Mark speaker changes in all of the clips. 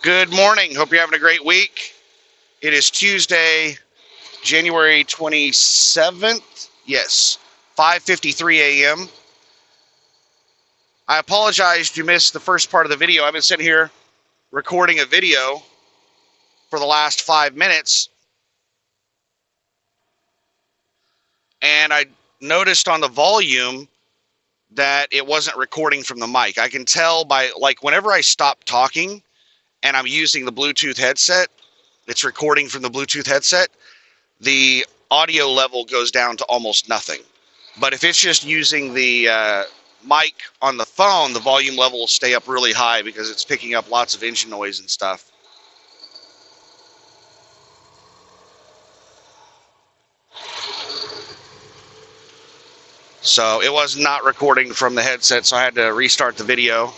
Speaker 1: Good morning. Hope you're having a great week. It is Tuesday, January 27th. Yes, 5:53 a.m. I apologize you missed the first part of the video. I've been sitting here recording a video for the last 5 minutes, and I noticed on the volume that it wasn't recording from the mic. I can tell by, like, whenever I stop talking and I'm using the Bluetooth headset, it's recording from the Bluetooth headset. The audio level goes down to almost nothing. But if it's just using the mic on the phone, the volume level will stay up really high because it's picking up lots of engine noise and stuff. So it was not recording from the headset, so I had to restart the video.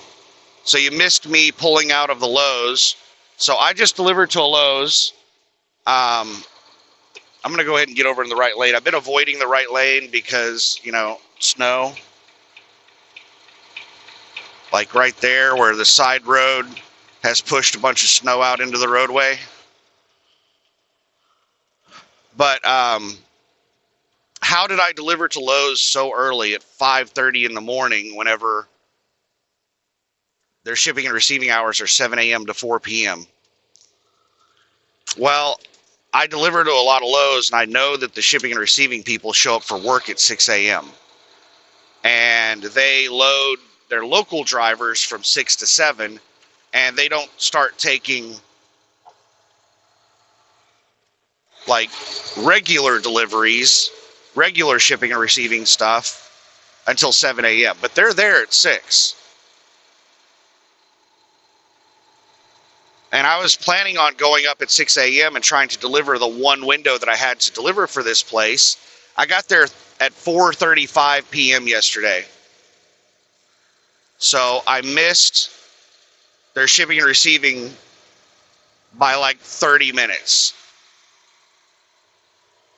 Speaker 1: So you missed me pulling out of the Lowe's. So I just delivered to a Lowe's. I'm going to go ahead and get over in the right lane. I've been avoiding the right lane because, snow. Like right there where the side road has pushed a bunch of snow out into the roadway. But how did I deliver to Lowe's so early at 5:30 in the morning whenever their shipping and receiving hours are 7 a.m. to 4 p.m.? Well, I deliver to a lot of Lowe's, and I know that the shipping and receiving people show up for work at 6 a.m. And they load their local drivers from 6 to 7, and they don't start taking like regular deliveries, regular shipping and receiving stuff until 7 a.m. But they're there at 6. And I was planning on going up at 6 a.m. and trying to deliver the one window that I had to deliver for this place. I got there at 4:35 p.m. yesterday. So I missed their shipping and receiving by like 30 minutes.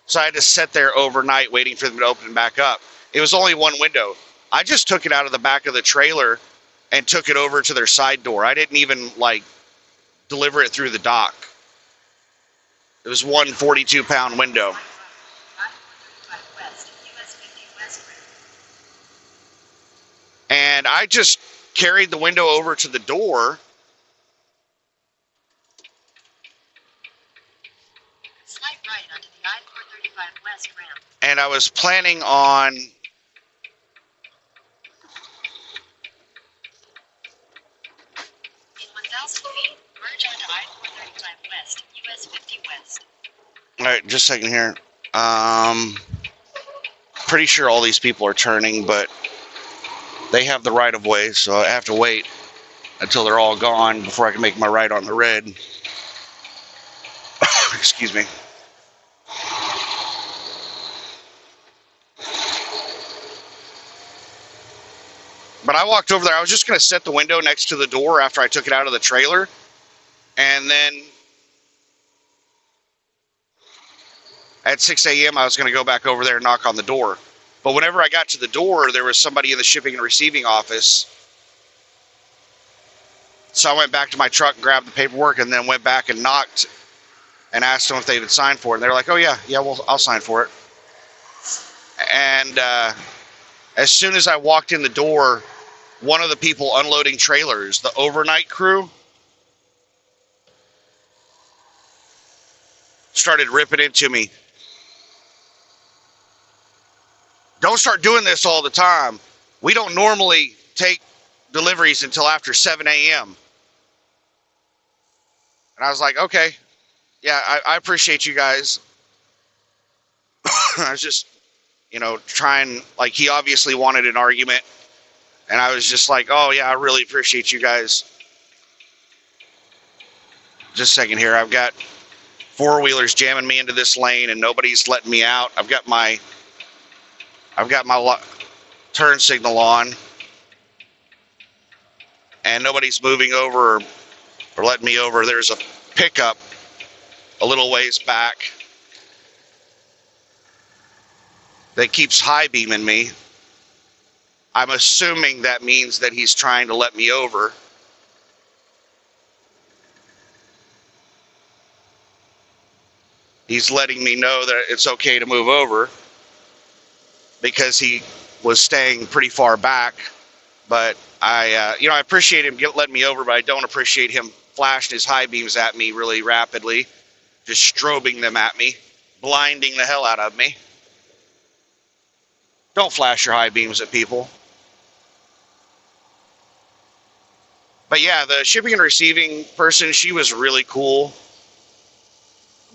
Speaker 1: So I had to sit there overnight waiting for them to open back up. It was only one window. I just took it out of the back of the trailer and took it over to their side door. I didn't even deliver it through the dock. It was one 42-pound window. And I just carried the window over to the door.
Speaker 2: Slight right onto the I-435 West ramp.
Speaker 1: And I was planning on
Speaker 2: In 1,000 feet, merge onto I-435 West, US 50 West.
Speaker 1: All right, just a second here. Pretty sure all these people are turning, but they have the right of way, so I have to wait until they're all gone before I can make my right on the red. Excuse me. But I walked over there. I was just going to set the window next to the door after I took it out of the trailer. And then at 6 a.m., I was going to go back over there and knock on the door. But whenever I got to the door, there was somebody in the shipping and receiving office. So I went back to my truck and grabbed the paperwork and then went back and knocked and asked them if they would sign for it. And they were like, oh, yeah, well, I'll sign for it. And as soon as I walked in the door, one of the people unloading trailers, the overnight crew, started ripping into me. Don't start doing this all the time. We don't normally take deliveries until after 7 a.m. And I was like, okay, yeah, I appreciate you guys. I was just, trying, he obviously wanted an argument. And I was just like, oh, yeah, I really appreciate you guys. Just a second here. I've got four-wheelers jamming me into this lane and nobody's letting me out. I've got my turn signal on and nobody's moving over or letting me over. There's a pickup a little ways back that keeps high beaming me. I'm assuming that means that he's trying to let me over. He's letting me know that it's okay to move over because he was staying pretty far back. But I appreciate him letting me over, but I don't appreciate him flashing his high beams at me really rapidly, just strobing them at me, blinding the hell out of me. Don't flash your high beams at people. But yeah, the shipping and receiving person, she was really cool.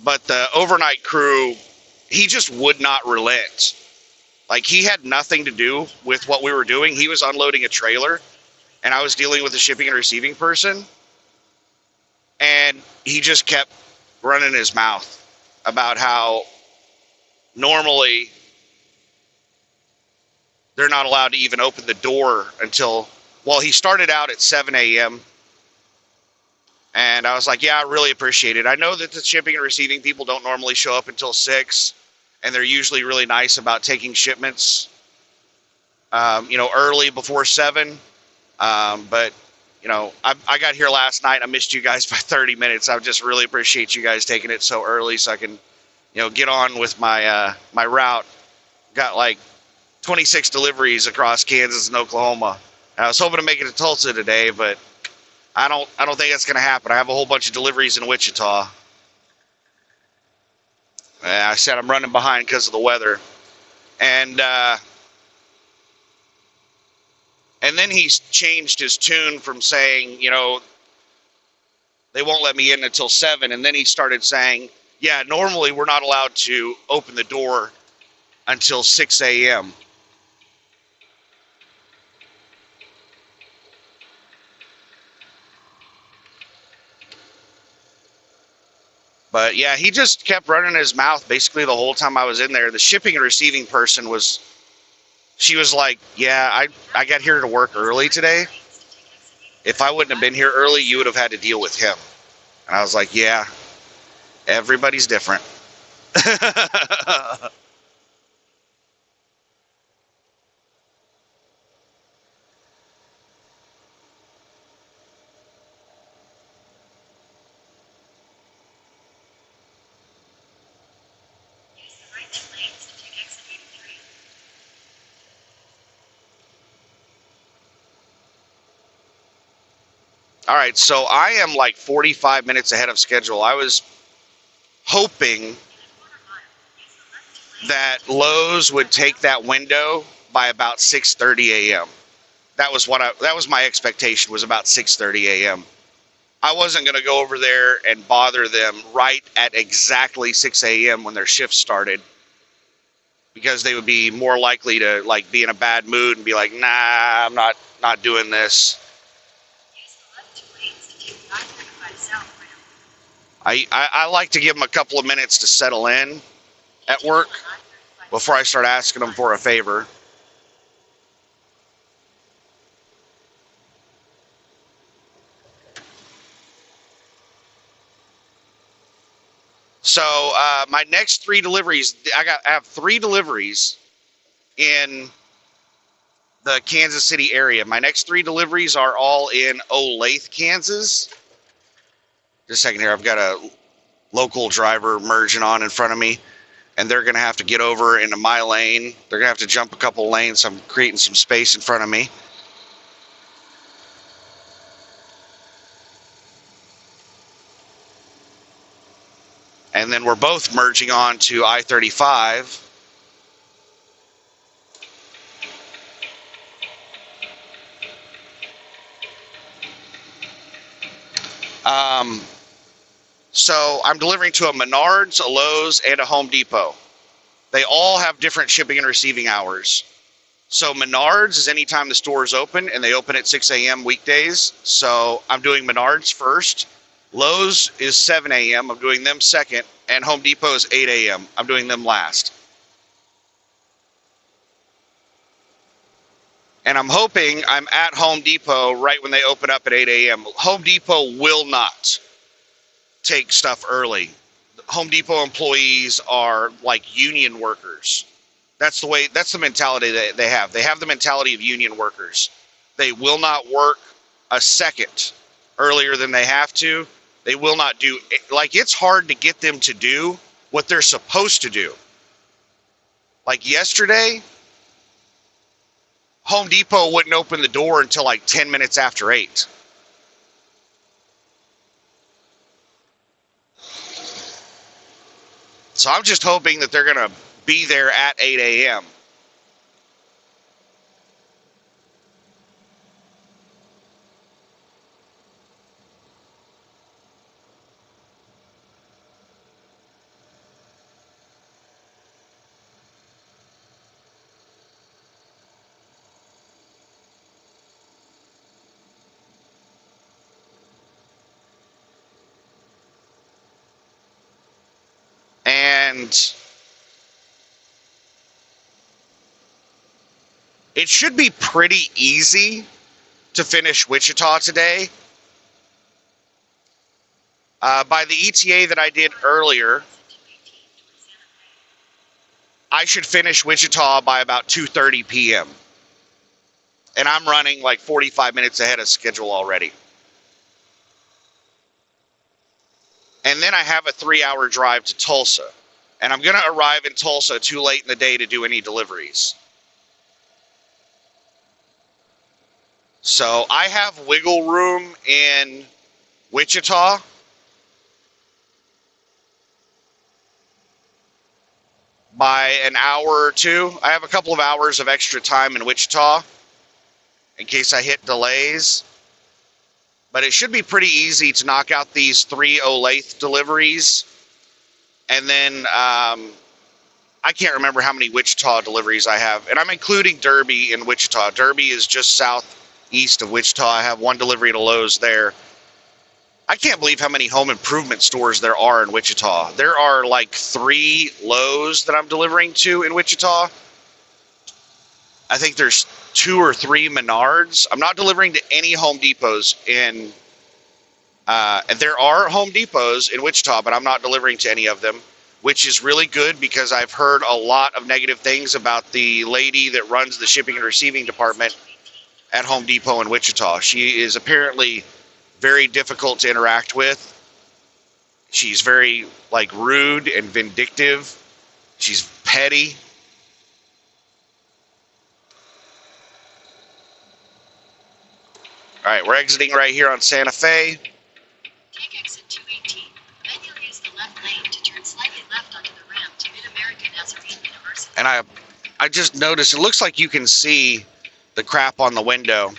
Speaker 1: But the overnight crew, he just would not relent. Like, he had nothing to do with what we were doing. He was unloading a trailer, and I was dealing with the shipping and receiving person. And he just kept running his mouth about how normally they're not allowed to even open the door until, well, he started out at 7 a.m. And I was like, yeah, I really appreciate it. I know that the shipping and receiving people don't normally show up until 6, and they're usually really nice about taking shipments, early before 7. But, I got here last night. I missed you guys by 30 minutes. I just really appreciate you guys taking it so early so I can, get on with my route. Got like 26 deliveries across Kansas and Oklahoma. And I was hoping to make it to Tulsa today, but I don't think that's going to happen. I have a whole bunch of deliveries in Wichita. I said I'm running behind because of the weather. And then he's changed his tune from saying, they won't let me in until 7. And then he started saying, yeah, normally we're not allowed to open the door until 6 a.m. But yeah, he just kept running his mouth basically the whole time I was in there. The shipping and receiving person she was like, yeah, I got here to work early today. If I wouldn't have been here early, you would have had to deal with him. And I was like, yeah, everybody's different.
Speaker 2: Use the right 2 lanes to take exit 83.
Speaker 1: All right, so I am like 45 minutes ahead of schedule. I was hoping
Speaker 2: In a quarter mile, use the left 2 lanes
Speaker 1: that Lowe's would take that window by about 6:30 a.m. That was my expectation, was about 6:30 a.m. I wasn't going to go over there and bother them right at exactly 6 a.m. when their shift started, because they would be more likely to like be in a bad mood and be like, nah, I'm not doing this.
Speaker 2: use the left 2 lanes to take the I-35 south ramp.
Speaker 1: I like to give them a couple of minutes to settle in at work before I start asking them for a favor. So my next 3 deliveries, I have 3 deliveries in the Kansas City area. My next 3 deliveries are all in Olathe, Kansas. Just a second here. I've got a local driver merging on in front of me, and they're going to have to get over into my lane. They're going to have to jump a couple lanes, so I'm creating some space in front of me. And then we're both merging on to I-35. So I'm delivering to a Menards, a Lowe's, and a Home Depot. They all have different shipping and receiving hours. So Menards is anytime the store is open, and they open at 6 a.m. weekdays. So I'm doing Menards first. Lowe's is 7 a.m. I'm doing them second. And Home Depot is 8 a.m. I'm doing them last. And I'm hoping I'm at Home Depot right when they open up at 8 a.m. Home Depot will not take stuff early. Home Depot employees are like union workers. That's the mentality that they have. They have the mentality of union workers. They will not work a second earlier than they have to. They will not do, like, it's hard to get them to do what they're supposed to do. Like yesterday, Home Depot wouldn't open the door until like 10 minutes after 8. So I'm just hoping that they're going to be there at 8 a.m. And it should be pretty easy to finish Wichita today. By the ETA that I did earlier, I should finish Wichita by about 2:30 p.m. And I'm running like 45 minutes ahead of schedule already. And then I have a 3-hour drive to Tulsa. And I'm going to arrive in Tulsa too late in the day to do any deliveries. So I have wiggle room in Wichita. By an hour or two. I have a couple of hours of extra time in Wichita in case I hit delays. But it should be pretty easy to knock out these 3 Olathe deliveries. And then I can't remember how many Wichita deliveries I have. And I'm including Derby in Wichita. Derby is just southeast of Wichita. I have one delivery to Lowe's there. I can't believe how many home improvement stores there are in Wichita. There are like 3 Lowe's that I'm delivering to in Wichita. I think there's 2 or 3 Menards. I'm not delivering to any Home Depots and there are Home Depots in Wichita, but I'm not delivering to any of them, which is really good because I've heard a lot of negative things about the lady that runs the shipping and receiving department at Home Depot in Wichita. She is apparently very difficult to interact with. She's very like rude and vindictive. She's petty. All right, we're exiting right here on Santa Fe.
Speaker 2: Take exit 218. Then you'll use the left lane to turn slightly left onto the ramp to Mid-American Nazarene University.
Speaker 1: And I just noticed it looks like you can see the crap on the window.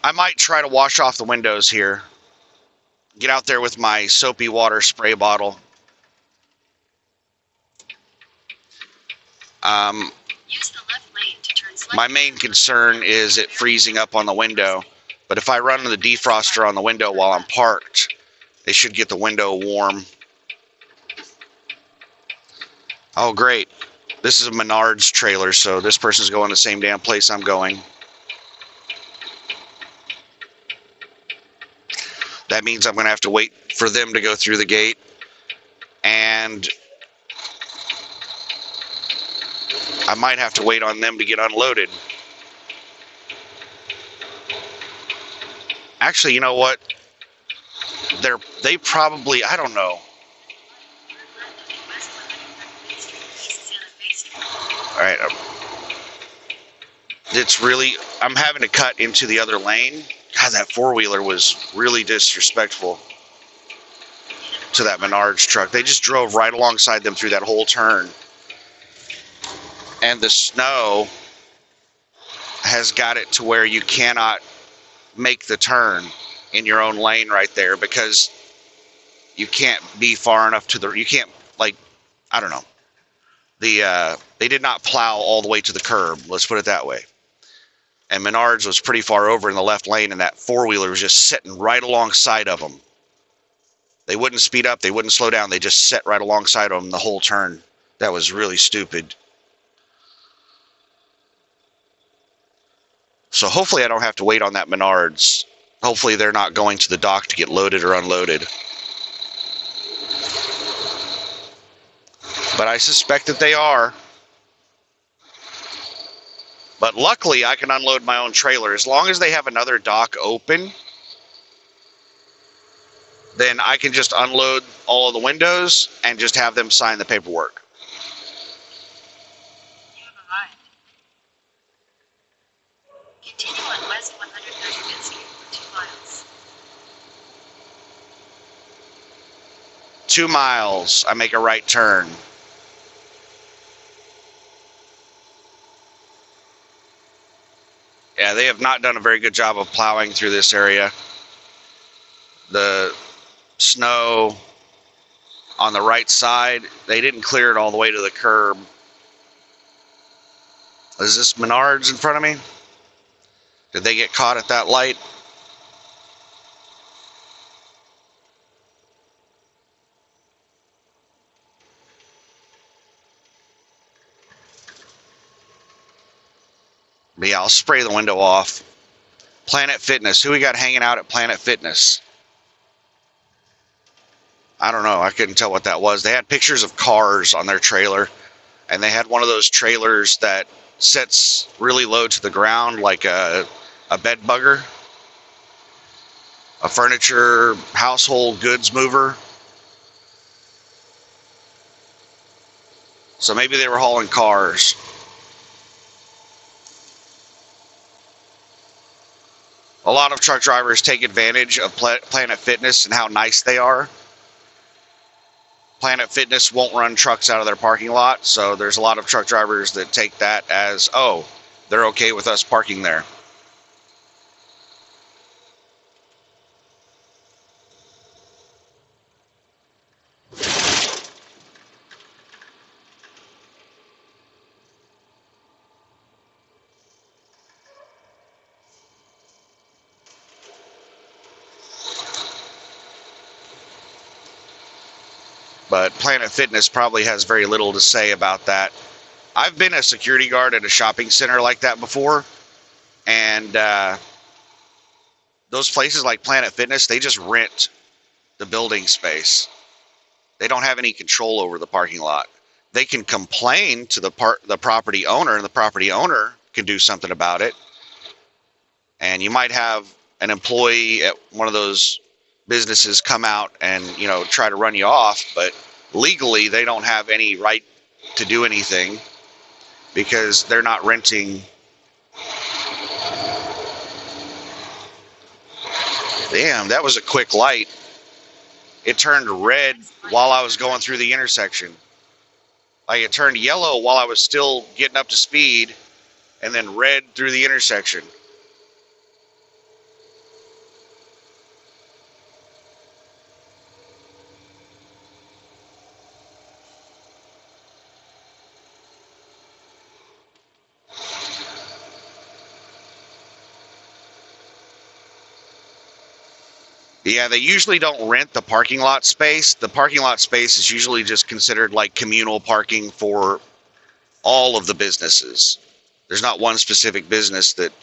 Speaker 1: I might try to wash off the windows here. Get out there with my soapy water spray bottle.
Speaker 2: Use the left lane to turn slightly.
Speaker 1: My main concern is it freezing up on the window. But if I run the defroster on the window while I'm parked, it should get the window warm. Oh, great. This is a Menards trailer, so this person's going the same damn place I'm going. That means I'm going to have to wait for them to go through the gate. And I might have to wait on them to get unloaded. Actually, you know what? They probably, I don't know. All right. It's really, I'm having to cut into the other lane. God, that four-wheeler was really disrespectful to that Menards truck. They just drove right alongside them through that whole turn. And the snow has got it to where you cannot make the turn in your own lane right there because you can't be far enough to the, you can't, like, I don't know. They did not plow all the way to the curb, let's put it that way. And Menards was pretty far over in the left lane, and that four-wheeler was just sitting right alongside of them. They wouldn't speed up, they wouldn't slow down, they just sat right alongside of them the whole turn. That was really stupid. So hopefully I don't have to wait on that Menards. Hopefully they're not going to the dock to get loaded or unloaded. But I suspect that they are. But luckily I can unload my own trailer. As long as they have another dock open, then I can just unload all of the windows and just have them sign the paperwork.
Speaker 2: You have arrived. Continue on West 135th Street for 2 miles.
Speaker 1: 2 miles, I make a right turn. Yeah, they have not done a very good job of plowing through this area. The snow on the right side, they didn't clear it all the way to the curb. Is this Menards in front of me? Did they get caught at that light? But yeah, I'll spray the window off. Planet Fitness. Who we got hanging out at Planet Fitness? I don't know. I couldn't tell what that was. They had pictures of cars on their trailer, and they had one of those trailers that sits really low to the ground like a bed bugger, a furniture, household goods mover. So maybe they were hauling cars. A lot of truck drivers take advantage of Planet Fitness and how nice they are. Planet Fitness won't run trucks out of their parking lot, so there's a lot of truck drivers that take that as, oh, they're okay with us parking there. But Planet Fitness probably has very little to say about that. I've been a security guard at a shopping center like that before, and those places like Planet Fitness, they just rent the building space. They don't have any control over the parking lot. They can complain to the property owner, and the property owner can do something about it. And you might have an employee at one of those businesses come out and, you know, try to run you off, but legally they don't have any right to do anything because they're not renting. Damn, that was a quick light. It turned red while I was going through the intersection. Like, it turned yellow while I was still getting up to speed, and then red through the intersection. Yeah, they usually don't rent the parking lot space. The parking lot space is usually just considered like communal parking for all of the businesses. There's not one specific business that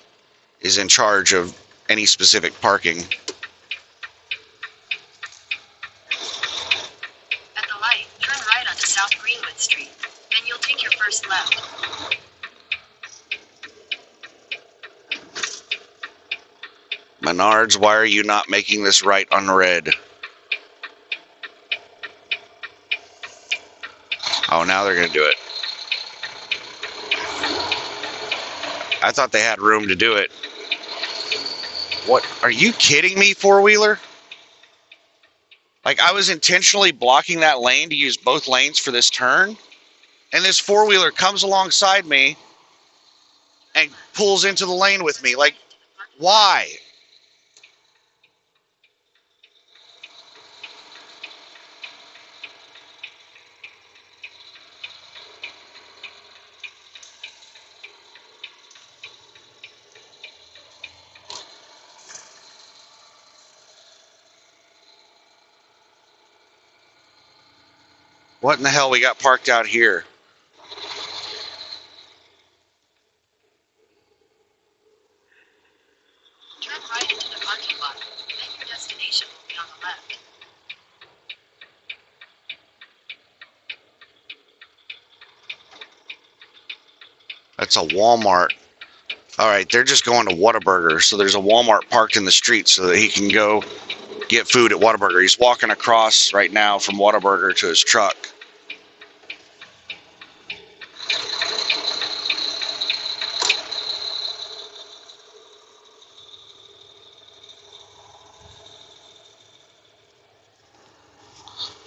Speaker 1: is in charge of any specific parking.
Speaker 2: At the light, turn right onto South Greenwood Street. Then you'll take your first left.
Speaker 1: Menards, why are you not making this right on red? Oh, now they're going to do it. I thought they had room to do it. What? Are you kidding me, four-wheeler? Like, I was intentionally blocking that lane to use both lanes for this turn, and this four-wheeler comes alongside me and pulls into the lane with me. Like, why? What in the hell we got parked out here?
Speaker 2: Turn right into the parking lot. Then your destination will be on the left.
Speaker 1: That's a Walmart. All right, they're just going to Whataburger. So there's a Walmart parked in the street so that he can go get food at Whataburger. He's walking across right now from Whataburger to his truck.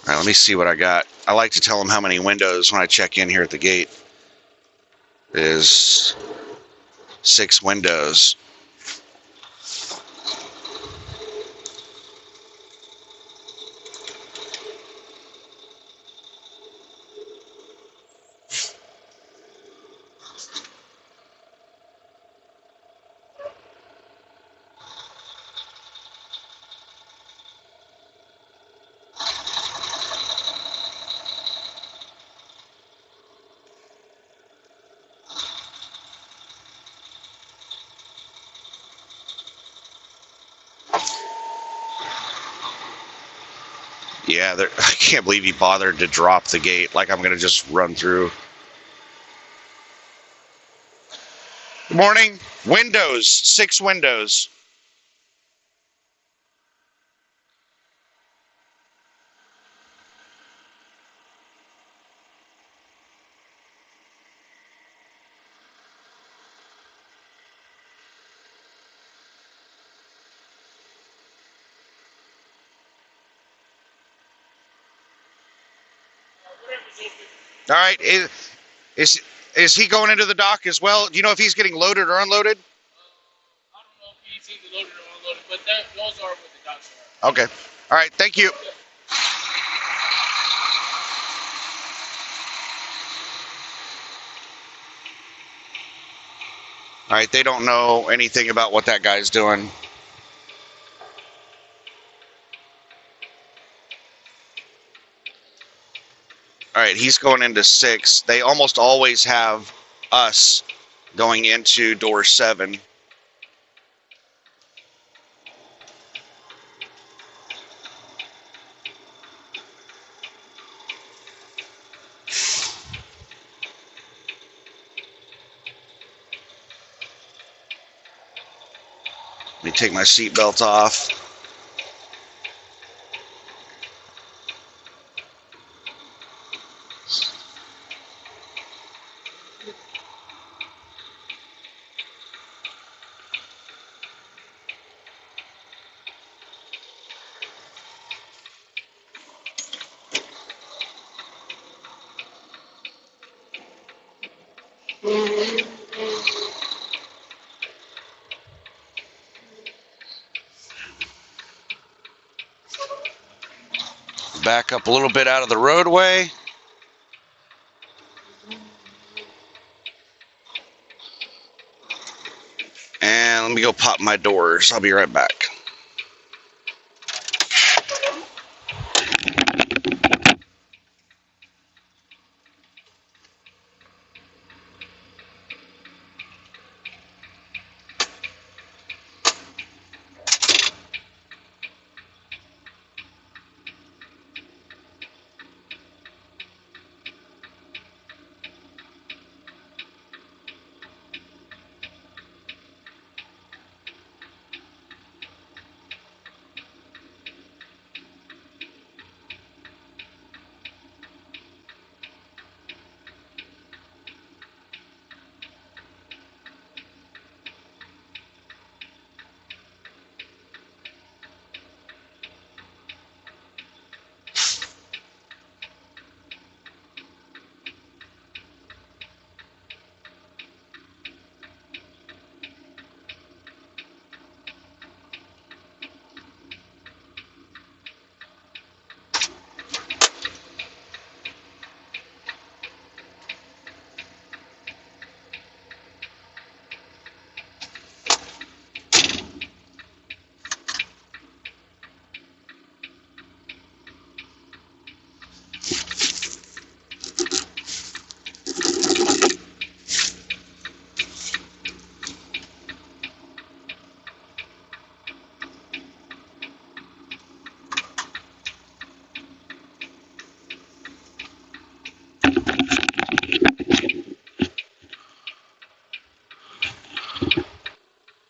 Speaker 1: All right, let me see what I got. I like to tell him how many windows when I check in here at the gate. It is 6 windows. Yeah, I can't believe he bothered to drop the gate. Like I'm going to just run through. Good morning. Windows, 6 windows. All right. Is is he going into the dock as well? Do you know if he's getting loaded or unloaded?
Speaker 2: I don't know if he's either loaded or unloaded, but those are what the docks are.
Speaker 1: Okay. All right. Thank you. All right. They don't know anything about what that guy's doing. All right. He's going into 6. They almost always have us going into door 7. Let me take my seatbelt off. Back up a little bit out of the roadway. And let me go pop my doors. I'll be right back.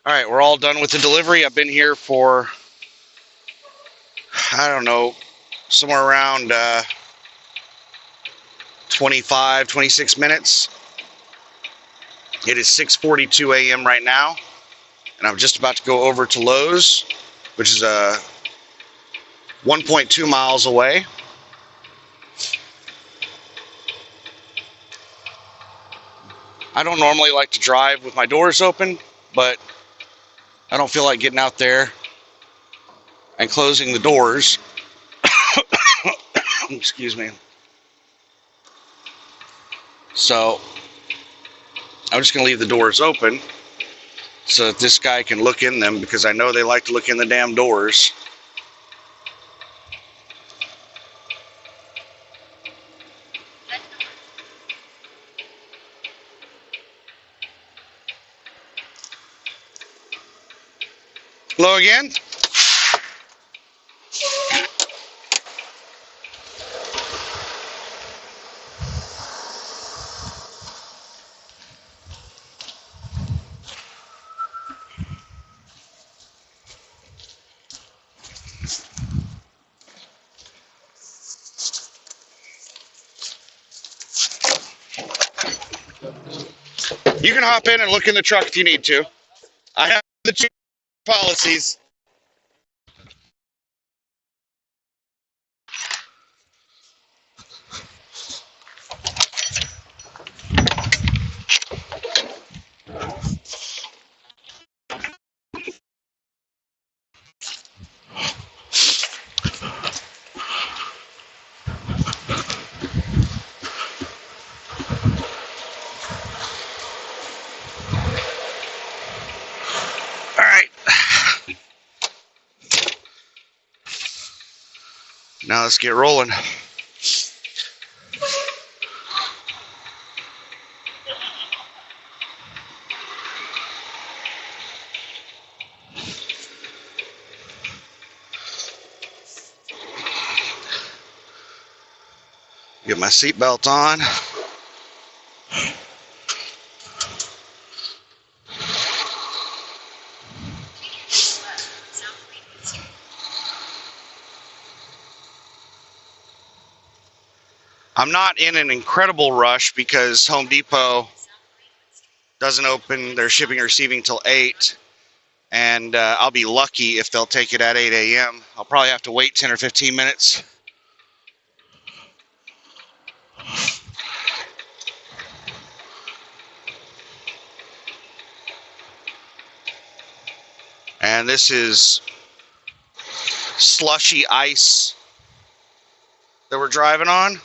Speaker 1: All right, we're all done with the delivery. I've been here for I don't know, somewhere around 25, 26 minutes. It is 6:42 a.m. right now, and I'm just about to go over to Lowe's, which is 1.2 miles away. I don't normally like to drive with my doors open, but I don't feel like getting out there and closing the doors. Excuse me. So I'm just going to leave the doors open so that this guy can look in them, because I know they like to look in the damn doors. Hello again? You can hop in and look in the truck if you need to. I have the two policies. All right. Now let's get rolling. Get my seatbelt on. I'm not in an incredible rush because Home Depot doesn't open their shipping and receiving till 8. And I'll be lucky if they'll take it at 8 a.m. I'll probably have to wait 10 or 15 minutes. And this is slushy ice that we're driving on.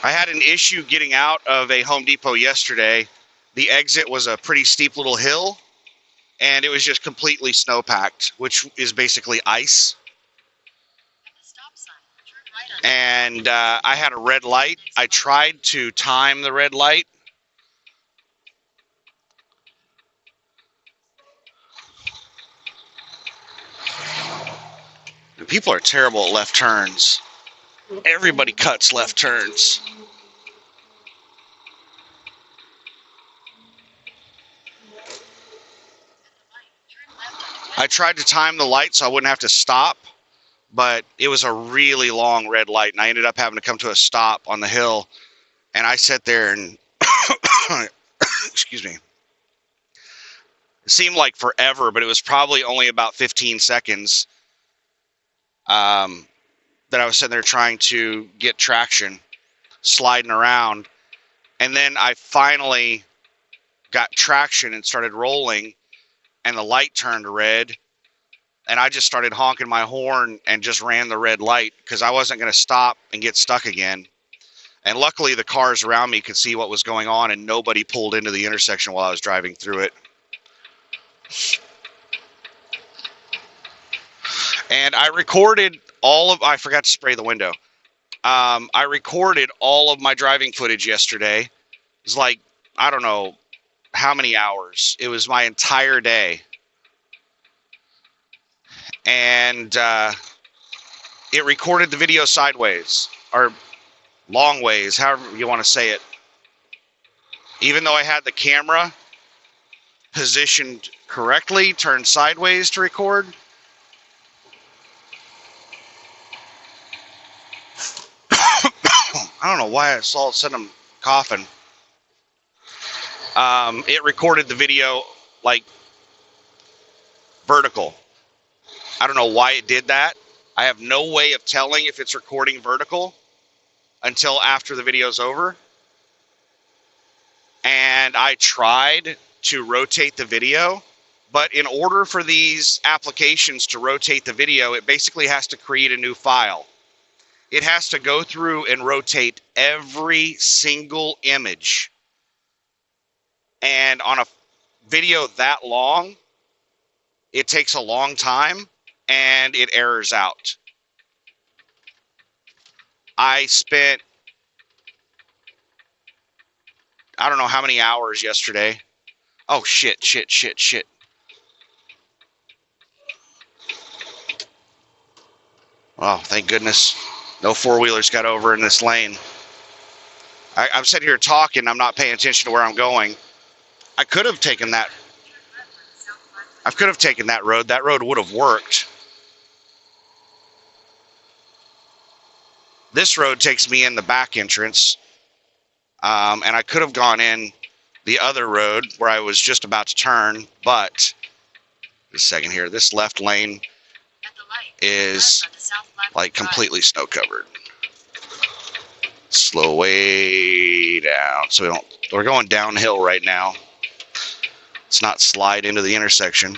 Speaker 1: I had an issue getting out of a Home Depot yesterday. The exit was a pretty steep little hill, and it was just completely snow-packed, which is basically ice. And I had a red light. I tried to time the red light. People are terrible at left turns. Everybody cuts left turns. I tried to time the light so I wouldn't have to stop, but it was a really long red light, and I ended up having to come to a stop on the hill. And I sat there and, excuse me, it seemed like forever, but it was probably only about 15 seconds that I was sitting there trying to get traction, sliding around. And then I finally got traction and started rolling, and the light turned red. And I just started honking my horn and just ran the red light because I wasn't going to stop and get stuck again. And luckily, the cars around me could see what was going on, and nobody pulled into the intersection while I was driving through it. And I recorded I forgot to spray the window. I recorded all of my driving footage yesterday. It was like, I don't know how many hours. It was my entire day. And it recorded the video sideways, or long ways, however you want to say it. Even though I had the camera positioned correctly, turned sideways to record. I don't know why I saw it send them coughing. It recorded the video like vertical. I don't know why it did that. I have no way of telling if it's recording vertical until after the video's over. And I tried to rotate the video, but in order for these applications to rotate the video, it basically has to create a new file. It has to go through and rotate every single image. And on a video that long, it takes a long time and it errors out. I spent, I don't know how many hours yesterday. Oh, shit. Oh, thank goodness. No four-wheelers got over in this lane. I'm sitting here talking. I'm not paying attention to where I'm going. I could have taken that. I could have taken that road. That road would have worked. This road takes me in the back entrance. And I could have gone in the other road where I was just about to turn. But, a second here. This left lane is like completely snow covered. Slow way down. So we're going downhill right now. Let's not slide into the intersection.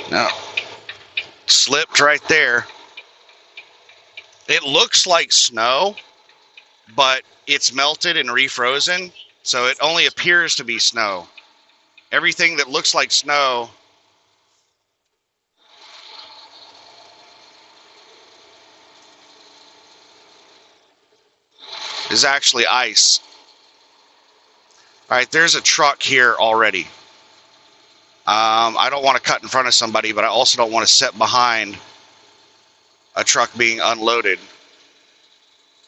Speaker 1: No. Slipped right there. It looks like snow, but it's melted and refrozen, so it only appears to be snow. Everything that looks like snow is actually ice. All right, there's a truck here already. I don't want to cut in front of somebody, but I also don't want to sit behind a truck being unloaded.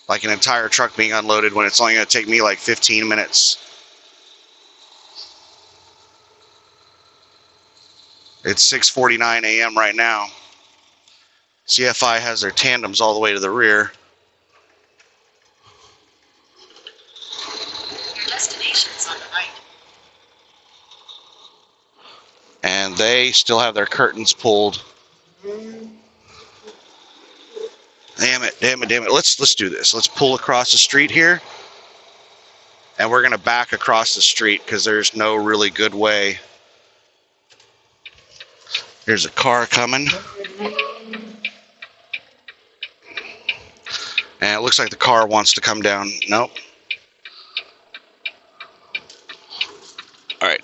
Speaker 1: Like an entire truck being unloaded when it's only going to take me like 15 minutes. It's 6:49 a.m. right now. CFI has their tandems all the way to the rear.
Speaker 2: Your destination's on the right.
Speaker 1: And they still have their curtains pulled. Damn it. Let's do this. Let's pull across the street here. And we're going to back across the street because there's no really good way. There's a car coming. And it looks like the car wants to come down. Nope. All right.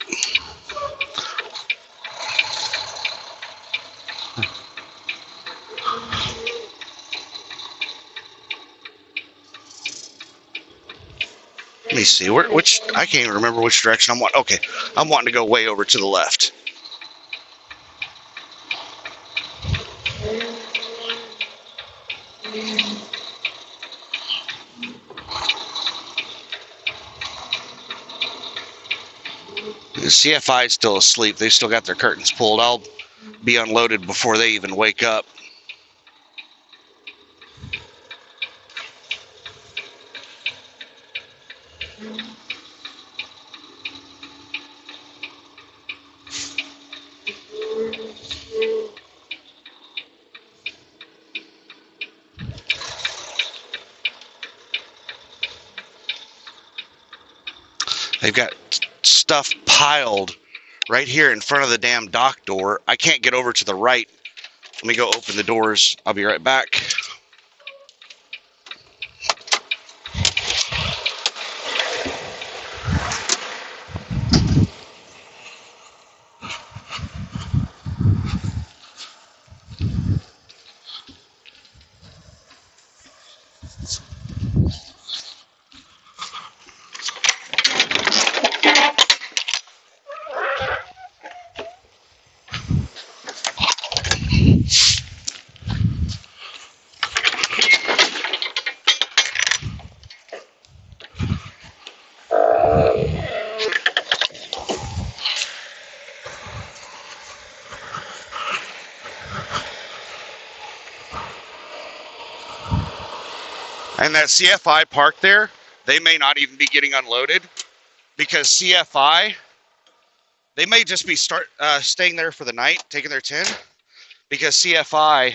Speaker 1: Let me see. Which I can't even remember which direction I'm wanting. Okay, I'm wanting to go way over to the left. The CFI is still asleep. They still got their curtains pulled. I'll be unloaded before they even wake up. They've got stuff piled right here in front of the damn dock door. I can't get over to the right. Let me go open the doors. I'll be right back. when that CFI parked there, they may not even be getting unloaded because CFI, they may just be staying there for the night, taking their tin, because CFI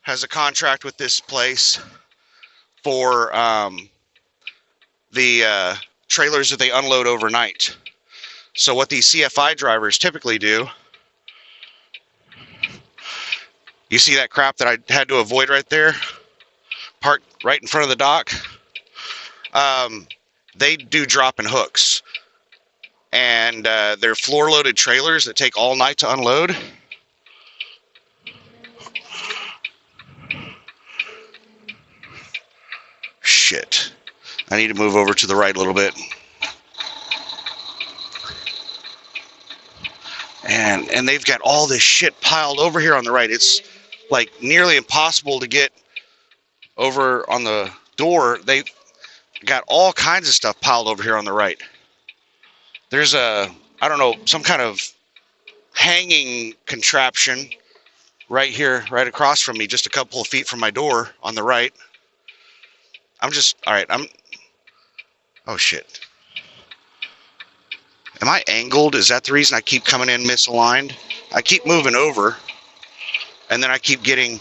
Speaker 1: has a contract with this place for the trailers that they unload overnight. So what these CFI drivers typically do, you see that crap that I had to avoid right there, parked right in front of the dock? They do drop and hooks. And they're floor-loaded trailers that take all night to unload. Shit. I need to move over to the right a little bit. And they've got all this shit piled over here on the right. It's like nearly impossible to get over on the door. They got all kinds of stuff piled over here on the right. There's I don't know, some kind of hanging contraption right here, right across from me, just a couple of feet from my door on the right. Oh shit. Am I angled? Is that the reason I keep coming in misaligned? I keep moving over, and then I keep getting...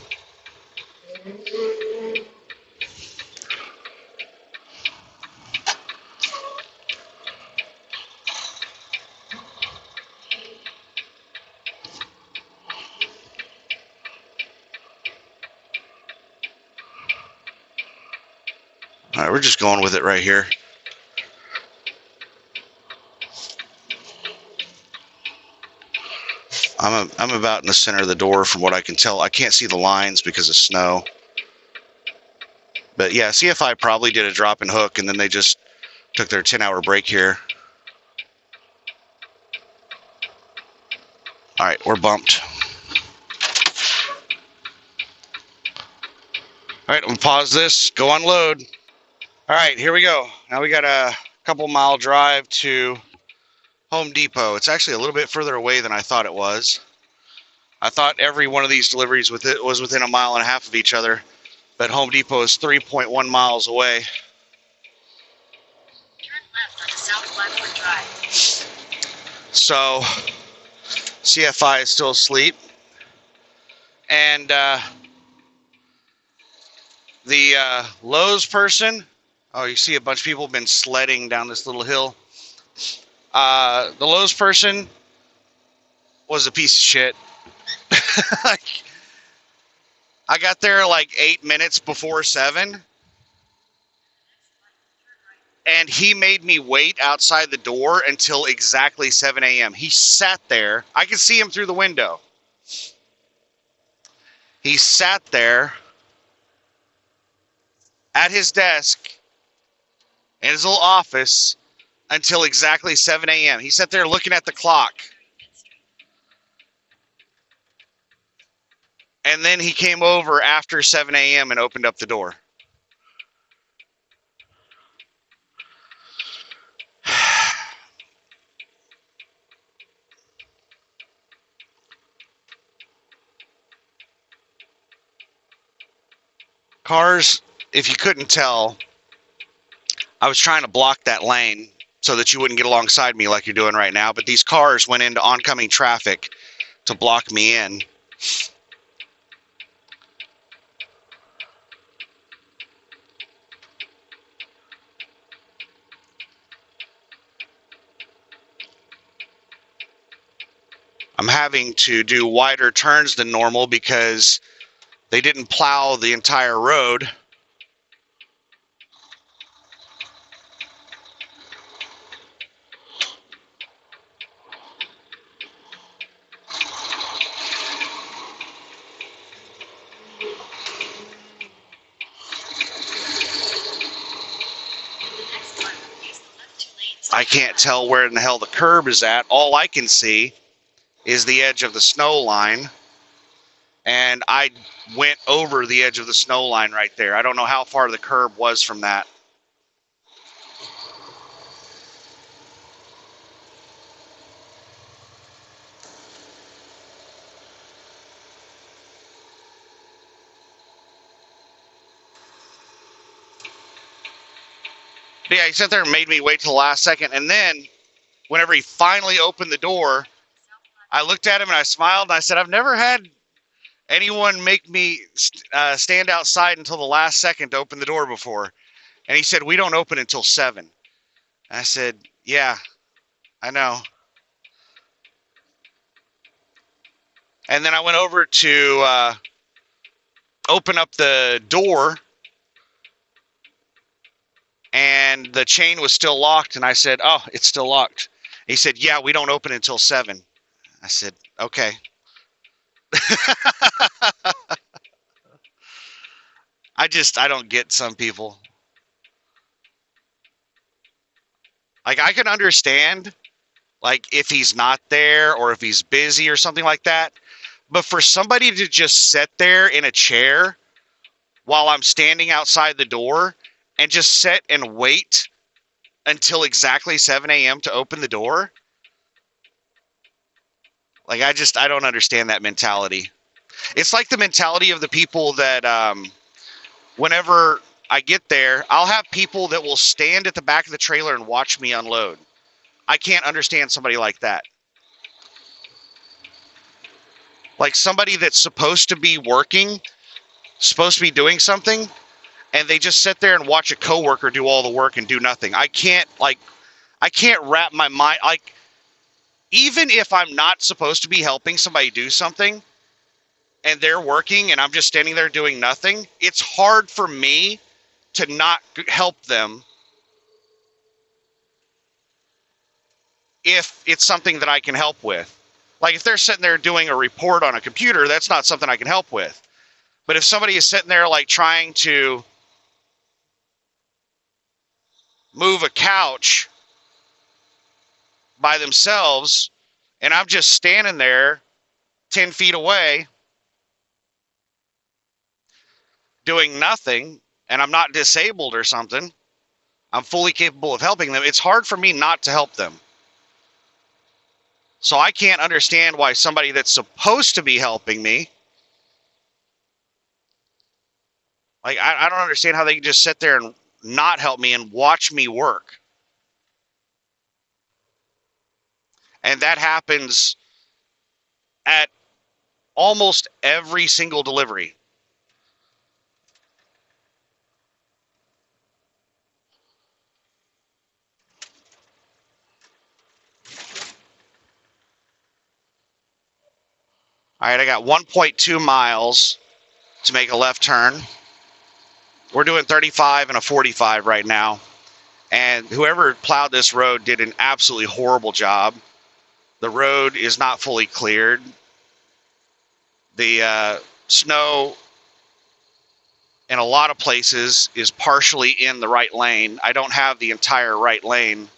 Speaker 1: All right, we're just going with it right here. I'm about in the center of the door from what I can tell. I can't see the lines because of snow. But yeah, CFI probably did a drop and hook, and then they just took their 10-hour break here. All right, we're bumped. All right, I'm gonna pause this, go unload. All right, here we go. Now we got a couple mile drive to Home Depot. It's actually a little bit further away than I thought it was. I thought every one of these deliveries was within a mile and a half of each other, but Home Depot is 3.1 miles away.
Speaker 2: Turn left on the South Blackwood Drive.
Speaker 1: So CFI is still asleep, and the Lowe's person, oh, you see a bunch of people have been sledding down this little hill. The Lowe's person was a piece of shit. I got there like 8 minutes before 7, and he made me wait outside the door until exactly 7 a.m. He sat there. I could see him through the window. He sat there at his desk in his little office until exactly 7 a.m. He sat there looking at the clock. And then he came over after 7 a.m. and opened up the door. Cars, if you couldn't tell, I was trying to block that lane so that you wouldn't get alongside me like you're doing right now. But these cars went into oncoming traffic to block me in. I'm having to do wider turns than normal because they didn't plow the entire road. I can't tell where in the hell the curb is at. All I can see is the edge of the snow line. And I went over the edge of the snow line right there. I don't know how far the curb was from that. Yeah, he sat there and made me wait till the last second. And then whenever he finally opened the door, I looked at him and I smiled and I said, I've never had anyone make me stand outside until the last second to open the door before. And he said, we don't open until 7. I said, yeah, I know. And then I went over to open up the door, and the chain was still locked. And I said, oh, it's still locked. He said, yeah, we don't open until 7. I said, okay. I don't get some people. Like, I can understand, like, if he's not there or if he's busy or something like that. But for somebody to just sit there in a chair while I'm standing outside the door and just sit and wait until exactly 7 a.m. to open the door, like, I don't understand that mentality. It's like the mentality of the people that whenever I get there, I'll have people that will stand at the back of the trailer and watch me unload. I can't understand somebody like that. Like somebody that's supposed to be working, supposed to be doing something, and they just sit there and watch a coworker do all the work and do nothing. I can't wrap my mind, like, even if I'm not supposed to be helping somebody do something and they're working and I'm just standing there doing nothing, it's hard for me to not help them if it's something that I can help with. Like if they're sitting there doing a report on a computer, that's not something I can help with. But if somebody is sitting there like trying to move a couch by themselves and I'm just standing there 10 feet away doing nothing and I'm not disabled or something, I'm fully capable of helping them, it's hard for me not to help them. So I can't understand why somebody that's supposed to be helping me, like, I don't understand how they can just sit there and not help me and watch me work. And that happens at almost every single delivery. All right, I got 1.2 miles to make a left turn. We're doing 35 and a 45 right now. And whoever plowed this road did an absolutely horrible job. The road is not fully cleared. The snow in a lot of places is partially in the right lane. I don't have the entire right lane.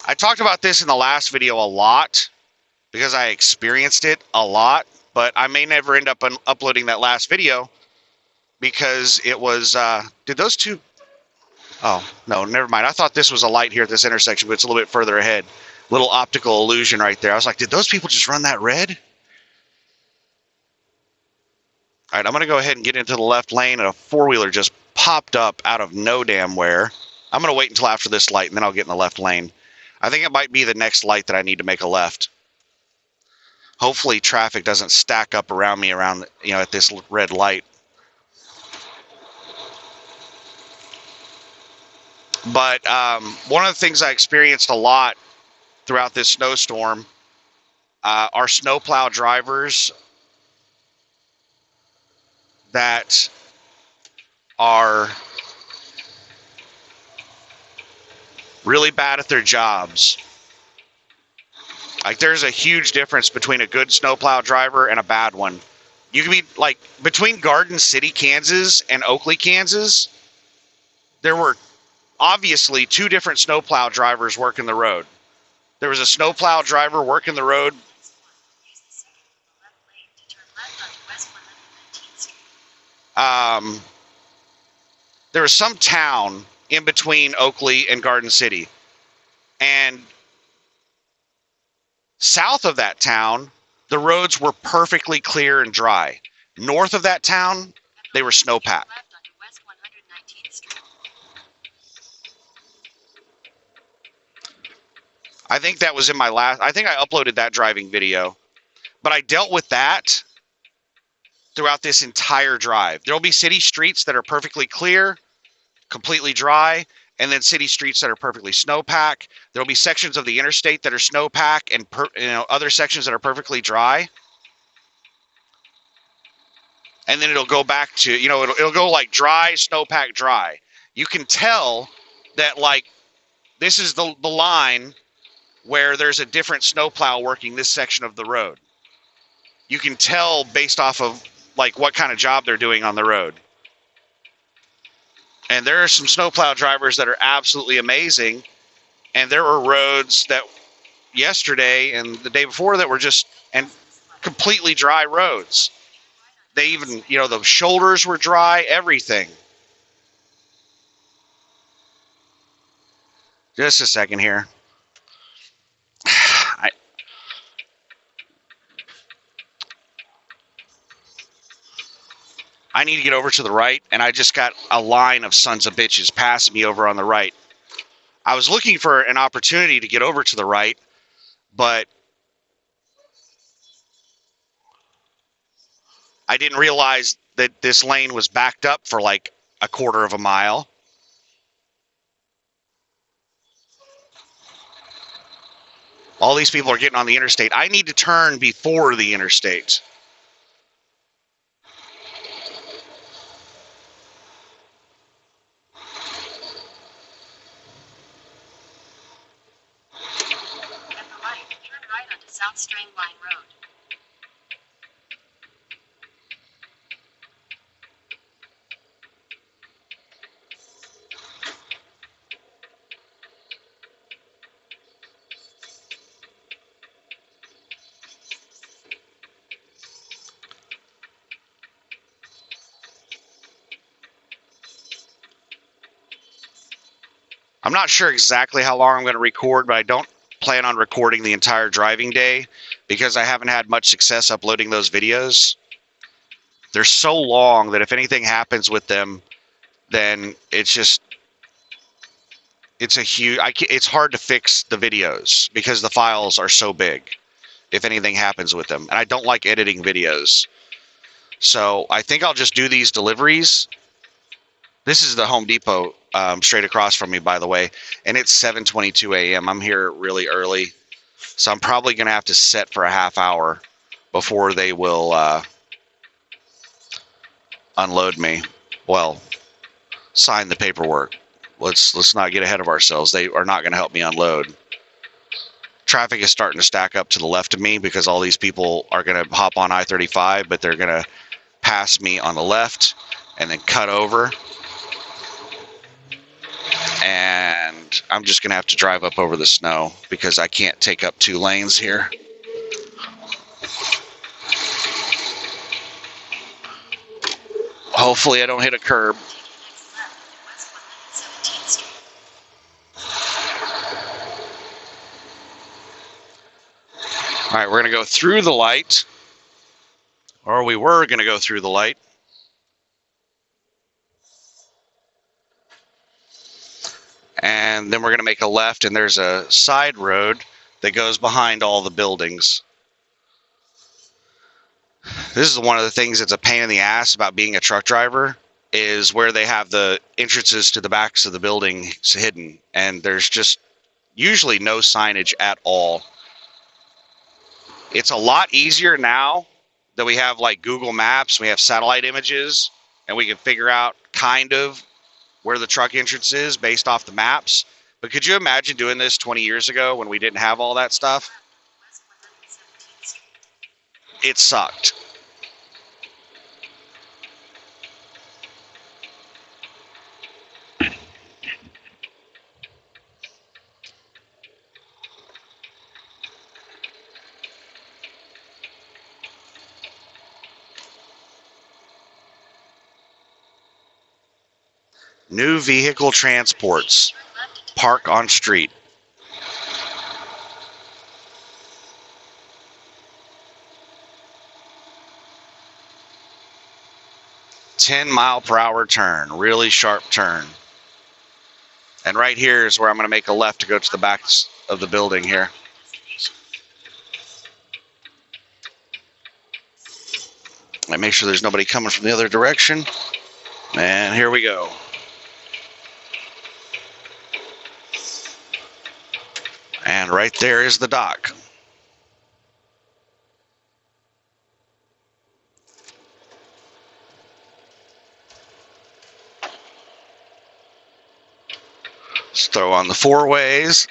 Speaker 1: I talked about this in the last video a lot because I experienced it a lot, but I may never end up uploading that last video because it was, did those two, oh, no, never mind. I thought this was a light here at this intersection, but it's a little bit further ahead. Little optical illusion right there. I was like, did those people just run that red? All right, I'm going to go ahead and get into the left lane, and a four-wheeler just popped up out of no damn where. I'm going to wait until after this light, and then I'll get in the left lane. I think it might be the next light that I need to make a left. Hopefully traffic doesn't stack up around me at this red light. But one of the things I experienced a lot throughout this snowstorm are snowplow drivers that are really bad at their jobs. Like, there's a huge difference between a good snowplow driver and a bad one. You can be, like, between Garden City, Kansas and Oakley, Kansas, there were obviously two different snowplow drivers working the road. There was a snowplow driver working the road. There was some town in between Oakley and Garden City. And south of that town, the roads were perfectly clear and dry. North of that town, they were snowpacked. I think that was in my last, I think I uploaded that driving video. But I dealt with that throughout this entire drive. There'll be city streets that are perfectly clear, completely dry, and then city streets that are perfectly snowpack. There'll be sections of the interstate that are snowpack and other sections that are perfectly dry. And then it'll go back to, it'll go like dry, snowpack, dry. You can tell that like this is the line where there's a different snowplow working this section of the road. You can tell based off of like what kind of job they're doing on the road. And there are some snowplow drivers that are absolutely amazing. And there were roads that yesterday and the day before that were just and completely dry roads. They even, the shoulders were dry, everything. Just a second here. I need to get over to the right, and I just got a line of sons of bitches passing me over on the right. I was looking for an opportunity to get over to the right, but I didn't realize that this lane was backed up for like a quarter of a mile. All these people are getting on the interstate. I need to turn before the interstate.
Speaker 2: At the light, turn right onto South Strang Line Road.
Speaker 1: I'm not sure exactly how long I'm going to record, but I don't plan on recording the entire driving day because I haven't had much success uploading those videos. They're so long that if anything happens with them, then it's a huge, it's hard to fix the videos because the files are so big if anything happens with them. And I don't like editing videos. So I think I'll just do these deliveries. This is the Home Depot straight across from me, by the way, and it's 7:22 a.m. I'm here really early, so I'm probably going to have to set for a half hour before they will unload me. Well, sign the paperwork. Let's not get ahead of ourselves. They are not going to help me unload. Traffic is starting to stack up to the left of me because all these people are going to hop on I-35, but they're going to pass me on the left and then cut over. And I'm just going to have to drive up over the snow because I can't take up 2 lanes here. Hopefully I don't hit a curb. All right, we're going to go through the light, or we were going to go through the light. And then we're going to make a left, and there's a side road that goes behind all the buildings. This is one of the things that's a pain in the ass about being a truck driver, is where they have the entrances to the backs of the buildings hidden, and there's just usually no signage at all. It's a lot easier now that we have like Google Maps, we have satellite images, and we can figure out kind of where the truck entrance is based off the maps. But could you imagine doing this 20 years ago when we didn't have all that stuff? It sucked. New vehicle transports. Park on street. 10-mile-per-hour turn, really sharp turn. And right here is where I'm going to make a left to go to the back of the building here. I make sure there's nobody coming from the other direction. And here we go. And right there is the dock. Let's throw on the 4-ways.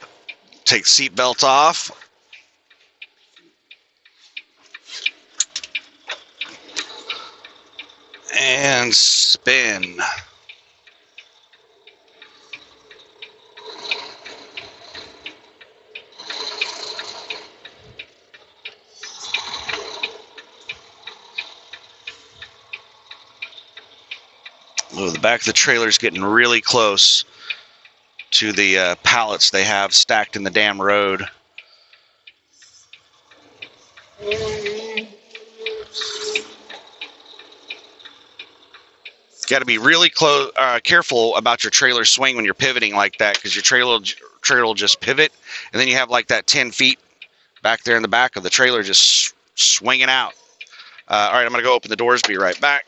Speaker 1: Take seatbelt off. And spin. Oh, the back of the trailer is getting really close to the pallets they have stacked in the damn road. Got to be really careful about your trailer swing when you're pivoting like that, because your trailer will just pivot, and then you have like that 10 feet back there in the back of the trailer just swinging out. All right, I'm going to go open the doors, be right back.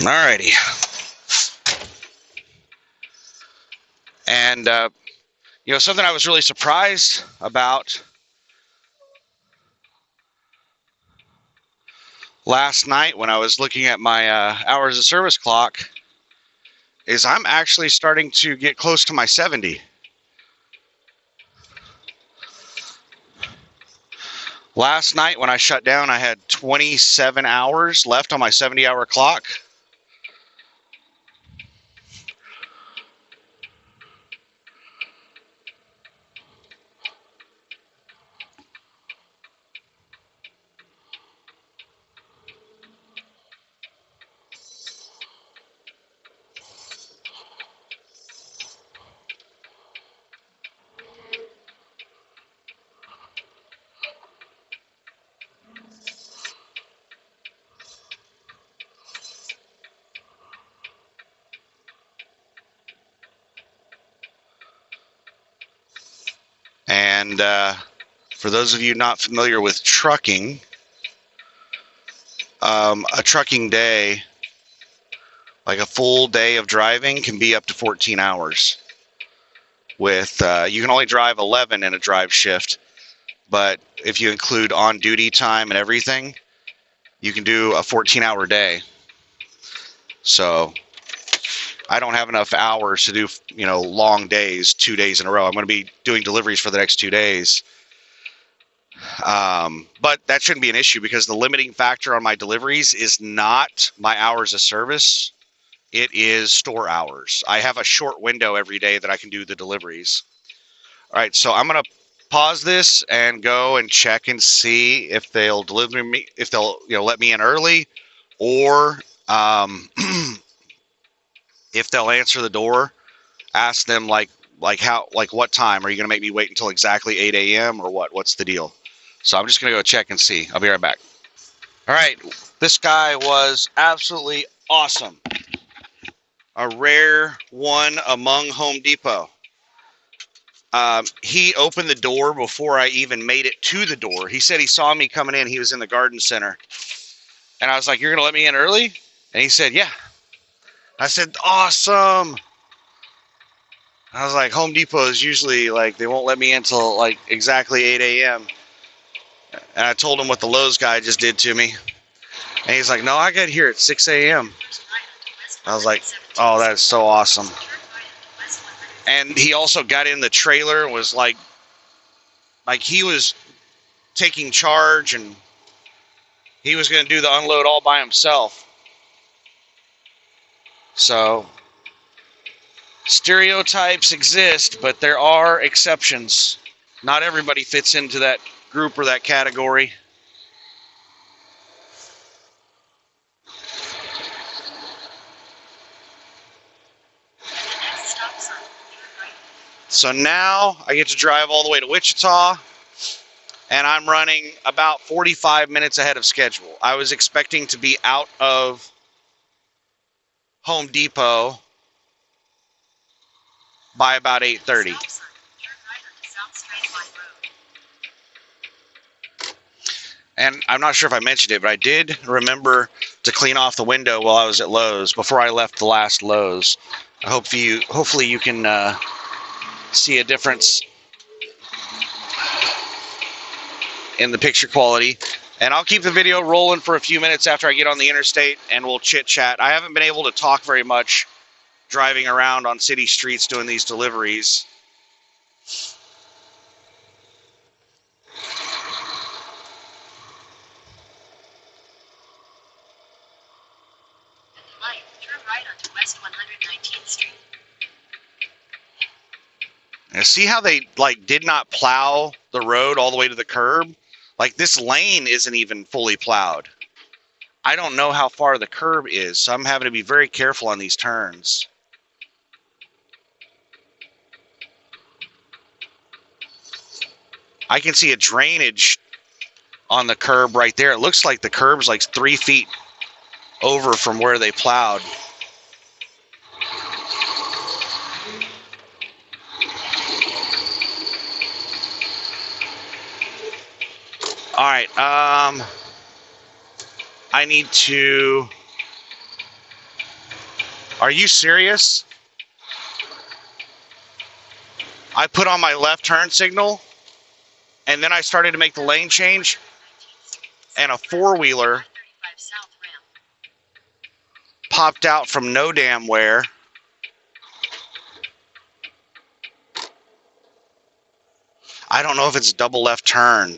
Speaker 1: Alrighty. And, something I was really surprised about last night when I was looking at my hours of service clock is I'm actually starting to get close to my 70. Last night when I shut down, I had 27 hours left on my 70-hour clock. And for those of you not familiar with trucking, a trucking day, like a full day of driving, can be up to 14 hours. With you can only drive 11 in a drive shift, but if you include on-duty time and everything, you can do a 14-hour day. So I don't have enough hours to do, long days, 2 days in a row. I'm going to be doing deliveries for the next 2 days. But that shouldn't be an issue, because the limiting factor on my deliveries is not my hours of service. It is store hours. I have a short window every day that I can do the deliveries. All right, so I'm going to pause this and go and check and see if they'll deliver me, if they'll let me in early, or if they'll answer the door. Ask them like what time are you going to make me wait until exactly 8 a.m. or what's the deal? So I'm just going to go check and see. I'll be right back. All right, this guy was absolutely awesome. A rare one among Home Depot. He opened the door before I even made it to the door. He said he saw me coming in. He was in the garden center. And I was like, "You're going to let me in early?" And he said, "Yeah." I said, "Awesome." I was like, Home Depot is usually like, they won't let me in till like exactly 8 a.m. And I told him what the Lowe's guy just did to me. And he's like, no, I got here at 6 a.m. I was like, oh, that's so awesome. And he also got in the trailer and was like he was taking charge and he was going to do the unload all by himself. So stereotypes exist, but there are exceptions. Not everybody fits into that group or that category. So now I get to drive all the way to Wichita, and I'm running about 45 minutes ahead of schedule. I was expecting to be out of Home Depot by about 8:30. And I'm not sure if I mentioned it, but I did remember to clean off the window while I was at Lowe's before I left the last Lowe's. Hopefully you can see a difference in the picture quality. And I'll keep the video rolling for a few minutes after I get on the interstate, and we'll chit chat. I haven't been able to talk very much driving around on city streets doing these deliveries.
Speaker 2: Turn right onto West 119th Street.
Speaker 1: And see how they like did not plow the road all the way to the curb? Like this lane isn't even fully plowed. I don't know how far the curb is, so I'm having to be very careful on these turns. I can see a drainage on the curb right there. It looks like the curb's like 3 feet over from where they plowed. All right, I need to... Are you serious? I put on my left turn signal, and then I started to make the lane change, and a four-wheeler popped out from no damn where. I don't know if it's a double left turn.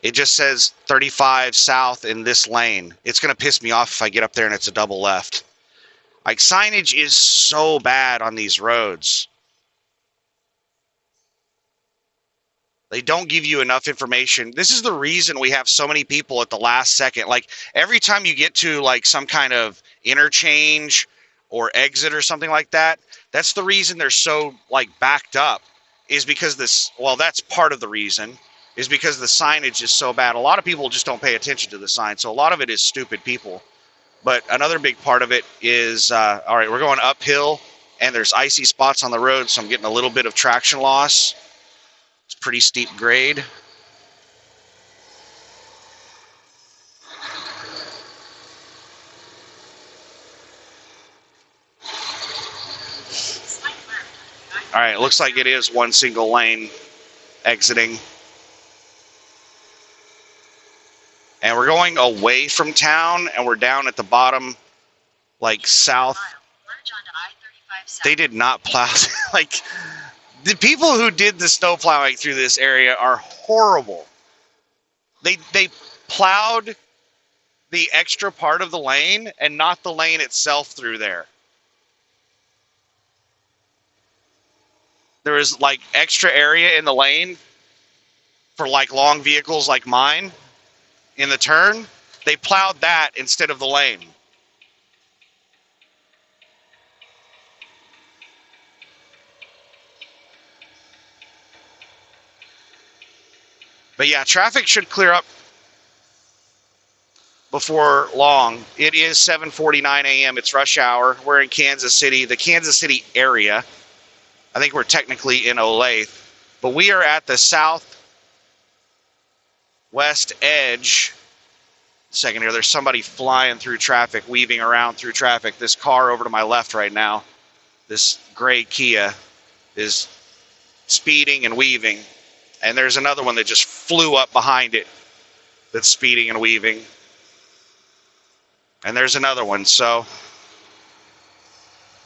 Speaker 1: It just says 35 south in this lane. It's going to piss me off if I get up there and it's a double left. Like, signage is so bad on these roads. They don't give you enough information. This is the reason we have so many people at the last second. Like, every time you get to, like, some kind of interchange or exit or something like that, that's the reason they're so, like, backed up, is because this, well, that's part of the reason, is because the signage is so bad. A lot of people just don't pay attention to the sign, so a lot of it is stupid people. But another big part of it is, all right, we're going uphill, and there's icy spots on the road, so I'm getting a little bit of traction loss. It's pretty steep grade. All right, it looks like it is one single lane exiting. And we're going away from town, and we're down at the bottom, like south. They did not plow. Like, the people who did the snow plowing through this area are horrible. They plowed the extra part of the lane and not the lane itself through there. There was like extra area in the lane for like long vehicles like mine in the turn. They plowed that instead of the lane. But yeah, traffic should clear up before long. It is 7:49 a.m. It's rush hour. We're in Kansas City, the Kansas City area. I think we're technically in Olathe, but we are at the southwest edge. Second here, there's somebody flying through traffic, weaving around through traffic. This car over to my left right now, this gray Kia. is speeding and weaving. And there's another one that just flew up behind it that's speeding and weaving. And there's another one. So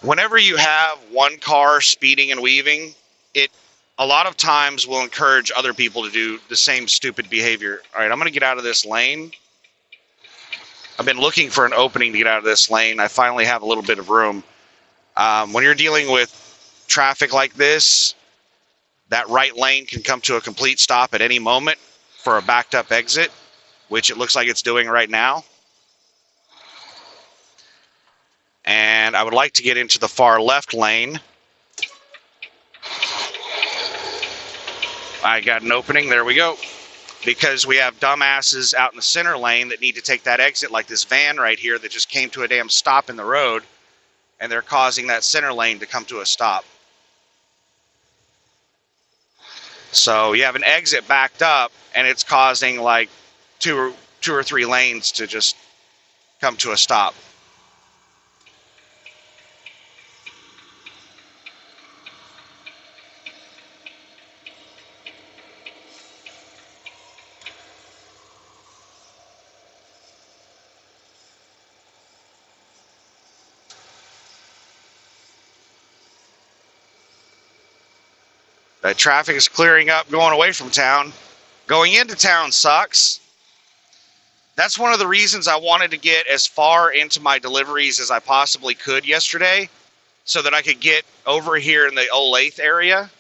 Speaker 1: whenever you have one car speeding and weaving, it a lot of times will encourage other people to do the same stupid behavior. All right, I'm going to get out of this lane. I've been looking for an opening to get out of this lane. I finally have a little bit of room. When you're dealing with traffic like this, that right lane can come to a complete stop at any moment for a backed up exit, which it looks like it's doing right now. And I would like to get into the far left lane. I got an opening. There we go. Because we have dumbasses out in the center lane that need to take that exit, like this van right here that just came to a damn stop in the road, and they're causing that center lane to come to a stop. So you have an exit backed up, and it's causing like two or three lanes to just come to a stop. The traffic is clearing up going away from town. Going into town sucks. That's one of the reasons I wanted to get as far into my deliveries as I possibly could yesterday, so that I could get over here in the Olathe area.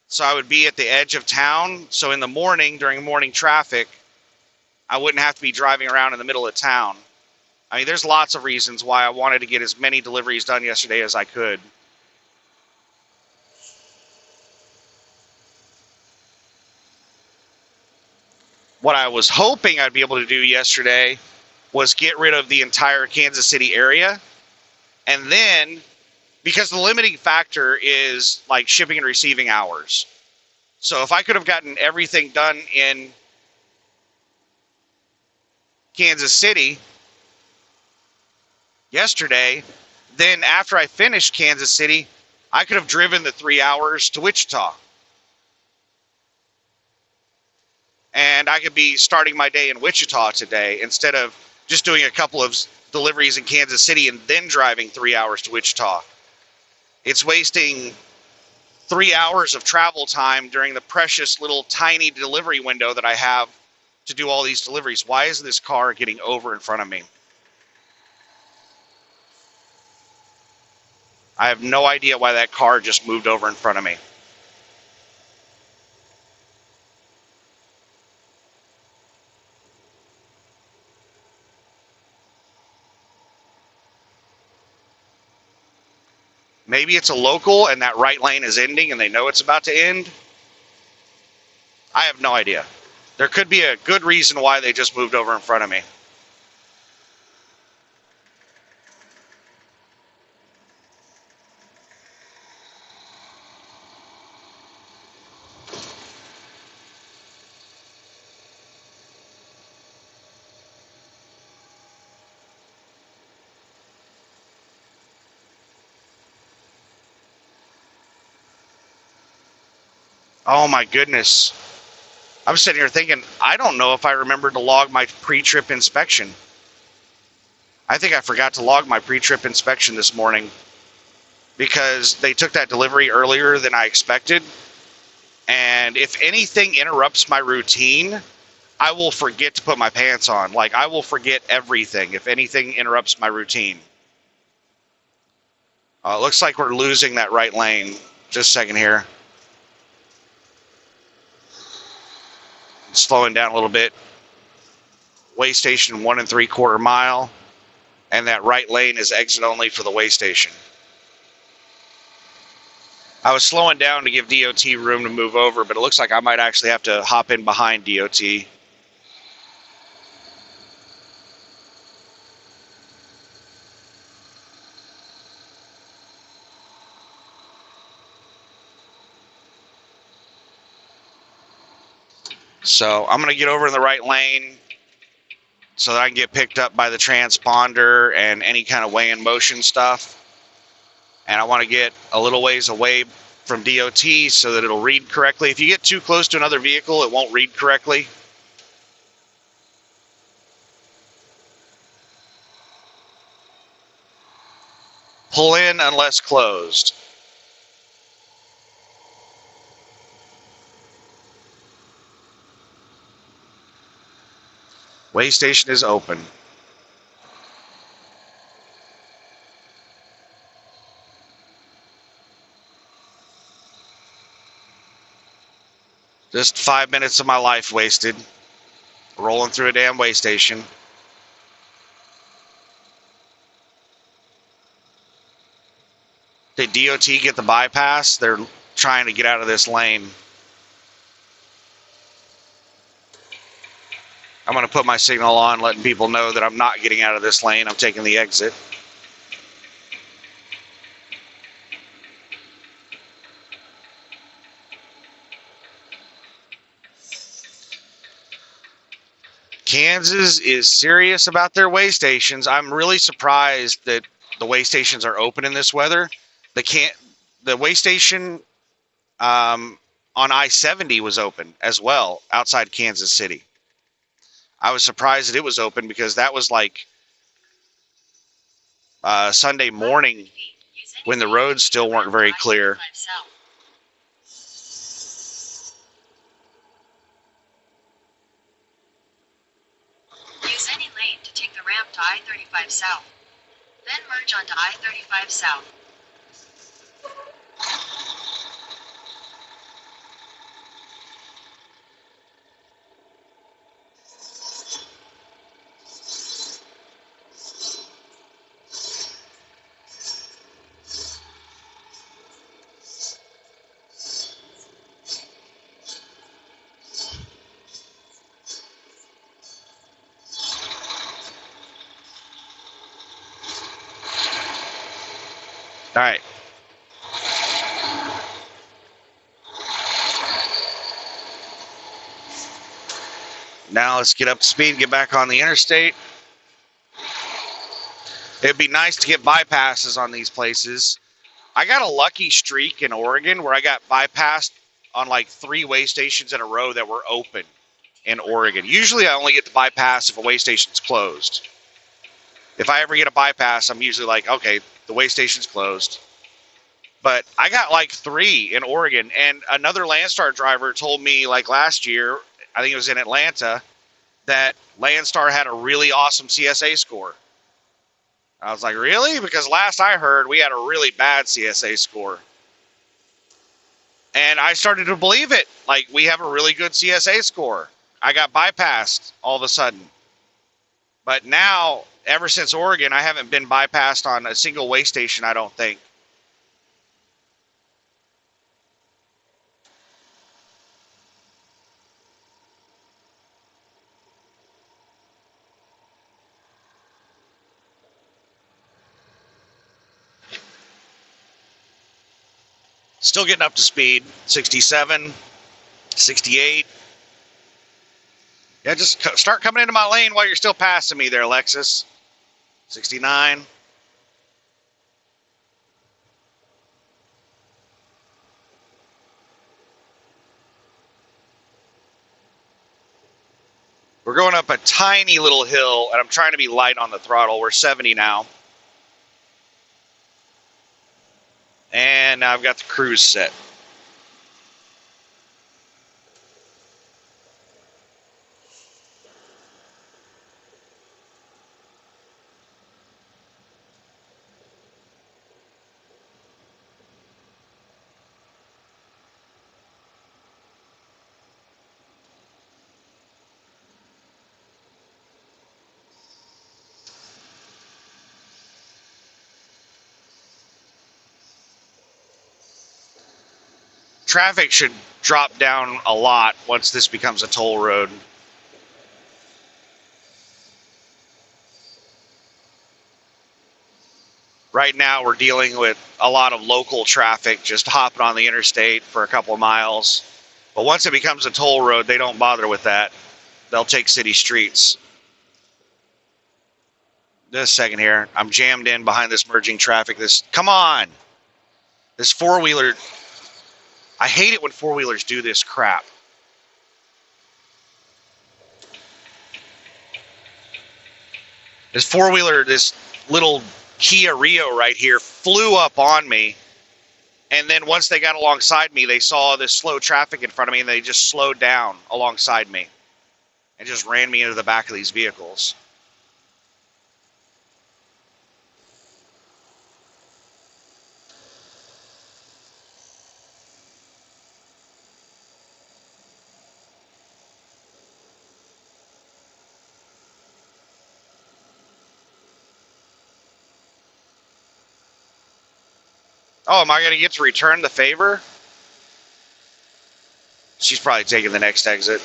Speaker 1: So I would be at the edge of town. So in the morning, during morning traffic, I wouldn't have to be driving around in the middle of town. I mean, there's lots of reasons why I wanted to get as many deliveries done yesterday as I could. What I was hoping I'd be able to do yesterday was get rid of the entire Kansas City area. And then, because the limiting factor is like shipping and receiving hours. So if I could have gotten everything done in Kansas City yesterday, then after I finished Kansas City, I could have driven the 3 hours to Wichita. And I could be starting my day in Wichita today instead of just doing a couple of deliveries in Kansas City and then driving 3 hours to Wichita. It's wasting 3 hours of travel time during the precious little tiny delivery window that I have to do all these deliveries. Why is this car getting over in front of me? I have no idea why that car just moved over in front of me. Maybe it's a local and that right lane is ending and they know it's about to end. I have no idea. There could be a good reason why they just moved over in front of me. Oh my goodness. I'm sitting here thinking, I don't know if I remembered to log my pre-trip inspection. I think I forgot to log my pre-trip inspection this morning because they took that delivery earlier than I expected. And if anything interrupts my routine, I will forget to put my pants on. Like, I will forget everything if anything interrupts my routine. It looks like we're losing that right lane. Just a second here. Slowing down a little bit. Way station 1 3/4 mile. And that right lane is exit only for the way station. I was slowing down to give DOT room to move over, but it looks like I might actually have to hop in behind DOT. So I'm going to get over in the right lane so that I can get picked up by the transponder and any kind of weigh in motion stuff. And I want to get a little ways away from DOT so that it'll read correctly. If you get too close to another vehicle, it won't read correctly. Pull in unless closed. Way station is open. Just 5 minutes of my life wasted rolling through a damn way station. Did DOT get the bypass? They're trying to get out of this lane. I'm going to put my signal on, letting people know that I'm not getting out of this lane. I'm taking the exit. Kansas is serious about their way stations. I'm really surprised that the way stations are open in this weather. The way station on I-70 was open as well outside Kansas City. I was surprised that it was open because that was like Sunday morning when the roads still weren't very clear.
Speaker 2: Use any lane to take the ramp to I-35 South. Then merge onto I-35 South.
Speaker 1: All right. Now let's get up to speed, get back on the interstate. It'd be nice to get bypasses on these places. I got a lucky streak in Oregon where I got bypassed on like 3 way stations in a row that were open in Oregon. Usually I only get the bypass if a way station's closed. If I ever get a bypass, I'm usually like, okay, the way station's closed. But I got like 3 in Oregon, and another Landstar driver told me like last year, I think it was in Atlanta, that Landstar had a really awesome CSA score. I was like, really? Because last I heard, we had a really bad CSA score. And I started to believe it. Like, we have a really good CSA score. I got bypassed all of a sudden. But now, ever since Oregon, I haven't been bypassed on a single way station, I don't think. Still getting up to speed. 67, 68. Yeah, just start coming into my lane while you're still passing me there, Lexus. 69. We're going up a tiny little hill, and I'm trying to be light on the throttle. We're 70 now. And now I've got the cruise set. Traffic should drop down a lot once this becomes a toll road. Right now we're dealing with a lot of local traffic just hopping on the interstate for a couple of miles. But once it becomes a toll road, they don't bother with that. They'll take city streets. Just a second here. I'm jammed in behind this merging traffic. Come on. This four-wheeler I hate it when four-wheelers do this crap. This four-wheeler, this little Kia Rio right here, flew up on me. And then once they got alongside me, they saw this slow traffic in front of me, and they just slowed down alongside me and just ran me into the back of these vehicles. Oh, am I going to get to return the favor? She's probably taking the next exit.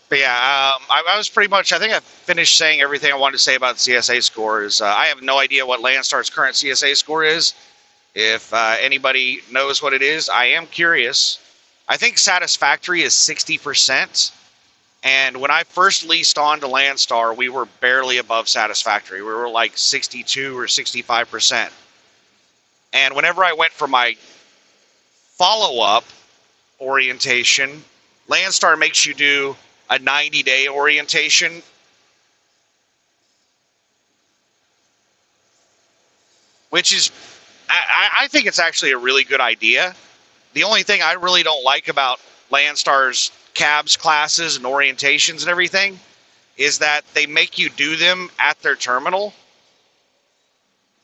Speaker 1: But yeah, I was pretty much, I think I finished saying everything I wanted to say about CSA scores. I have no idea what Landstar's current CSA score is. If anybody knows what it is, I am curious. I think satisfactory is 60%. And when I first leased on to Landstar, we were barely above satisfactory. We were like 62 or 65%. And whenever I went for my follow-up orientation, Landstar makes you do a 90-day orientation, which is, I think it's actually a really good idea. The only thing I really don't like about Landstar's cabs classes and orientations and everything is that they make you do them at their terminal,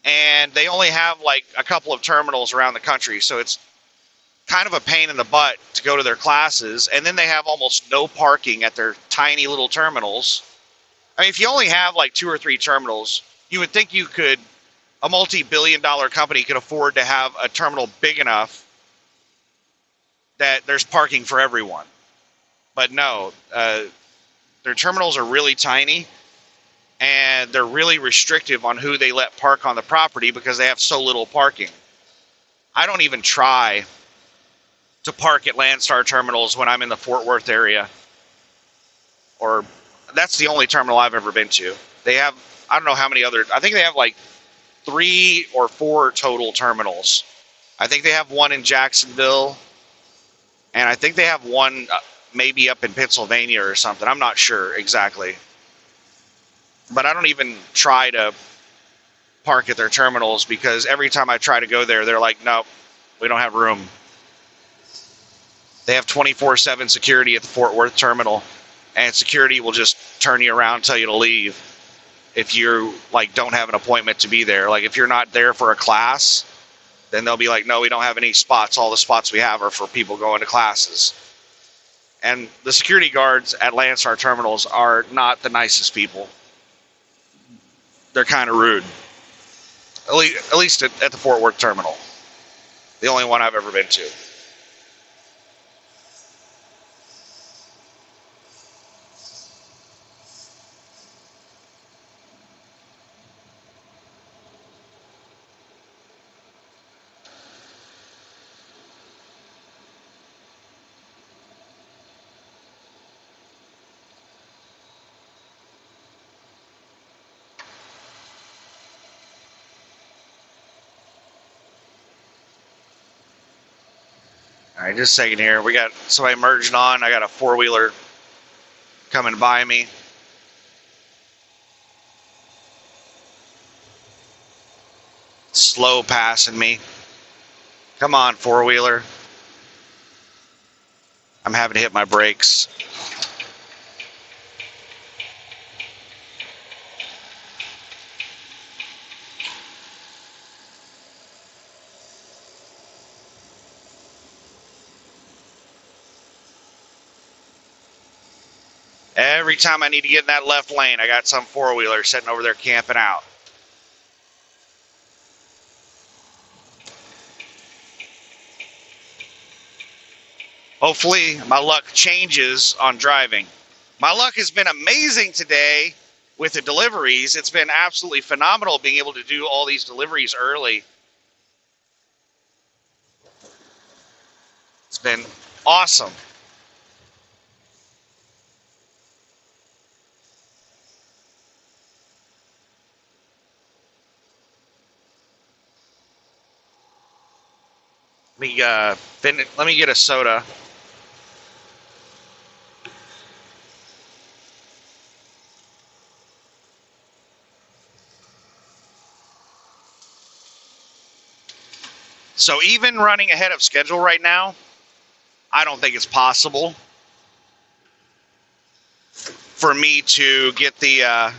Speaker 1: and they only have like a couple of terminals around the country, so it's kind of a pain in the butt to go to their classes. And then they have almost no parking at their tiny little terminals. I mean, if you only have like 2 or 3 terminals, you would think a multi-billion-dollar company could afford to have a terminal big enough that there's parking for everyone. But no, their terminals are really tiny, and they're really restrictive on who they let park on the property because they have so little parking. I don't even try to park at Landstar terminals when I'm in the Fort Worth area, or that's the only terminal I've ever been to. They have, I don't know how many other, I think they have like 3 or 4 total terminals. I think they have one in Jacksonville, and I think they have one maybe up in Pennsylvania or something. I'm not sure exactly. But I don't even try to park at their terminals because every time I try to go there, they're like, nope, we don't have room. They have 24/7 security at the Fort Worth terminal, and security will just turn you around and tell you to leave if you like don't have an appointment to be there. Like if you're not there for a class, then they'll be like, no, we don't have any spots. All the spots we have are for people going to classes. And the security guards at Landstar terminals are not the nicest people. They're kind of rude. At least at the Fort Worth terminal. The only one I've ever been to. All right, just a second here. We got somebody merging on. I got a 4-wheeler coming by me. Slow passing me. Come on, 4-wheeler. I'm having to hit my brakes. Every time I need to get in that left lane, I got some four-wheeler sitting over there camping out. Hopefully, my luck changes on driving. My luck has been amazing today with the deliveries. It's been absolutely phenomenal being able to do all these deliveries early. It's been awesome. Let me get a soda. So even running ahead of schedule right now, I don't think it's possible for me to get the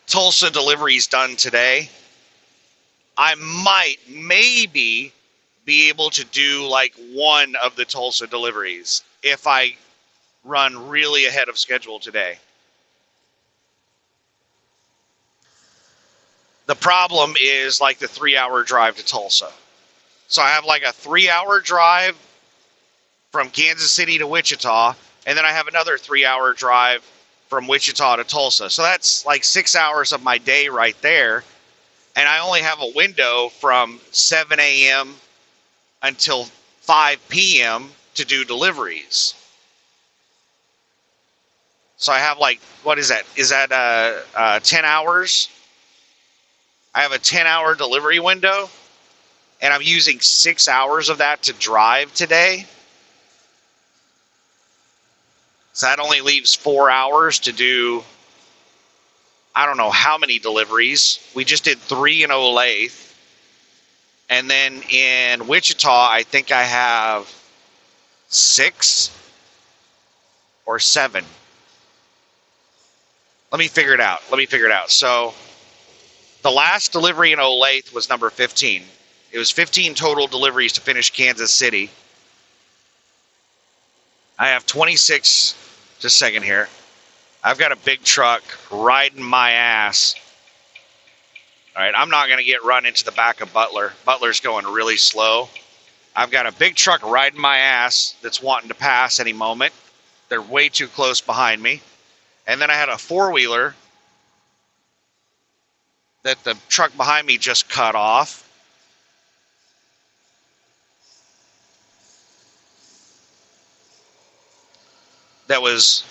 Speaker 1: Tulsa deliveries done today. I might, maybe, be able to do like one of the Tulsa deliveries if I run really ahead of schedule today. The problem is like the 3-hour drive to Tulsa. So I have like a 3-hour drive from Kansas City to Wichita, and then I have another 3-hour drive from Wichita to Tulsa. So that's like 6 hours of my day right there. And I only have a window from 7 a.m. until 5 p.m. to do deliveries. So I have like, what is that? Is that 10 hours? I have a 10-hour delivery window, and I'm using 6 hours of that to drive today. So that only leaves 4 hours to do, I don't know how many deliveries. We just did 3 in Olathe. And then in Wichita, I think I have 6 or 7. Let me figure it out. So the last delivery in Olathe was number 15. It was 15 total deliveries to finish Kansas City. I have 26, just a second here. I've got a big truck riding my ass. All right, I'm not going to get run into the back of Butler. Butler's going really slow. I've got a big truck riding my ass that's wanting to pass any moment. They're way too close behind me. And then I had a four-wheeler that the truck behind me just cut off. That was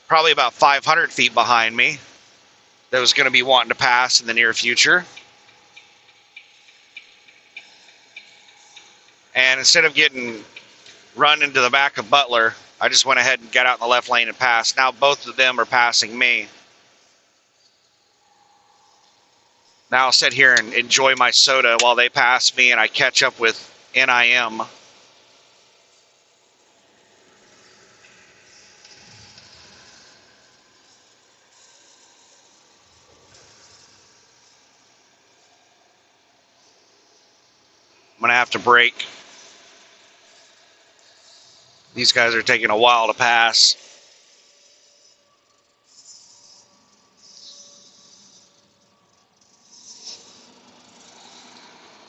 Speaker 1: probably about 500 feet behind me. That was going to be wanting to pass in the near future. And instead of getting run into the back of Butler, I just went ahead and got out in the left lane and passed. Now both of them are passing me. Now I'll sit here and enjoy my soda while they pass me and I catch up with NIM. I'm going to have to brake. These guys are taking a while to pass.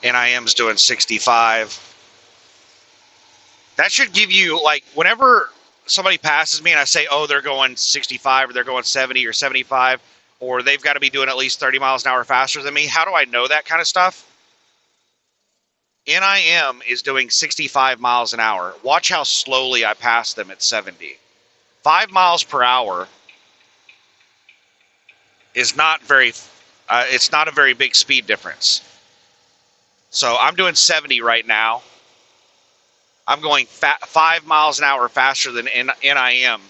Speaker 1: NIM's doing 65. That should give you, like, whenever somebody passes me and I say, oh, they're going 65 or they're going 70 or 75, or they've got to be doing at least 30 miles an hour faster than me, how do I know that kind of stuff? NIM is doing 65 miles an hour. Watch how slowly I pass them at 70. 5 miles per hour is not very, it's not a very big speed difference. So I'm doing 70 right now. I'm going 5 miles an hour faster than NIM.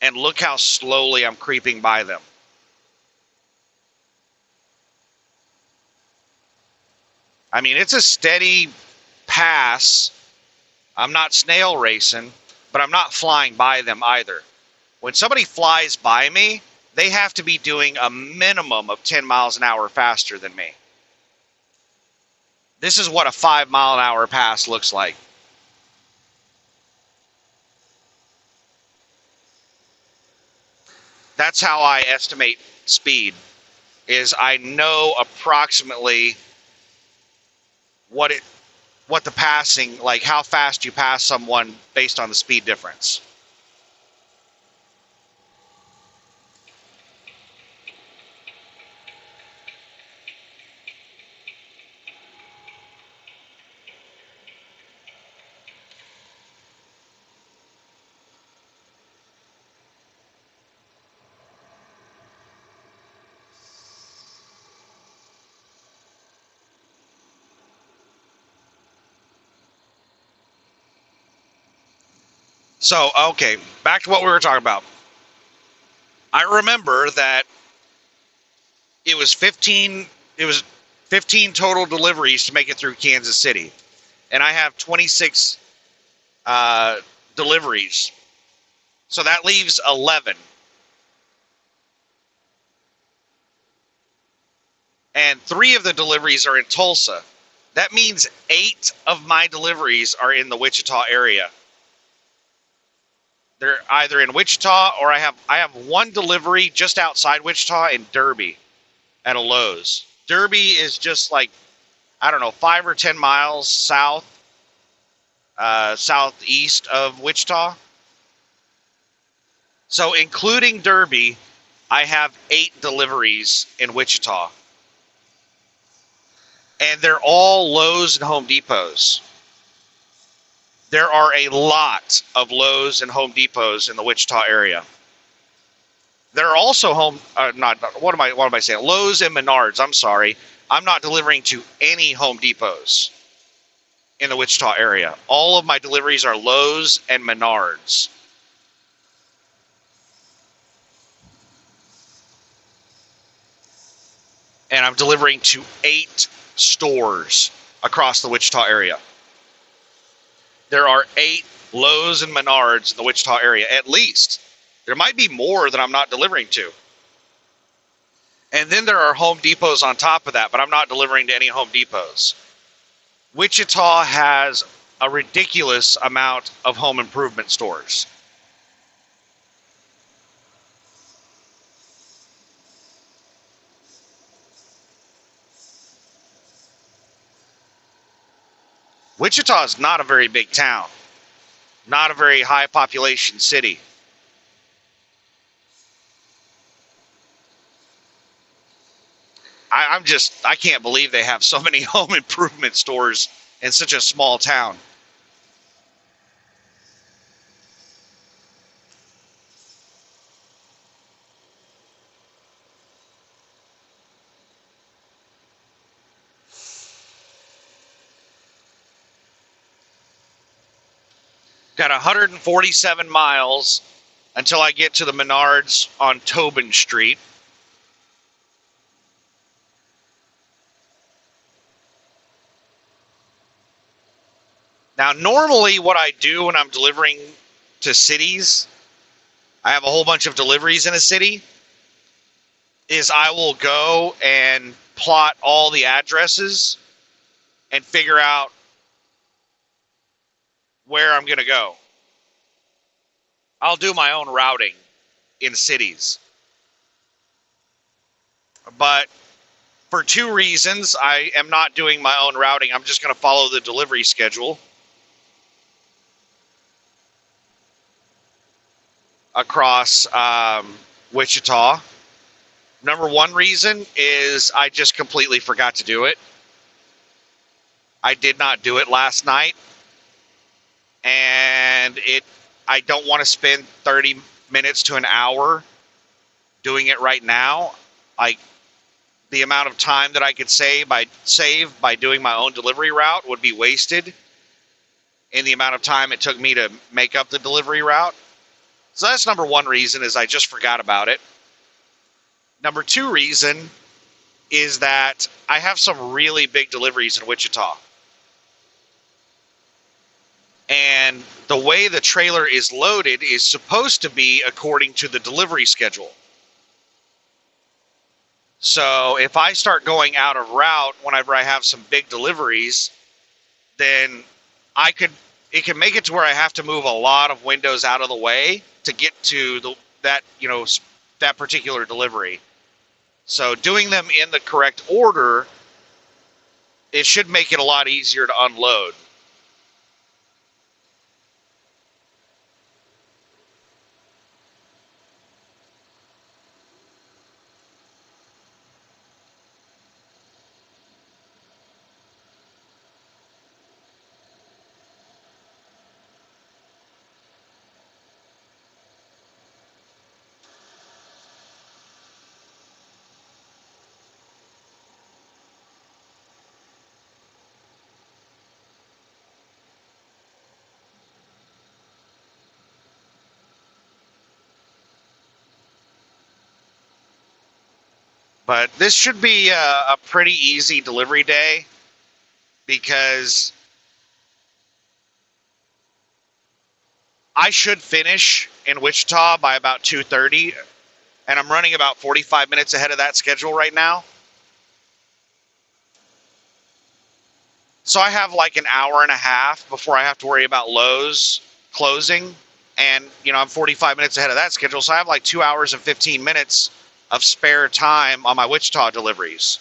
Speaker 1: And look how slowly I'm creeping by them. I mean, it's a steady pass. I'm not snail racing, but I'm not flying by them either. When somebody flies by me, they have to be doing a minimum of 10 miles an hour faster than me. This is what a 5 mile an hour pass looks like. That's how I estimate speed. Is I know approximately what it what the passing, like how fast you pass someone based on the speed difference. So, okay, back to what we were talking about. I remember that it was 15 total deliveries to make it through Kansas City. And I have 26 deliveries. So that leaves 11. And 3 of the deliveries are in Tulsa. That means 8 of my deliveries are in the Wichita area. They're either in Wichita, or I have 1 delivery just outside Wichita in Derby at a Lowe's. Derby is just like, I don't know, 5 or 10 miles southeast of Wichita. So including Derby, I have 8 deliveries in Wichita. And they're all Lowe's and Home Depots. There are a lot of Lowe's and Home Depots in the Wichita area. There are also what am I saying? Lowe's and Menards. I'm sorry. I'm not delivering to any Home Depots in the Wichita area. All of my deliveries are Lowe's and Menards. And I'm delivering to 8 stores across the Wichita area. There are 8 Lowe's and Menards in the Wichita area, at least. There might be more that I'm not delivering to. And then there are Home Depots on top of that, but I'm not delivering to any Home Depots. Wichita has a ridiculous amount of home improvement stores. Wichita is not a very big town, not a very high population city. I can't believe they have so many home improvement stores in such a small town. Got 147 miles until I get to the Menards on Tobin Street. Now, normally what I do when I'm delivering to cities, I have a whole bunch of deliveries in a city, is I will go and plot all the addresses and figure out where I'm going to go. I'll do my own routing in cities. But for 2 reasons, I am not doing my own routing. I'm just going to follow the delivery schedule across Wichita. Number 1 reason is I just completely forgot to do it. I did not do it last night. And I don't want to spend 30 minutes to an hour doing it right now. Like, the amount of time that I could save by doing my own delivery route would be wasted in the amount of time it took me to make up the delivery route. So that's number 1 reason, is I just forgot about it. Number 2 reason is that I have some really big deliveries in Wichita. And the way the trailer is loaded is supposed to be according to the delivery schedule. So if I start going out of route whenever I have some big deliveries, then it can make it to where I have to move a lot of windows out of the way to get to that that particular delivery. So doing them in the correct order, it should make it a lot easier to unload. But this should be a pretty easy delivery day because I should finish in Wichita by about 2:30, and I'm running about 45 minutes ahead of that schedule right now. So I have like an hour and a half before I have to worry about Lowe's closing. And, I'm 45 minutes ahead of that schedule. So I have like 2 hours and 15 minutes of spare time on my Wichita deliveries.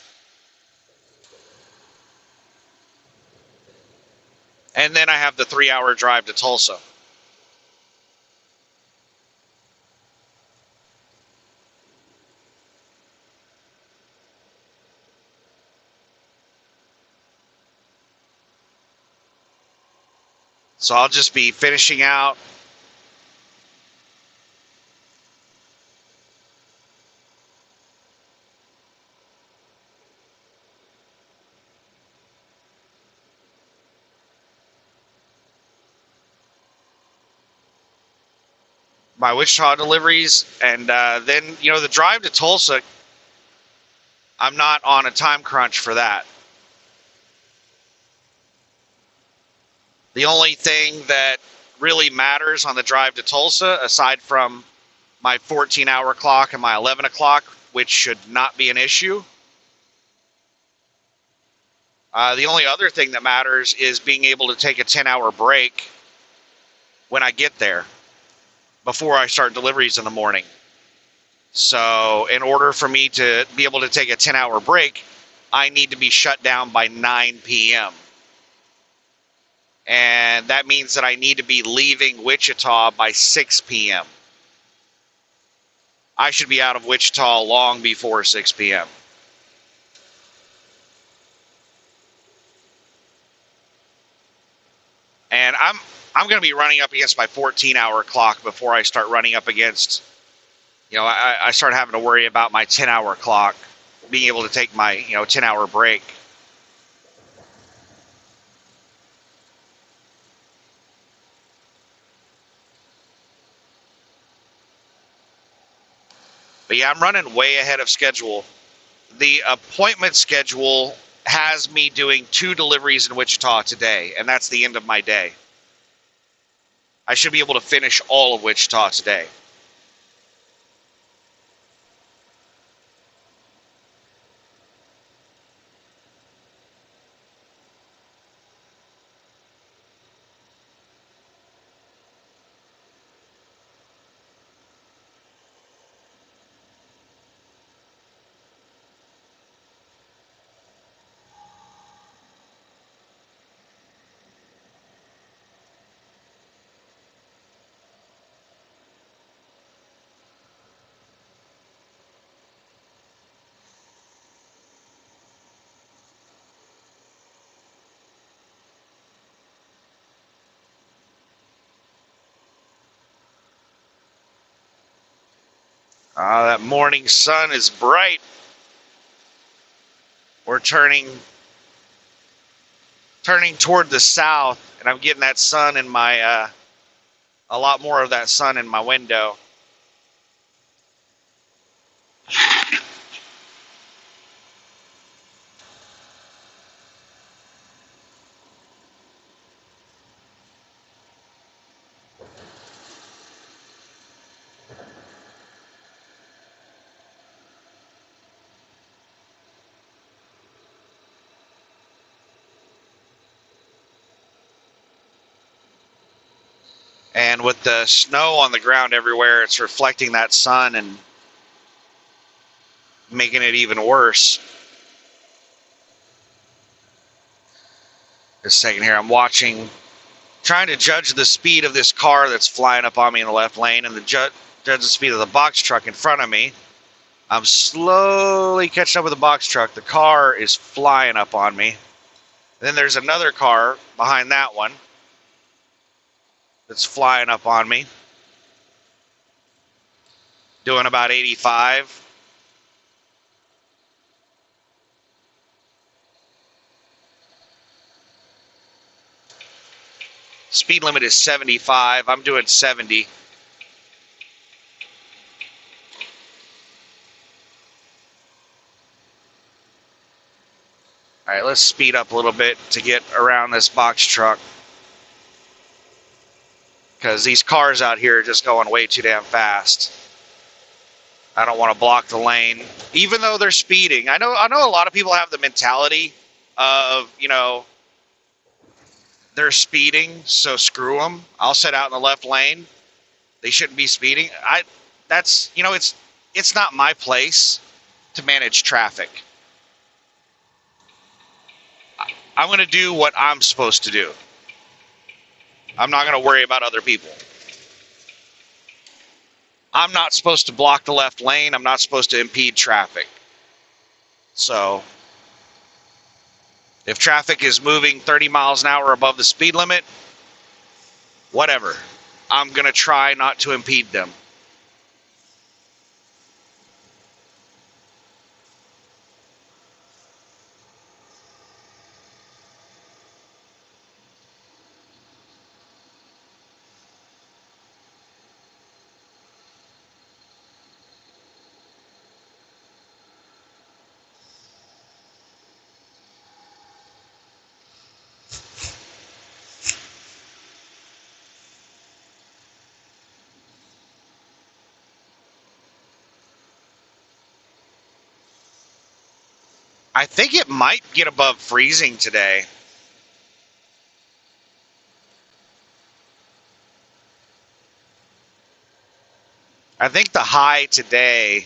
Speaker 1: And then I have the 3-hour drive to Tulsa. So I'll just be finishing out my Wichita deliveries. And then, the drive to Tulsa, I'm not on a time crunch for that. The only thing that really matters on the drive to Tulsa, aside from my 14-hour clock and my 11 o'clock, which should not be an issue, the only other thing that matters is being able to take a 10-hour break when I get there before I start deliveries in the morning. So in order for me to be able to take a 10-hour break, I need to be shut down by 9 p.m. And that means that I need to be leaving Wichita by 6 p.m. I should be out of Wichita long before 6 p.m. And I'm going to be running up against my 14-hour clock before I start running up against, I start having to worry about my 10-hour clock, being able to take my, 10-hour break. But yeah, I'm running way ahead of schedule. The appointment schedule has me doing 2 deliveries in Wichita today, and that's the end of my day. I should be able to finish all of Wichita today. That morning sun is bright. We're turning toward the south, and I'm getting that sun in my a lot more of that sun in my window. And with the snow on the ground everywhere, it's reflecting that sun, and making it even worse. Just a second here. I'm watching, trying to judge the speed of this car that's flying up on me in the left lane, and judge the speed of the box truck in front of me. I'm slowly catching up with the box truck. The car is flying up on me. Then there's another car behind that one that's flying up on me, doing about 85. Speed limit is 75. I'm doing 70. All right, let's speed up a little bit to get around this box truck, because these cars out here are just going way too damn fast. I don't want to block the lane, even though they're speeding. I know a lot of people have the mentality of, they're speeding, so screw them. I'll set out in the left lane. They shouldn't be speeding. It's not my place to manage traffic. I'm going to do what I'm supposed to do. I'm not going to worry about other people. I'm not supposed to block the left lane. I'm not supposed to impede traffic. So if traffic is moving 30 miles an hour above the speed limit, whatever. I'm going to try not to impede them. I think it might get above freezing today. I think the high today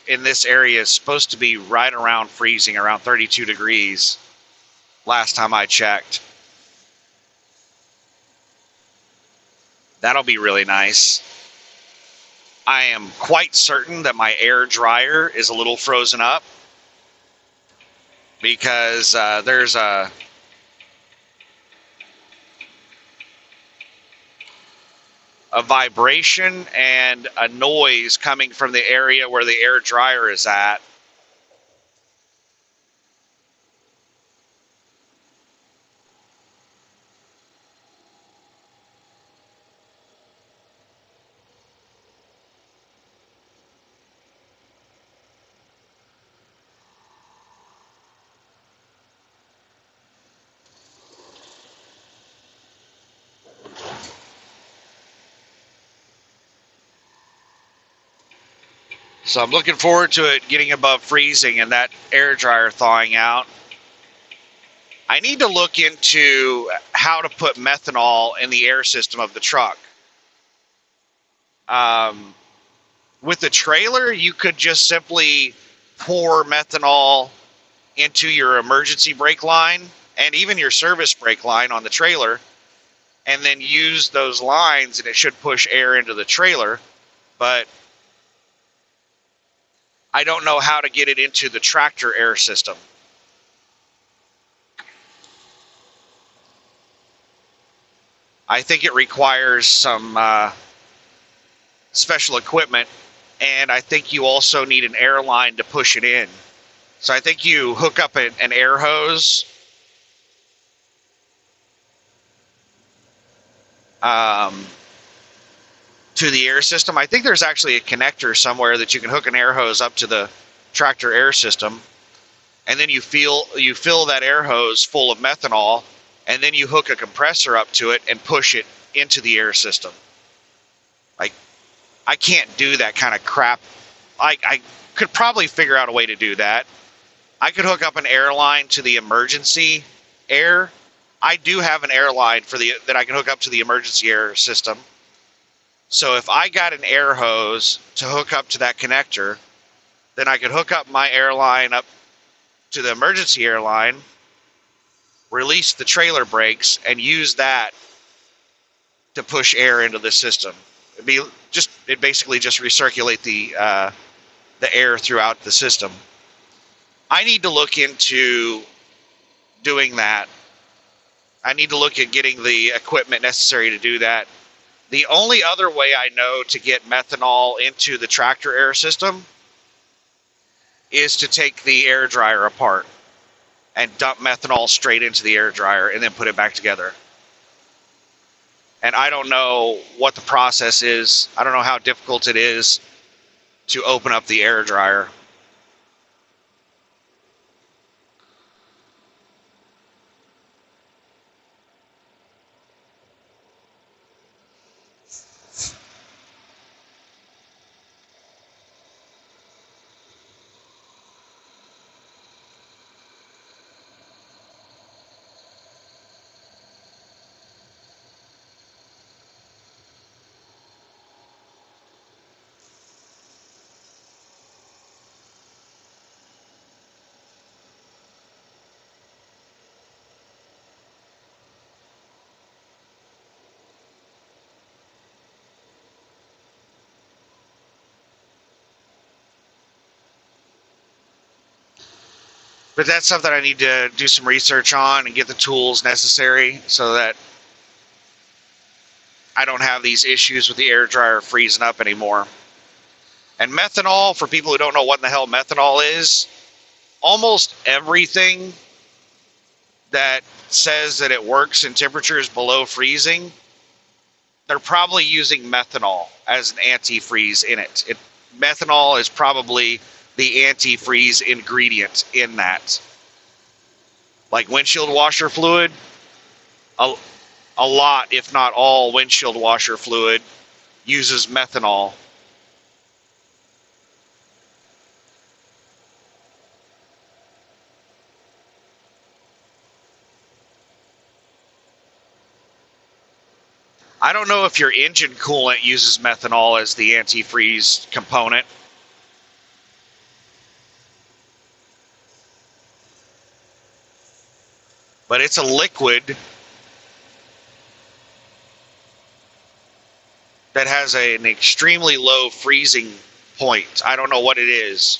Speaker 1: in this area is supposed to be right around freezing, around 32 degrees, last time I checked. That'll be really nice. I am quite certain that my air dryer is a little frozen up, because there's a vibration and a noise coming from the area where the air dryer is at. So I'm looking forward to it getting above freezing and that air dryer thawing out. I need to look into how to put methanol in the air system of the truck. With the trailer, you could just simply pour methanol into your emergency brake line and even your service brake line on the trailer, and then use those lines, and it should push air into the trailer. But I don't know how to get it into the tractor air system. I think it requires some special equipment, and I think you also need an air line to push it in. So I think you hook up an air hose to the air system. I think there's actually a connector somewhere that you can hook an air hose up to the tractor air system, and then you fill that air hose full of methanol, and then you hook a compressor up to it and push it into the air system. Like, I can't do that kind of crap. I could probably figure out a way to do that. I could hook up an air line to the emergency air. I do have an air line that I can hook up to the emergency air system. So if I got an air hose to hook up to that connector, then I could hook up my airline up to the emergency airline, release the trailer brakes, and use that to push air into the system. It basically just recirculate the air throughout the system. I need to look into doing that. I need to look at getting the equipment necessary to do that. The only other way I know to get methanol into the tractor air system is to take the air dryer apart and dump methanol straight into the air dryer and then put it back together. And I don't know what the process is. I don't know how difficult it is to open up the air dryer. But that's something I need to do some research on and get the tools necessary so that I don't have these issues with the air dryer freezing up anymore. And methanol, for people who don't know what in the hell methanol is, almost everything that says that it works in temperatures below freezing, they're probably using methanol as an antifreeze in it. Methanol is probably the antifreeze ingredient in that. Like windshield washer fluid, a lot, if not all, windshield washer fluid uses methanol. I don't know if your engine coolant uses methanol as the antifreeze component. But it's a liquid that has an extremely low freezing point. I don't know what it is.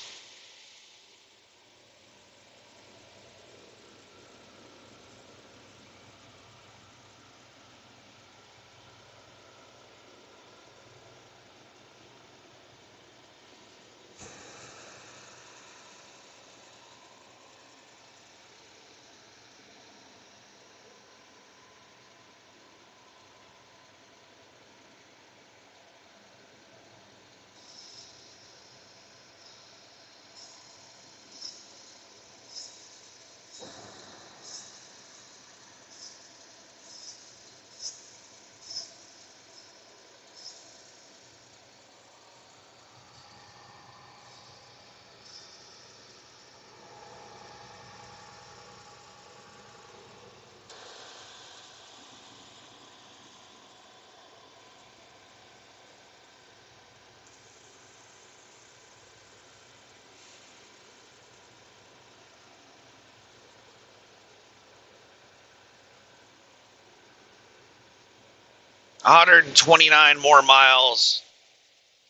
Speaker 1: One 129 more miles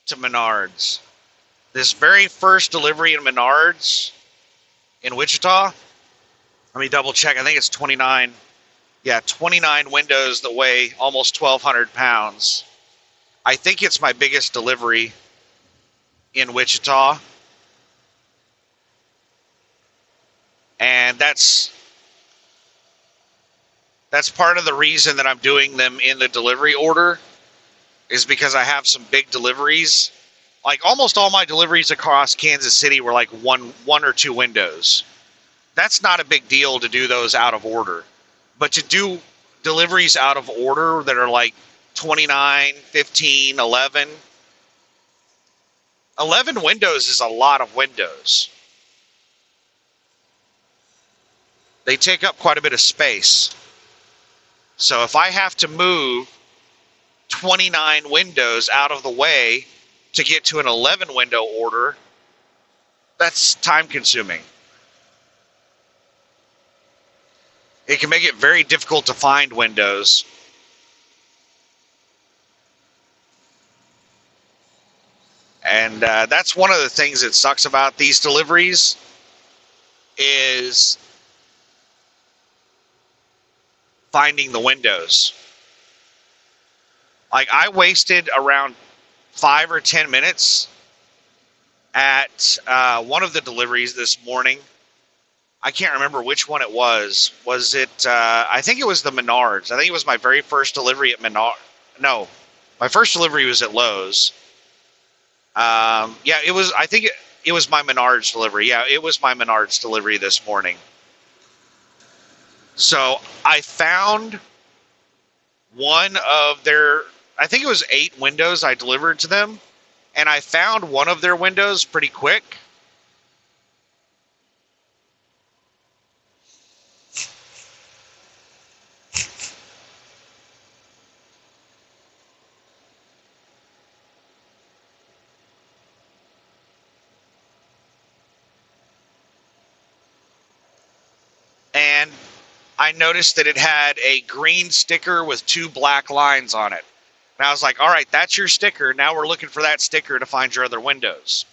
Speaker 1: to Menards. This very first delivery in Menards in Wichita, let me double check. I think it's 29. Yeah, 29 windows that weigh almost 1,200 pounds. I think it's my biggest delivery in Wichita. And that's part of the reason that I'm doing them in the delivery order, is because I have some big deliveries. Like almost all my deliveries across Kansas City were like one or two windows. That's not a big deal to do those out of order. But to do deliveries out of order that are like 29, 15, 11 windows is a lot of windows. They take up quite a bit of space. So if I have to move 29 windows out of the way to get to an 11 window order, That's time consuming. It can make it very difficult to find windows. And that's one of the things that sucks about these deliveries is finding the windows. Like I wasted around 5 or 10 minutes at one of the deliveries this morning. I can't remember which one it was. Was it? I think it was the Menards. I think it was my very first delivery at Menard. No, my first delivery was at Lowe's. Yeah, it was. I think it was my Menards delivery. Yeah, it was my Menards delivery this morning. So I found one of their. I think it was 8 windows I delivered to them, and I found one of their windows pretty quick. And I noticed that it had a green sticker with 2 black lines on it. And I was like, all right, that's your sticker. Now we're looking for that sticker to find your other windows.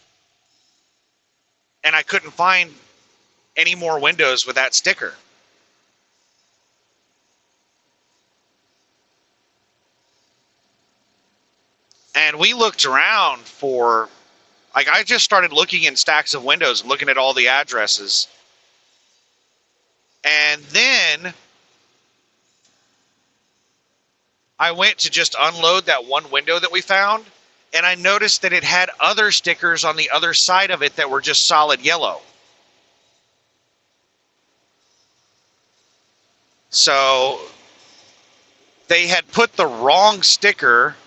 Speaker 1: And I couldn't find any more windows with that sticker. And we looked around for, like, I just started looking in stacks of windows and looking at all the addresses. And then I went to just unload that one window that we found, and I noticed that it had other stickers on the other side of it that were just solid yellow. So they had put the wrong sticker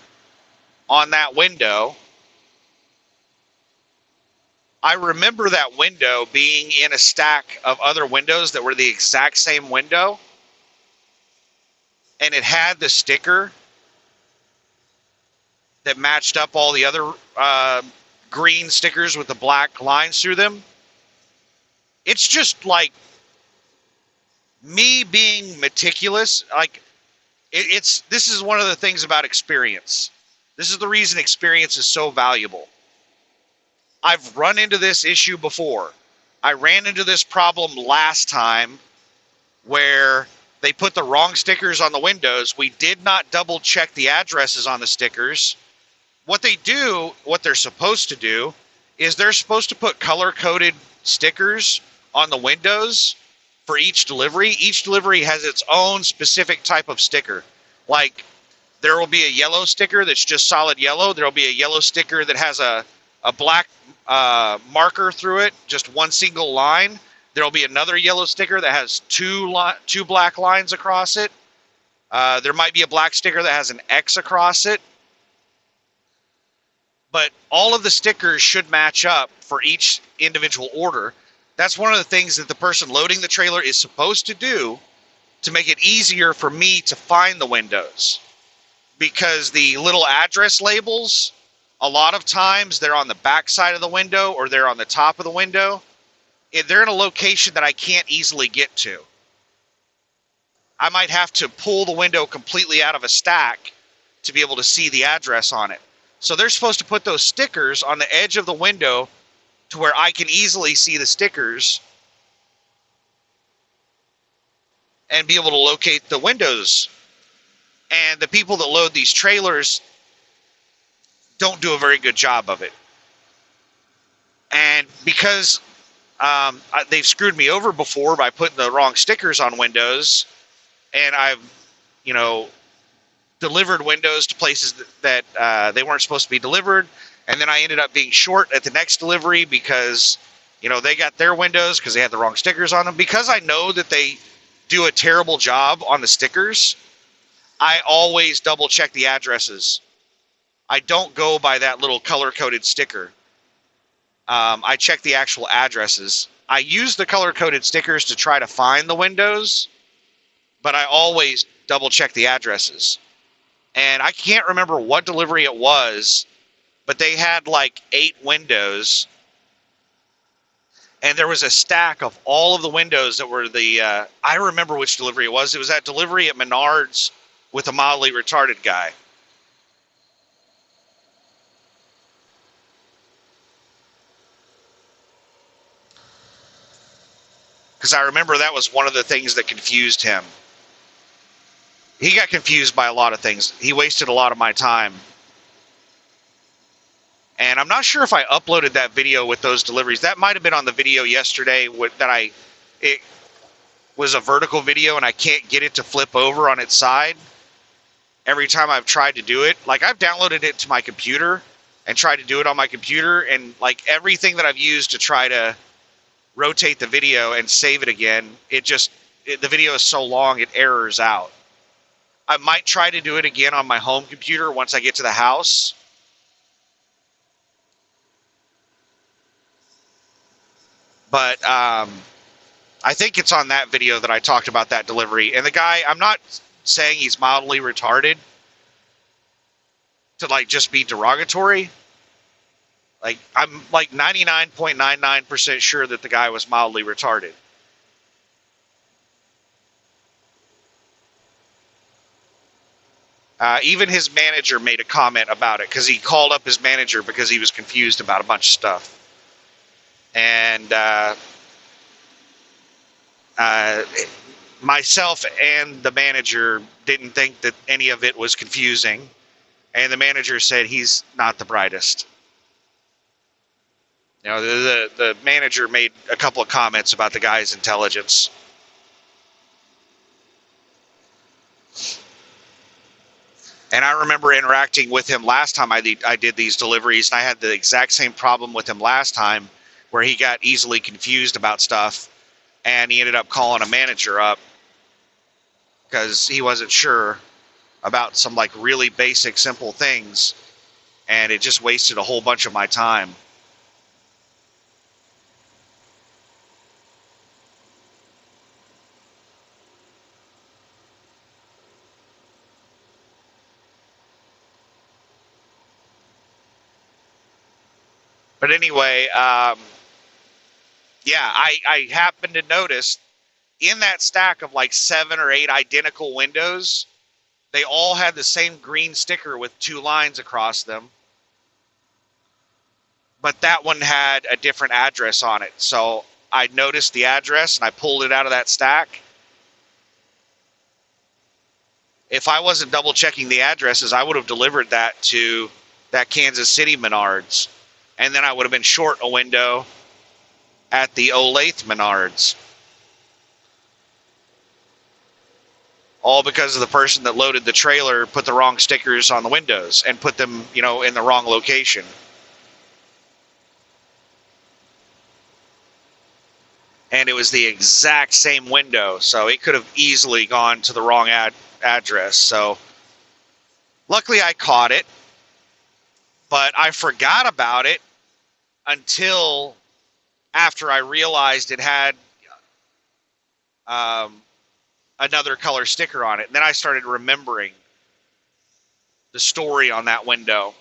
Speaker 1: on that window. I remember that window being in a stack of other windows that were the exact same window, and it had the sticker that matched up all the other green stickers with the black lines through them. It's just like me being meticulous. Like this is one of the things about experience. This is the reason experience is so valuable. I've run into this issue before. I ran into this problem last time where they put the wrong stickers on the windows. We did not double check the addresses on the stickers. What they do, what they're supposed to do, is they're supposed to put color-coded stickers on the windows for each delivery. Each delivery has its own specific type of sticker. Like, there will be a yellow sticker that's just solid yellow. There will be a yellow sticker that has a black marker through it, just one single line. There will be another yellow sticker that has two black lines across it. There might be a black sticker that has an X across it. But all of the stickers should match up for each individual order. That's one of the things that the person loading the trailer is supposed to do to make it easier for me to find the windows. Because the little address labels, a lot of times they're on the back side of the window or they're on the top of the window. They're in a location that I can't easily get to. I might have to pull the window completely out of a stack to be able to see the address on it. So they're supposed to put those stickers on the edge of the window to where I can easily see the stickers and be able to locate the windows. And the people that load these trailers don't do a very good job of it. And because they've screwed me over before by putting the wrong stickers on windows, and I've, delivered windows to places that they weren't supposed to be delivered, and then I ended up being short at the next delivery because, they got their windows because they had the wrong stickers on them. Because I know that they do a terrible job on the stickers, I always double check the addresses. I don't go by that little color-coded sticker. I check the actual addresses. I use the color-coded stickers to try to find the windows, but I always double check the addresses. And I can't remember what delivery it was, but they had like 8 windows. and there was a stack of all of the windows that were I remember which delivery it was. It was that delivery at Menards with a mildly retarded guy. Because I remember that was one of the things that confused him. He got confused by a lot of things. He wasted a lot of my time. And I'm not sure if I uploaded that video with those deliveries. That might have been on the video yesterday it was a vertical video and I can't get it to flip over on its side every time I've tried to do it. Like, I've downloaded it to my computer and tried to do it on my computer, and like everything that I've used to try to rotate the video and save it again, the video is so long it errors out. I might try to do it again on my home computer once I get to the house. But I think it's on that video that I talked about that delivery. And the guy, I'm not saying he's mildly retarded to like just be derogatory. Like, I'm like 99.99% sure that the guy was mildly retarded. Even his manager made a comment about it because he called up his manager because he was confused about a bunch of stuff. And myself and the manager didn't think that any of it was confusing. And the manager said he's not the brightest. You know, the manager made a couple of comments about the guy's intelligence. And I remember interacting with him last time I did these deliveries, and I had the exact same problem with him last time, where he got easily confused about stuff, and he ended up calling a manager up because he wasn't sure about some like really basic, simple things, and it just wasted a whole bunch of my time. But anyway, yeah, I happened to notice in that stack of like 7 or 8 identical windows, they all had the same green sticker with 2 lines across them. But that one had a different address on it. So I noticed the address and I pulled it out of that stack. If I wasn't double checking the addresses, I would have delivered that to that Kansas City Menards. And then I would have been short a window at the Olathe Menards. All because of the person that loaded the trailer put the wrong stickers on the windows and put them, you know, in the wrong location. And it was the exact same window, so it could have easily gone to the wrong address. So luckily I caught it, but I forgot about it until after I realized it had another color sticker on it. And then I started remembering the story on that window.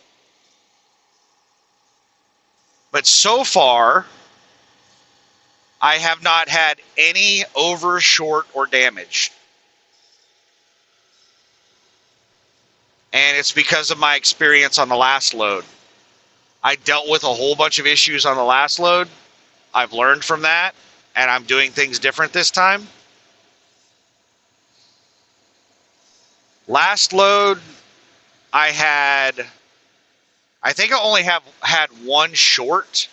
Speaker 1: But so far, I have not had any over, short, or damage. And it's because of my experience on the last load. I dealt with a whole bunch of issues on the last load. I've learned from that, and I'm doing things different this time. Last load, I think I only had one short.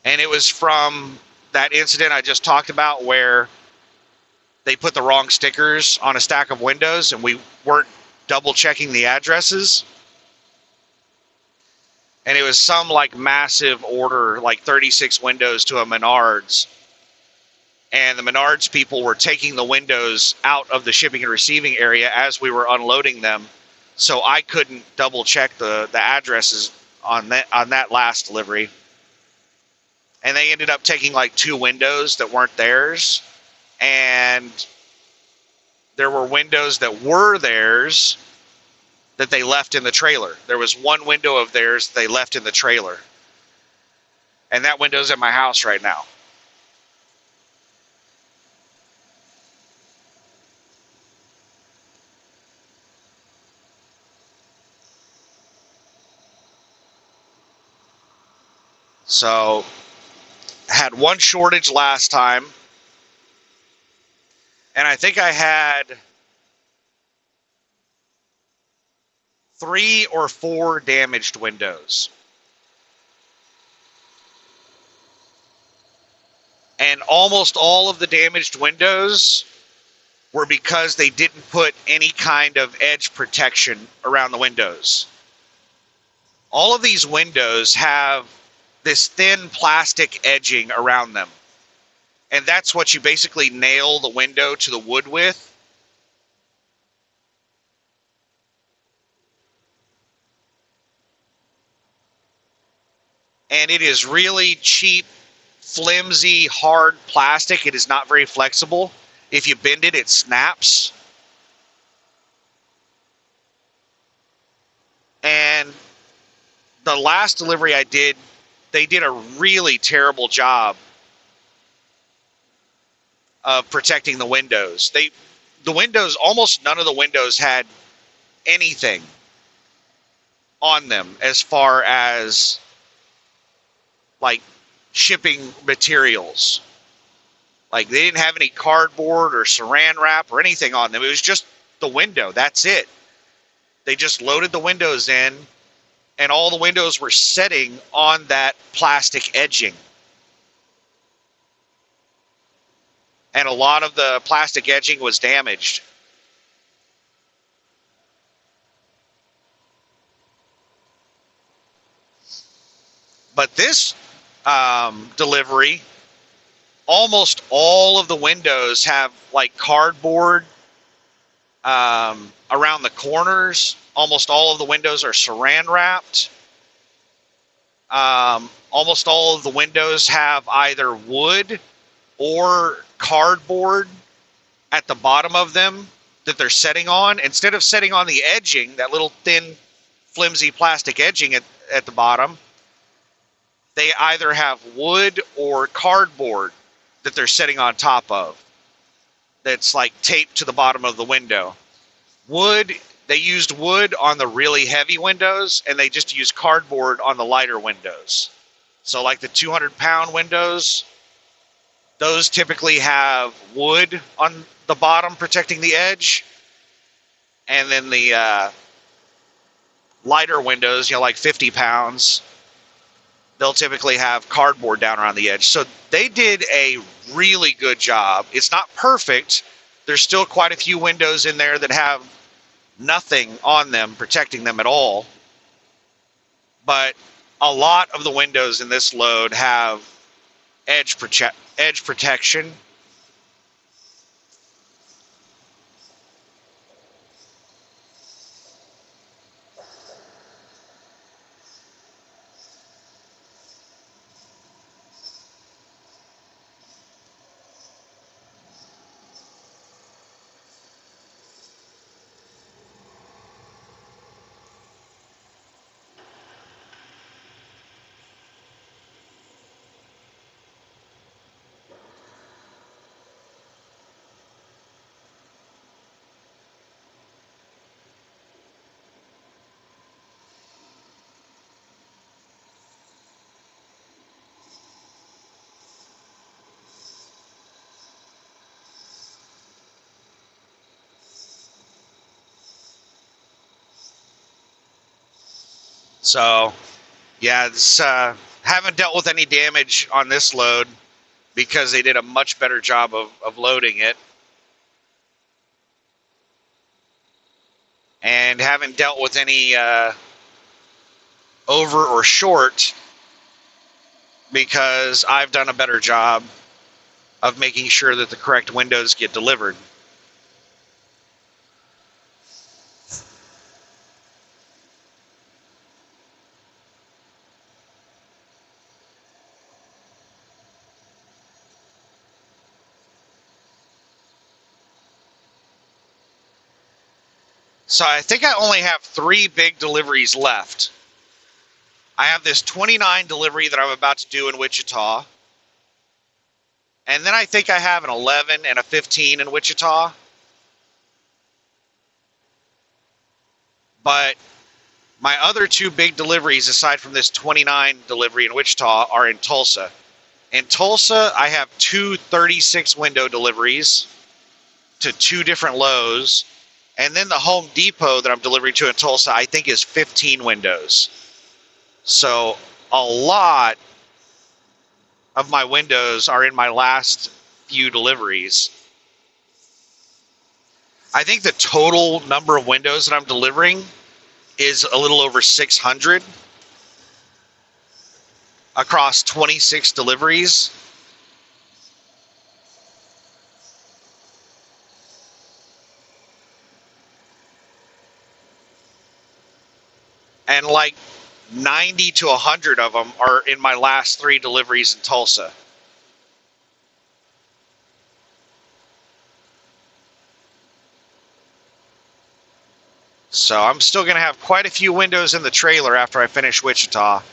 Speaker 1: And it was from that incident I just talked about where they put the wrong stickers on a stack of windows and we weren't double checking the addresses. And it was some like massive order, like 36 windows to a Menards. And the Menards people were taking the windows out of the shipping and receiving area as we were unloading them. So I couldn't double check the addresses on that last delivery. And they ended up taking like 2 windows that weren't theirs. And there were windows that were theirs that they left in the trailer. There was one window of theirs they left in the trailer. And that window's at my house right now. So, had one shortage last time, and I think I had 3 or 4 damaged windows. And almost all of the damaged windows were because they didn't put any kind of edge protection around the windows. All of these windows have this thin plastic edging around them. And that's what you basically nail the window to the wood with. And it is really cheap, flimsy, hard plastic. It is not very flexible. If you bend it, it snaps. And the last delivery I did, they did a really terrible job of protecting the windows. The windows, almost none of the windows had anything on them as far as like shipping materials. Like they didn't have any cardboard or saran wrap or anything on them. It was just the window. That's it. They just loaded the windows in, and all the windows were setting on that plastic edging. And a lot of the plastic edging was damaged. But this delivery, almost all of the windows have like cardboard around the corners. Almost all of the windows are saran wrapped. Almost all of the windows have either wood or cardboard at the bottom of them that they're setting on. Instead of setting on the edging, that little thin, flimsy plastic edging at the bottom, they either have wood or cardboard that they're setting on top of that's like taped to the bottom of the window. Wood, they used wood on the really heavy windows, and they just used cardboard on the lighter windows. So like the 200-pound windows, those typically have wood on the bottom protecting the edge. And then the lighter windows, like 50 pounds, they'll typically have cardboard down around the edge. So they did a really good job. It's not perfect. There's still quite a few windows in there that have nothing on them protecting them at all. But a lot of the windows in this load have edge protection. So, yeah, it's, haven't dealt with any damage on this load because they did a much better job of loading it. And haven't dealt with any over or short because I've done a better job of making sure that the correct windows get delivered. So I think I only have 3 big deliveries left. I have this 29 delivery that I'm about to do in Wichita. And then I think I have an 11 and a 15 in Wichita. But my other two big deliveries, aside from this 29 delivery in Wichita, are in Tulsa. In Tulsa, I have two 36 window deliveries to two different Lowe's. And then the Home Depot that I'm delivering to in Tulsa, I think is 15 windows. So a lot of my windows are in my last few deliveries. I think the total number of windows that I'm delivering is a little over 600 across 26 deliveries. And like 90 to 100 of them are in my last three deliveries in Tulsa. So I'm still going to have quite a few windows in the trailer after I finish Wichita.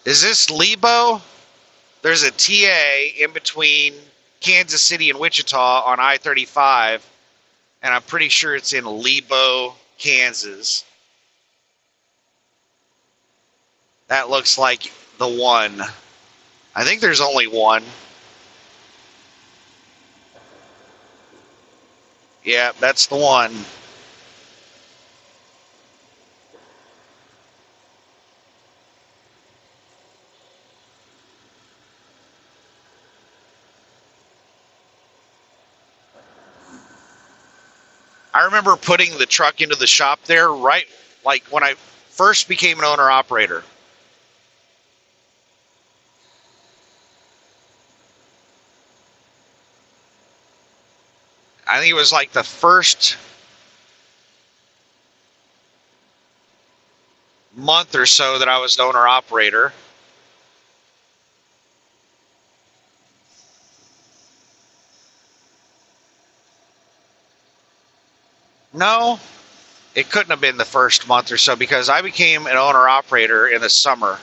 Speaker 1: Is this Lebo? There's a TA in between Kansas City and Wichita on I-35, and I'm pretty sure it's in Lebo, Kansas. That looks like the one. I think there's only one. Yeah, that's the one. I remember putting the truck into the shop there right like when I first became an owner operator. I think it was like the first month or so that I was an owner operator. No, it couldn't have been the first month or so because I became an owner operator in the summer,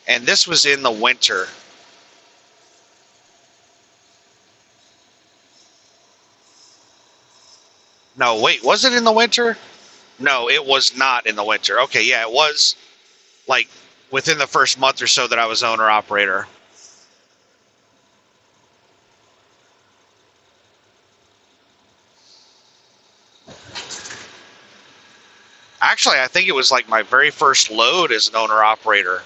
Speaker 1: and this was in the winter. No, wait, was it in the winter? No, it was not in the winter. Okay, yeah, it was like within the first month or so that I was owner operator. Actually, I think it was like my very first load as an owner operator.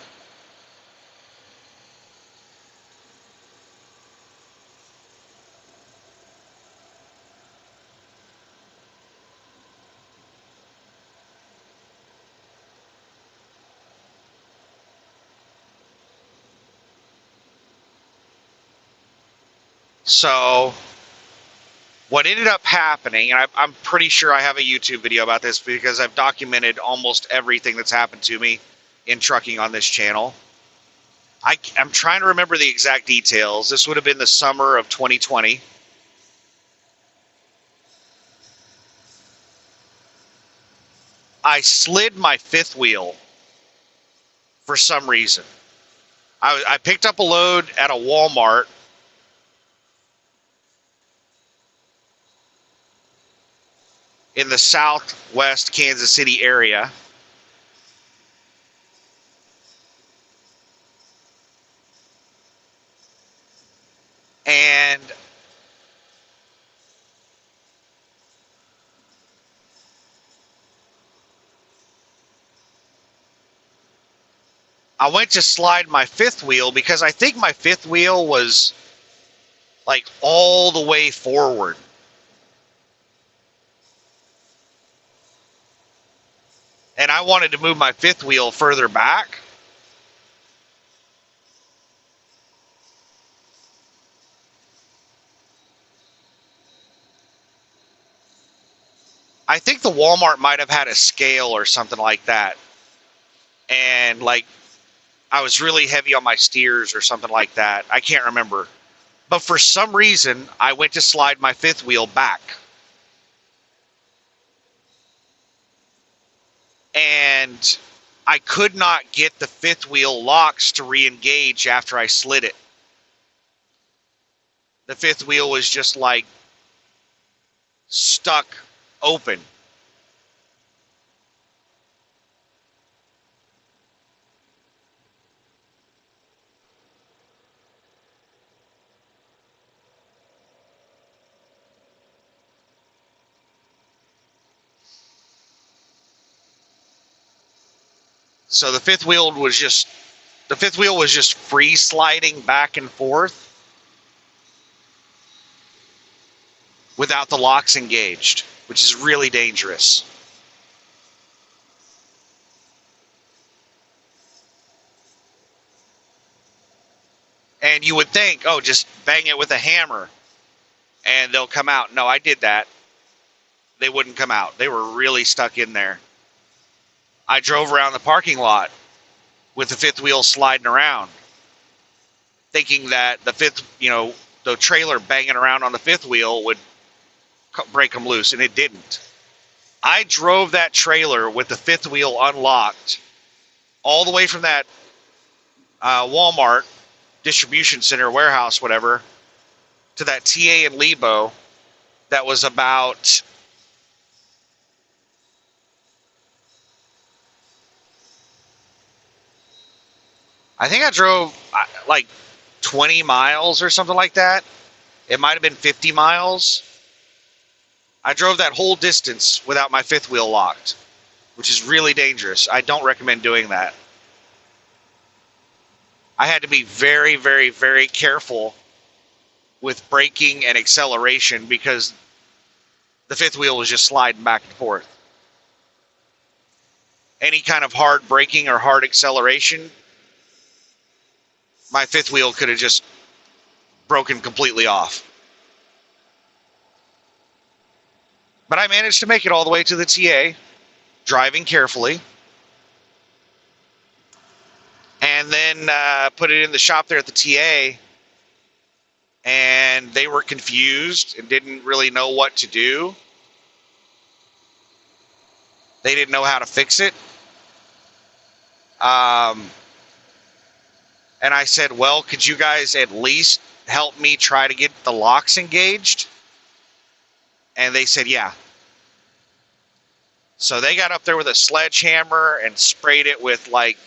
Speaker 1: So what ended up happening, and I'm pretty sure I have a YouTube video about this because I've documented almost everything that's happened to me in trucking on this channel. I'm trying to remember the exact details. This would have been the summer of 2020. I slid my fifth wheel for some reason. I picked up a load at a Walmart in the southwest Kansas City area. And I went to slide my fifth wheel because I think my fifth wheel was like all the way forward. And I wanted to move my fifth wheel further back. I think the Walmart might have had a scale or something like that. And like I was really heavy on my steers or something like that. I can't remember. But for some reason, I went to slide my fifth wheel back. And I could not get the fifth wheel locks to re-engage after I slid it. The fifth wheel was just like stuck open. So the fifth wheel was just free sliding back and forth without the locks engaged, which is really dangerous. And you would think, oh, just bang it with a hammer and they'll come out. No, I did that. They wouldn't come out. They were really stuck in there. I drove around the parking lot with the fifth wheel sliding around, thinking that the trailer banging around on the fifth wheel would break them loose, and it didn't. I drove that trailer with the fifth wheel unlocked all the way from that Walmart distribution center, warehouse, whatever, to that TA in Lebo that was about, I think I drove like 20 miles or something like that. It might have been 50 miles. I drove that whole distance without my fifth wheel locked, which is really dangerous. I don't recommend doing that. I had to be very, very, very careful with braking and acceleration because the fifth wheel was just sliding back and forth. Any kind of hard braking or hard acceleration, my fifth wheel could have just broken completely off. But I managed to make it all the way to the TA, driving carefully, and then put it in the shop there at the TA, and they were confused and didn't really know what to do. They didn't know how to fix it. And I said, well, could you guys at least help me try to get the locks engaged? And they said, yeah. So they got up there with a sledgehammer and sprayed it with like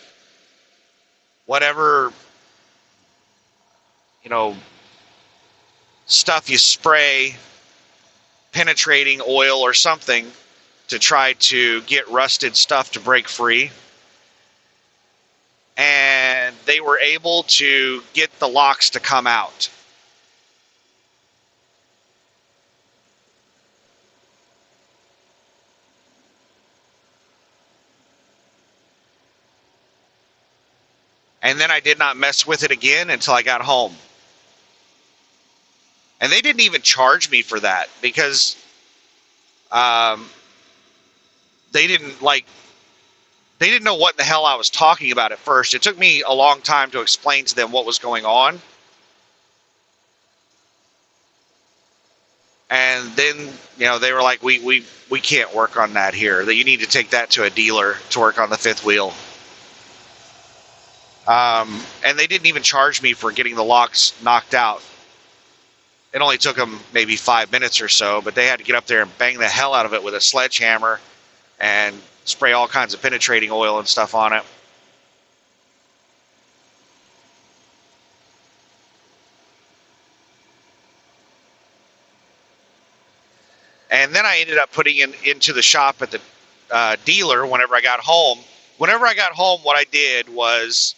Speaker 1: whatever, stuff you spray, penetrating oil or something, to try to get rusted stuff to break free. And they were able to get the locks to come out. And then I did not mess with it again until I got home. And they didn't even charge me for that because they didn't know what the hell I was talking about at first. It took me a long time to explain to them what was going on. And then, they were like, we can't work on that here. That you need to take that to a dealer to work on the fifth wheel. And they didn't even charge me for getting the locks knocked out. It only took them maybe 5 minutes or so, but they had to get up there and bang the hell out of it with a sledgehammer and spray all kinds of penetrating oil and stuff on it. And then I ended up putting it into the shop at the dealer whenever I got home. Whenever I got home, what I did was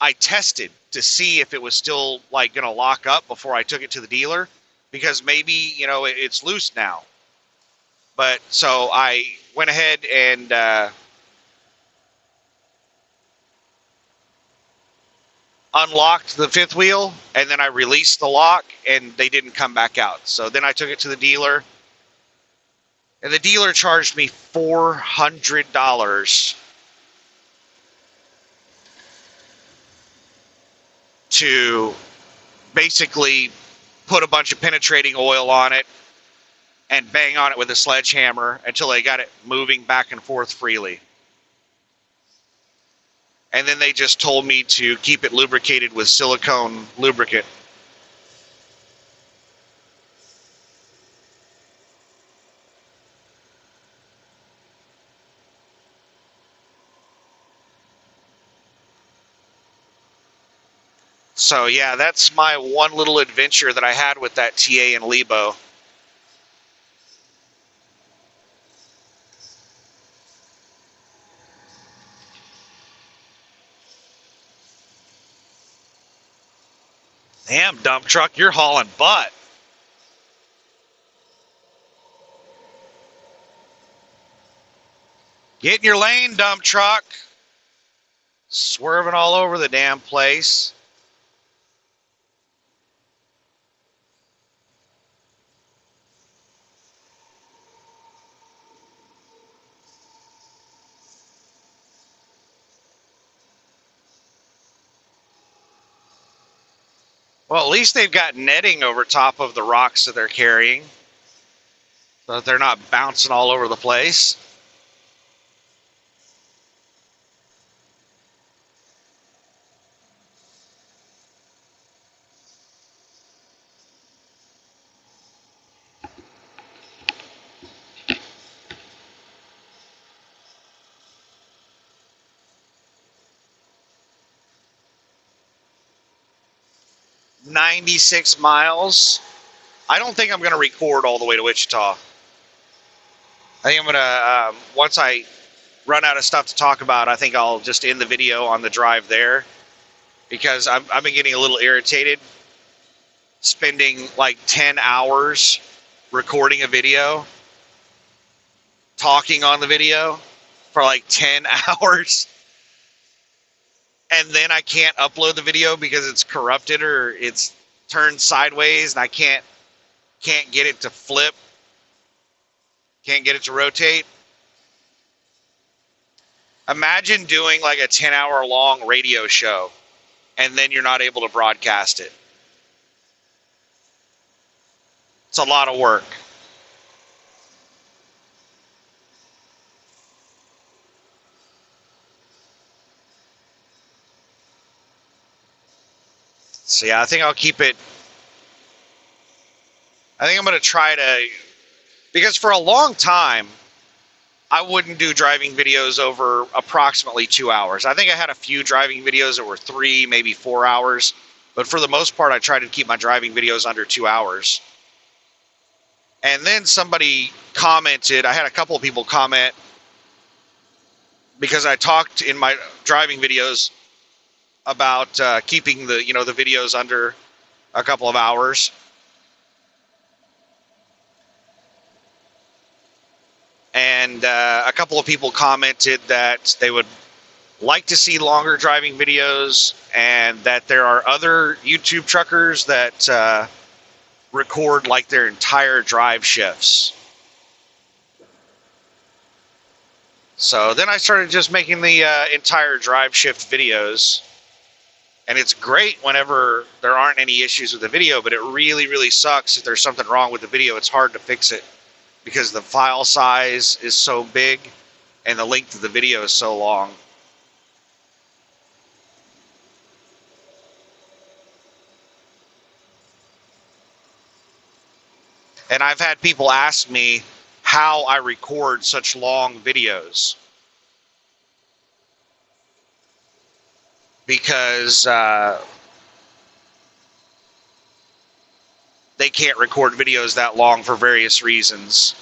Speaker 1: I tested to see if it was still like going to lock up before I took it to the dealer, because maybe, it's loose now. But so I went ahead and unlocked the fifth wheel, and then I released the lock and they didn't come back out. So then I took it to the dealer And the dealer charged me $400 to basically put a bunch of penetrating oil on it and bang on it with a sledgehammer until they got it moving back and forth freely. And then they just told me to keep it lubricated with silicone lubricant. So yeah, that's my one little adventure that I had with that TA and Lebo. Damn, dump truck, you're hauling butt. Get in your lane, dump truck. Swerving all over the damn place. Well, at least they've got netting over top of the rocks that they're carrying, so that they're not bouncing all over the place. $96 miles. I don't think I'm going to record all the way to Wichita. I think I'm going to, once I run out of stuff to talk about, I think I'll just end the video on the drive there, because I've been getting a little irritated spending like 10 hours recording a video, talking on the video for like 10 hours, and then I can't upload the video because it's corrupted or it's turned sideways and I can't get it to flip, can't get it to rotate. Imagine doing like a 10-hour long radio show and then you're not able to broadcast it. It's a lot of work. So yeah, I think I'll keep it. I think I'm going to try to, because for a long time, I wouldn't do driving videos over approximately 2 hours. I think I had a few driving videos that were 3, maybe 4 hours. But for the most part, I try to keep my driving videos under 2 hours. And then somebody commented, I had a couple of people comment, because I talked in my driving videos about keeping the videos under a couple of hours. And a couple of people commented that they would like to see longer driving videos, and that there are other YouTube truckers that record like their entire drive shifts. So then I started just making the entire drive shift videos, and it's great whenever there aren't any issues with the video, but it really, really sucks if there's something wrong with the video. It's hard to fix it because the file size is so big and the length of the video is so long. And I've had people ask me how I record such long videos, because they can't record videos that long for various reasons.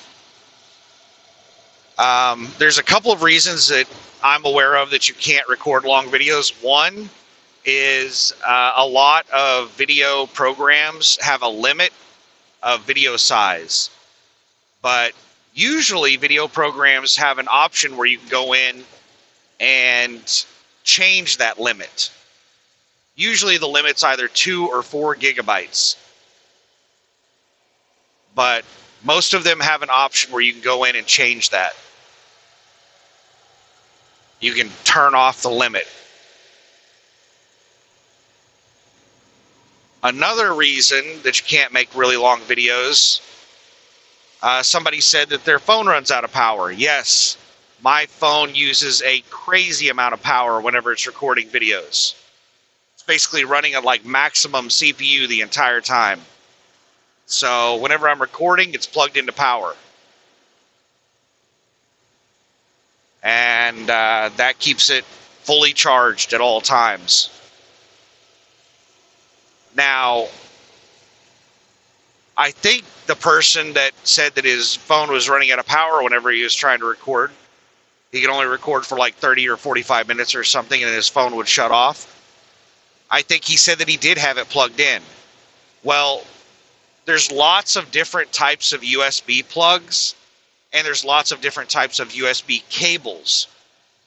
Speaker 1: There's a couple of reasons that I'm aware of that you can't record long videos. One is a lot of video programs have a limit of video size, but usually video programs have an option where you can go in and change that limit. Usually the limit's either 2 or 4 gigabytes, but Most of them have an option where you can go in and change that. You can turn off the limit. Another reason that you can't make really long videos, somebody said that their phone runs out of power. Yes, my phone uses a crazy amount of power whenever it's recording videos. It's basically running at like maximum CPU the entire time. So whenever I'm recording, it's plugged into power. And that keeps it fully charged at all times. Now, I think the person that said that his phone was running out of power whenever he was trying to record, he could only record for like 30 or 45 minutes or something and his phone would shut off. I think he said that he did have it plugged in. Well, there's lots of different types of USB plugs, and there's lots of different types of USB cables.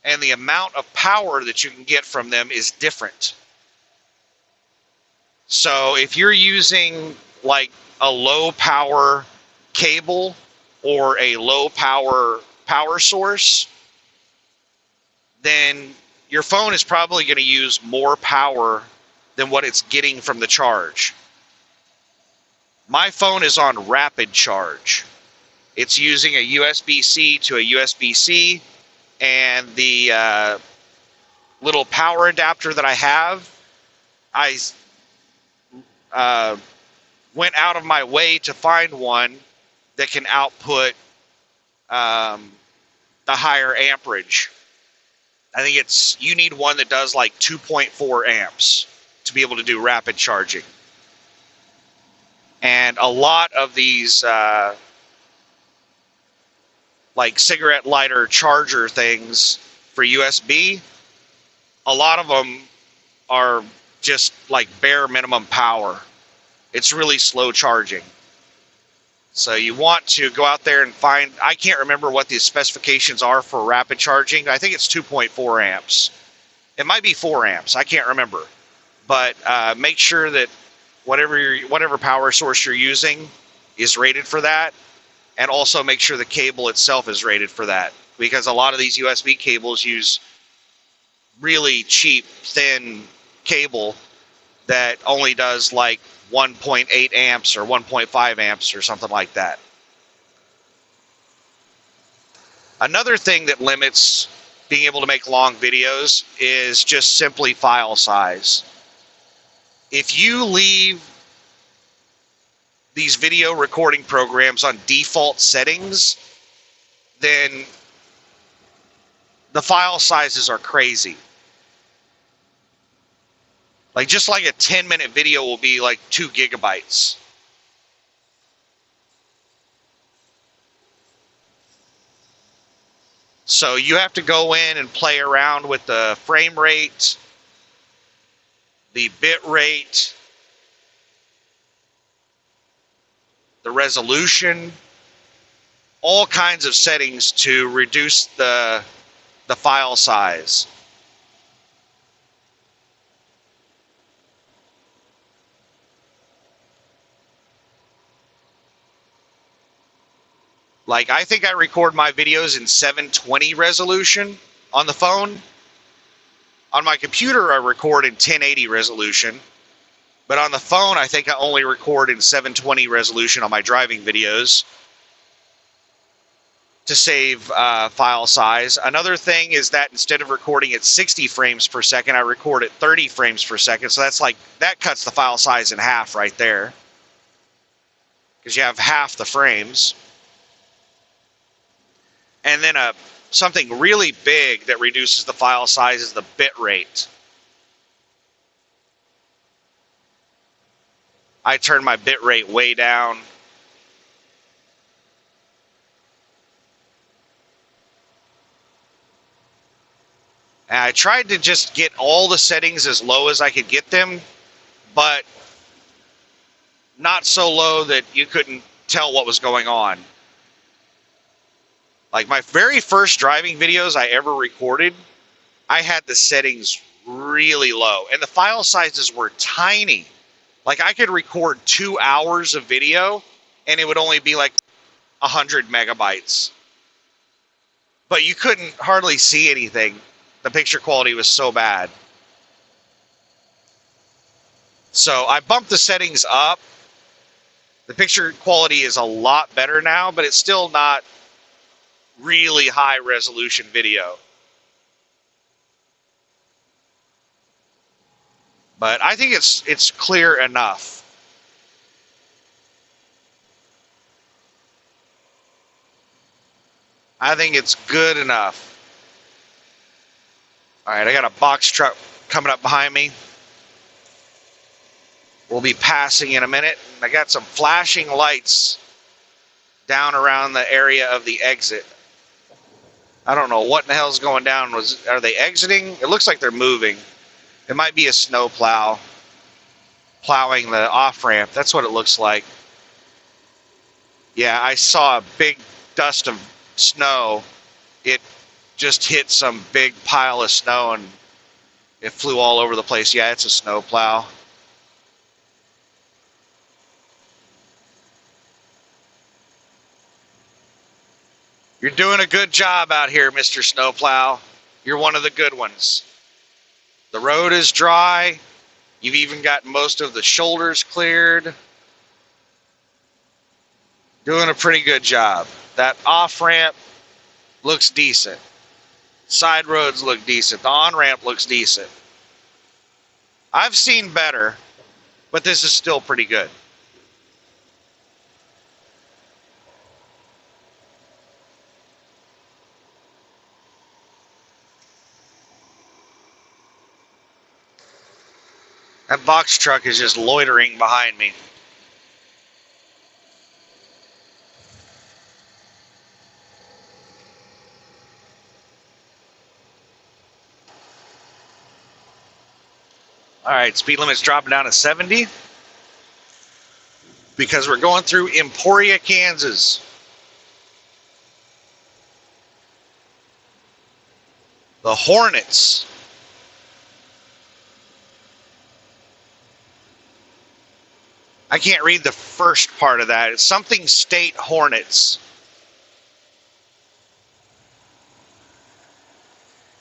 Speaker 1: And the amount of power that you can get from them is different. So if you're using like a low power cable or a low power source, then your phone is probably going to use more power than what it's getting from the charge. My phone is on rapid charge. It's using a USB-C to a USB-C, and the little power adapter that I have, I went out of my way to find one that can output the higher amperage. I think you need one that does like 2.4 amps to be able to do rapid charging. And a lot of these like cigarette lighter charger things for USB, a lot of them are just like bare minimum power. It's really slow charging. So you want to go out there and find, I can't remember what the specifications are for rapid charging. I think it's 2.4 amps. It might be 4 amps. I can't remember. But make sure that whatever power source you're using is rated for that. And also make sure the cable itself is rated for that. Because a lot of these USB cables use really cheap, thin cable that only does like 1.8 amps or 1.5 amps or something like that. Another thing that limits being able to make long videos is just simply file size. If you leave these video recording programs on default settings, then the file sizes are crazy. Like just like a 10-minute video will be like 2 gigabytes. So you have to go in and play around with the frame rate, the bit rate, the resolution, all kinds of settings to reduce the file size. Like, I think I record my videos in 720 resolution on the phone. On my computer, I record in 1080 resolution. But on the phone, I think I only record in 720 resolution on my driving videos to save file size. Another thing is that instead of recording at 60 frames per second, I record at 30 frames per second. So that cuts the file size in half right there, because you have half the frames. And then something really big that reduces the file size is the bit rate. I turn my bit rate way down. And I tried to just get all the settings as low as I could get them, but not so low that you couldn't tell what was going on. Like my very first driving videos I ever recorded, I had the settings really low and the file sizes were tiny. Like I could record 2 hours of video and it would only be like 100 megabytes. But you couldn't hardly see anything. The picture quality was so bad. So I bumped the settings up. The picture quality is a lot better now, but it's still not really high resolution video. But I think it's clear enough. I think it's good enough. All right, I got a box truck coming up behind me. We'll be passing in a minute. I got some flashing lights down around the area of the exit. I don't know what in the hell's going down. Are they exiting? It looks like they're moving. It might be a snow plow plowing the off-ramp. That's what it looks like. Yeah, I saw a big dust of snow. It just hit some big pile of snow and it flew all over the place. Yeah, it's a snow plow. You're doing a good job out here, Mr. Snowplow. You're one of the good ones. The road is dry. You've even got most of the shoulders cleared. Doing a pretty good job. That off-ramp looks decent. Side roads look decent. The on-ramp looks decent. I've seen better, but this is still pretty good. That box truck is just loitering behind me. All right, speed limit's dropping down to 70 because we're going through Emporia, Kansas. The Hornets. I can't read the first part of that. It's something State Hornets.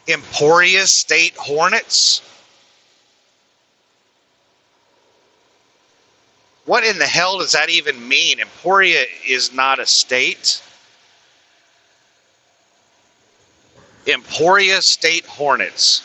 Speaker 1: Emporia State Hornets? What in the hell does that even mean? Emporia is not a state. Emporia State Hornets.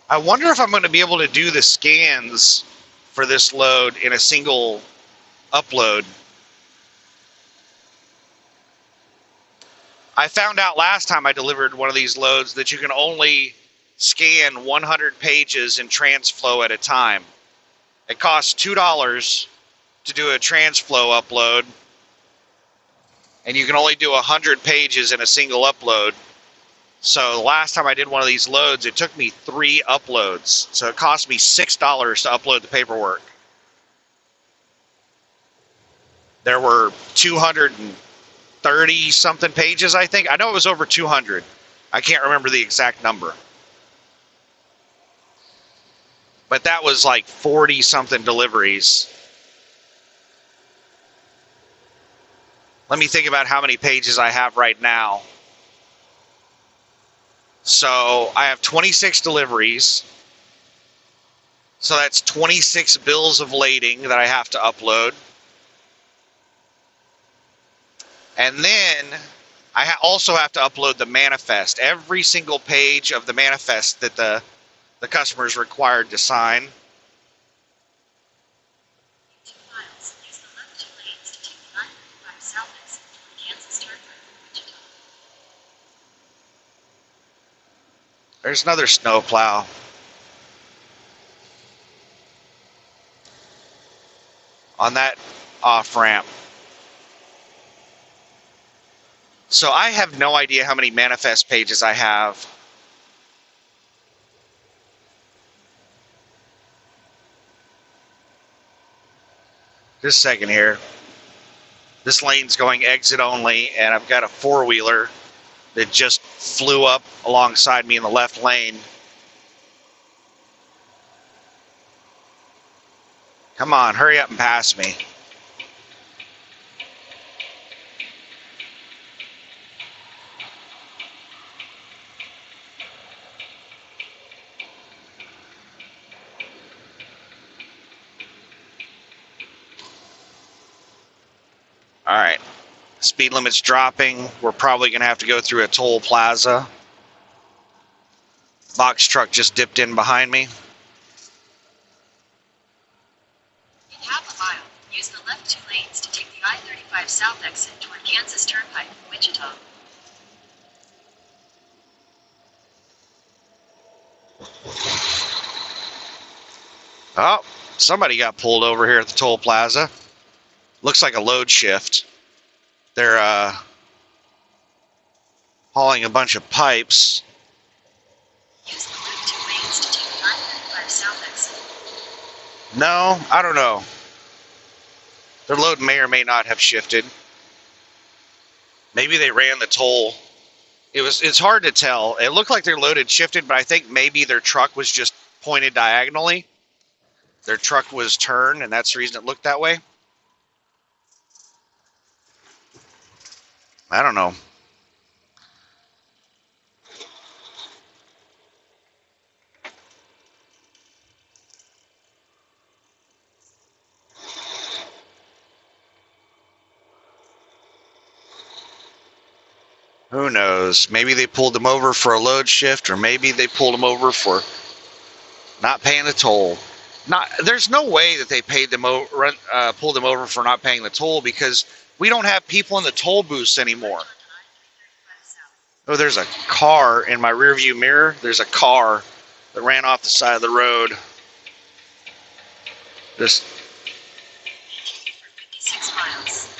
Speaker 1: I wonder if I'm going to be able to do the scans for this load in a single upload. I found out last time I delivered one of these loads that you can only scan 100 pages in TransFlow at a time. It costs $2 to do a TransFlow upload, and you can only do 100 pages in a single upload. So the last time I did one of these loads, it took me 3 uploads. So it cost me $6 to upload the paperwork. There were 230 something pages, I think. I know it was over 200. I can't remember the exact number. But that was like 40 something deliveries. Let me think about how many pages I have right now. So I have 26 deliveries. So that's 26 bills of lading that I have to upload. And then I also have to upload the manifest. Every single page of the manifest that the the customer is required to sign.
Speaker 2: 2 miles. Use the left 2 lanes to take the I-35 south exit toward Kansas Turnpike in Wichita.
Speaker 1: There's another snowplow. On that off-ramp. So I have no idea how many manifest pages I have. Just a second here. This lane's going exit only, and I've got a four-wheeler that just flew up alongside me in the left lane. Come on, hurry up and pass me. All right, speed limit's dropping. We're probably going to have to go through a toll plaza. Box truck just dipped in behind me.
Speaker 2: In half a mile, use the left 2 lanes to take the I-35 south exit toward Kansas Turnpike in Wichita.
Speaker 1: Oh, somebody got pulled over here at the toll plaza. Looks like a load shift. They're hauling a bunch of pipes.
Speaker 2: Use the left 2 lanes to take the I-35 south exit.
Speaker 1: No, I don't know. Their load may or may not have shifted. Maybe they ran the toll. It's hard to tell. It looked like their load had shifted, but I think maybe their truck was just pointed diagonally. Their truck was turned, and that's the reason it looked that way. I don't know. Who knows? Maybe they pulled them over for a load shift, or maybe they pulled them over for not paying the toll. There's no way that they pulled them over for not paying the toll, because we don't have people in the toll booths anymore. Oh, there's a car in my rearview mirror. There's a car that ran off the side of the road. Just
Speaker 2: 56 miles.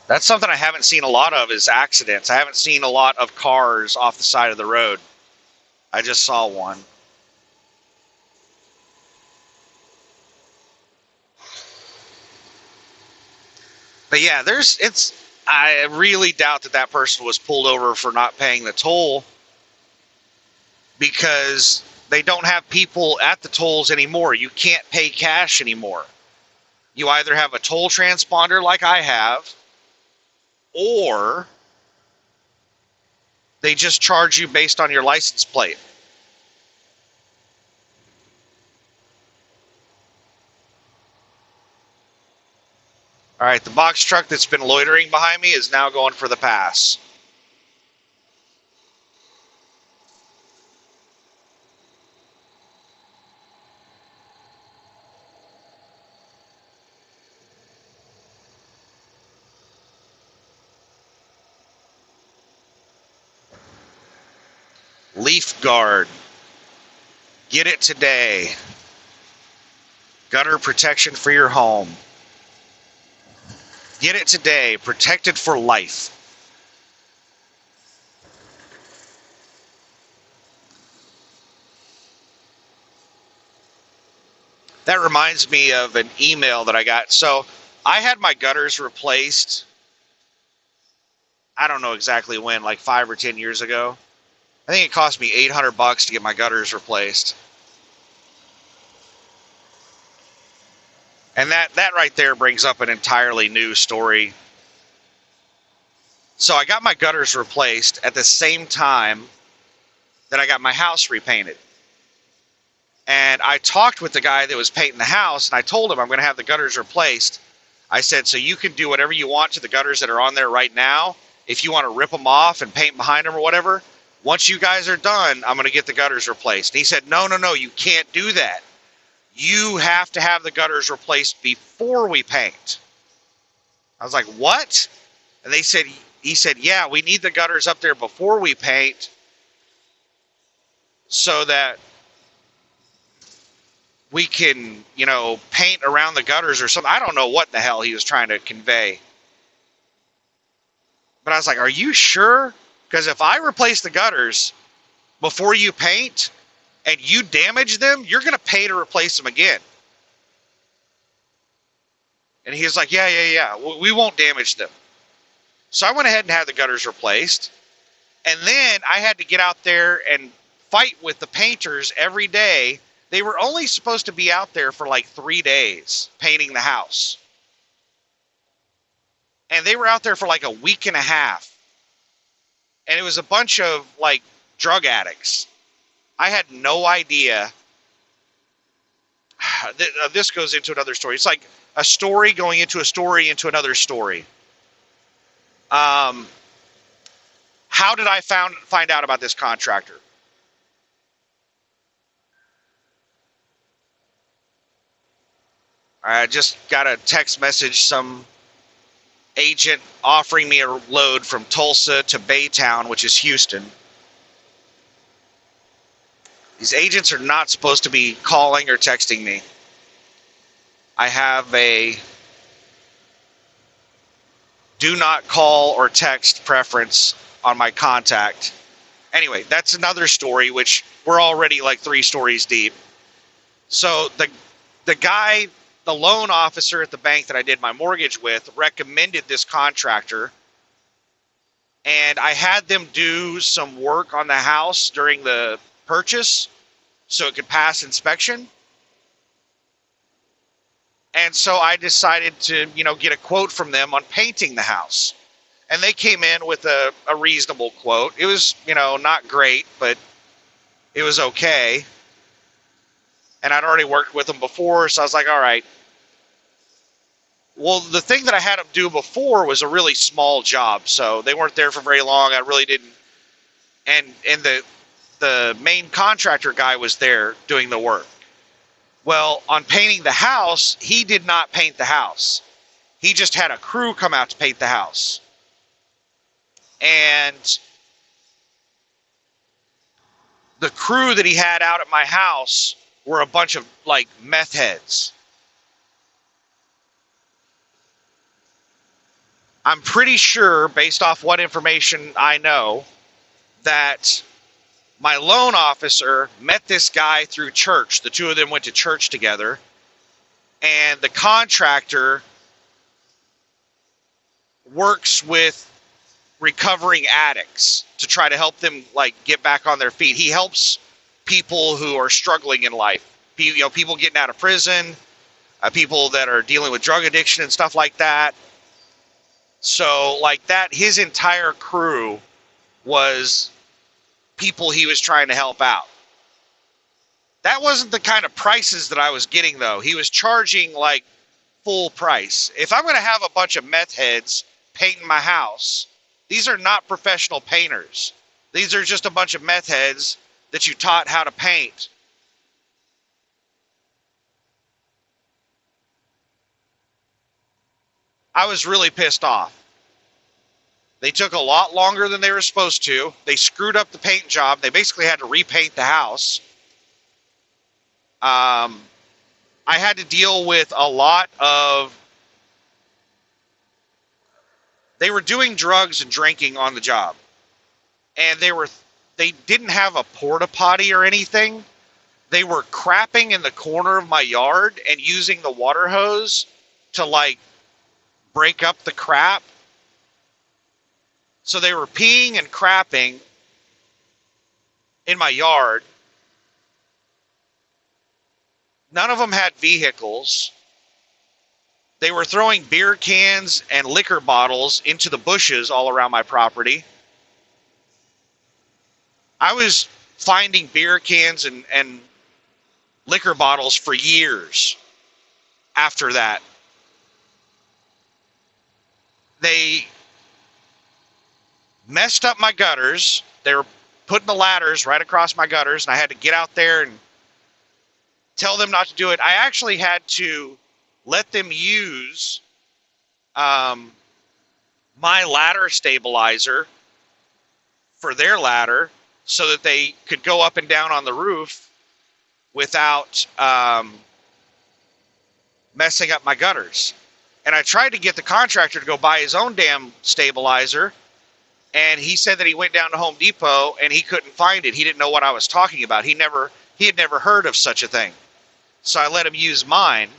Speaker 1: That's something I haven't seen a lot of, is accidents. I haven't seen a lot of cars off the side of the road. I just saw one. But yeah, I really doubt that person was pulled over for not paying the toll, because they don't have people at the tolls anymore. You can't pay cash anymore. You either have a toll transponder like I have, or they just charge you based on your license plate. All right, the box truck that's been loitering behind me is now going for the pass. Leaf guard. Get it today. Gutter protection for your home. Get it today. Protected for life. That reminds me of an email that I got. So I had my gutters replaced. I don't know exactly when, like 5 or 10 years ago. I think it cost me $800 to get my gutters replaced. And that right there brings up an entirely new story. So I got my gutters replaced at the same time that I got my house repainted. And I talked with the guy that was painting the house, and I told him I'm going to have the gutters replaced. I said, so you can do whatever you want to the gutters that are on there right now, if you want to rip them off and paint behind them or whatever, once you guys are done, I'm going to get the gutters replaced. And he said, no, no, no, you can't do that. You have to have the gutters replaced before we paint. I was like, what? And he said, yeah, we need the gutters up there before we paint so that we can, paint around the gutters or something. I don't know what the hell he was trying to convey. But I was like, are you sure? Because if I replace the gutters before you paint and you damage them, you're going to pay to replace them again. And he was like, yeah. We won't damage them. So I went ahead and had the gutters replaced. And then I had to get out there and fight with the painters every day. They were only supposed to be out there for like 3 days painting the house. And they were out there for like a week and a half. And it was a bunch of like drug addicts. I had no idea. This goes into another story. It's like a story going into a story into another story. How did I find out about this contractor? I just got a text message, some agent offering me a load from Tulsa to Baytown, which is Houston. These agents are not supposed to be calling or texting me. I have a do not call or text preference on my contact. Anyway, that's another story, which we're already like 3 stories deep. So the guy, the loan officer at the bank that I did my mortgage with, recommended this contractor. And I had them do some work on the house during the purchase so it could pass inspection. And so I decided to, get a quote from them on painting the house. And they came in with a reasonable quote. It was, not great, but it was okay. And I'd already worked with them before, so I was like, all right. Well, the thing that I had them do before was a really small job, so they weren't there for very long. I really didn't. And the main contractor guy was there doing the work. Well, on painting the house, he did not paint the house. He just had a crew come out to paint the house. And the crew that he had out at my house were a bunch of, like, meth heads. I'm pretty sure, based off what information I know, that my loan officer met this guy through church. The two of them went to church together. And the contractor works with recovering addicts to try to help them, like, get back on their feet. He helps people who are struggling in life. People getting out of prison, people that are dealing with drug addiction and stuff like that. So, like that, his entire crew was people he was trying to help out. That wasn't the kind of prices that I was getting, though. He was charging, like, full price. If I'm going to have a bunch of meth heads painting my house, these are not professional painters. These are just a bunch of meth heads that you taught how to paint. I was really pissed off. They took a lot longer than they were supposed to. They screwed up the paint job. They basically had to repaint the house. I had to deal with a lot of... They were doing drugs and drinking on the job. And they didn't have a porta potty or anything. They were crapping in the corner of my yard and using the water hose to, like, break up the crap. So they were peeing and crapping in my yard. None of them had vehicles. They were throwing beer cans and liquor bottles into the bushes all around my property. I was finding beer cans and liquor bottles for years after that. messed up my gutters. They were putting the ladders right across my gutters, and I had to get out there and tell them not to do it. I actually had to let them use um, my ladder stabilizer for their ladder so that they could go up and down on the roof without messing up my gutters. And I tried to get the contractor to go buy his own damn stabilizer, and he said that he went down to Home Depot and he couldn't find it. He didn't know what I was talking about. He had never heard of such a thing. So I let him use mine,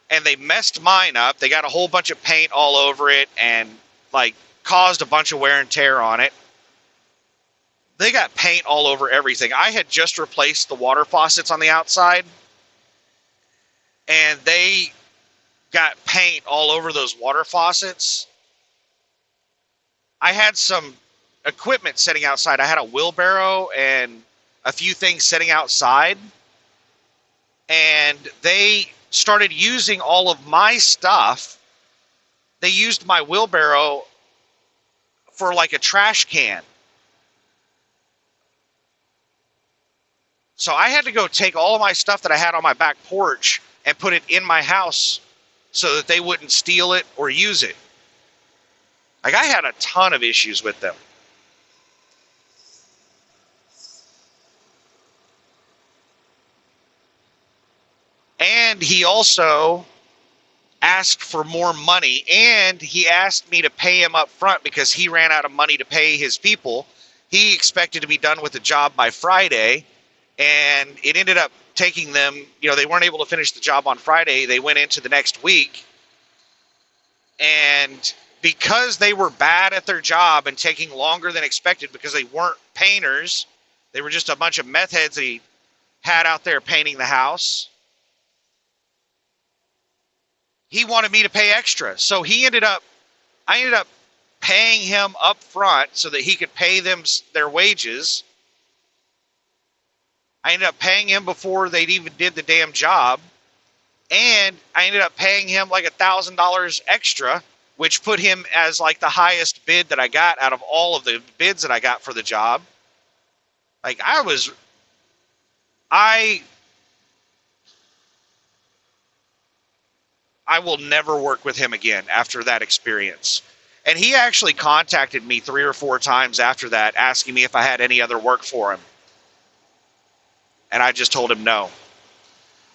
Speaker 1: and they messed mine up. They got a whole bunch of paint all over it and like caused a bunch of wear and tear on it. They got paint all over everything. I had just replaced the water faucets on the outside, and they got paint all over those water faucets. I had some equipment sitting outside. I had a wheelbarrow and a few things sitting outside, and they started using all of my stuff. They used my wheelbarrow for like a trash can. So I had to go take all of my stuff that I had on my back porch and put it in my house so that they wouldn't steal it or use it. Like, I had a ton of issues with them. And he also asked for more money, and he asked me to pay him up front because he ran out of money to pay his people. He expected to be done with the job by Friday, and it ended up taking them, they weren't able to finish the job on Friday. They went into the next week, and because they were bad at their job and taking longer than expected because they weren't painters, they were just a bunch of meth heads that he had out there painting the house. He wanted me to pay extra. So I ended up paying him up front so that he could pay them their wages. I ended up paying him before they'd even did the damn job. And I ended up paying him like $1,000 extra, which put him as like the highest bid that I got out of all of the bids that I got for the job. Like, I I will never work with him again after that experience. And he actually contacted me 3 or 4 times after that, asking me if I had any other work for him. And I just told him no.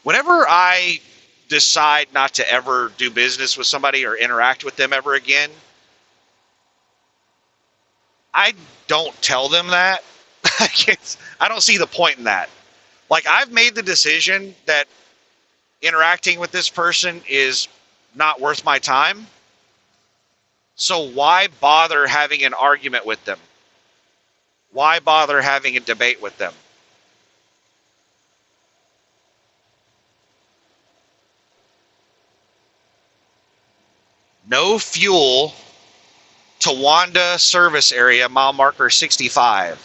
Speaker 1: Whenever I decide not to ever do business with somebody or interact with them ever again, I don't tell them that. I don't see the point in that. Like, I've made the decision that interacting with this person is not worth my time. So why bother having an argument with them? Why bother having a debate with them? No fuel to Wanda service area, mile marker 65.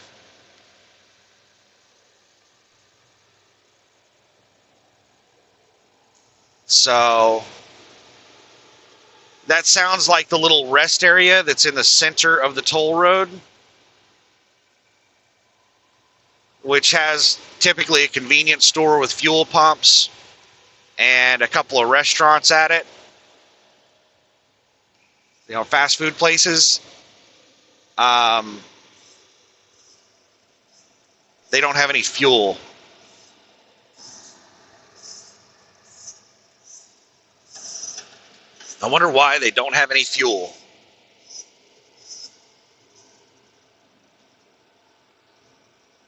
Speaker 1: So that sounds like the little rest area that's in the center of the toll road, which has typically a convenience store with fuel pumps and a couple of restaurants at it. Fast food places. Um, they don't have any fuel. I wonder why they don't have any fuel.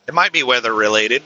Speaker 1: It might be weather related.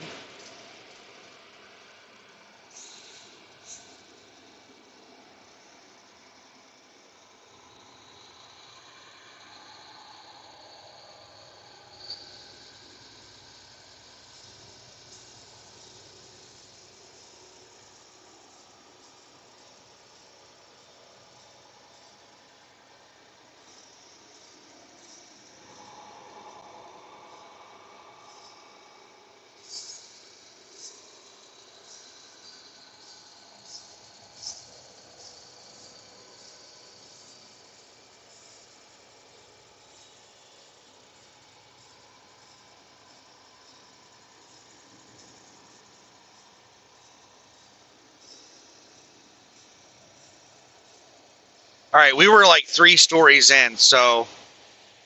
Speaker 1: All right, we were like 3 stories in. So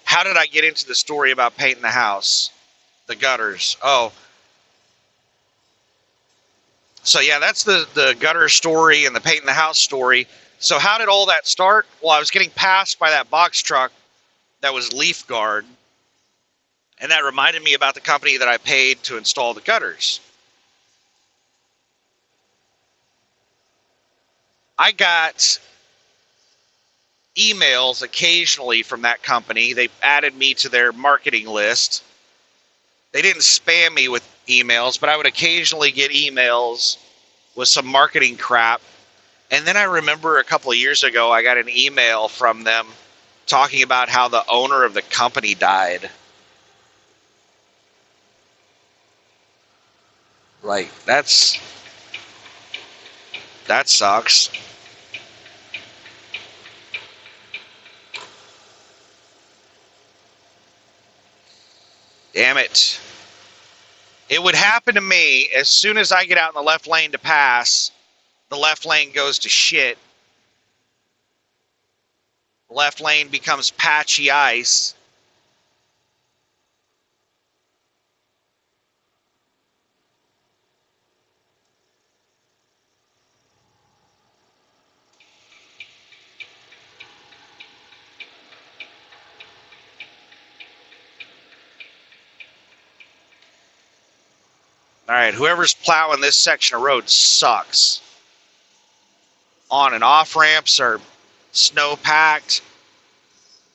Speaker 1: how did I get into the story about painting the house? The gutters. Oh, so yeah, that's the gutter story and the painting the house story. So how did all that start? Well, I was getting passed by that box truck that was Leaf Guard, and that reminded me about the company that I paid to install the gutters. I got emails occasionally from that company. They added me to their marketing list. They didn't spam me with emails, but I would occasionally get emails with some marketing crap. And then I remember a couple of years ago, I got an email from them talking about how the owner of the company died. Like, that sucks. Damn it. It would happen to me as soon as I get out in the left lane to pass. The left lane goes to shit. The left lane becomes patchy ice. All right, whoever's plowing this section of road sucks. On and off ramps are snow packed.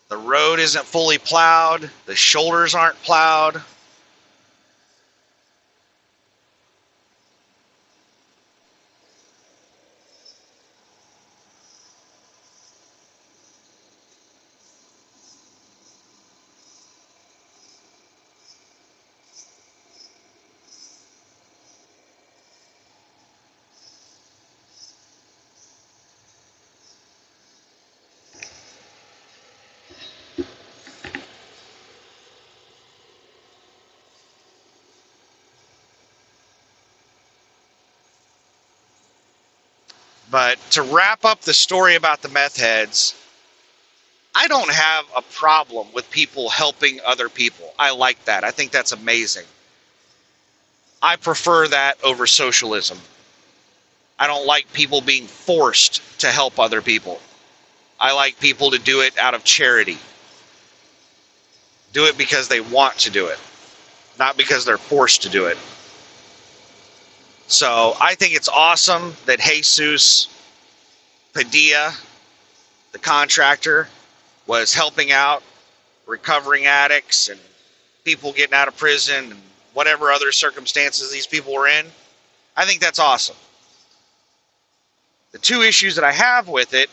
Speaker 1: The road isn't fully plowed. The shoulders aren't plowed. But to wrap up the story about the meth heads, I don't have a problem with people helping other people. I like that. I think that's amazing. I prefer that over socialism. I don't like people being forced to help other people. I like people to do it out of charity. Do it because they want to do it, not because they're forced to do it. So I think it's awesome that Jesus Padilla, the contractor, was helping out recovering addicts and people getting out of prison and whatever other circumstances these people were in. I think that's awesome. The 2 issues that I have with it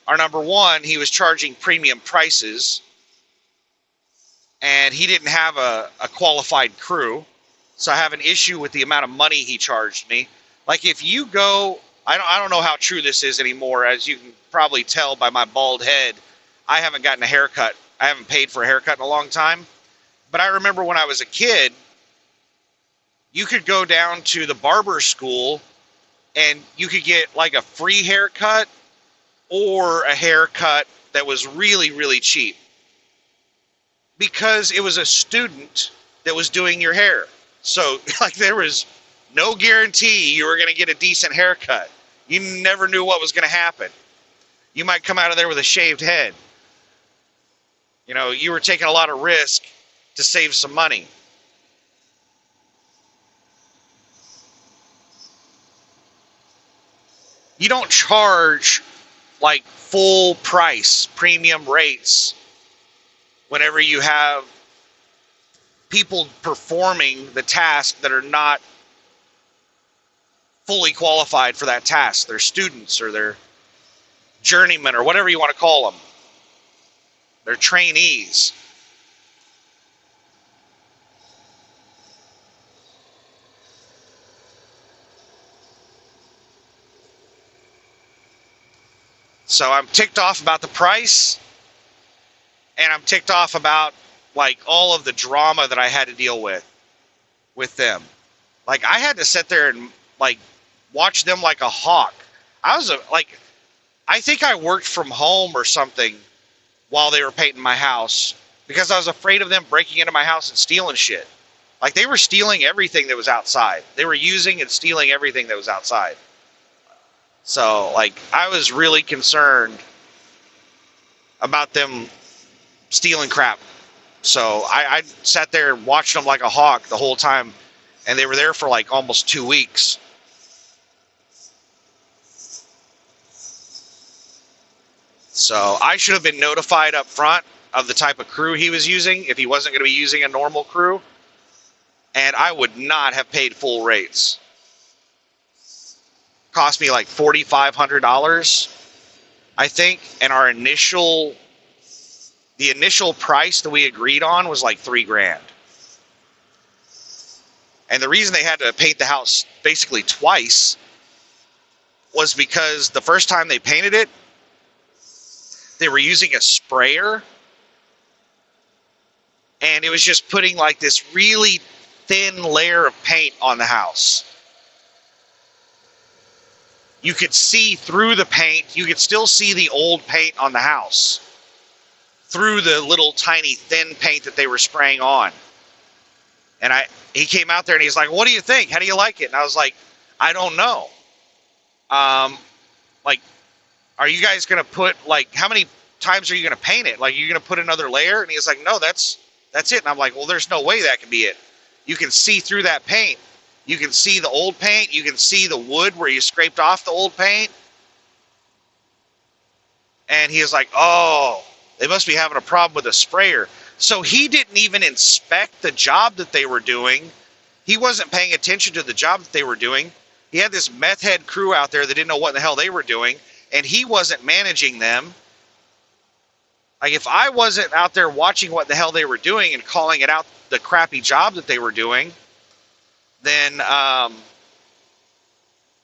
Speaker 1: are, number one, he was charging premium prices and he didn't have a qualified crew. So I have an issue with the amount of money he charged me. Like, if you go, I don't know how true this is anymore. As you can probably tell by my bald head, I haven't gotten a haircut. I haven't paid for a haircut in a long time. But I remember when I was a kid, you could go down to the barber school and you could get like a free haircut or a haircut that was really, really cheap, because it was a student that was doing your hair. So like, there was no guarantee you were going to get a decent haircut. You never knew what was going to happen. You might come out of there with a shaved head. You know, you were taking a lot of risk to save some money. You don't charge like full price, premium rates whenever you have people performing the task that are not fully qualified for that task. They're students or they're journeymen or whatever you want to call them. They're trainees. So I'm ticked off about the price, and I'm ticked off about like all of the drama that I had to deal with them. Like, I had to sit there and like watch them like a hawk. I was like, I think I worked from home or something while they were painting my house because I was afraid of them breaking into my house and stealing shit. Like they were stealing everything that was outside. They were using and stealing everything that was outside. So, like, I was really concerned about them stealing crap. So I sat there and watched them like a hawk the whole time, and they were there for like almost 2 weeks. So I should have been notified up front of the type of crew he was using if he wasn't going to be using a normal crew, and I would not have paid full rates. Cost me like $4,500, I think, and the initial price that we agreed on was like $3,000. And the reason they had to paint the house basically twice was because the first time they painted it, they were using a sprayer, and it was just putting like this really thin layer of paint on the house. You could see through the paint. You could still see the old paint on the house through the little tiny thin paint that they were spraying on. And he came out there and he's like, "What do you think? How do you like it?" And I was like, "I don't know. Like, are you guys going to put, like, how many times are you going to paint it? Like, are you going to put another layer?" And he's like, "No, that's it." And I'm like, "Well, there's no way that can be it. You can see through that paint. You can see the old paint. You can see the wood where you scraped off the old paint." And he was like, "Oh, they must be having a problem with a sprayer." So he didn't even inspect the job that they were doing. He wasn't paying attention to the job that they were doing. He had this meth head crew out there that didn't know what the hell they were doing, and he wasn't managing them. Like, if I wasn't out there watching what the hell they were doing and calling it out the crappy job that they were doing, then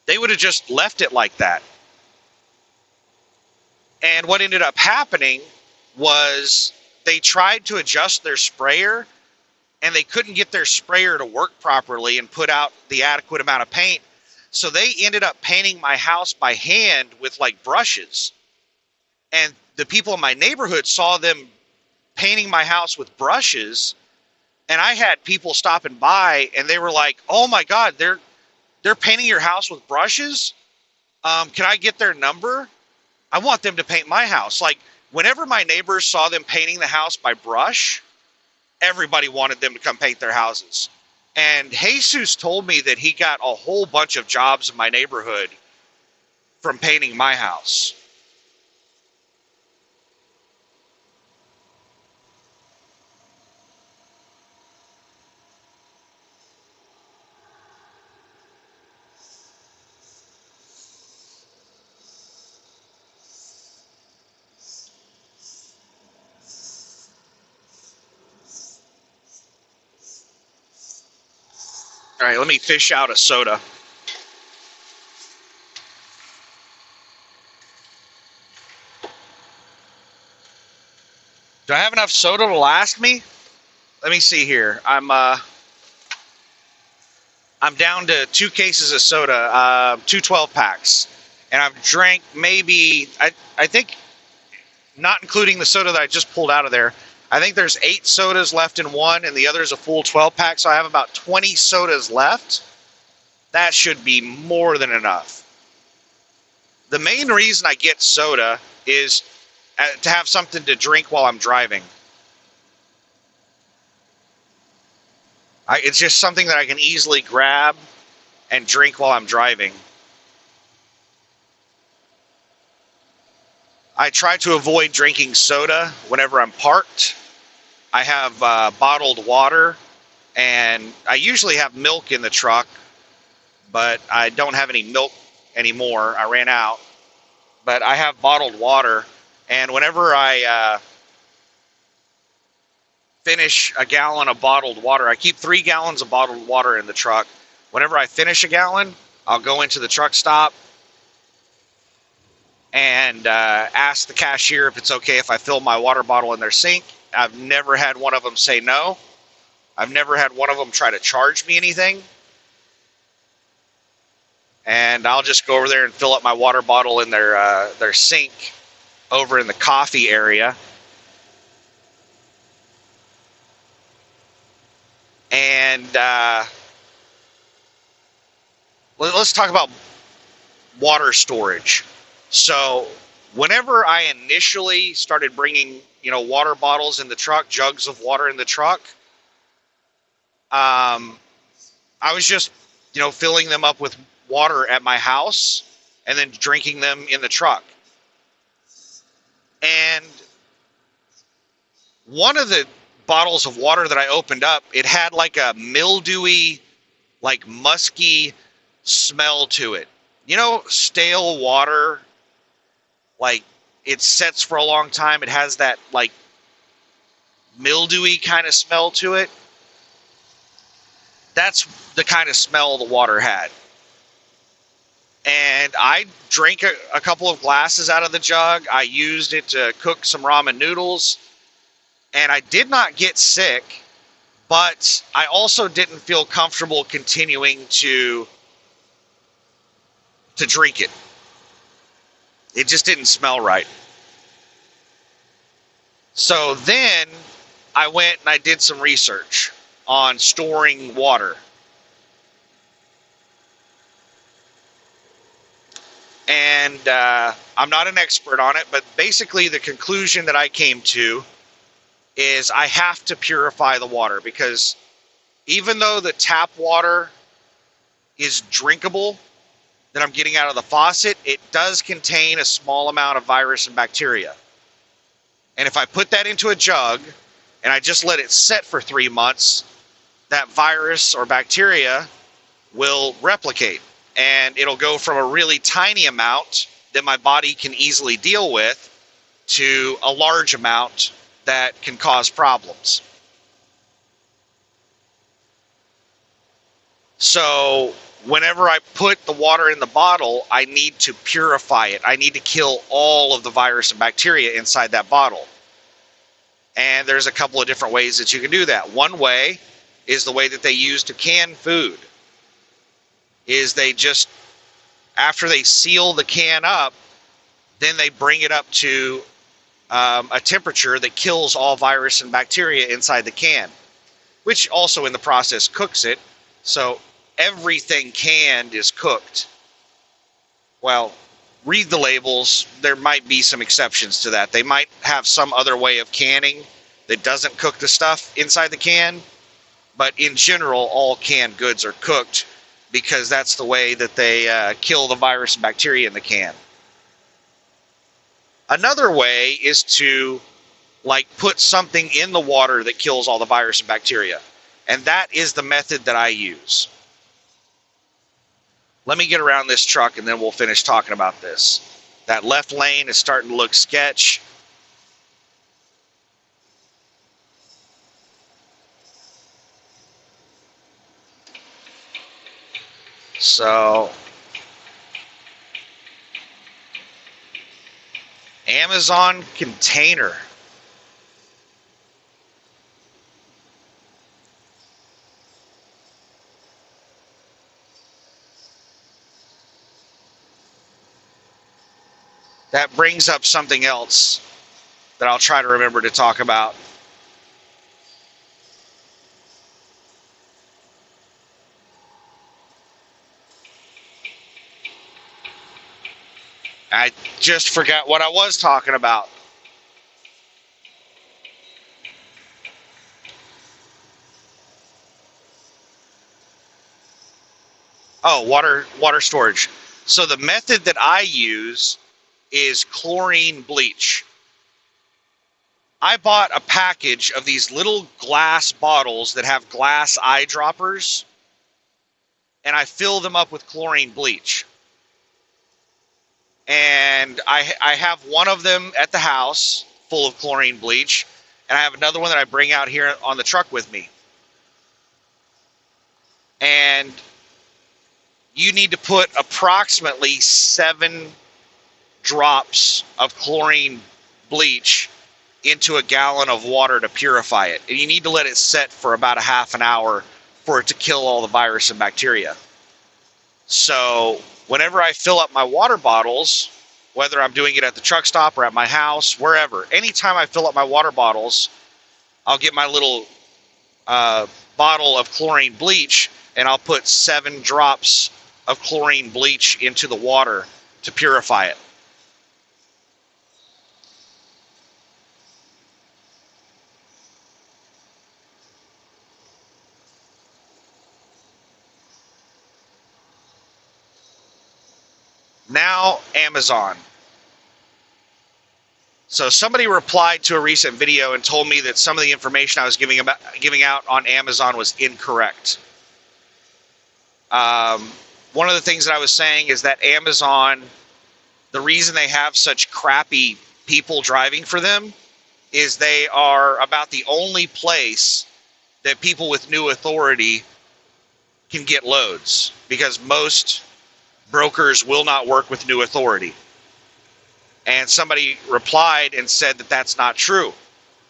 Speaker 1: they would have just left it like that. And what ended up happening was they tried to adjust their sprayer, and they couldn't get their sprayer to work properly and put out the adequate amount of paint. So they ended up painting my house by hand with like brushes. And the people in my neighborhood saw them painting my house with brushes. And I had people stopping by and they were like, "Oh my God, they're painting your house with brushes. Can I get their number? I want them to paint my house." Like, whenever my neighbors saw them painting the house by brush, everybody wanted them to come paint their houses. And Jesus told me that he got a whole bunch of jobs in my neighborhood from painting my house. All right, let me fish out a soda. Do I have enough soda to last me? Let me see here. I'm down to 2 cases of soda, two 12-packs. And I've drank maybe, I think, not including the soda that I just pulled out of there, I think there's 8 sodas left in one, and the other is a full 12-pack, so I have about 20 sodas left. That should be more than enough. The main reason I get soda is to have something to drink while I'm driving. It's just something that I can easily grab and drink while I'm driving. I try to avoid drinking soda whenever I'm parked. I have bottled water, and I usually have milk in the truck, but I don't have any milk anymore. I ran out. But I have bottled water, and whenever I finish a gallon of bottled water, I keep 3 gallons of bottled water in the truck. Whenever I finish a gallon, I'll go into the truck stop and ask the cashier if it's okay if I fill my water bottle in their sink. I've never had one of them say no. I've never had one of them try to charge me anything. and I'll just go over there and fill up my water bottle in their sink over in the coffee area. And let's talk about water storage. So whenever I initially started bringing, water bottles in the truck, jugs of water in the truck, I was just, filling them up with water at my house and then drinking them in the truck. And one of the bottles of water that I opened up, it had like a mildewy, like musky smell to it. Stale water, like it sets for a long time. It has that like mildewy kind of smell to it. That's the kind of smell the water had. And I drank a couple of glasses out of the jug. I used it to cook some ramen noodles. And I did not get sick, but I also didn't feel comfortable continuing to drink it. It just didn't smell right. So then I went and I did some research on storing water. And I'm not an expert on it, but basically the conclusion that I came to is I have to purify the water, because even though the tap water is drinkable that I'm getting out of the faucet, it does contain a small amount of virus and bacteria. And if I put that into a jug and I just let it set for 3 months, that virus or bacteria will replicate, and it'll go from a really tiny amount that my body can easily deal with to a large amount that can cause problems. So whenever I put the water in the bottle, I need to purify it. I need to kill all of the virus and bacteria inside that bottle. And there's a couple of different ways that you can do that. One way is the way that they use to can food. Is they just, after they seal the can up, then they bring it up to a temperature that kills all virus and bacteria inside the can, which also in the process cooks it. So everything canned is cooked. Well, read the labels. There might be some exceptions to that. They might have some other way of canning that doesn't cook the stuff inside the can. But in general, all canned goods are cooked, because that's the way that they kill the virus and bacteria in the can. Another way is to put something in the water that kills all the virus and bacteria. And that is the method that I use. Let me get around this truck and then we'll finish talking about this. That left lane is starting to look sketch. So Amazon container. That brings up something else that I'll try to remember to talk about. I just forgot what I was talking about. Oh, water storage. So the method that I use is chlorine bleach. I bought a package of these little glass bottles that have glass eyedroppers, and I fill them up with chlorine bleach. And I have one of them at the house full of chlorine bleach, and I have another one that I bring out here on the truck with me. And you need to put approximately 7 drops of chlorine bleach into a gallon of water to purify it. And you need to let it set for about a half an hour for it to kill all the virus and bacteria. So whenever I fill up my water bottles, whether I'm doing it at the truck stop or at my house, wherever, anytime I fill up my water bottles, I'll get my little bottle of chlorine bleach, and I'll put 7 drops of chlorine bleach into the water to purify it. Now, Amazon. So somebody replied to a recent video and told me that some of the information I was giving out on Amazon was incorrect. One of the things that I was saying is that Amazon, the reason they have such crappy people driving for them is they are about the only place that people with new authority can get loads, because most brokers will not work with new authority. And somebody replied and said that that's not true.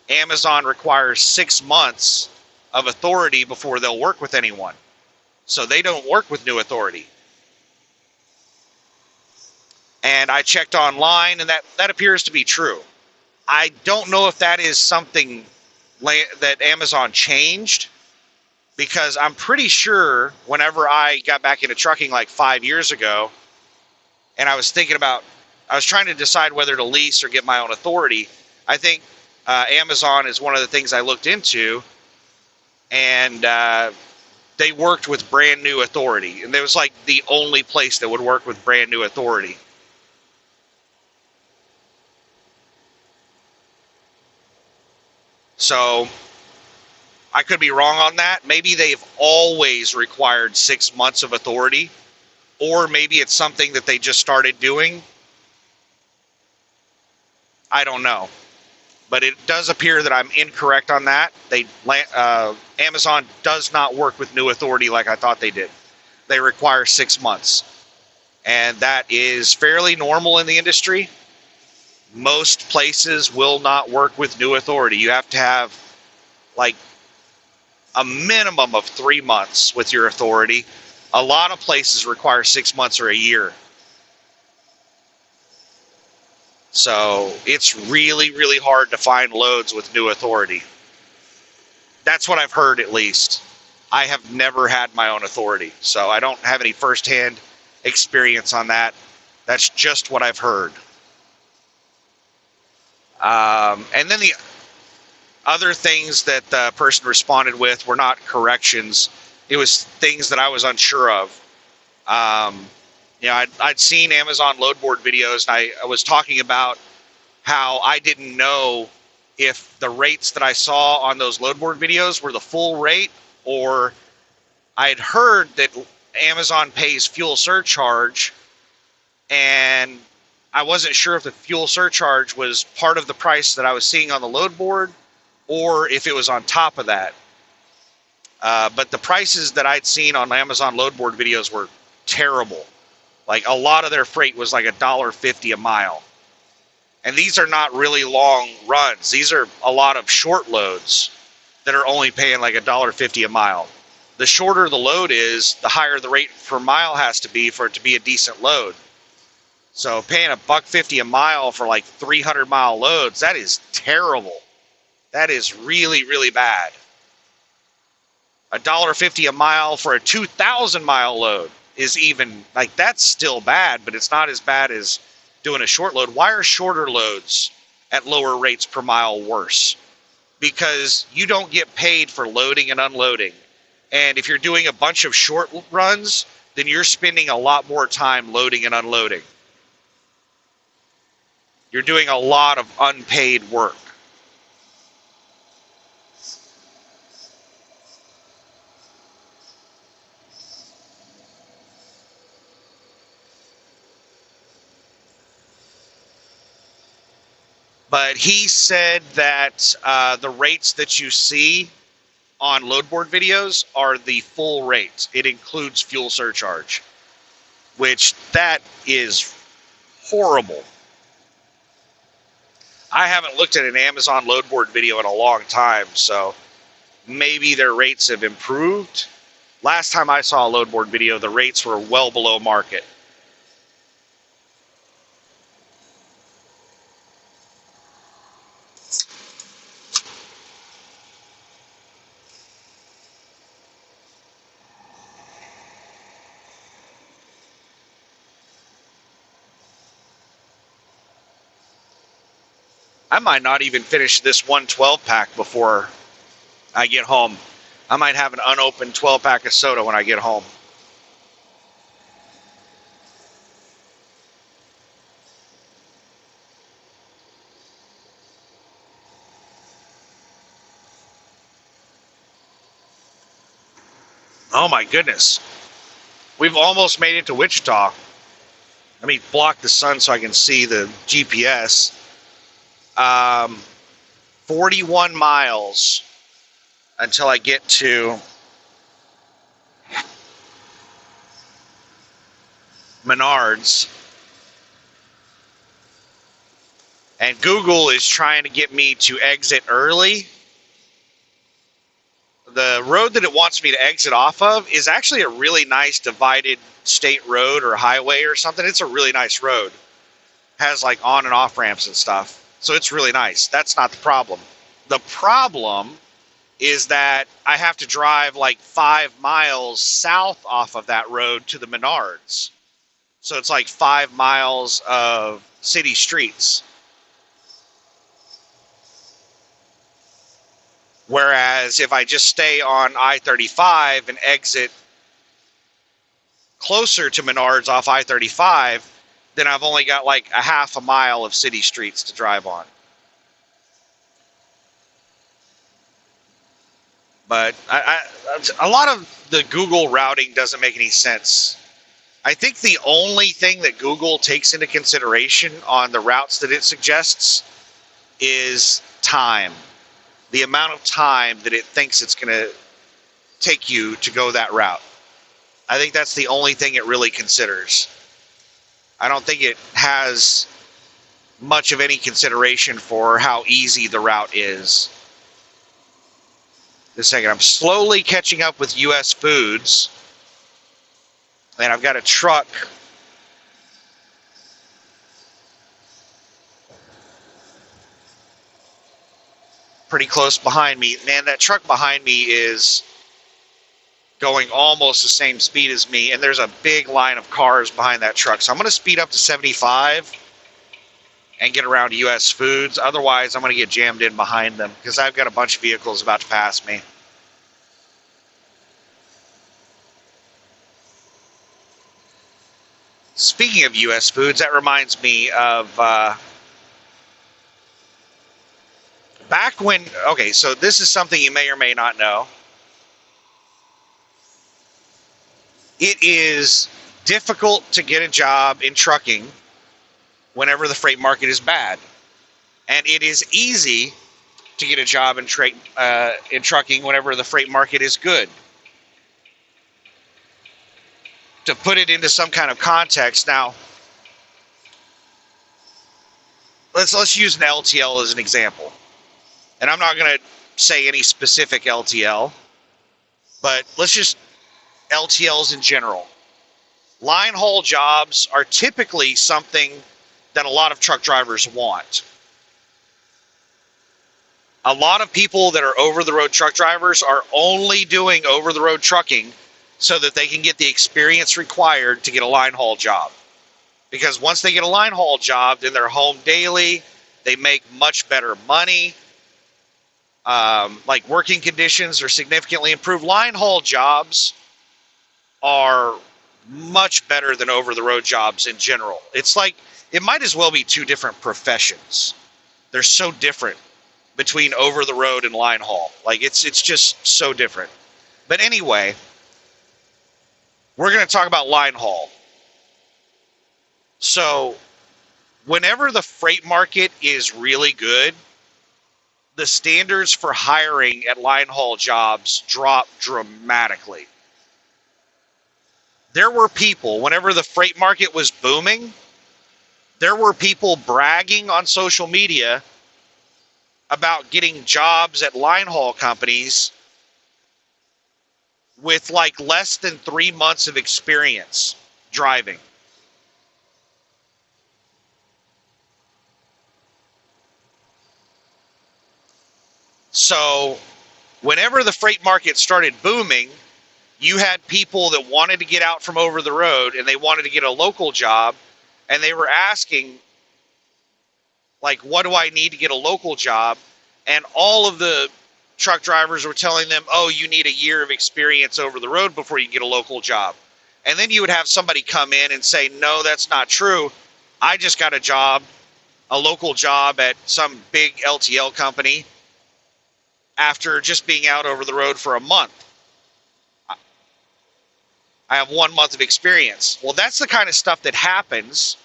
Speaker 1: Amazon requires 6 months of authority before they'll work with anyone. So they don't work with new authority. And I checked online, and that appears to be true. I don't know if that is something that Amazon changed, because I'm pretty sure whenever I got back into trucking like 5 years ago, and I was trying to decide whether to lease or get my own authority, I think Amazon is one of the things I looked into, and they worked with brand new authority. And it was like the only place that would work with brand new authority. So I could be wrong on that. Maybe they've always required 6 months of authority, or maybe it's something that they just started doing. I don't know. But it does appear that I'm incorrect on that. Amazon does not work with new authority like I thought they did. They require 6 months. And that is fairly normal in the industry. Most places will not work with new authority. You have to have like a minimum of 3 months with your authority. A lot of places require 6 months or a year. So it's really, really hard to find loads with new authority. That's what I've heard, at least. I have never had my own authority, so I don't have any firsthand experience on that. That's just what I've heard. And then the other things that the person responded with were not corrections. It was things that I was unsure of. I'd seen Amazon load board videos, and I was talking about how I didn't know if the rates that I saw on those load board videos were the full rate, or I had heard that Amazon pays fuel surcharge, and I wasn't sure if the fuel surcharge was part of the price that I was seeing on the load board, or if it was on top of that. But the prices that I'd seen on Amazon load board videos were terrible. Like, a lot of their freight was like $1.50 a mile. And these are not really long runs. These are a lot of short loads that are only paying like $1.50 a mile. The shorter the load is, the higher the rate per mile has to be for it to be a decent load. So paying $1.50 a mile for like 300-mile loads, that is terrible. That is really, really bad. $1.50 a mile for a 2,000-mile load is even, like, that's still bad, but it's not as bad as doing a short load. Why are shorter loads at lower rates per mile worse? Because you don't get paid for loading and unloading. And if you're doing a bunch of short runs, then you're spending a lot more time loading and unloading. You're doing a lot of unpaid work. But he said that the rates that you see on load board videos are the full rates. It includes fuel surcharge, which that is horrible. I haven't looked at an Amazon load board video in a long time, so maybe their rates have improved. Last time I saw a load board video, the rates were well below market. I might not even finish this 112 pack before I get home. I might have an unopened 12 pack of soda when I get home. Oh my goodness. We've almost made it to Wichita. Let me block the sun so I can see the GPS. 41 miles until I get to Menards. And Google is trying to get me to exit early. The road that it wants me to exit off of is actually a really nice divided state road or highway or something. It's a really nice road. Has like on and off ramps and stuff. So it's really nice. That's not the problem. The problem is that I have to drive like 5 miles south off of that road to the Menards. So it's like 5 miles of city streets. Whereas if I just stay on I-35 and exit closer to Menards off I-35, then I've only got like a half a mile of city streets to drive on. But a lot of the Google routing doesn't make any sense. I think the only thing that Google takes into consideration on the routes that it suggests is time. The amount of time that it thinks it's going to take you to go that route. I think that's the only thing it really considers. I don't think it has much of any consideration for how easy the route is. Just a second, I'm slowly catching up with U.S. Foods. And I've got a truck pretty close behind me. Man, that truck behind me is going almost the same speed as me, and there's a big line of cars behind that truck. So I'm going to speed up to 75 and get around to U.S. Foods. Otherwise, I'm going to get jammed in behind them because I've got a bunch of vehicles about to pass me. Speaking of U.S. Foods, that reminds me of back when, okay, so this is something you may or may not know. It is difficult to get a job in trucking whenever the freight market is bad. And it is easy to get a job in trucking whenever the freight market is good. To put it into some kind of context, now, let's use an LTL as an example. And I'm not going to say any specific LTL, but let's just LTLs in general. Line haul jobs are typically something that a lot of truck drivers want. A lot of people that are over-the-road truck drivers are only doing over-the-road trucking so that they can get the experience required to get a line haul job. Because once they get a line haul job, then they're home daily, they make much better money, like working conditions are significantly improved. Line haul jobs are much better than over-the-road jobs in general. It's like, it might as well be two different professions. They're so different between over-the-road and line haul. Like, it's just so different. But anyway, we're going to talk about line haul. So, whenever the freight market is really good, the standards for hiring at line haul jobs drop dramatically. There were people, whenever the freight market was booming, there were people bragging on social media about getting jobs at line haul companies with like less than 3 months of experience driving. So whenever the freight market started booming, you had people that wanted to get out from over the road and they wanted to get a local job, and they were asking Like, what do I need to get a local job? And all of the truck drivers were telling them, oh, you need a year of experience over the road before you get a local job. And then you would have somebody come in and say, no, that's not true. I just got a job, a local job at some big LTL company after just being out over the road for a month. I have 1 month of experience. Well, that's the kind of stuff that happens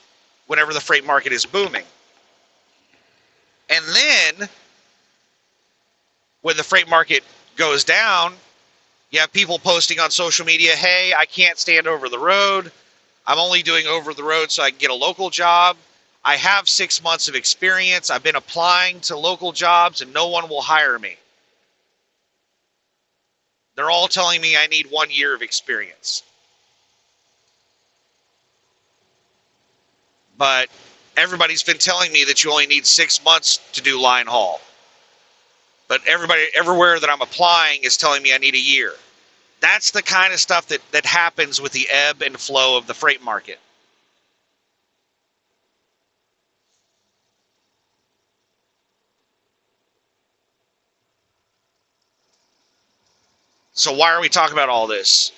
Speaker 1: whenever the freight market is booming. And then when the freight market goes down, you have people posting on social media, hey, I can't stand over the road. I'm only doing over the road so I can get a local job. I have 6 months of experience. I've been applying to local jobs and no one will hire me. They're all telling me I need 1 year of experience. But everybody's been telling me that you only need 6 months to do line haul. But everybody, everywhere that I'm applying is telling me I need a year. That's the kind of stuff that happens with the ebb and flow of the freight market. So why are we talking about all this?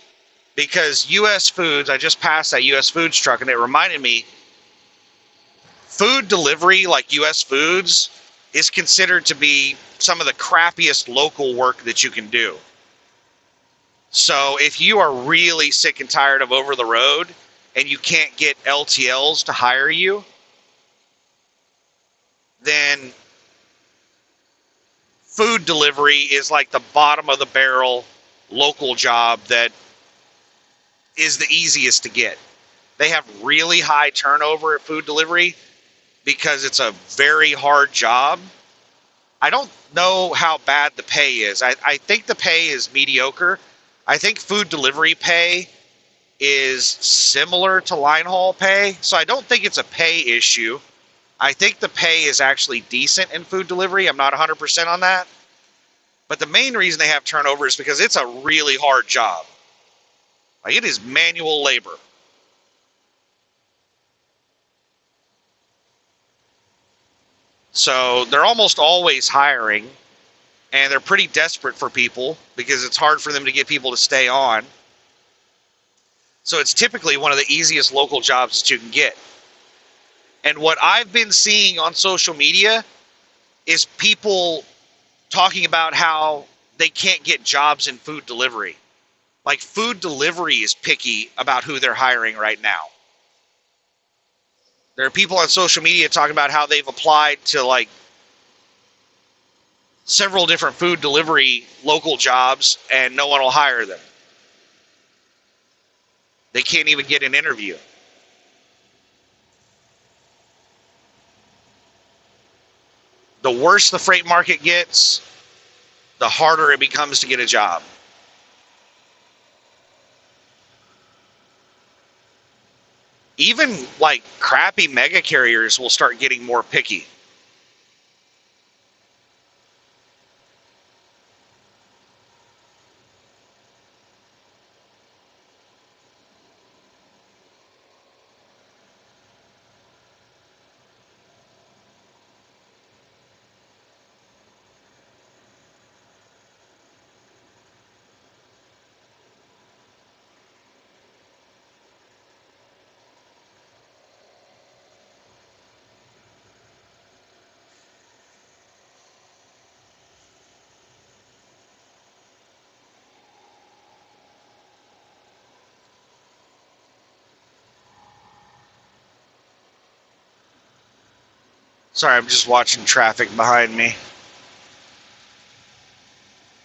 Speaker 1: Because U.S. Foods, I just passed that U.S. Foods truck and it reminded me, food delivery like U.S. Foods is considered to be some of the crappiest local work that you can do. So if you are really sick and tired of over the road and you can't get LTLs to hire you, then food delivery is like the bottom of the barrel local job that is the easiest to get. They have really high turnover at food delivery because it's a very hard job. I don't know how bad the pay is. I think the pay is mediocre. I think food delivery pay is similar to line haul pay. So I don't think it's a pay issue. I think the pay is actually decent in food delivery. I'm not 100% on that. But the main reason they have turnover is because it's a really hard job. Like, it is manual labor. So they're almost always hiring, and they're pretty desperate for people because it's hard for them to get people to stay on. So it's typically one of the easiest local jobs that you can get. And what I've been seeing on social media is people talking about how they can't get jobs in food delivery. Like, food delivery is picky about who they're hiring right now. There are people on social media talking about how they've applied to like several different food delivery local jobs and no one will hire them. They can't even get an interview. The worse the freight market gets, the harder it becomes to get a job. Even like crappy mega carriers will start getting more picky. Sorry, I'm just watching traffic behind me.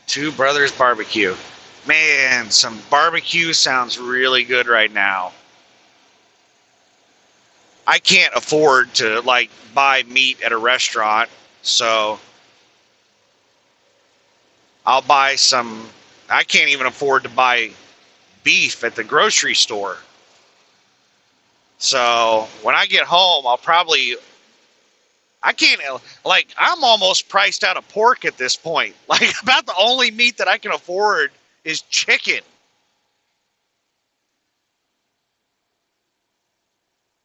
Speaker 1: Two Brothers Barbecue. Man, some barbecue sounds really good right now. I can't afford to like buy meat at a restaurant, so I'll buy some. I can't even afford to buy beef at the grocery store. So when I get home, I'll probably. I can't, like, I'm almost priced out of pork at this point. Like, about the only meat that I can afford is chicken.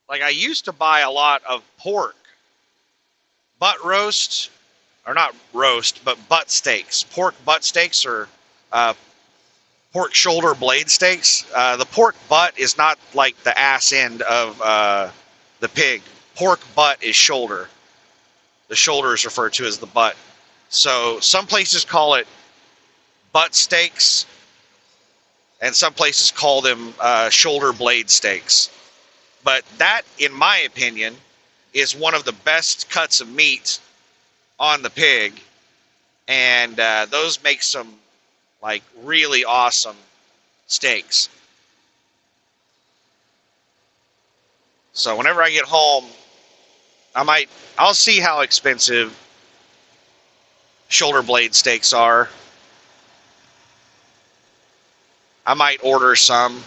Speaker 1: Like, I used to buy a lot of pork, butt roast, or not roast, but butt steaks, pork butt steaks, or uh, pork shoulder blade steaks. The pork butt is not like the ass end of the pig. Pork butt is shoulder. The shoulder is referred to as the butt. So some places call it butt steaks, and some places call them shoulder blade steaks. But that, in my opinion, is one of the best cuts of meat on the pig, and those make some like really awesome steaks. So whenever I get home, I'll see how expensive shoulder blade steaks are. I might order some.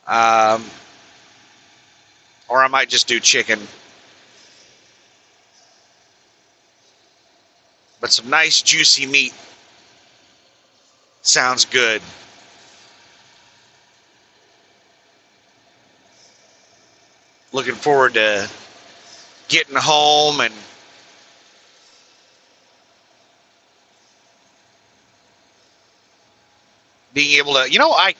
Speaker 1: Um, or I might just do chicken. But some nice juicy meat sounds good. Looking forward to getting home and being able to, I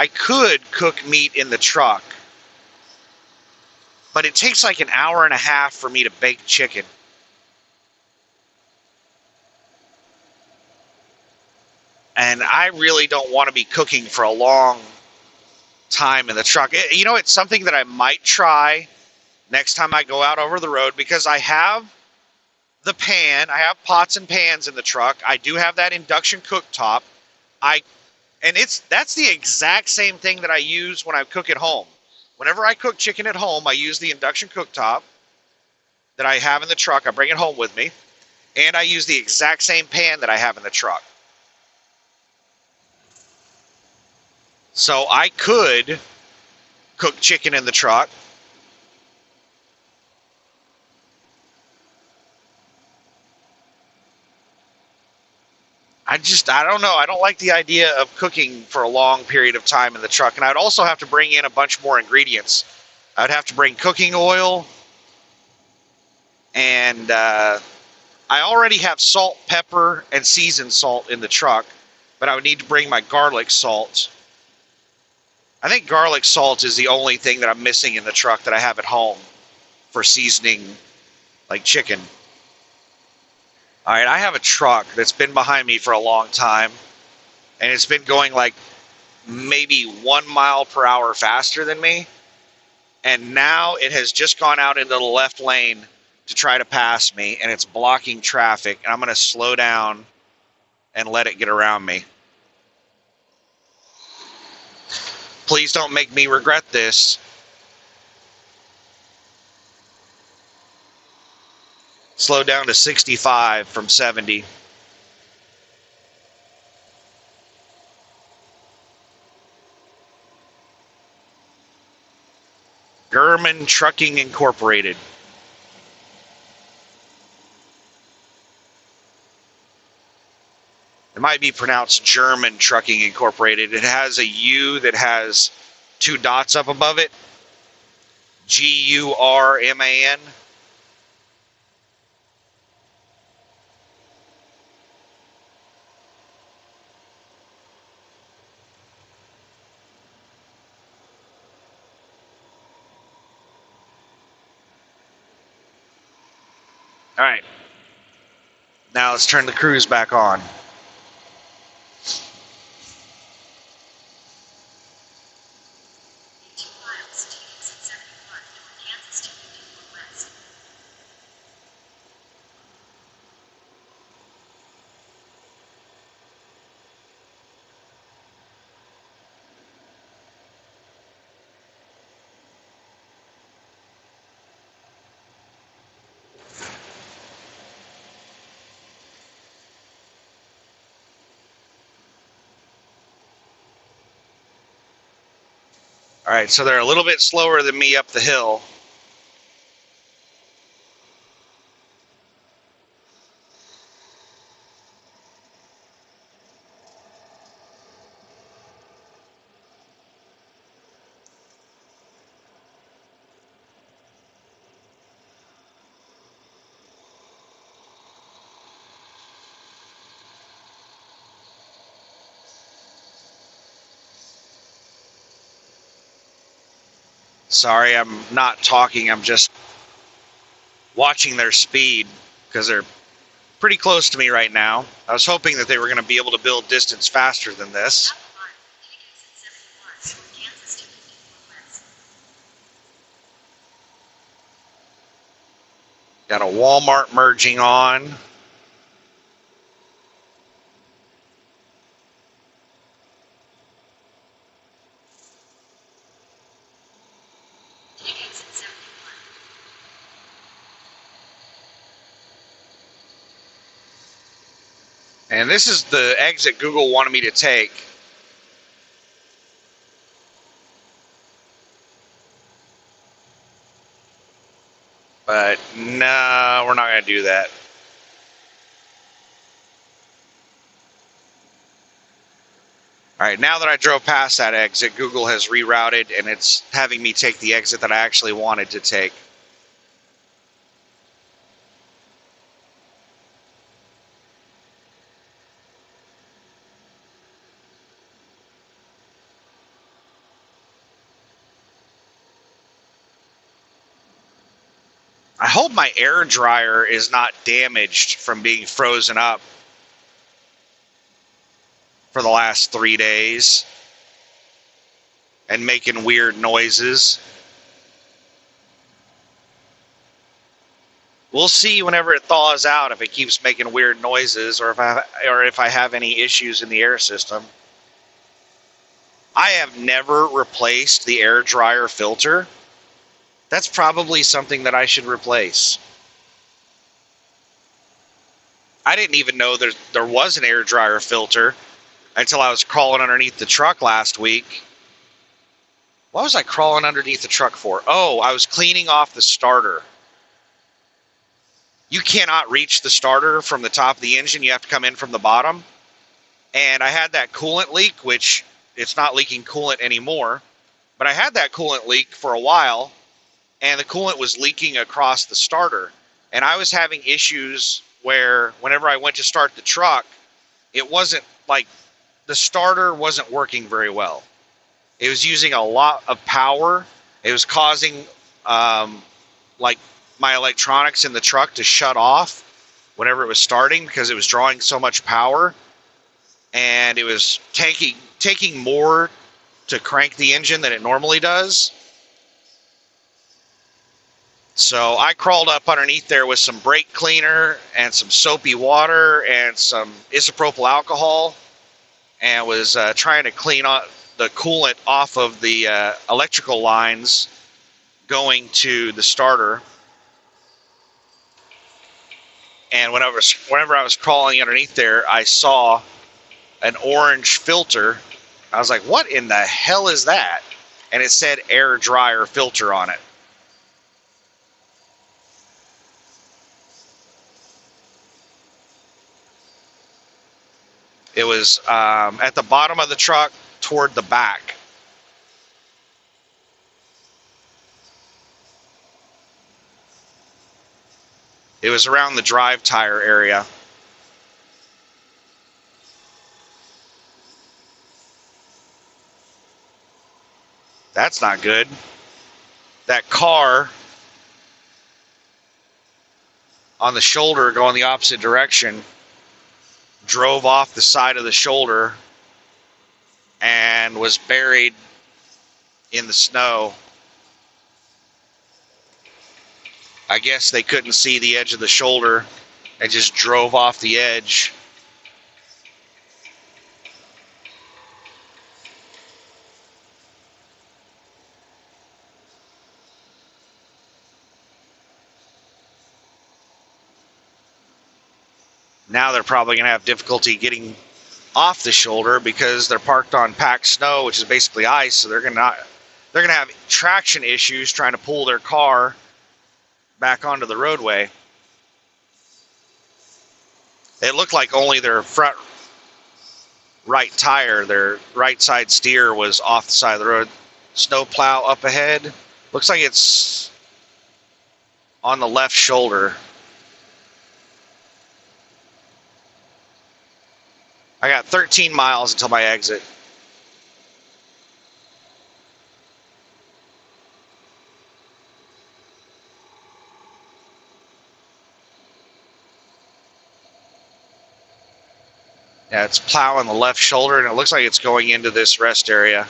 Speaker 1: could cook meat in the truck, but it takes like an hour and a half for me to bake chicken. And I really don't want to be cooking for a long time in the truck. It's something that I might try next time I go out over the road, because I have the pan, I have pots and pans in the truck. I do have that induction cooktop. I and that's the exact same thing that I use when I cook at home. Whenever I cook chicken at home, I use the induction cooktop that I have in the truck. I bring it home with me, and I use the exact same pan that I have in the truck. So I could cook chicken in the truck. I don't know. I don't like the idea of cooking for a long period of time in the truck. And I'd also have to bring in a bunch more ingredients. I'd have to bring cooking oil, and I already have salt, pepper, and seasoned salt in the truck, but I would need to bring my garlic salt. I think garlic salt is the only thing that I'm missing in the truck that I have at home for seasoning like chicken. All right, I have a truck that's been behind me for a long time, and it's been going like maybe 1 mile per hour faster than me. And now it has just gone out into the left lane to try to pass me, and it's blocking traffic. And I'm going to slow down and let it get around me. Please don't make me regret this. Slow down to 65 from 70. German Trucking Incorporated. It might be pronounced German Trucking Incorporated. It has a U that has two dots up above it. Gurman. All right. Now let's turn the cruise back on.
Speaker 2: 2 miles to exit 71 toward Kansas to 54 west.
Speaker 1: All right, so they're a little bit slower than me up the hill. Sorry, I'm not talking. I'm just watching their speed because they're pretty close to me right now. I was hoping that they were going to be able to build distance faster than this. Got a Walmart merging on. And this is the exit Google wanted me to take. But no, we're not going to do that. All right, now that I drove past that exit, Google has rerouted and it's having me take the exit that I actually wanted to take. I hope my air dryer is not damaged from being frozen up for the last 3 days and making weird noises. We'll see whenever it thaws out if it keeps making weird noises or if I have any issues in the air system. I have never replaced the air dryer filter. That's probably something that I should replace. I didn't even know there was an air dryer filter until I was crawling underneath the truck last week. What was I crawling underneath the truck for? Oh, I was cleaning off the starter. You cannot reach the starter from the top of the engine. You have to come in from the bottom. And I had that coolant leak, which it's not leaking coolant anymore. But I had that coolant leak for a while, and the coolant was leaking across the starter. And I was having issues where whenever I went to start the truck, it wasn't like the starter wasn't working very well. It was using a lot of power. It was causing like my electronics in the truck to shut off whenever it was starting because it was drawing so much power, and it was taking more to crank the engine than it normally does. So I crawled up underneath there with some brake cleaner and some soapy water and some isopropyl alcohol, and was trying to clean the coolant off of the electrical lines going to the starter. And whenever I was crawling underneath there, I saw an orange filter. I was like, what in the hell is that? And it said air dryer filter on it. It was at the bottom of the truck toward the back. It was around the drive tire area. That's not good. That car on the shoulder going the opposite direction drove off the side of the shoulder and was buried in the snow. I guess they couldn't see the edge of the shoulder and just drove off the edge. Now they're probably going to have difficulty getting off the shoulder because they're parked on packed snow, which is basically ice. So they're going to have traction issues trying to pull their car back onto the roadway. It looked like only their front right tire, their right side steer, was off the side of the road. Snow plow up ahead. Looks like it's on the left shoulder. I got 13 miles until my exit. Yeah, it's plowing the left shoulder, and it looks like it's going into this rest area.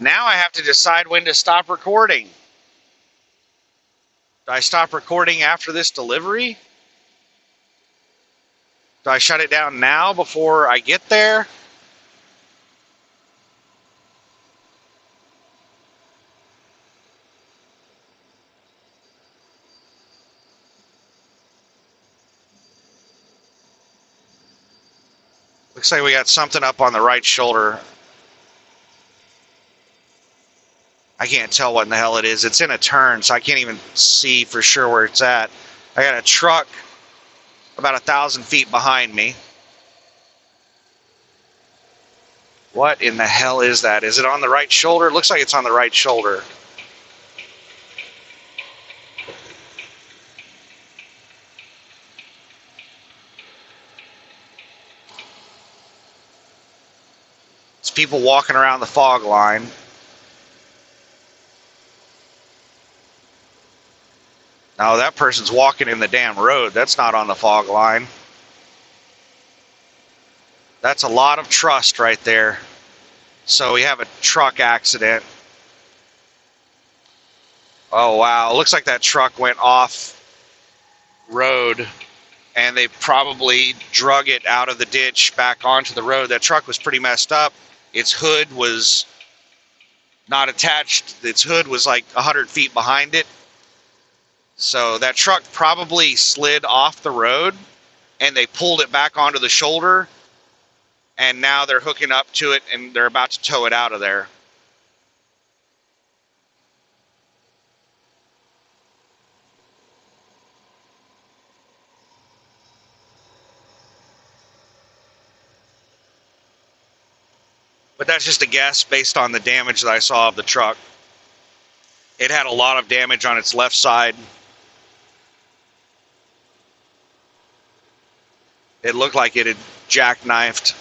Speaker 1: Now I have to decide when to stop recording. Do I stop recording after this delivery? Do I shut it down now before I get there? Looks like we got something up on the right shoulder. I can't tell what in the hell it is. It's in a turn, so I can't even see for sure where it's at. I got a truck about 1,000 feet behind me. What in the hell is that? Is it on the right shoulder? It looks like it's on the right shoulder. It's people walking around the fog line. No, that person's walking in the damn road. That's not on the fog line. That's a lot of trust right there. So we have a truck accident. Oh, wow. It looks like that truck went off road, and they probably drug it out of the ditch back onto the road. That truck was pretty messed up. Its hood was not attached. Its hood was like 100 feet behind it. So that truck probably slid off the road, and they pulled it back onto the shoulder, and now they're hooking up to it, and they're about to tow it out of there. But that's just a guess based on the damage that I saw of the truck. It had a lot of damage on its left side. It looked like it had jackknifed.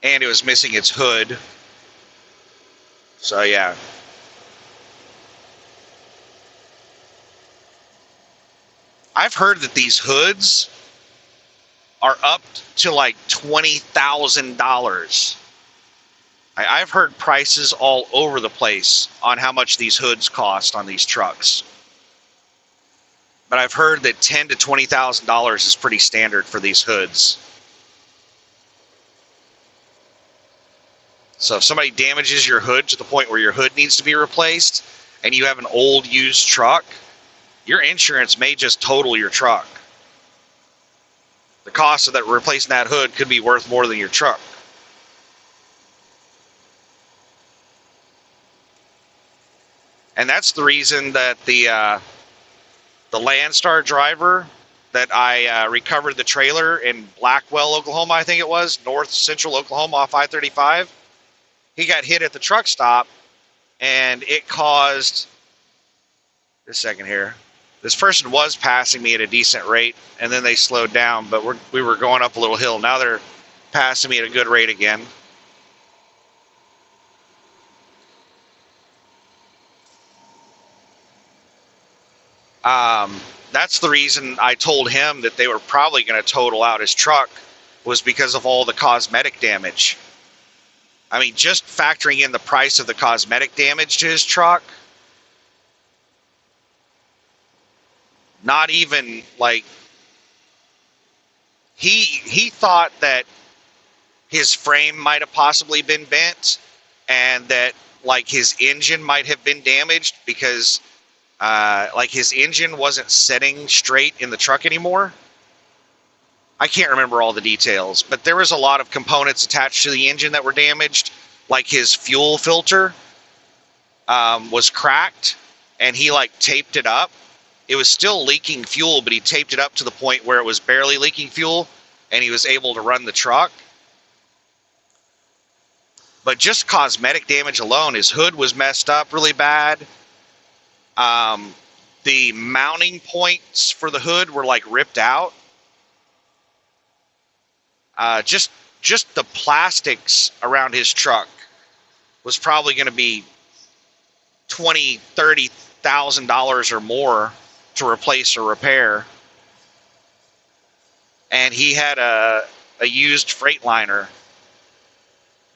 Speaker 1: And it was missing its hood. So yeah. I've heard that these hoods are up to like $20,000. I've heard prices all over the place on how much these hoods cost on these trucks. But I've heard that $10,000 to $20,000 is pretty standard for these hoods. So if somebody damages your hood to the point where your hood needs to be replaced, and you have an old used truck, your insurance may just total your truck. The cost of that replacing that hood could be worth more than your truck. And that's the reason that the Landstar driver that I recovered the trailer in Blackwell, Oklahoma, I think it was, north central Oklahoma off I-35, he got hit at the truck stop, and it caused, just a second here, this person was passing me at a decent rate, and then they slowed down, but we were going up a little hill. Now they're passing me at a good rate again. That's the reason I told him that they were probably going to total out his truck, was because of all the cosmetic damage. I mean, just factoring in the price of the cosmetic damage to his truck, Not even like he thought that his frame might have possibly been bent and that like his engine might have been damaged because like his engine wasn't setting straight in the truck anymore. I can't remember all the details, but there was a lot of components attached to the engine that were damaged, like his fuel filter was cracked, and he like taped it up. It was still leaking fuel, but he taped it up to the point where it was barely leaking fuel, and he was able to run the truck. But just cosmetic damage alone, his hood was messed up really bad. Um, the mounting points for the hood were like ripped out. Just the plastics around his truck was probably going to be $20,000-$30,000 or more to replace or repair. And he had a used Freightliner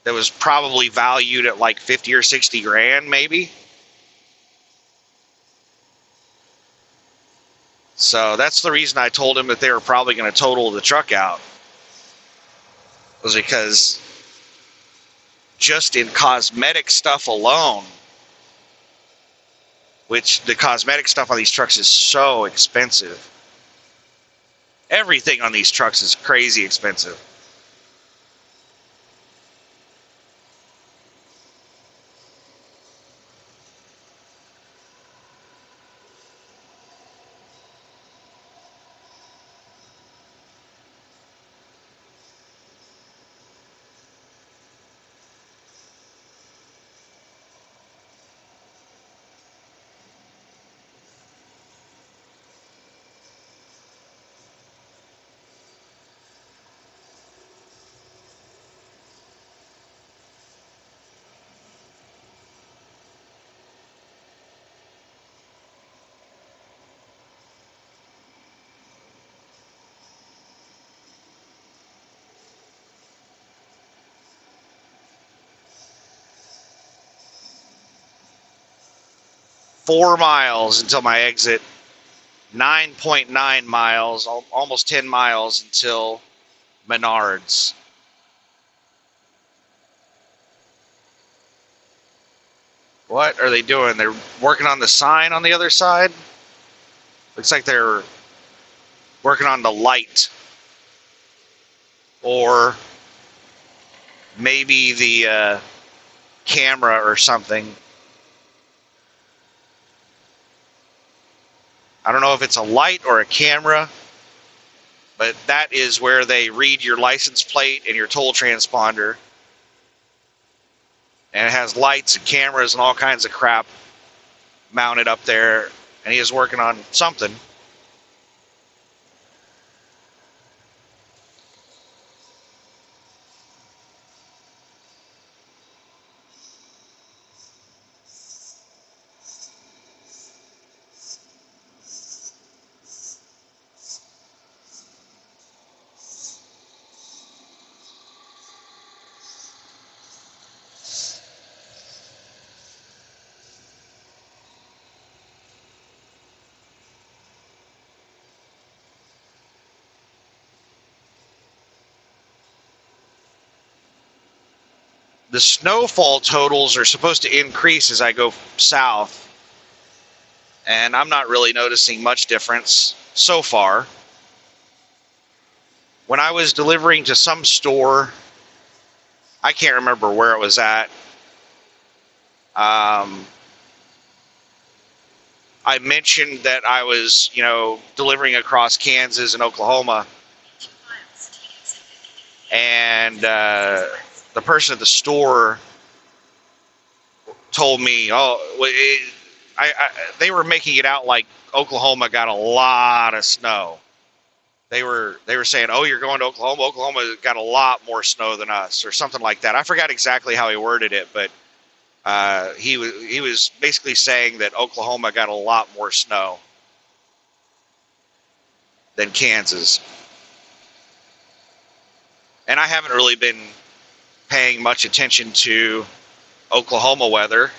Speaker 1: that was probably valued at like 50 or 60 grand, maybe. So that's the reason I told him that they were probably going to total the truck out, was because just in cosmetic stuff alone, which the cosmetic stuff on these trucks is so expensive. Everything on these trucks is crazy expensive. 4 miles until my exit, 9.9 miles, almost 10 miles until Menards. What are they doing? They're working on the sign on the other side? Looks like they're working on the light. Or maybe the camera or something. I don't know if it's a light or a camera, but that is where they read your license plate and your toll transponder. And it has lights and cameras and all kinds of crap mounted up there. And he is working on something. The snowfall totals are supposed to increase as I go south, and I'm not really noticing much difference so far. When I was delivering to some store, I can't remember where it was at. I mentioned that I was, delivering across Kansas and Oklahoma, and the person at the store told me, they were making it out like Oklahoma got a lot of snow. They were saying, "Oh, you're going to Oklahoma. Oklahoma got a lot more snow than us," or something like that. I forgot exactly how he worded it, but he was basically saying that Oklahoma got a lot more snow than Kansas. And I haven't really been paying much attention to Oklahoma weather.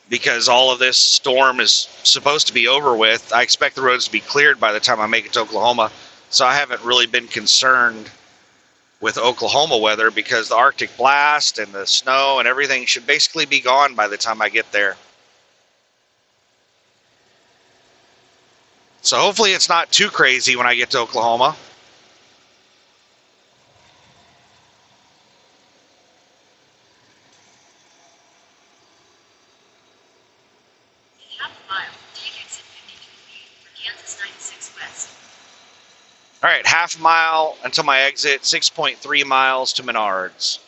Speaker 1: because all of this storm is supposed to be over with. I expect the roads to be cleared by the time I make it to Oklahoma, so I haven't really been concerned with Oklahoma weather because the Arctic blast and the snow and everything should basically be gone by the time I get there. So hopefully it's not too crazy when I get to Oklahoma.
Speaker 2: In half a mile, take exit 52B for Kansas 96 West.
Speaker 1: All right, half mile until my exit, 6.3 miles to Menards.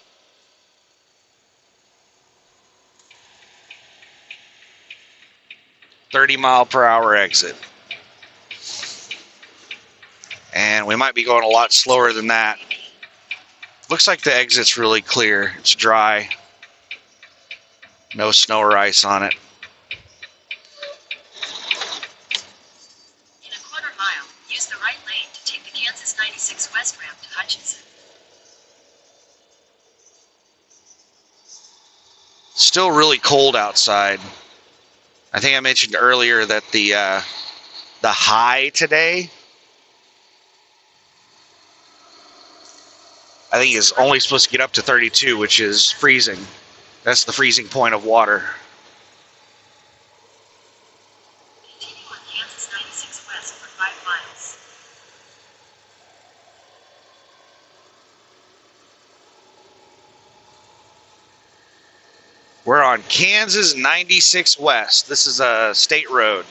Speaker 1: $30-mile-per-hour exit. And we might be going a lot slower than that. Looks like the exit's really clear. It's dry. No snow or ice on it.
Speaker 2: In a quarter mile, use the right lane to take the Kansas 96 West ramp to Hutchinson.
Speaker 1: Still really cold outside. I think I mentioned earlier that the high today, I think, is only supposed to get up to 32, which is freezing. That's the freezing point of water.
Speaker 2: Continue on Kansas 96 West for 5 miles.
Speaker 1: We're on Kansas 96 West. This is a state road,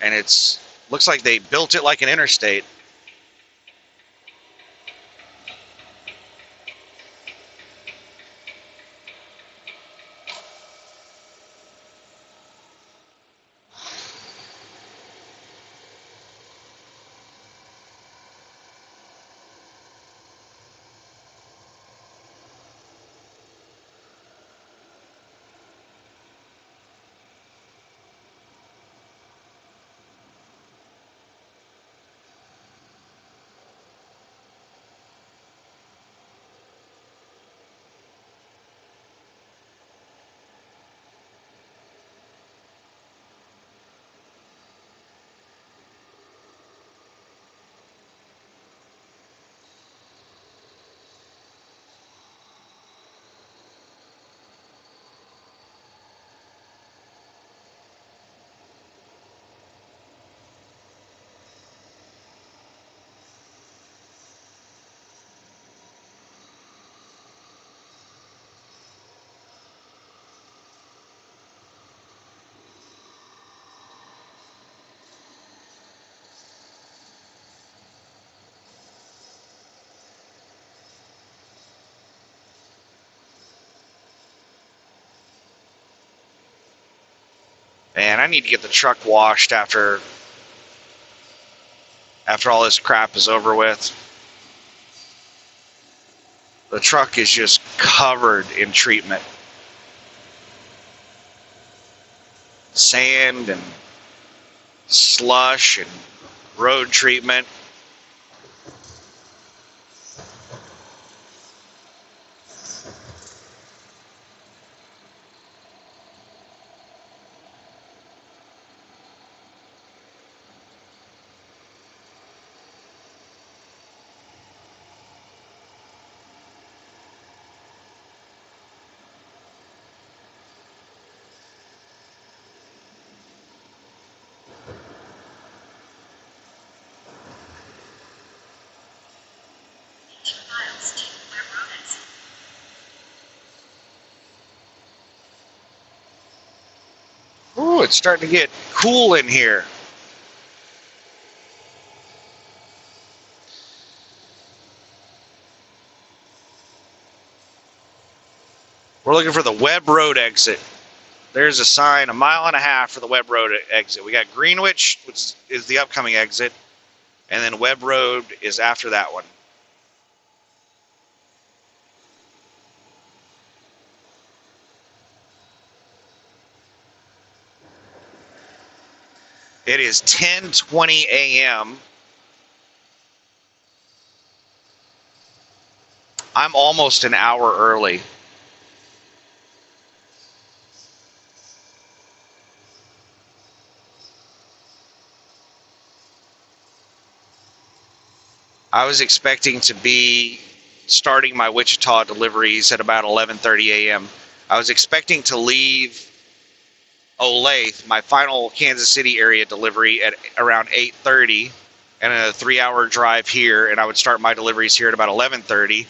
Speaker 1: and it's looks like they built it like an interstate. And I need to get the truck washed after all this crap is over with. The truck is just covered in treatment. Sand and slush and road treatment.
Speaker 2: In 2 miles, take the Webb Road exit.
Speaker 1: Ooh, it's starting to get cool in here. We're looking for the Webb Road exit. There's a sign, 1.5 miles for the Webb Road exit. We got Greenwich, which is the upcoming exit, and then Webb Road is after that one. It is 10:20 a.m. I'm almost an hour early. I was expecting to be starting my Wichita deliveries at about 11:30 a.m. I was expecting to leave Olathe, my final Kansas City area delivery, at around 8:30, and a 3-hour drive here, and I would start my deliveries here at about 11:30,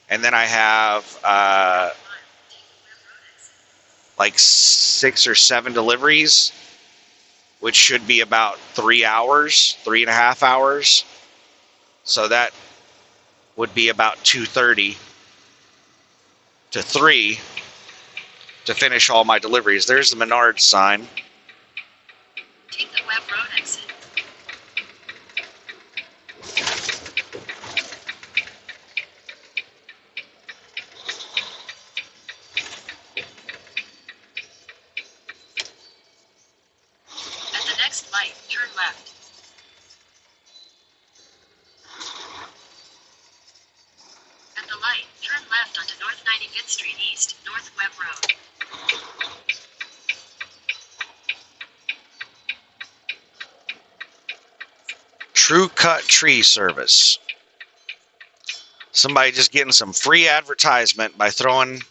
Speaker 1: and then I have like 6 or 7 deliveries, which should be about 3 hours, 3.5 hours. So that would be about 2:30 to 3 to finish all my deliveries. There's the Menards sign.
Speaker 2: Take the Webb Road exit. At the next light, turn left. At the light, turn left onto North 95th Street East, North Webb Road.
Speaker 1: True Cut Tree Service. Somebody just getting some free advertisement by throwing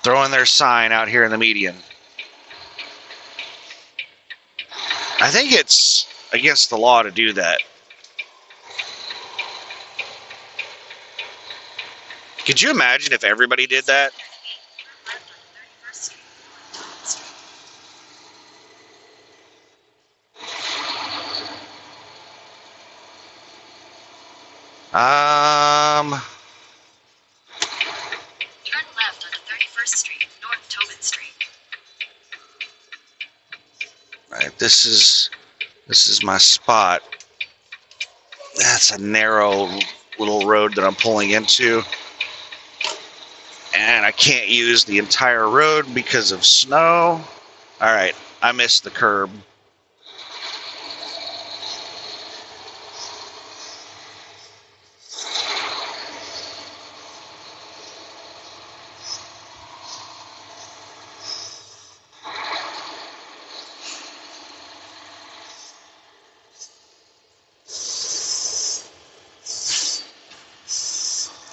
Speaker 1: their sign out here in the median. I think it's against the law to do that. Could you imagine if everybody did that?
Speaker 2: Turn left onto 31st Street, North Street. Turn left onto 31st Street, North Tobin Street.
Speaker 1: Right, this is my spot. That's a narrow little road that I'm pulling into. And I can't use the entire road because of snow. All right, I missed the curb.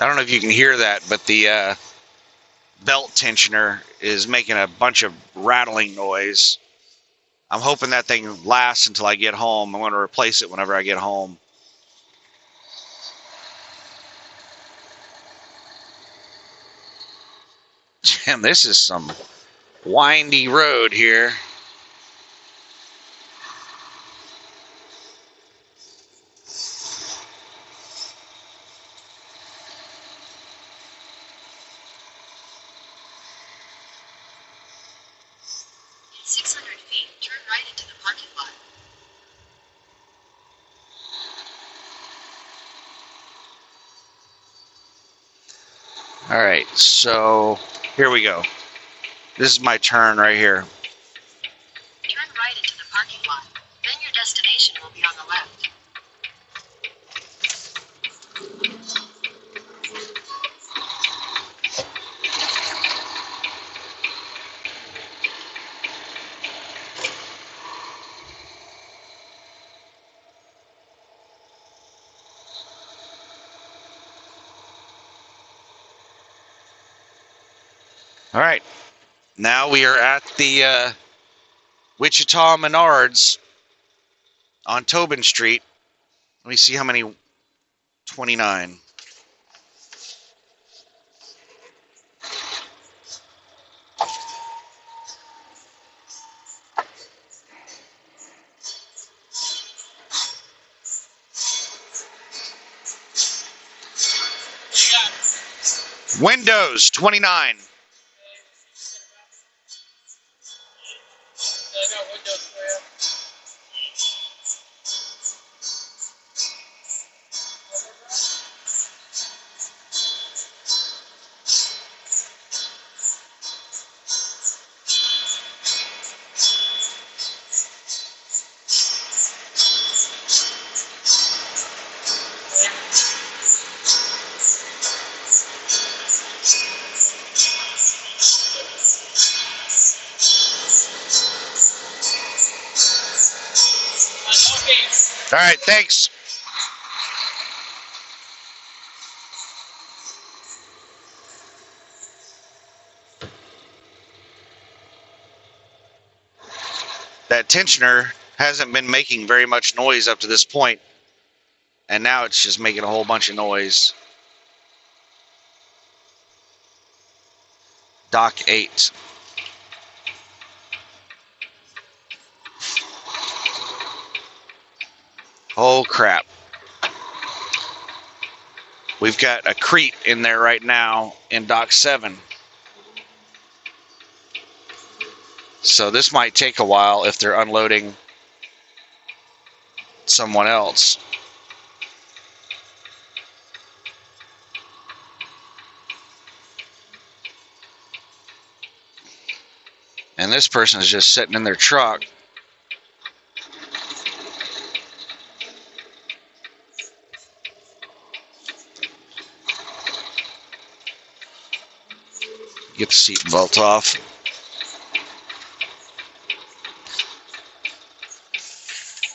Speaker 1: I don't know if you can hear that, but the belt tensioner is making a bunch of rattling noise. I'm hoping that thing lasts until I get home. I'm going to replace it whenever I get home. And this is some windy road here.
Speaker 2: In 600 feet, turn right into the parking lot.
Speaker 1: All right, so here we go. This is my turn right here.
Speaker 2: Turn right into the parking lot. Then your destination will be on the left.
Speaker 1: All right, now we are at the Wichita Menards on Tobin Street. Let me see how many. 29. Windows 29. All right, thanks. That tensioner hasn't been making very much noise up to this point, and now it's just making a whole bunch of noise. Dock 8. Oh crap. We've got a crete in there right now in dock 7. So this might take a while if they're unloading someone else. And this person is just sitting in their truck. Get the seatbelt off.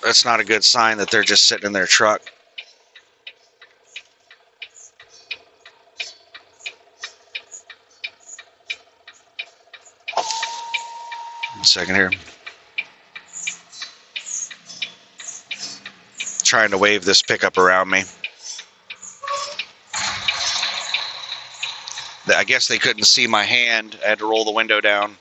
Speaker 1: That's not a good sign that they're just sitting in their truck. One second here. Trying to wave this pickup around me. I guess they couldn't see my hand. I had to roll the window down.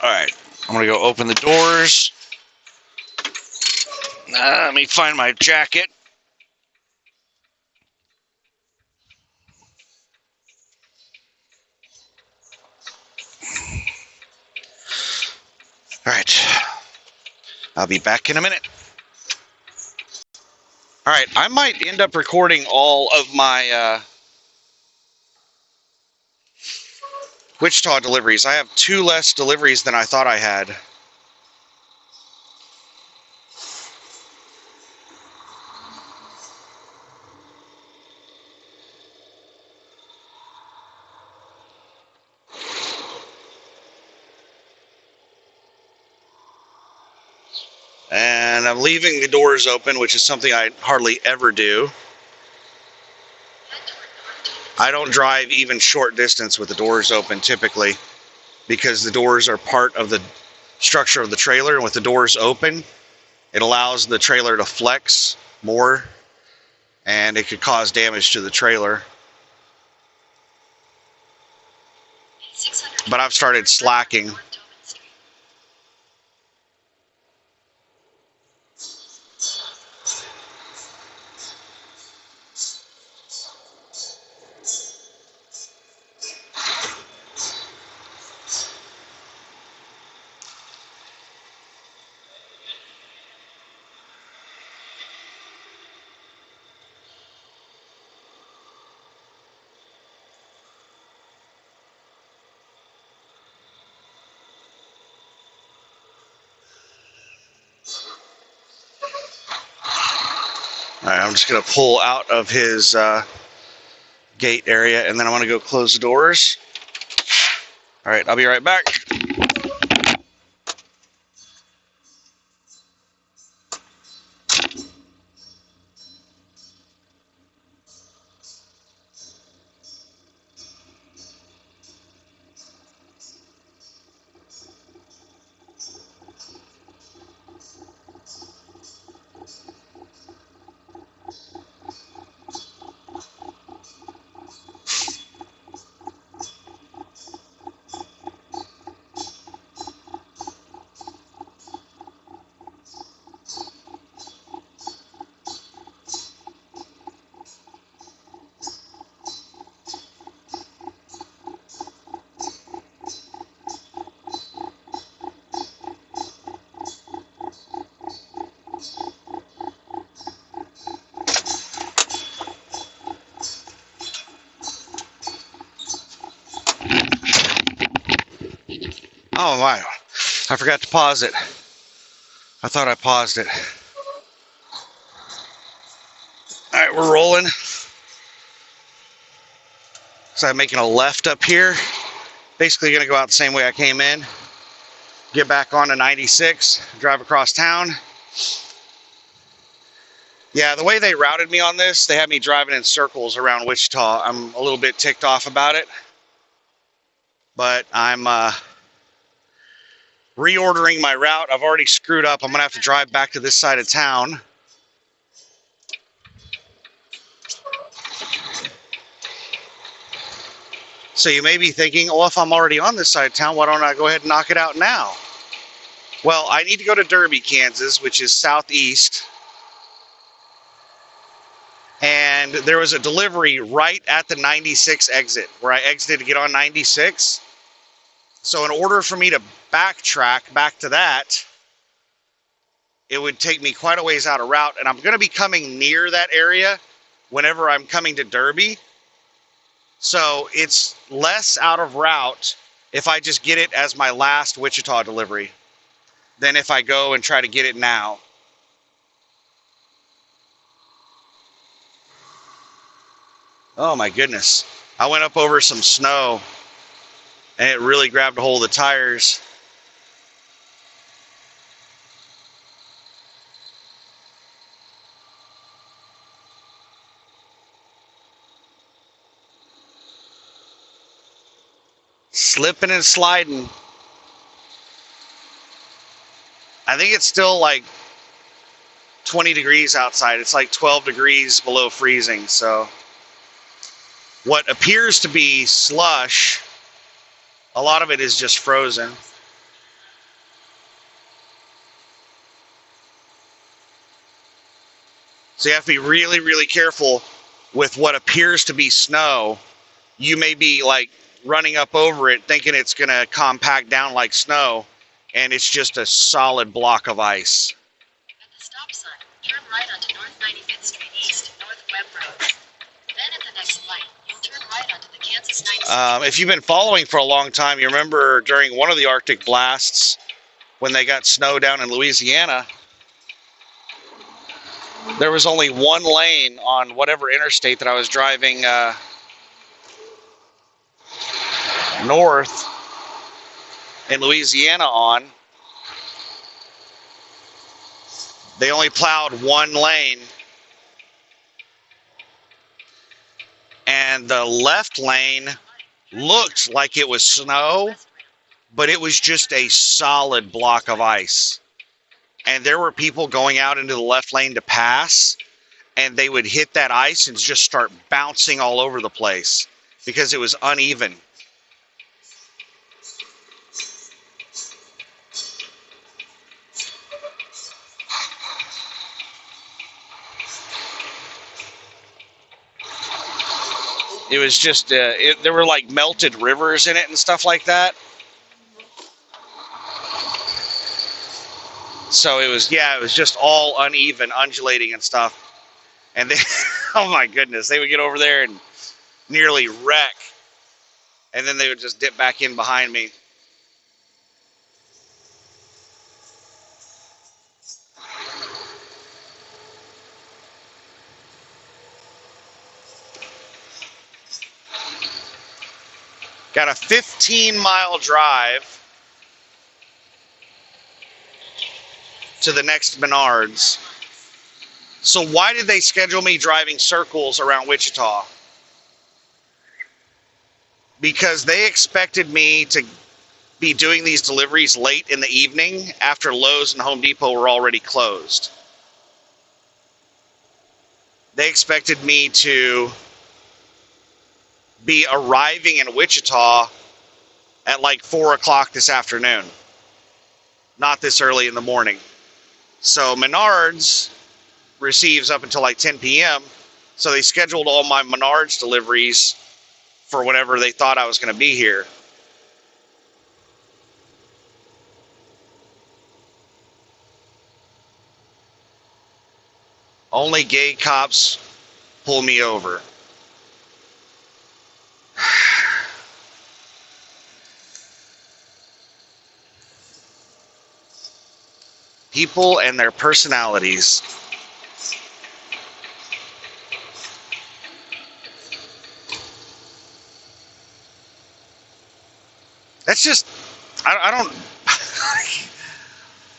Speaker 1: Alright, I'm going to go open the doors. Let me find my jacket. Alright, I'll be back in a minute. Alright, I might end up recording all of my Wichita deliveries. I have 2 less deliveries than I thought I had. And I'm leaving the doors open, which is something I hardly ever do. I don't drive even short distance with the doors open typically, because the doors are part of the structure of the trailer, and with the doors open, it allows the trailer to flex more, and it could cause damage to the trailer. But I've started slacking. All right, I'm just going to pull out of his gate area, and then I'm going to go close the doors. All right, I'll be right back. Oh my, I forgot to pause it. I thought I paused it. All right, we're rolling. So I'm making a left up here. Basically gonna go out the same way I came in. Get back onto 96, drive across town. Yeah, the way they routed me on this, they had me driving in circles around Wichita. I'm a little bit ticked off about it, but I'm reordering my route. I've already screwed up. I'm gonna have to drive back to this side of town. So you may be thinking, well, if I'm already on this side of town, why don't I go ahead and knock it out now? Well, I need to go to Derby, Kansas, which is southeast. And there was a delivery right at the 96 exit where I exited to get on 96. So in order for me to backtrack back to that, it would take me quite a ways out of route. And I'm going to be coming near that area whenever I'm coming to Derby. So it's less out of route if I just get it as my last Wichita delivery than if I go and try to get it now. Oh my goodness. I went up over some snow and it really grabbed a hold of the tires. Slipping and sliding. I think it's still like 20 degrees outside. It's like 12 degrees below freezing. So what appears to be slush, a lot of it is just frozen. So you have to be really, really careful with what appears to be snow. You may be like running up over it thinking it's going to compact down like snow, and it's just a solid block of ice.
Speaker 2: At the stop sign, turn right onto North 95th Street East, North Webb Road. Then at the next light, you'll turn right onto the Kansas 96.
Speaker 1: If you've been following for a long time, you remember during one of the Arctic blasts when they got snow down in Louisiana, there was only one lane on whatever interstate that I was driving north in Louisiana on. They only plowed one lane, and the left lane looked like it was snow, but it was just a solid block of ice. And there were people going out into the left lane to pass, and they would hit that ice and just start bouncing all over the place because it was uneven. It was just, there were like melted rivers in it and stuff like that. So it was just all uneven, undulating and stuff. And they, oh my goodness, they would get over there and nearly wreck. And then they would just dip back in behind me. Got a 15-mile drive to the next Menards. So why did they schedule me driving circles around Wichita? Because they expected me to be doing these deliveries late in the evening after Lowe's and Home Depot were already closed. They expected me to be arriving in Wichita at like 4 o'clock this afternoon, not this early in the morning. So Menards receives up until like 10 p.m. So they scheduled all my Menards deliveries for whenever they thought I was going to be here. Only gay cops pull me over. People and their personalities. That's just, I don't,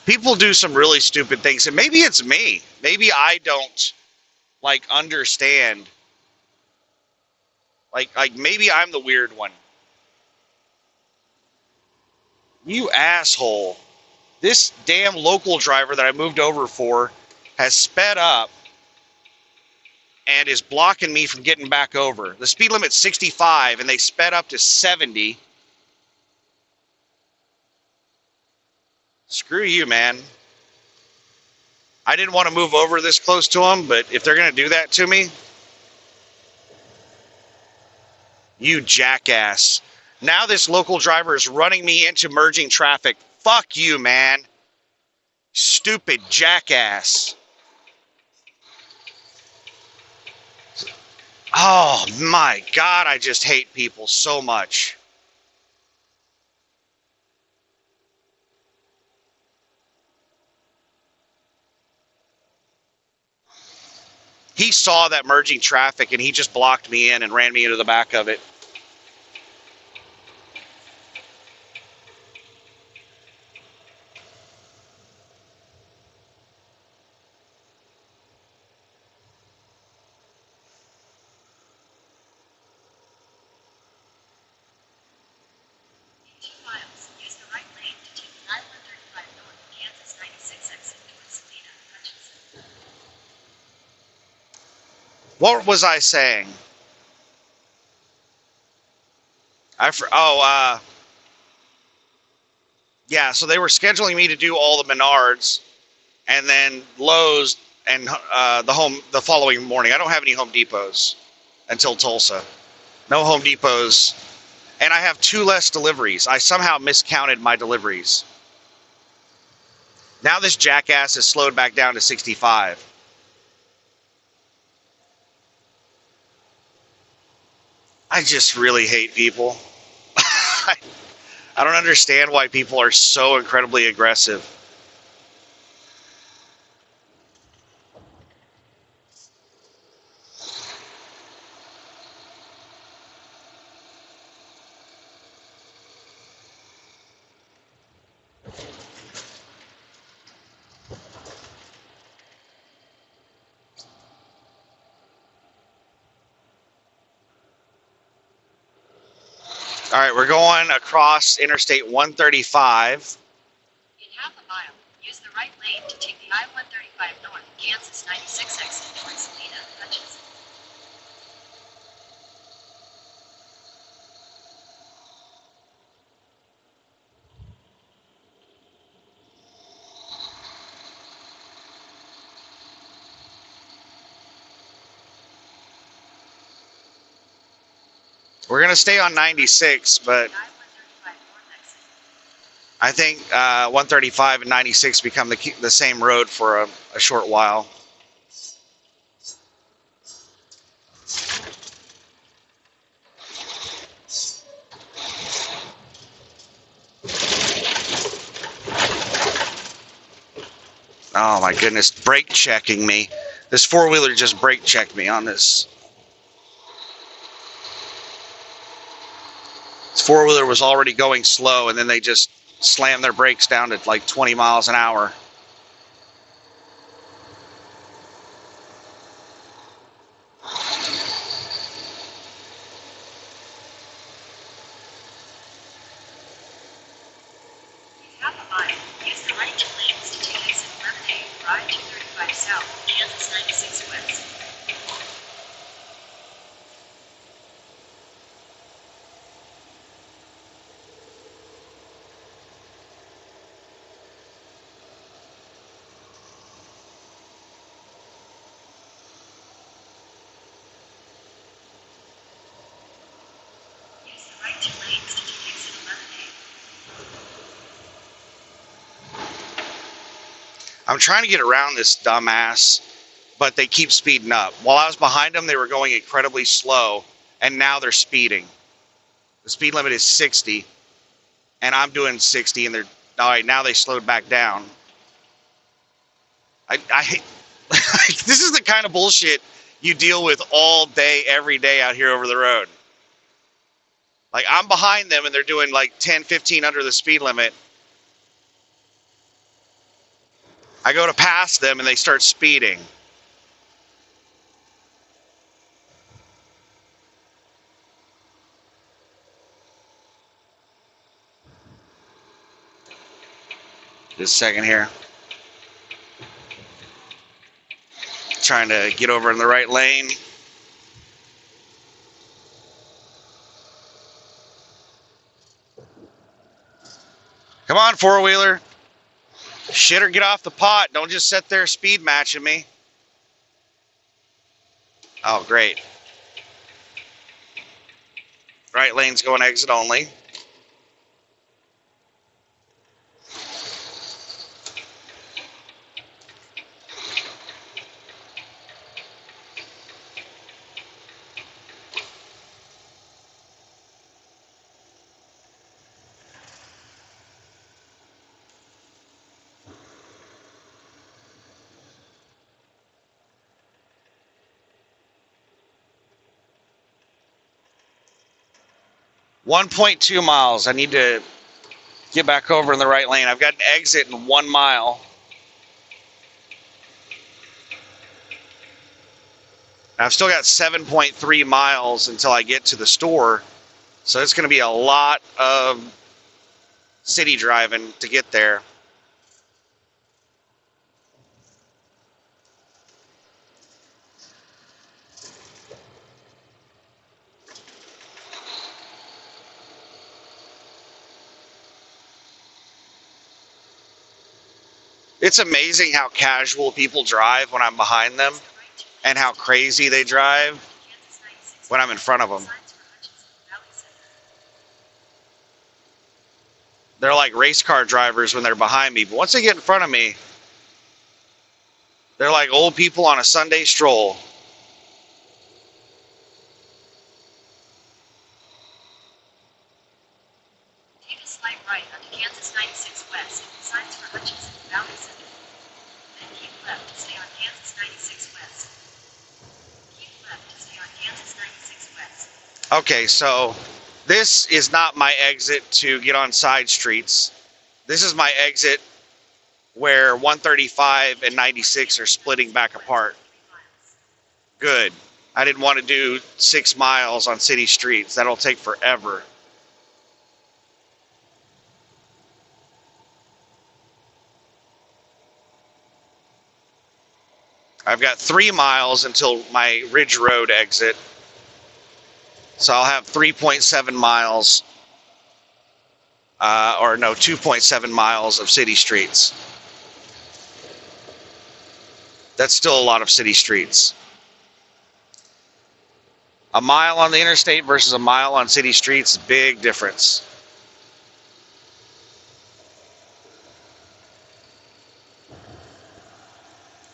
Speaker 1: people do some really stupid things, and maybe it's me. Maybe I don't, like, understand. Like maybe I'm the weird one. You asshole. This damn local driver that I moved over for has sped up and is blocking me from getting back over. The speed limit's 65 and they sped up to 70. Screw you, man. I didn't want to move over this close to them, but if they're going to do that to me, you jackass. Now this local driver is running me into merging traffic. Fuck you, man. Stupid jackass. Oh my God, I just hate people so much. He saw that merging traffic and he just blocked me in and ran me into the back of it.
Speaker 2: In 2 miles, use the right lane to take the I-135 north Kansas 96 exit towards Salina, Hutchinson.
Speaker 1: What was I saying? Yeah, so they were scheduling me to do all the Menards and then Lowe's and the following morning. I don't have any Home Depots until Tulsa. No Home Depots. And I have 2 less deliveries. I somehow miscounted my deliveries. Now this jackass is slowed back down to 65. I just really hate people. I don't understand why people are so incredibly aggressive. All right, we're going across Interstate 135.
Speaker 2: In half a mile, use the right lane to take the I-135 north Kansas 96 exit towards Salina, Hutchinson.
Speaker 1: We're going to stay on 96, but
Speaker 2: The I-135 north exit.
Speaker 1: I think 135 and 96 become the same road for a short while. Oh my goodness, brake checking me. This four-wheeler just brake checked me on this. This four-wheeler was already going slow and then they just slammed their brakes down to like 20 miles an hour.
Speaker 2: In half a mile, use the right 2 lanes to take exit 11A, ride 235 south, Kansas 96 west. Use the right 2 lanes to take exit 11A.
Speaker 1: I'm trying to get around this dumbass, but they keep speeding up. While I was behind them, they were going incredibly slow, and now they're speeding. The speed limit is 60, and I'm doing 60, and they're all right. Now they slowed back down. I this is the kind of bullshit you deal with all day, every day out here over the road. Like, I'm behind them and they're doing like 10, 15 under the speed limit. I go to pass them and they start speeding. Just a second here. Trying to get over in the right lane. Come on, four-wheeler. Shit or get off the pot. Don't just sit there speed matching me. Oh, great. Right lane's going exit only. .2 miles. I need to get back over in the right lane. I've got an exit in 1 mile. I've still got 7.3 miles until I get to the store. So it's going to be a lot of city driving to get there. It's amazing how casual people drive when I'm behind them and how crazy they drive when I'm in front of them. They're like race car drivers when they're behind me, but once they get in front of me, they're like old people on a Sunday stroll.
Speaker 2: Take a slight right onto Kansas 96 West. Signs for Hutchinson, Valley Center. Then keep left to stay on Kansas 96 West. Keep left to stay on Kansas 96 West.
Speaker 1: Okay, so this is not my exit to get on side streets. This is my exit where 135 and 96 are splitting back apart. Good. I didn't want to do 6 miles on city streets. That'll take forever. I've got 3 miles until my Ridge Road exit. So I'll have 3.7 miles, or no, 2.7 miles of city streets. That's still a lot of city streets. A mile on the interstate versus a mile on city streets, big difference.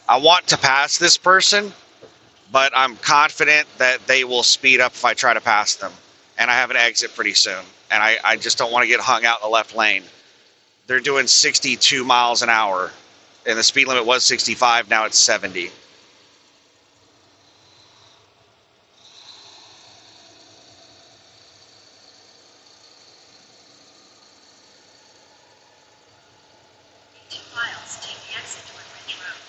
Speaker 1: I want to pass this person, but I'm confident that they will speed up if I try to pass them. And I have an exit pretty soon. And I just don't want to get hung out in the left lane. They're doing 62 miles an hour. And the speed limit was 65, now it's 70.
Speaker 2: In 2 miles, take the exit toward Ridge Road.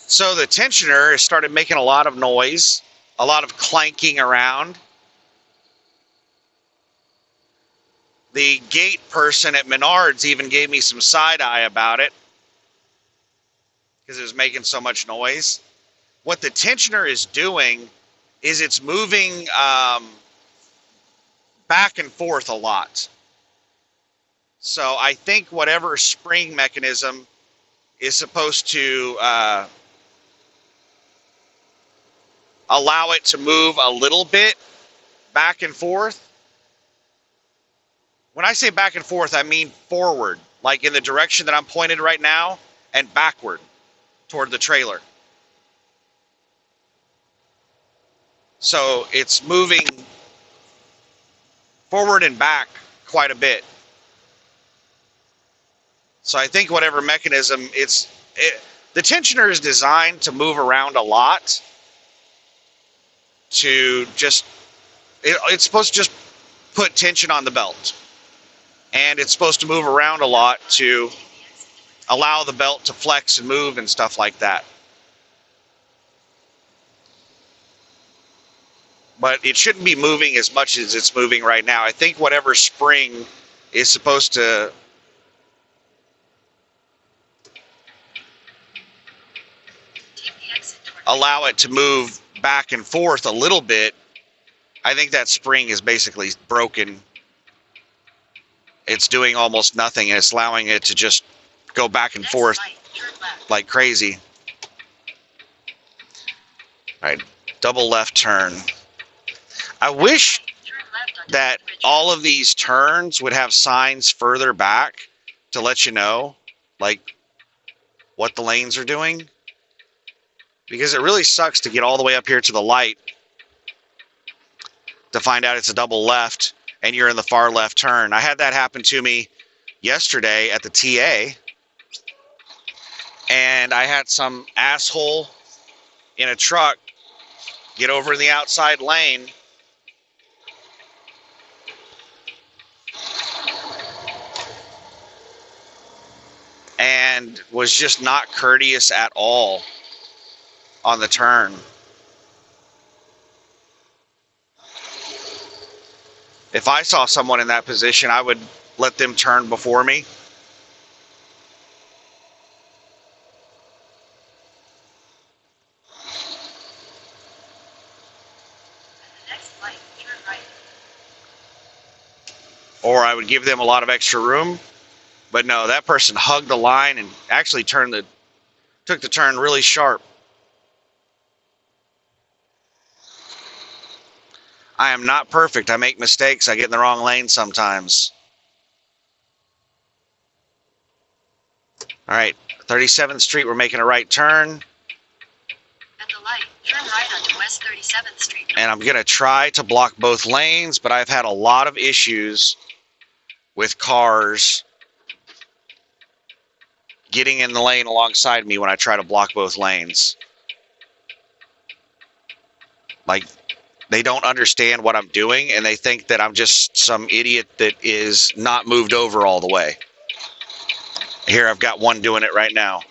Speaker 1: So the tensioner has started making a lot of noise, a lot of clanking around. The gate person at Menards even gave me some side eye about it because it was making so much noise. What the tensioner is doing is it's moving back and forth a lot. So I think whatever spring mechanism is supposed to allow it to move a little bit back and forth. When I say back and forth, I mean forward, like in the direction that I'm pointed right now, and backward toward the trailer. So it's moving forward and back quite a bit. So I think whatever mechanism the tensioner is designed to move around a lot to just it's supposed to just put tension on the belt, and it's supposed to move around a lot to allow the belt to flex and move and stuff like that. But it shouldn't be moving as much as it's moving right now. I think whatever spring is supposed to allow it to move back and forth a little bit, I think that spring is basically broken. It's doing almost nothing, and it's allowing it to just go back and forth like crazy. All right, double left turn. I wish that all of these turns would have signs further back to let you know, like, what the lanes are doing. Because it really sucks to get all the way up here to the light to find out it's a double left and you're in the far left turn. I had that happen to me yesterday at the TA, and I had some asshole in a truck get over in the outside lane and was just not courteous at all on the turn. If I saw someone in that position, I would let them turn before me. Or I would give them a lot of extra room. But no, that person hugged the line and actually took the turn really sharp. I am not perfect. I make mistakes. I get in the wrong lane sometimes. All right, 37th Street, we're making a right turn.
Speaker 2: At the light, turn right onto West 37th Street.
Speaker 1: And I'm going to try to block both lanes, but I've had a lot of issues with cars getting in the lane alongside me when I try to block both lanes. Like, they don't understand what I'm doing, and they think that I'm just some idiot that is not moved over all the way. Here, I've got one doing it right now.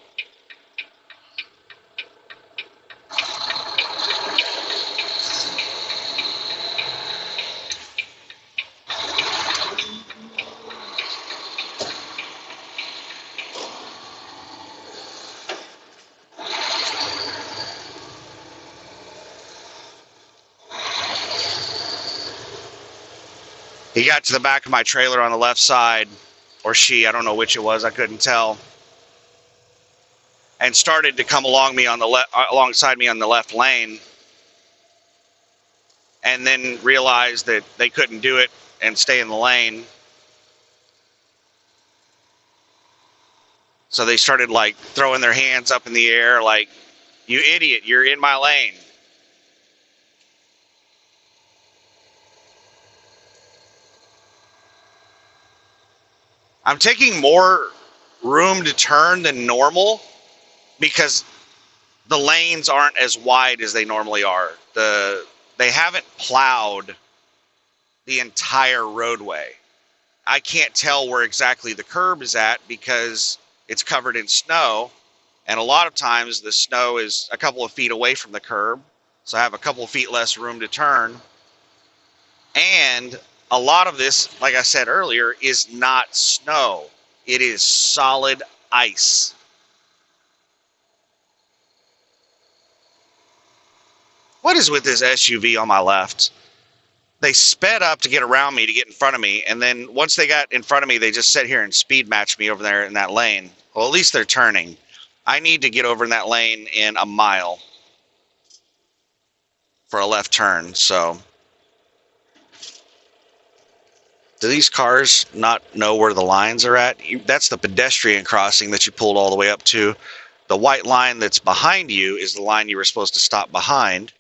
Speaker 1: He got to the back of my trailer on the left side, or she, I don't know which it was, I couldn't tell, and started to come alongside me on the left lane, and then realized that they couldn't do it and stay in the lane. So they started like throwing their hands up in the air like, "You idiot, you're in my lane." I'm taking more room to turn than normal because the lanes aren't as wide as they normally are. They haven't plowed the entire roadway. I can't tell where exactly the curb is at because it's covered in snow, and a lot of times the snow is a couple of feet away from the curb, so I have a couple of feet less room to turn. And a lot of this, like I said earlier, is not snow. It is solid ice. What is with this SUV on my left? They sped up to get around me, to get in front of me, and then once they got in front of me, they just sit here and speed match me over there in that lane. Well, at least they're turning. I need to get over in that lane in a mile for a left turn, so... Do these cars not know where the lines are at? That's the pedestrian crossing that you pulled all the way up to. The white line that's behind you is the line you were supposed to stop behind.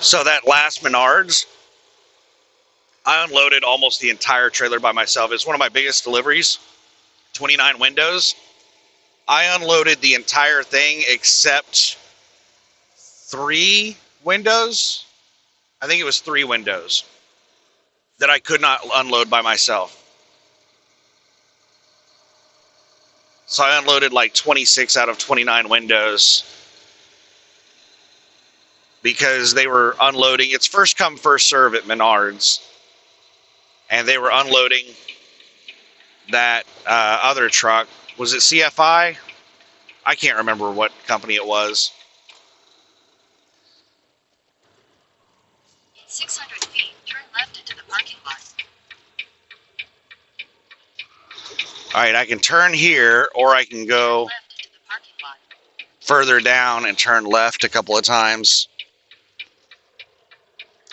Speaker 1: So that last Menards, I unloaded almost the entire trailer by myself. It's one of my biggest deliveries, 29 windows. I unloaded the entire thing except 3 windows. I think it was 3 windows that I could not unload by myself. So I unloaded like 26 out of 29 windows because they were unloading. It's first come, first serve at Menards. And they were unloading that other truck. Was it CFI? I can't remember what company it was.
Speaker 2: In 600 feet, turn left into the parking lot.
Speaker 1: All right, I can turn here, or I can go
Speaker 2: Left into the parking lot.
Speaker 1: further down and turn left a couple of times.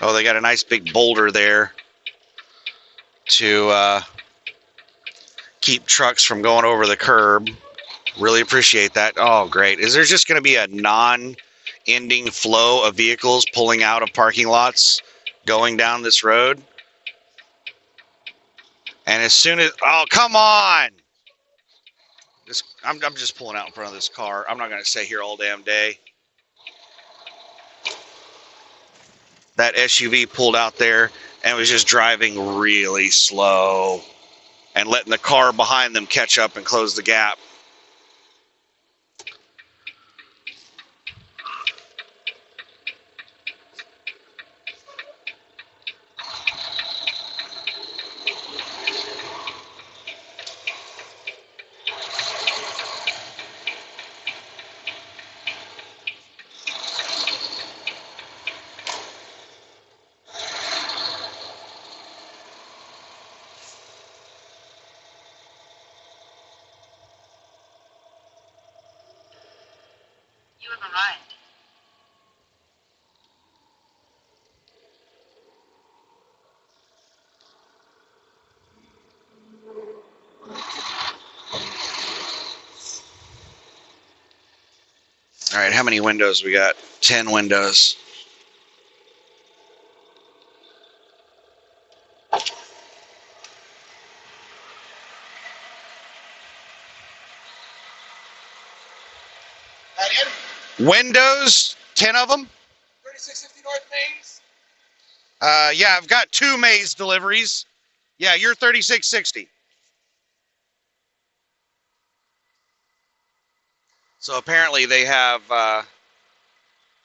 Speaker 1: Oh, they got a nice big boulder there to keep trucks from going over the curb. Really appreciate that. Oh, great. Is there just going to be a non-ending flow of vehicles pulling out of parking lots going down this road? And as soon as, oh, come on. I'm just pulling out in front of this car. I'm not going to stay here all damn day. That SUV pulled out there and was just driving really slow and letting the car behind them catch up and close the gap.
Speaker 2: You have arrived.
Speaker 1: All right, how many windows we got? 10 windows. Windows, 10 of them.
Speaker 3: 3660 North Mains.
Speaker 1: Yeah, I've got 2 Maze deliveries. Yeah, you're 3660. So apparently they have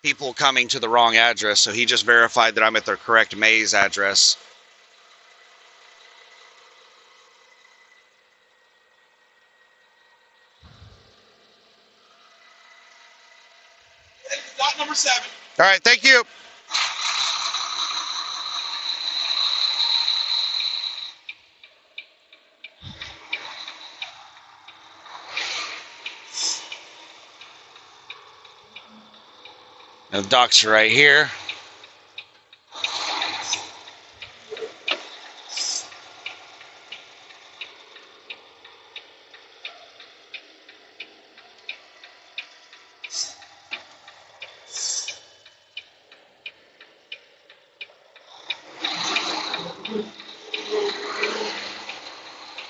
Speaker 1: people coming to the wrong address, so he just verified that I'm at the correct Maze address.
Speaker 3: Dot number 7.
Speaker 1: All right, thank you. The docks are right here.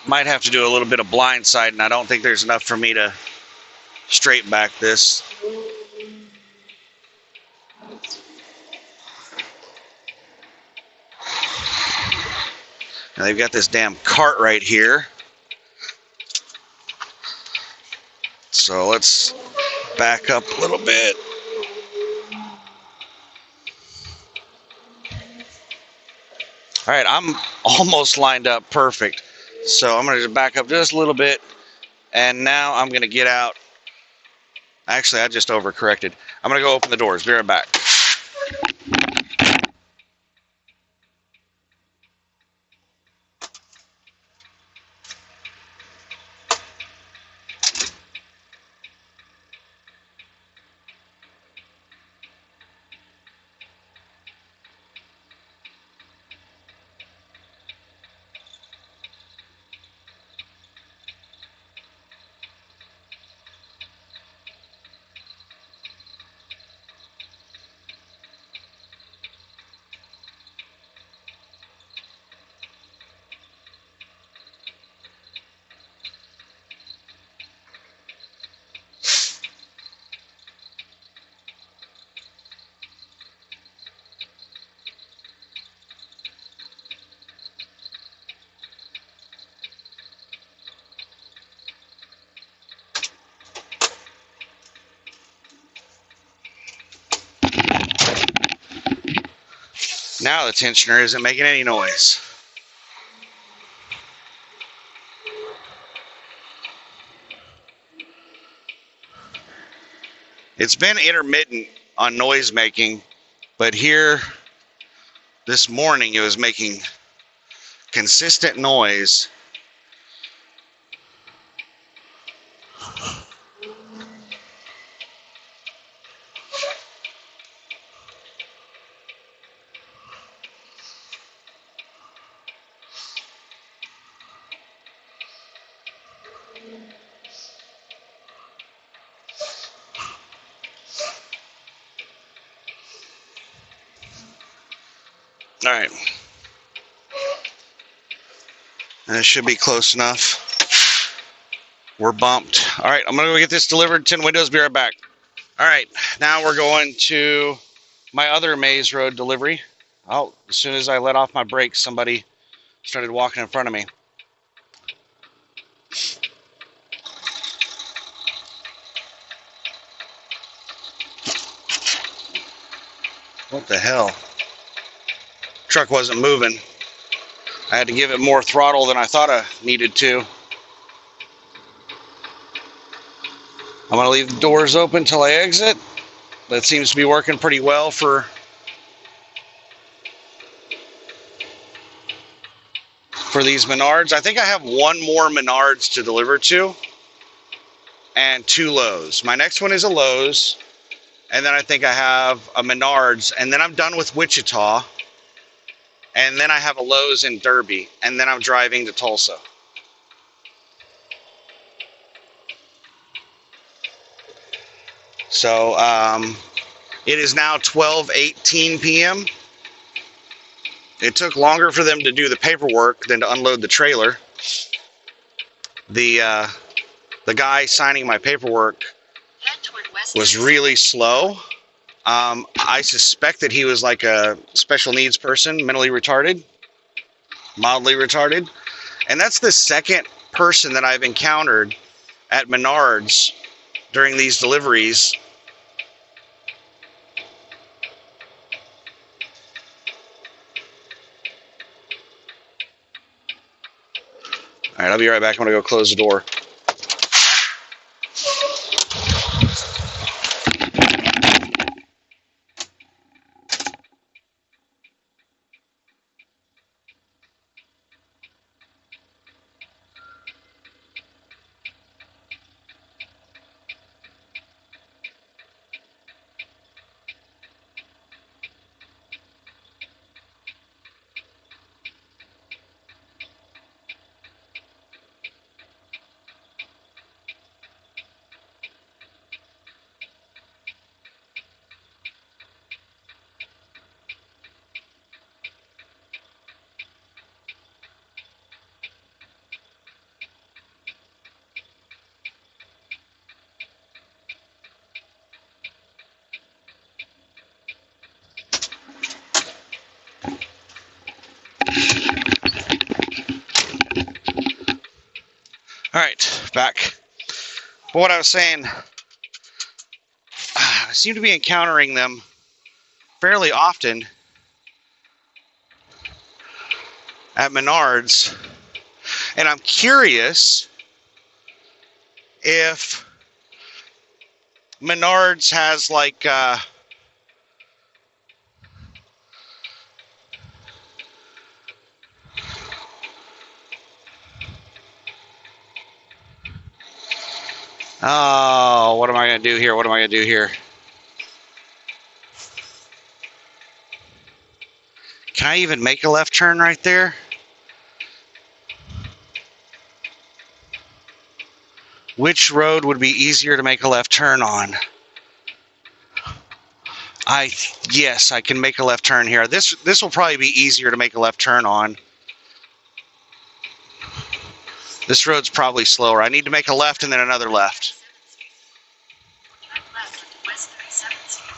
Speaker 1: Might have to do a little bit of blindside, and I don't think there's enough for me to straighten back this. Now they've got this damn cart right here. So let's back up a little bit. All right, I'm almost lined up perfect. So I'm going to just back up just a little bit. And now I'm going to get out. Actually, I just overcorrected. I'm going to go open the doors. Be right back. Now the tensioner isn't making any noise. It's been intermittent on noise making, but here this morning it was making consistent noise. All right. And it should be close enough. We're bumped. All right, I'm going to go get this delivered. 10 windows, be right back. All right, now we're going to my other Maze Road delivery. Oh, as soon as I let off my brakes, somebody started walking in front of me. What the hell? Truck wasn't moving. I had to give it more throttle than I thought I needed to. I'm going to leave the doors open until I exit. That seems to be working pretty well for these Menards. I think I have one more Menards to deliver to and 2 Lowe's. My next one is a Lowe's, and then I think I have a Menards, and then I'm done with Wichita, and then I have a Lowe's in Derby, and then I'm driving to Tulsa. So it is now 12:18 p.m. It took longer for them to do the paperwork than to unload the trailer. The guy signing my paperwork was really slow. I suspect that he was like a special needs person, mentally retarded, mildly retarded. And that's the second person that I've encountered at Menards during these deliveries. All right, I'll be right back. I'm going to go close the door. All right, back. But what I was saying, I seem to be encountering them fairly often at Menards, and I'm curious if Menards has like oh, what am I going to do here? What am I going to do here? Can I even make a left turn right there? Which road would be easier to make a left turn on? Yes, I can make a left turn here. This will probably be easier to make a left turn on. This road's probably slower. I need to make a left and then another left.
Speaker 2: Turn left onto West 37th Street.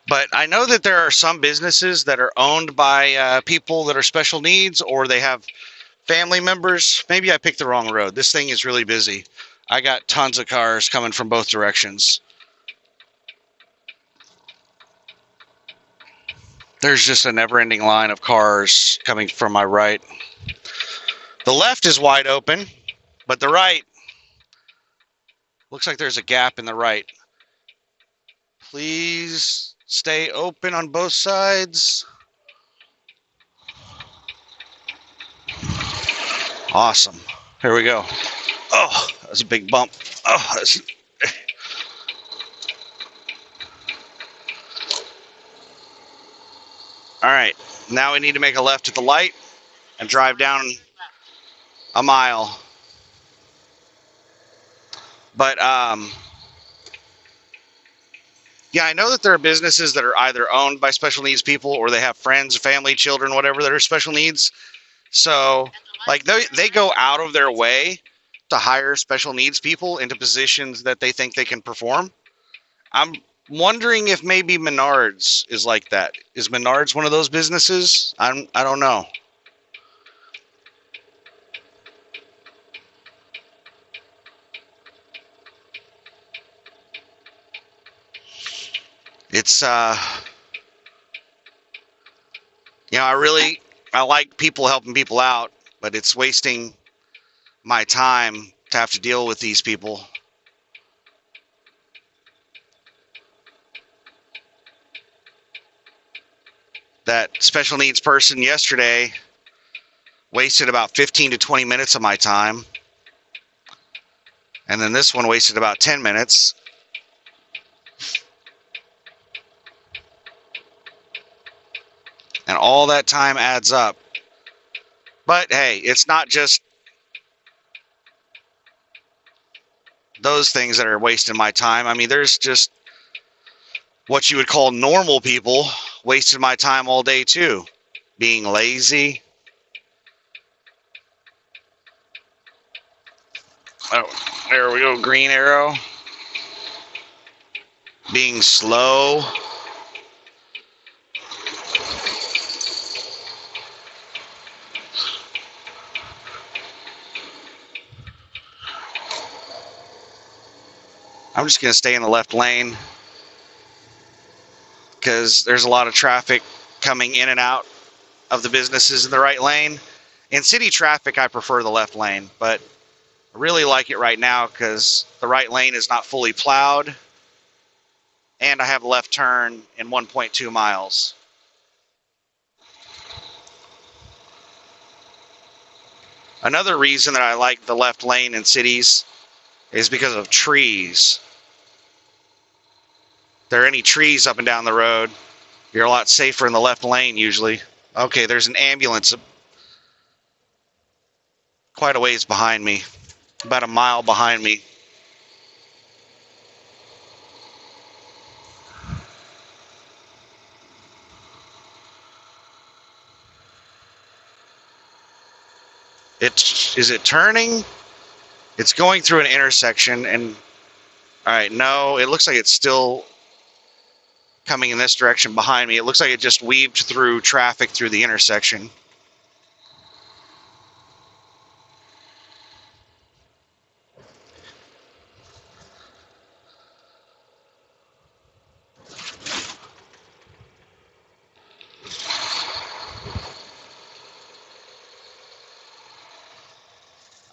Speaker 1: But I know that there are some businesses that are owned by people that are special needs, or they have family members. Maybe I picked the wrong road. This thing is really busy. I got tons of cars coming from both directions. There's just a never-ending line of cars coming from my right. The left is wide open, but the right looks like there's a gap in the right. Please stay open on both sides. Awesome. Here we go. Oh, that was a big bump. Oh, that's... All right. Now we need to make a left at the light and drive down a mile. But yeah, I know that there are businesses that are either owned by special needs people or they have friends, family, children, whatever that are special needs. So, like, they go out of their way to hire special needs people into positions that they think they can perform. I'm wondering if maybe Menards is like that. Is Menards one of those businesses? I don't know. It's I like people helping people out, but it's wasting my time to have to deal with these people. That special needs person yesterday wasted about 15 to 20 minutes of my time. And then this one wasted about 10 minutes. And all that time adds up. But hey, it's not just those things that are wasting my time. I mean, there's just what you would call normal people wasting my time all day too. Being lazy. Oh, there we go, green arrow. Being slow. I'm just going to stay in the left lane because there's a lot of traffic coming in and out of the businesses in the right lane. In city traffic, I prefer the left lane, but I really like it right now because the right lane is not fully plowed and I have a left turn in 1.2 miles. Another reason that I like the left lane in cities is because of trees. If there are any trees up and down the road, you're a lot safer in the left lane usually. Okay, there's an ambulance quite a ways behind me, about a mile behind me. Is it turning? It's going through an intersection and all right, no, it looks like it's still coming in this direction behind me. It looks like it just weaved through traffic through the intersection.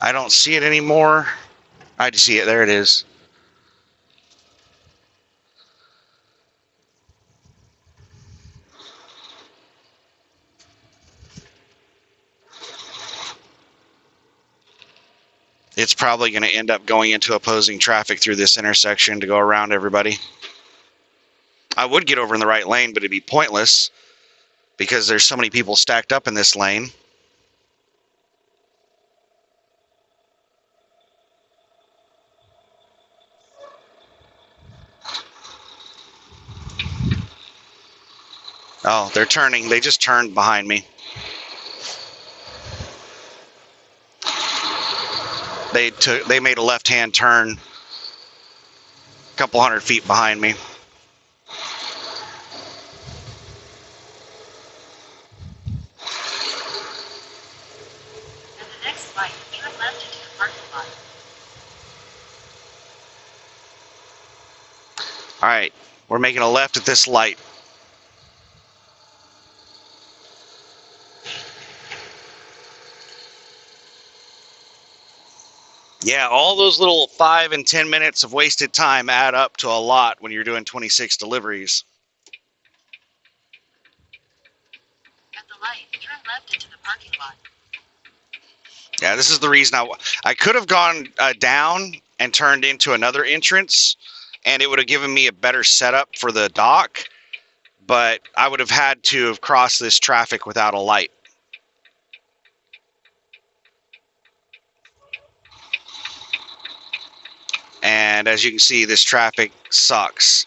Speaker 1: I don't see it anymore. I see it. There it is. It's probably going to end up going into opposing traffic through this intersection to go around everybody. I would get over in the right lane, but it'd be pointless because there's so many people stacked up in this lane. Oh, they're turning. They just turned behind me. They made a left-hand turn a couple 100 feet behind me.
Speaker 2: At the next light, turn left into the parking lot.
Speaker 1: All right, we're making a left at this light. Yeah, all those little 5 and 10 minutes of wasted time add up to a lot when you're doing 26 deliveries.
Speaker 2: At the light, turn left into the parking lot.
Speaker 1: Yeah, this is the reason I could have gone down and turned into another entrance, and it would have given me a better setup for the dock, but I would have had to have crossed this traffic without a light. And as you can see, this traffic sucks.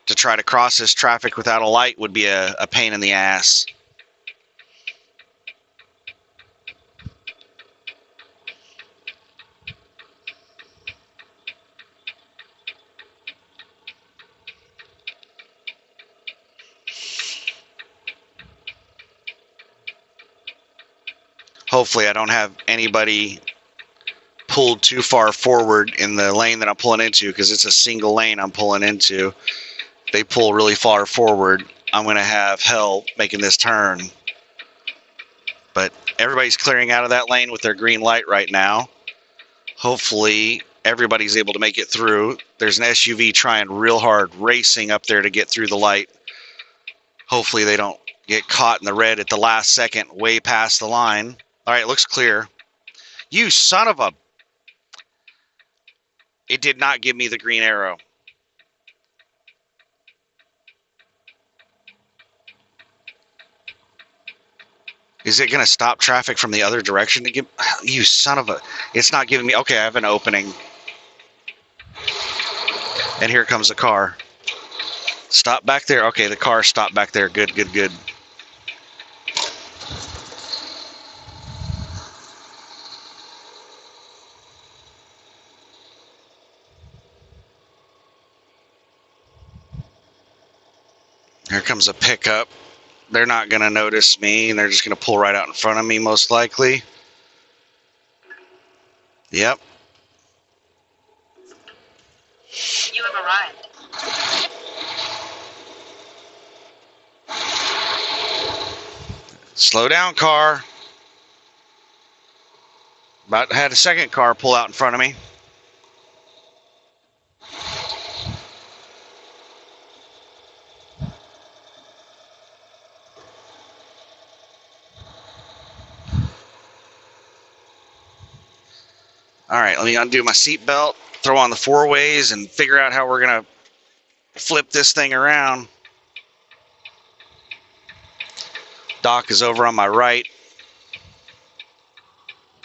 Speaker 1: To try to cross this traffic without a light would be a pain in the ass. Hopefully I don't have anybody pulled too far forward in the lane that I'm pulling into, because it's a single lane I'm pulling into. If they pull really far forward, I'm going to have hell making this turn. But everybody's clearing out of that lane with their green light right now. Hopefully everybody's able to make it through. There's an SUV trying real hard, racing up there to get through the light. Hopefully they don't get caught in the red at the last second, way past the line. All right, it looks clear. You son of a... It did not give me the green arrow. Is it going to stop traffic from the other direction to give... You son of a... It's not giving me... Okay, I have an opening. And here comes the car. Stop back there. Okay, the car stopped back there. Good, good, good. Here comes a pickup. They're not going to notice me, and they're just going to pull right out in front of me, most likely. Yep.
Speaker 2: You have arrived.
Speaker 1: Slow down, car. About had a second car pull out in front of me. All right, let me undo my seatbelt, throw on the four ways, and figure out how we're going to flip this thing around. Dock is over on my right.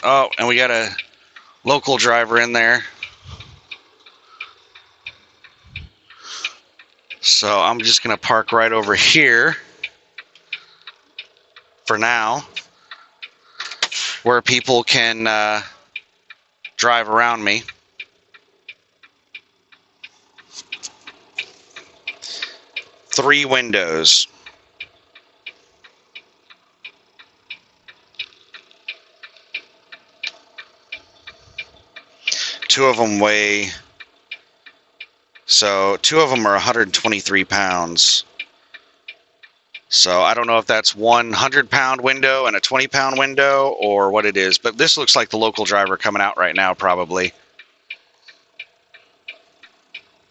Speaker 1: Oh, and we got a local driver in there. So I'm just going to park right over here for now, where people can drive around me. Three windows. Two of them weigh... So two of them are 123 pounds. So I don't know if that's 100-pound window and a 20-pound window or what it is, but this looks like the local driver coming out right now, probably.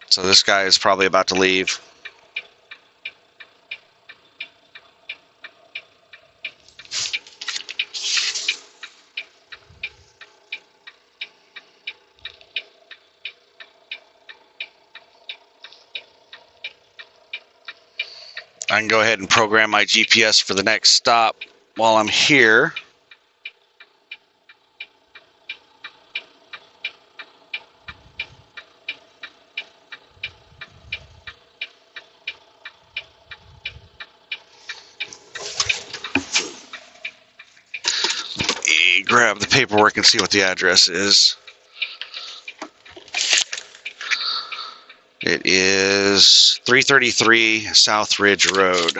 Speaker 1: So this guy is probably about to leave. I can go ahead and program my GPS for the next stop while I'm here. Grab the paperwork and see what the address is. It is 333 South Ridge Road.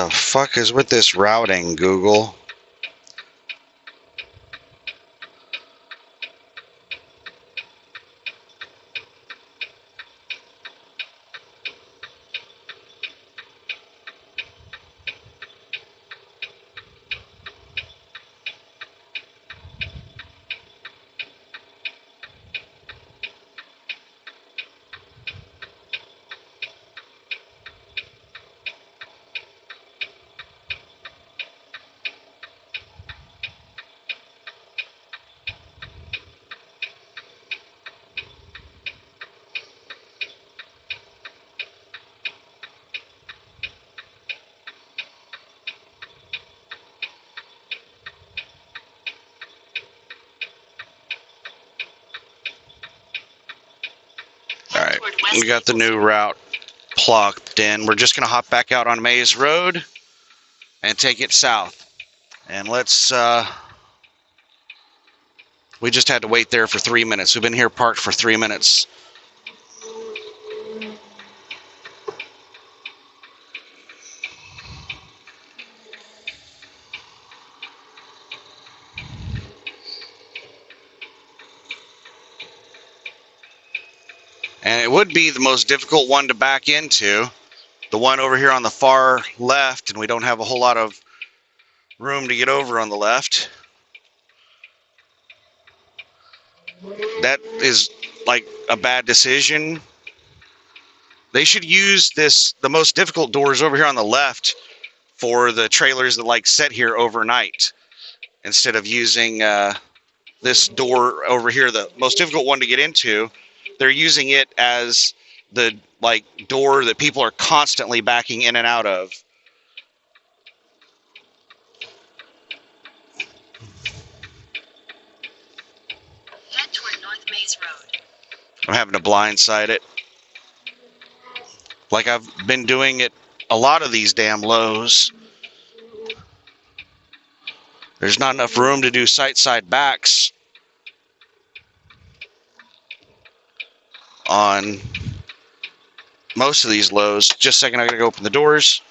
Speaker 1: the fuck is with this routing, Google? Alright, we got the new route plugged in. We're just going to hop back out on Maze Road and take it south. And we just had to wait there for 3 minutes. We've been here parked for 3 minutes. And it would be the most difficult one to back into. The one over here on the far left, and we don't have a whole lot of room to get over on the left. That is like a bad decision. They should use the most difficult doors over here on the left for the trailers that like sit here overnight, instead of using this door over here, the most difficult one to get into. They're using it as the like door that people are constantly backing in and out of.
Speaker 2: Head toward North Maze Road.
Speaker 1: I'm having to blindside it. Like I've been doing it a lot of these damn lows. There's not enough room to do side backs on most of these lows. Just a second, I gotta go open the doors.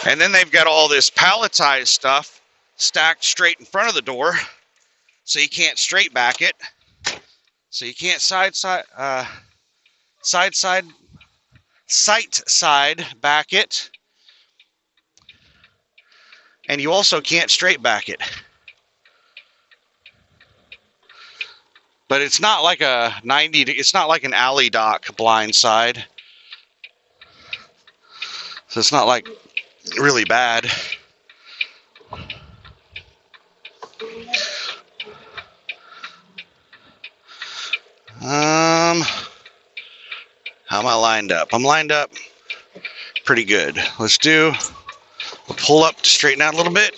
Speaker 1: And then they've got all this palletized stuff stacked straight in front of the door, so you can't straight back it. So you can't sight side back it, and you also can't straight back it. But it's not like a 90. It's not like an alley dock blind side, so it's not like really bad. How am I lined up? I'm lined up pretty good. Let's do a pull up to straighten out a little bit.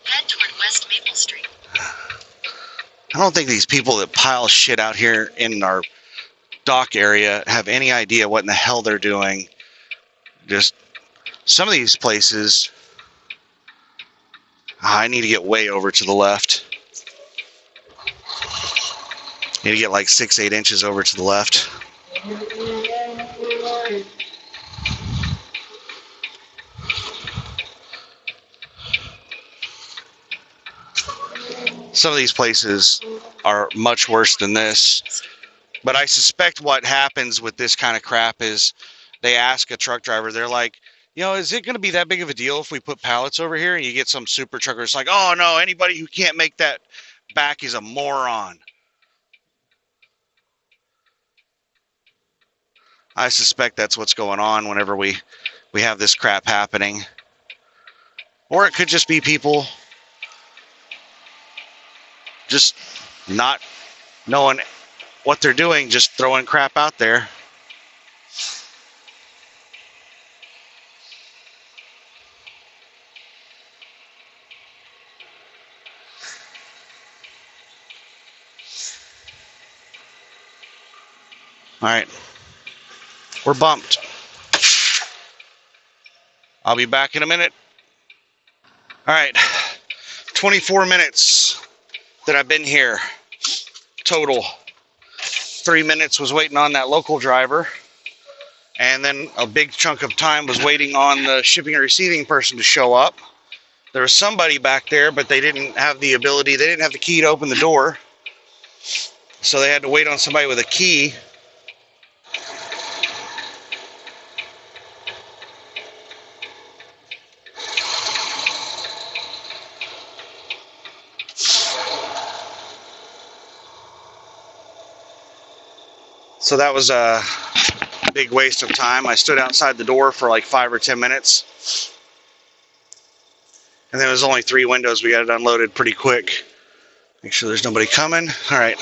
Speaker 2: Head toward West Maple Street.
Speaker 1: I don't think these people that pile shit out here in our dock area have any idea what in the hell they're doing. Just some of these places, I need to get way over to the left. Need to get like 6-8 inches over to the left. Some of these places are much worse than this. But I suspect what happens with this kind of crap is they ask a truck driver, they're like, Is it going to be that big of a deal if we put pallets over here and you get some super trucker? It's like, oh no, anybody who can't make that back is a moron. I suspect that's what's going on whenever we have this crap happening. Or it could just be people just not knowing what they're doing, just throwing crap out there. All right, we're bumped. I'll be back in a minute. All right, 24 minutes that I've been here total. 3 minutes was waiting on that local driver, and then a big chunk of time was waiting on the shipping and receiving person to show up. There was somebody back there, but they didn't have the ability, they didn't have the key to open the door, so they had to wait on somebody with a key. So that was a big waste of time. I stood outside the door for like 5 or 10 minutes. And there was only 3 windows. We got it unloaded pretty quick. Make sure there's nobody coming. All right.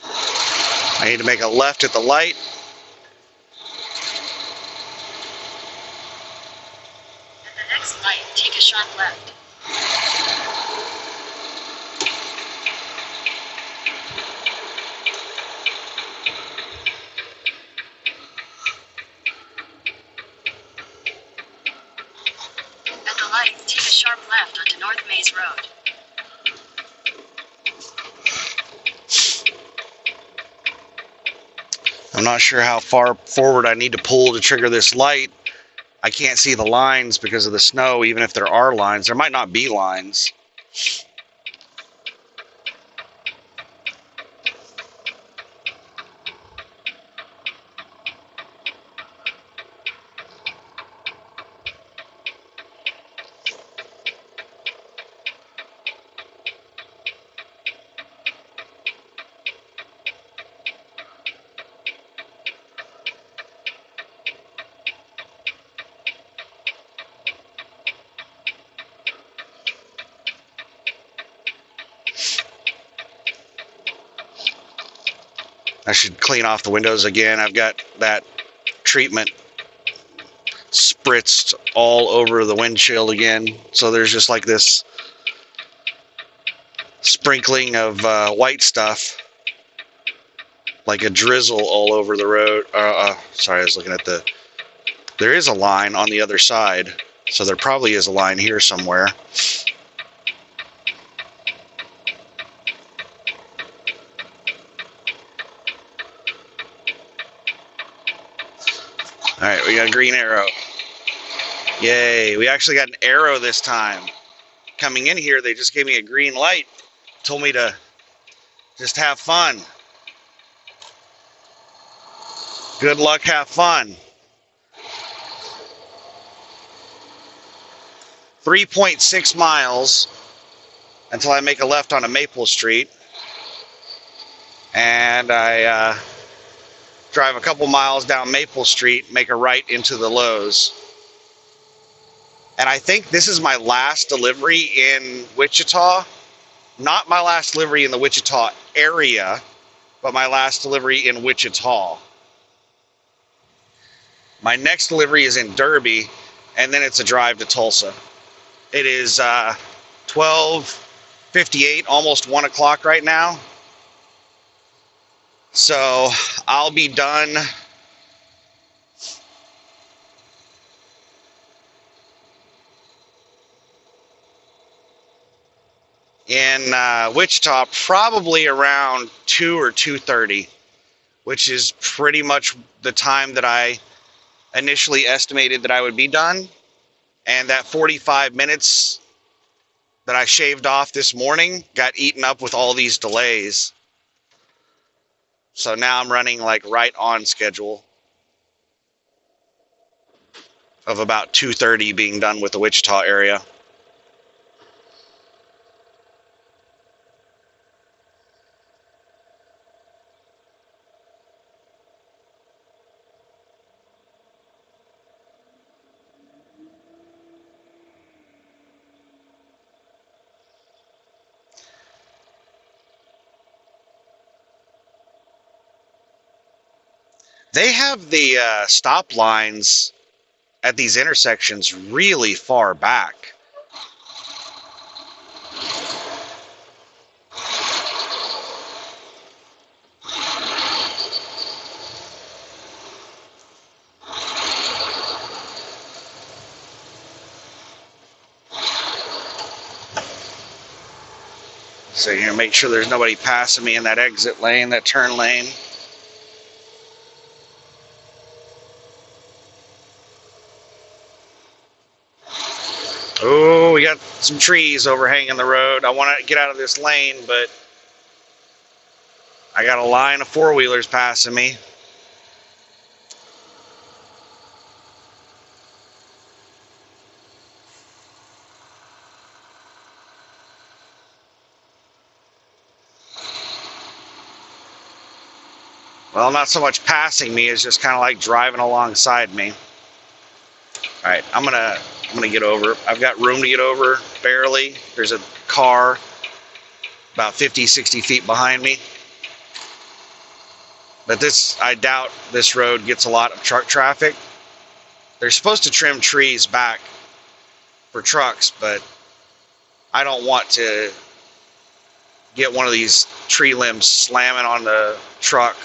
Speaker 1: I need to make a left at the light.
Speaker 2: At the next light, take a sharp left. At the light, take a sharp left onto North Maze Road.
Speaker 1: I'm not sure how far forward I need to pull to trigger this light. I can't see the lines because of the snow, even if there are lines. There might not be lines. I should clean off the windows again. I've got that treatment spritzed all over the windshield again. So there's just like this sprinkling of white stuff, like a drizzle all over the road. Sorry, I was looking at there is a line on the other side. So there probably is a line here somewhere. All right, we got a green arrow. Yay, we actually got an arrow this time. Coming in here, they just gave me a green light. Told me to just have fun. Good luck, have fun. 3.6 miles until I make a left onto Maple Street. And I drive a couple miles down Maple Street, make a right into the Lowe's. And I think this is my last delivery in Wichita. Not my last delivery in the Wichita area, but my last delivery in Wichita. My next delivery is in Derby, and then it's a drive to Tulsa. It is 12:58, almost 1 o'clock right now. So I'll be done in Wichita probably around 2 or 2:30, which is pretty much the time that I initially estimated that I would be done. And that 45 minutes that I shaved off this morning got eaten up with all these delays. So now I'm running like right on schedule. of about 2:30 being done with the Wichita area. They have the stop lines at these intersections really far back. So you know, make sure there's nobody passing me in that exit lane, that turn lane. Oh, we got some trees overhanging the road. I want to get out of this lane, but I got a line of four-wheelers passing me. Well, not so much passing me, it's just kind of like driving alongside me. All right, I'm gonna get over. I've got room to get over, barely. There's a car about 50, 60 feet behind me. But I doubt this road gets a lot of truck traffic. They're supposed to trim trees back for trucks, but I don't want to get one of these tree limbs slamming on the truck.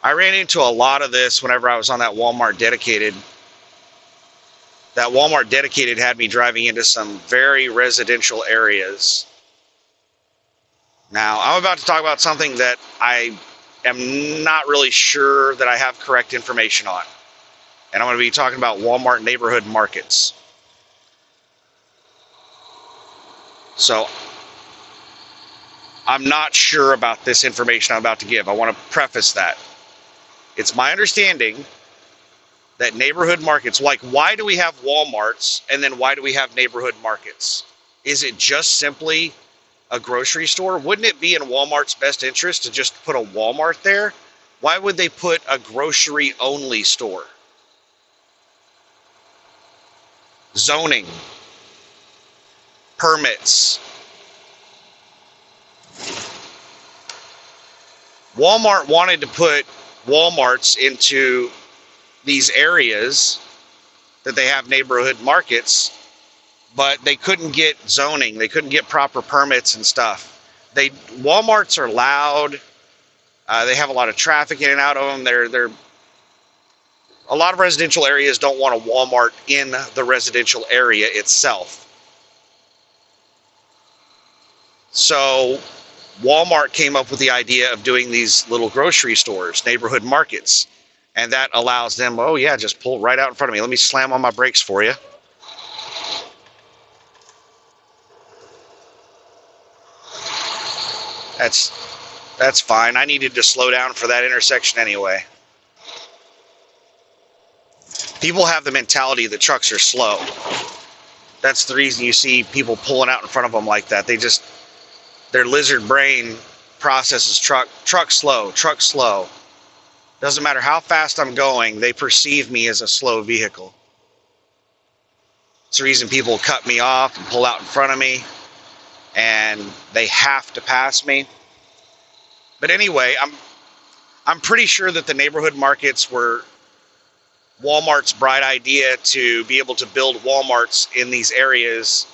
Speaker 1: I ran into a lot of this whenever I was on that Walmart dedicated. That Walmart dedicated had me driving into some very residential areas. Now, I'm about to talk about something that I am not really sure that I have correct information on. And I'm going to be talking about Walmart neighborhood markets. So, I'm not sure about this information I'm about to give. I want to preface that. It's my understanding that neighborhood markets, like why do we have Walmarts and then why do we have neighborhood markets? Is it just simply a grocery store? Wouldn't it be in Walmart's best interest to just put a Walmart there? Why would they put a grocery only store? Zoning, permits. Walmart wanted to put Walmarts into these areas that they have neighborhood markets, but they couldn't get zoning. They couldn't get proper permits and stuff. Walmarts are loud. They have a lot of traffic in and out of them. They're a lot of residential areas don't want a Walmart in the residential area itself. So Walmart came up with the idea of doing these little grocery stores, neighborhood markets. And that allows them, oh yeah, just pull right out in front of me. Let me slam on my brakes for you. That's fine. I needed to slow down for that intersection anyway. People have the mentality that trucks are slow. That's the reason you see people pulling out in front of them like that. Their lizard brain processes truck slow. Doesn't matter how fast I'm going, they perceive me as a slow vehicle. It's the reason people cut me off and pull out in front of me, and they have to pass me. But anyway, I'm pretty sure that the neighborhood markets were Walmart's bright idea to be able to build Walmarts in these areas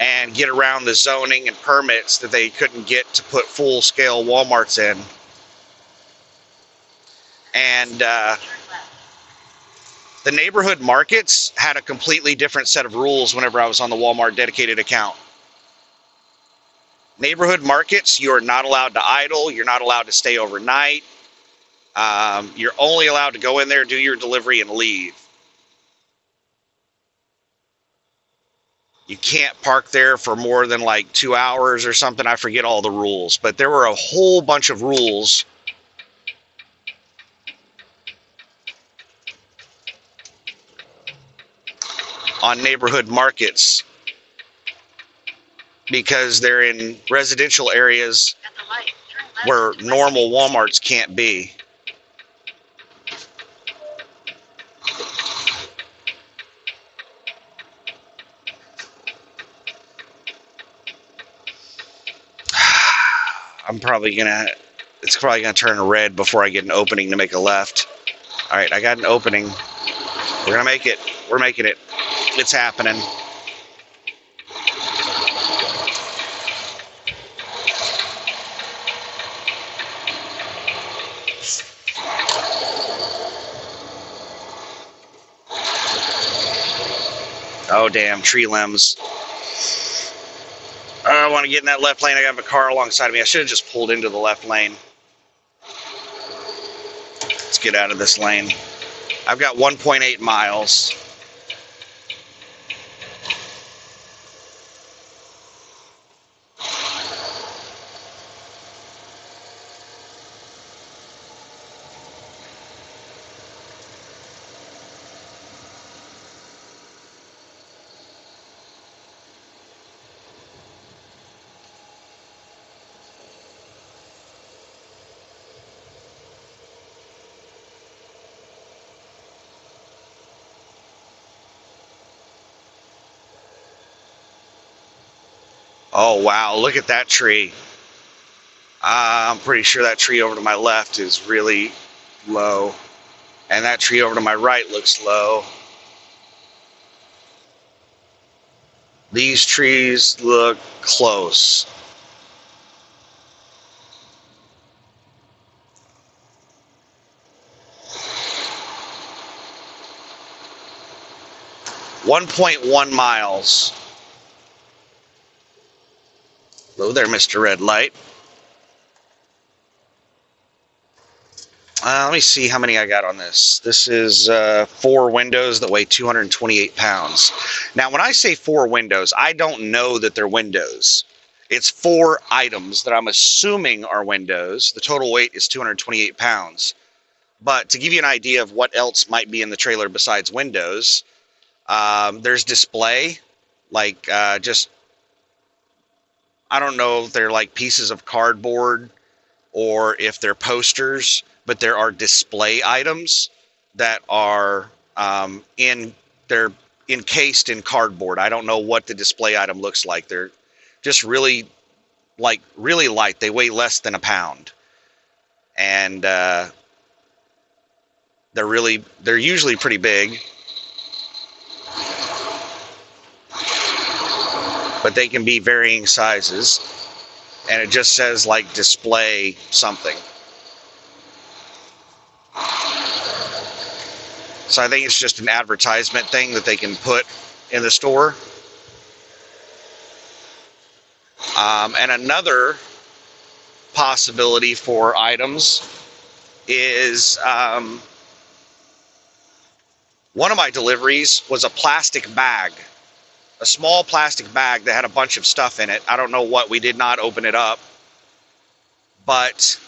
Speaker 1: and get around the zoning and permits that they couldn't get to put full-scale Walmarts in. And the neighborhood markets had a completely different set of rules whenever I was on the Walmart dedicated account. Neighborhood markets, you're not allowed to idle. You're not allowed to stay overnight. You're only allowed to go in there, do your delivery, and leave. you can't park there for more than like 2 hours or something. I forget all the rules, but there were a whole bunch of rules on neighborhood markets because they're in residential areas where normal Walmarts can't be. It's probably gonna turn red before I get an opening to make a left. All right, I got an opening. We're gonna make it. We're making it. It's happening. Oh, damn, tree limbs. I want to get in that left lane. I got a car alongside of me. I should have just pulled into the left lane. Let's get out of this lane. I've got 1.8 miles. Oh, wow, look at that tree. I'm pretty sure that tree over to my left is really low. And that tree over to my right looks low. These trees look close. .1 miles. Hello there, Mr. Red Light. Let me see how many I got on this. This is 4 windows that weigh 228 pounds. Now, when I say 4 windows, I don't know that they're windows. It's 4 items that I'm assuming are windows. The total weight is 228 pounds. But to give you an idea of what else might be in the trailer besides windows, there's display, like just, I don't know if they're like pieces of cardboard or if they're posters, but there are display items that are they're encased in cardboard. I don't know what the display item looks like. They're just really light. They weigh less than a pound. And they're usually pretty big. But they can be varying sizes. And it just says like display something. So I think it's just an advertisement thing that they can put in the store. And another possibility for items is one of my deliveries was a plastic bag, a small plastic bag that had a bunch of stuff in it. I don't know what. We did not open it up. But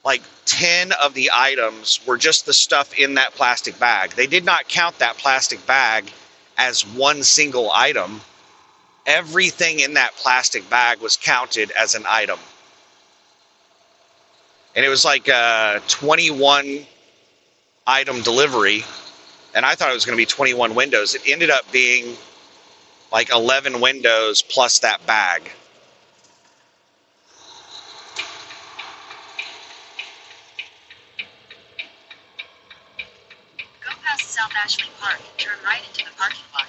Speaker 1: like 10 of the items were just the stuff in that plastic bag. They did not count that plastic bag as one single item. Everything in that plastic bag was counted as an item. And it was like a 21 item delivery. And I thought it was going to be 21 windows. It ended up being like 11 windows plus that bag.
Speaker 2: Go past South Ashley Park and turn right into the parking lot.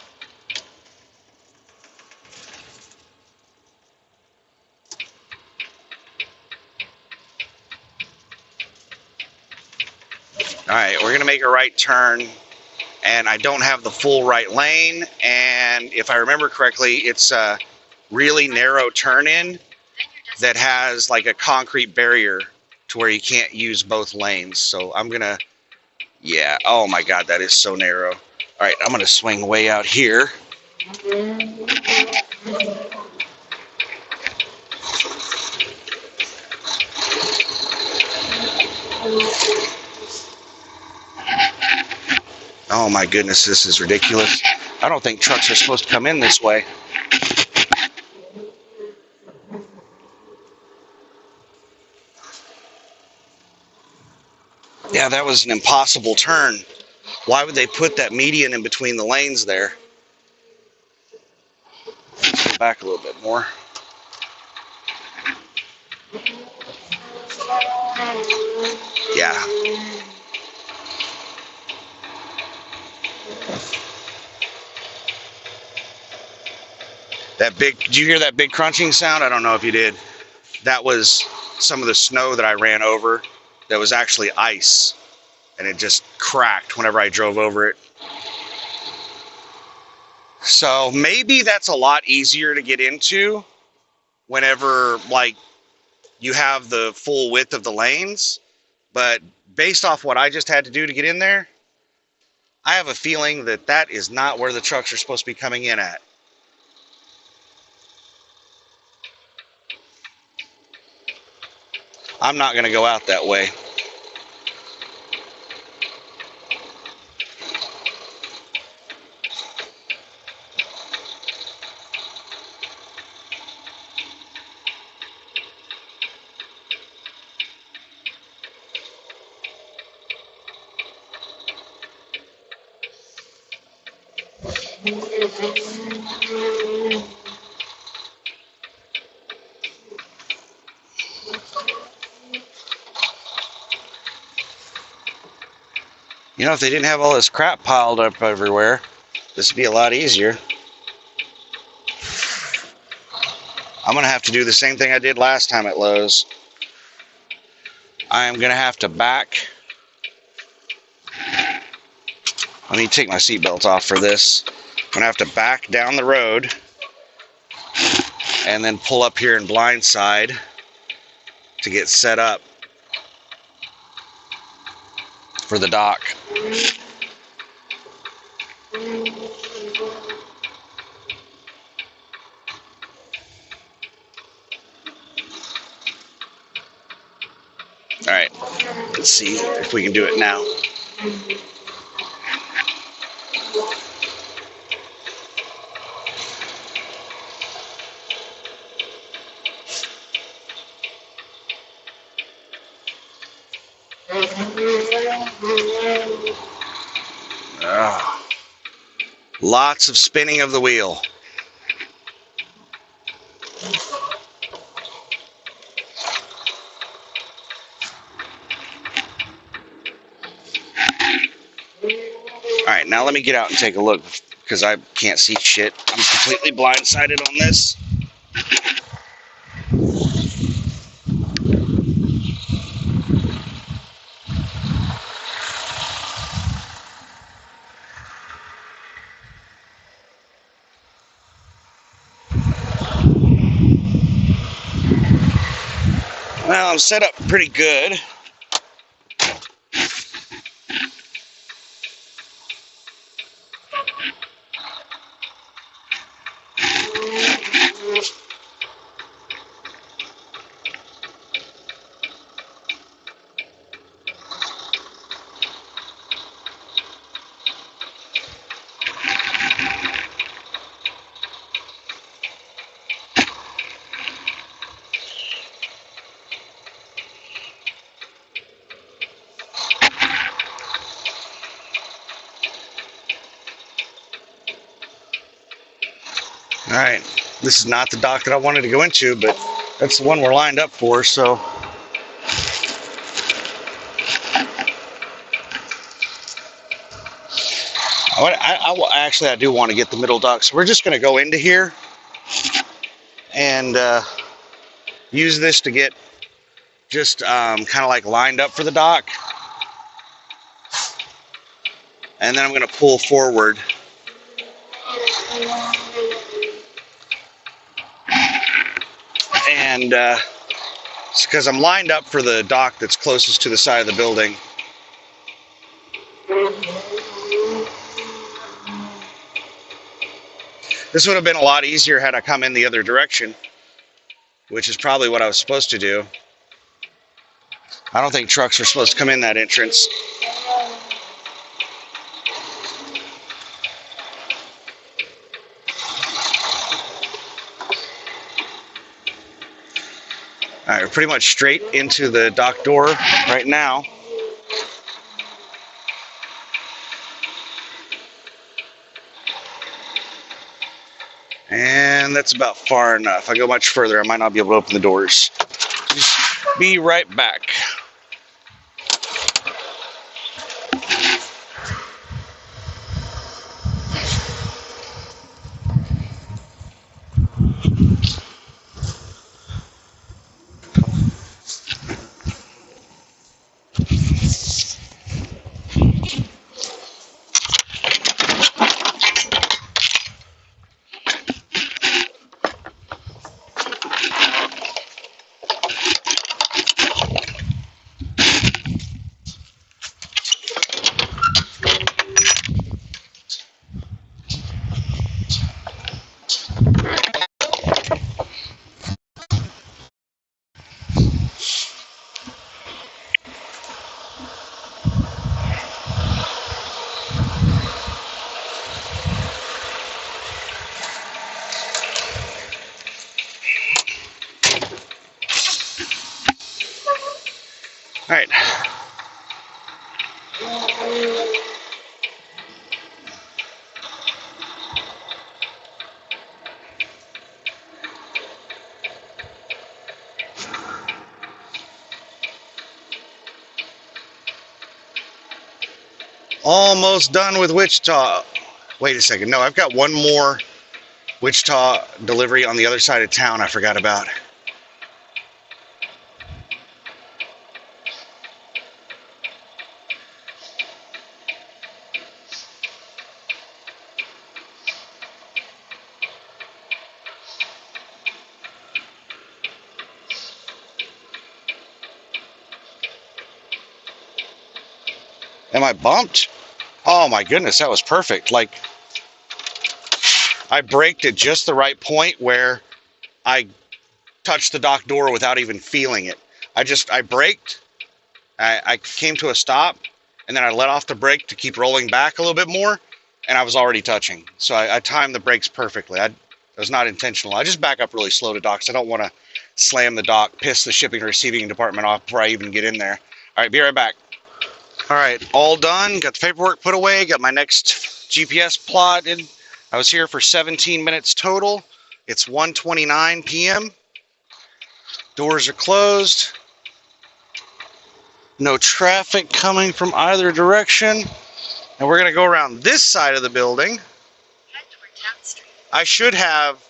Speaker 1: All right, we're going to make a right turn. And I don't have the full right lane. And if I remember correctly, it's a really narrow turn-in that has like a concrete barrier to where you can't use both lanes. So I'm going to, yeah, oh my God, that is so narrow. All right, I'm going to swing way out here. Oh my goodness, this is ridiculous. I don't think trucks are supposed to come in this way. Yeah, that was an impossible turn. Why would they put that median in between the lanes there? Let's go back a little bit more. Yeah. That big, did you hear that big crunching sound? I don't know if you did. That was some of the snow that I ran over that was actually ice. And it just cracked whenever I drove over it. So maybe that's a lot easier to get into whenever, like, you have the full width of the lanes. But based off what I just had to do to get in there, I have a feeling that that is not where the trucks are supposed to be coming in at. I'm not going to go out that way. You know, if they didn't have all this crap piled up everywhere, this would be a lot easier. I'm going to have to do the same thing I did last time at Lowe's. I am going to have to back. Let me take my seatbelt off for this. I'm going to have to back down the road and then pull up here in blindside to get set up for the dock. All right, let's see if we can do it now. Lots of spinning of the wheel. All right, now let me get out and take a look because I can't see shit. I'm completely blindsided on this. Well, I'm set up pretty good. All right, this is not the dock that I wanted to go into, but that's the one we're lined up for, so. I do want to get the middle dock, so we're just going to go into here and use this to get just kind of like lined up for the dock. And then I'm going to pull forward. And it's because I'm lined up for the dock that's closest to the side of the building. This would have been a lot easier had I come in the other direction, which is probably what I was supposed to do. I don't think trucks are supposed to come in that entrance. All right, we're pretty much straight into the dock door right now. And that's about far enough. If I go much further, I might not be able to open the doors. Just be right back. All right. Almost done with Wichita. Wait a second. No, I've got one more Wichita delivery on the other side of town I forgot about. Am I bumped? Oh my goodness, that was perfect. Like, I braked at just the right point where I touched the dock door without even feeling it. I braked, I came to a stop, and then I let off the brake to keep rolling back a little bit more, and I was already touching. So I timed the brakes perfectly. It was not intentional. I just back up really slow to docks. I don't want to slam the dock, piss the shipping and receiving department off before I even get in there. All right, be right back. All right, all done. Got the paperwork put away. Got my next GPS plotted. I was here for 17 minutes total. It's 1:29 p.m. Doors are closed. No traffic coming from either direction. And we're going to go around this side of the building.
Speaker 2: Head toward 10th Street.
Speaker 1: I should have...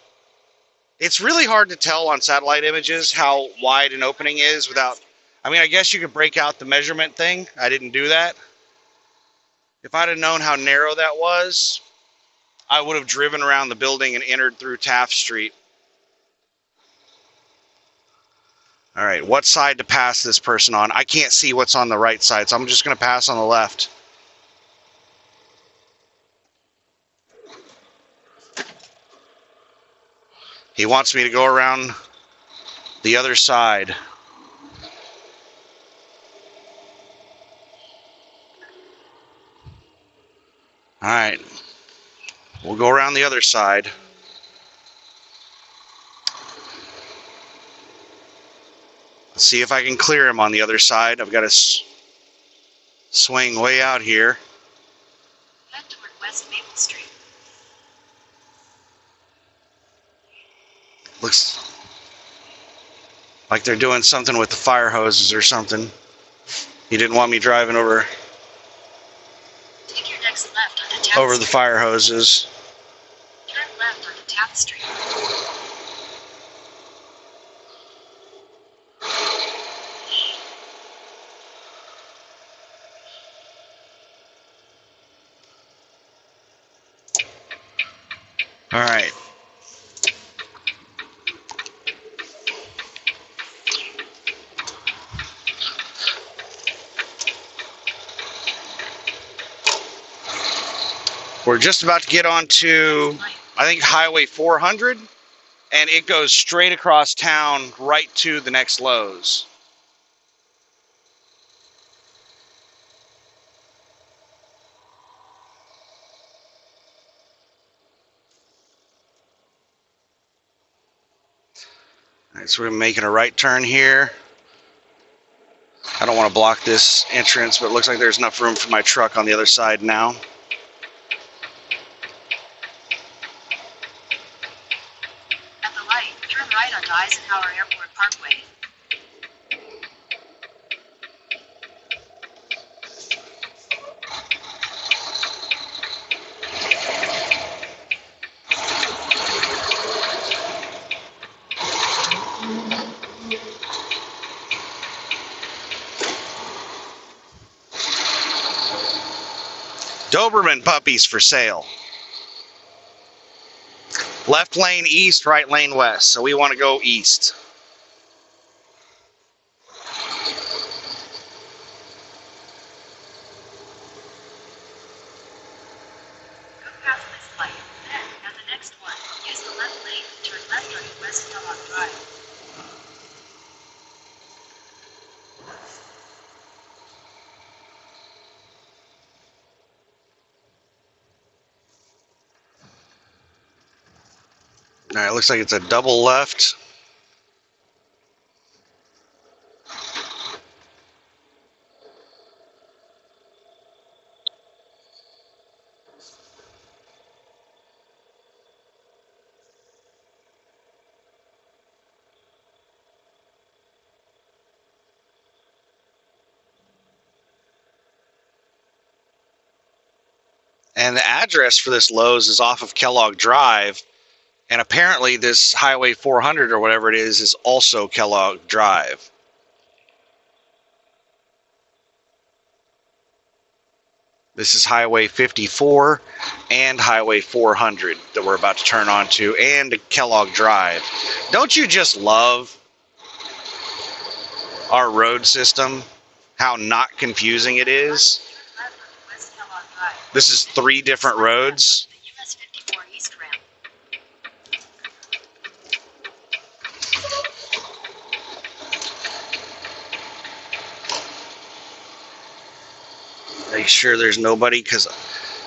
Speaker 1: It's really hard to tell on satellite images how wide an opening is without... I mean, I guess you could break out the measurement thing. I didn't do that. If I'd have known how narrow that was, I would have driven around the building and entered through Taft Street. All right, what side to pass this person on? I can't see what's on the right side, so I'm just going to pass on the left. He wants me to go around the other side. All right, we'll go around the other side. Let's see if I can clear him on the other side. I've got to swing way out here.
Speaker 2: Head toward West Maple Street.
Speaker 1: Looks like they're doing something with the fire hoses or something. He didn't want me driving over
Speaker 2: Take your next left onto 10th
Speaker 1: the
Speaker 2: Street.
Speaker 1: fire hoses.
Speaker 2: Turn left onto 10th Street.
Speaker 1: All right. We're just about to get on to I think Highway 400, and it goes straight across town right to the next Lowe's. All right, so we're making a right turn here. I don't want to block this entrance, but it looks like there's enough room for my truck on the other side now.
Speaker 2: At the light, turn right onto Eisenhower Airport Parkway.
Speaker 1: Doberman puppies for sale. Left lane east, right lane west. So we want to go east.
Speaker 2: Go past this light, then, at the next one, use the left lane to turn left onto West Kellogg Drive.
Speaker 1: All right, looks like it's a double left. And the address for this Lowe's is off of Kellogg Drive. And apparently this Highway 400 or whatever it is also Kellogg Drive. This is Highway 54 and Highway 400 that we're about to turn onto, and Kellogg Drive. Don't you just love our road system? How not confusing it is?
Speaker 2: Turn left onto West Kellogg Drive.
Speaker 1: This is 3 different roads.
Speaker 2: The US 54 East ramp.
Speaker 1: Make sure there's nobody, because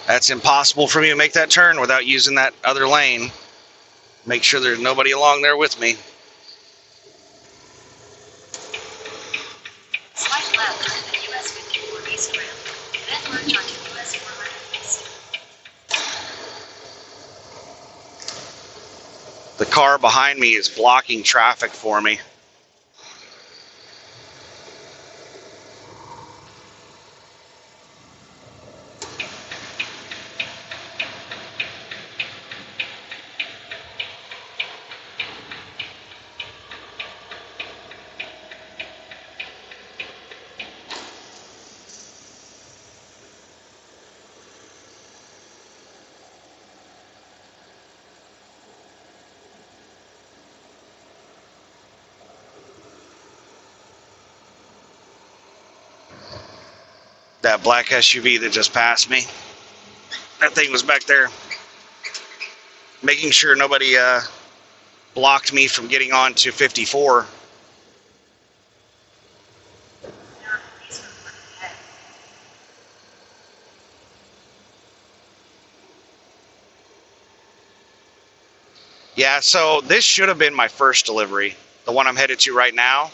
Speaker 1: that's impossible for me to make that turn without using that other lane. Make sure there's nobody along there with me.
Speaker 2: Swipe left onto the US 54 East ramp, then merge onto US 400 East.
Speaker 1: The car behind me is blocking traffic for me. That black SUV that just passed me. That thing was back there making sure nobody blocked me from getting on to 54.
Speaker 2: There are police reported ahead.
Speaker 1: Yeah, so this should have been my first delivery, the one I'm headed to right now.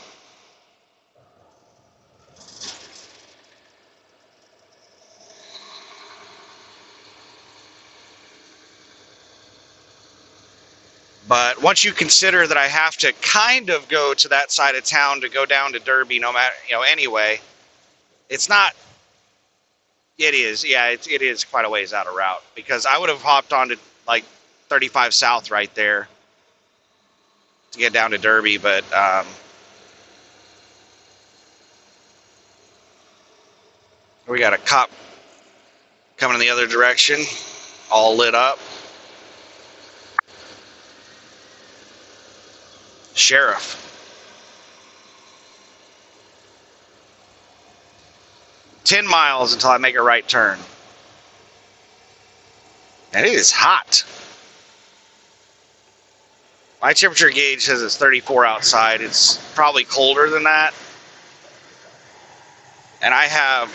Speaker 1: But once you consider that I have to kind of go to that side of town to go down to Derby, no matter, anyway, it's not, it is, yeah, it is quite a ways out of route, because I would have hopped onto like 35 South right there to get down to Derby, but we got a cop coming in the other direction, all lit up. Sheriff. "10 miles until I make a right turn." And it is hot. My temperature gauge says it's 34 outside. It's probably colder than that. And I have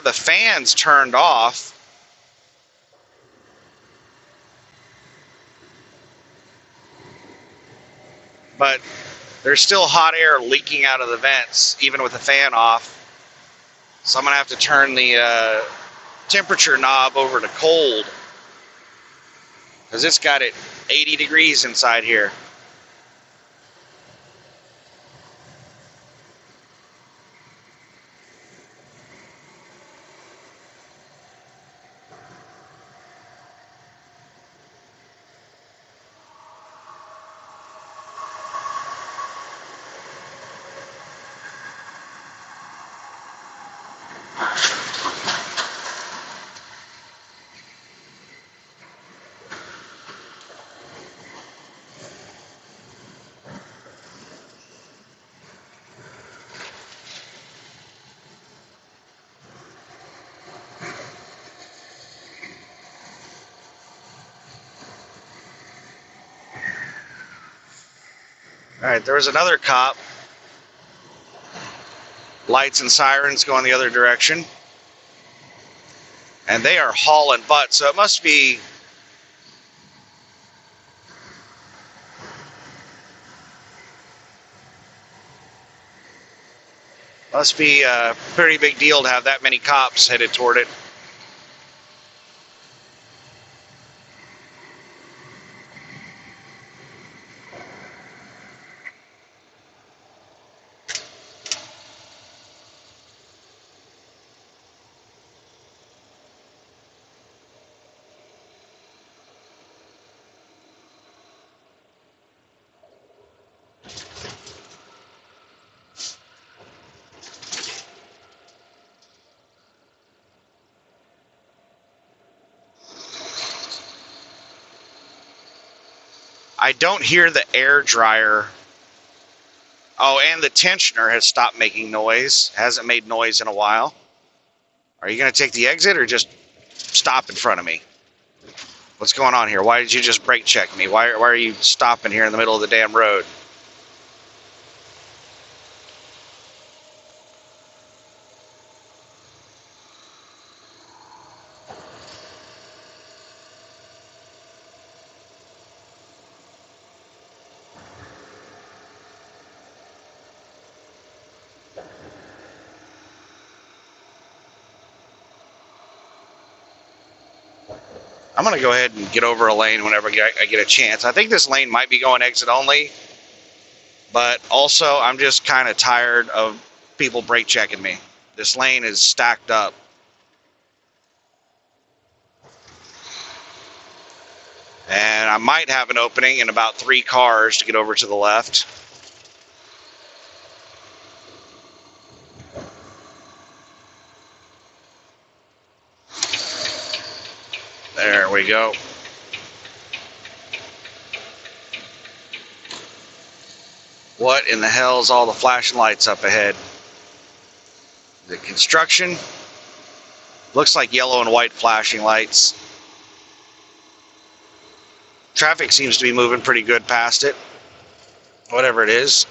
Speaker 1: the fans turned off. But there's still hot air leaking out of the vents, even with the fan off. So I'm going to have to turn the temperature knob over to cold, because it's got it 80 degrees inside here. All right, there was another cop. Lights and sirens going the other direction. And they are hauling butt, so it must be a pretty big deal to have that many cops headed toward it. I don't hear the air dryer. Oh, and the tensioner has stopped making noise. Hasn't made noise in a while. Are you going to take the exit or just stop in front of me? What's going on here? Why did you just brake check me? Why are you stopping here in the middle of the damn road? I'm going to go ahead and get over a lane whenever I get a chance. I think this lane might be going exit only, but also I'm just kind of tired of people brake checking me. This lane is stacked up. And I might have an opening in about 3 cars to get over to the left. There we go. What in the hell is all the flashing lights up ahead? The construction looks like yellow and white flashing lights. Traffic seems to be moving pretty good past it, whatever it is.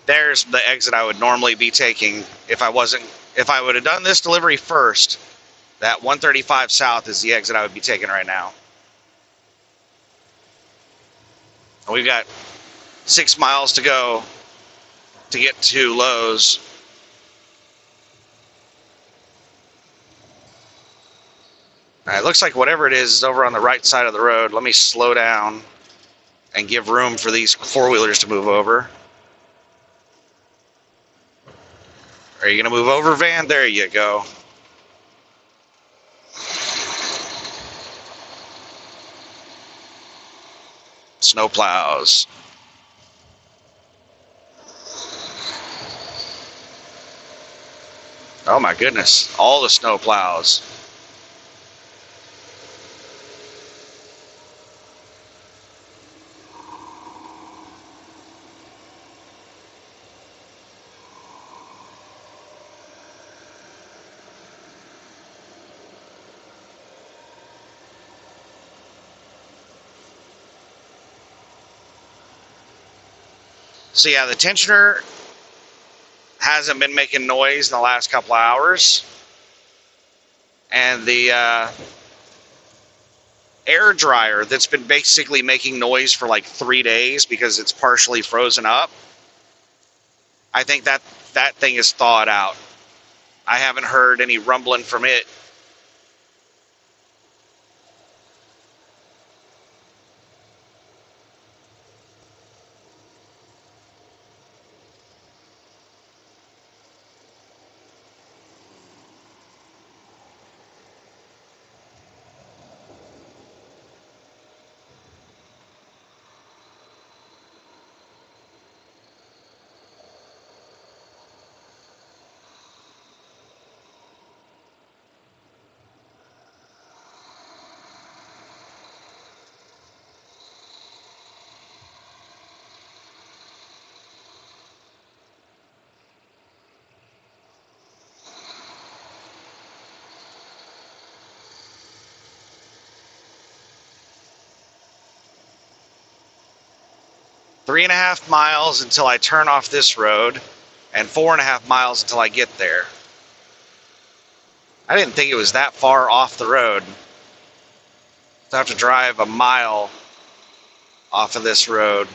Speaker 1: There's the exit I would normally be taking if I would have done this delivery first. That 135 south is the exit I would be taking right now. And we've got 6 miles to go to get to Lowe's. All right, looks like whatever it is over on the right side of the road. Let me slow down and give room for these four-wheelers to move over. Are you going to move over, van? There you go. Snow plows. Oh my goodness, all the snow plows. So yeah, the tensioner hasn't been making noise in the last couple of hours. And the air dryer that's been basically making noise for like 3 days because it's partially frozen up, I think that thing is thawed out. I haven't heard any rumbling from it. Three and a half miles until I turn off this road, and 4.5 miles until I get there. I didn't think it was that far off the road. I have to drive a mile off of this road.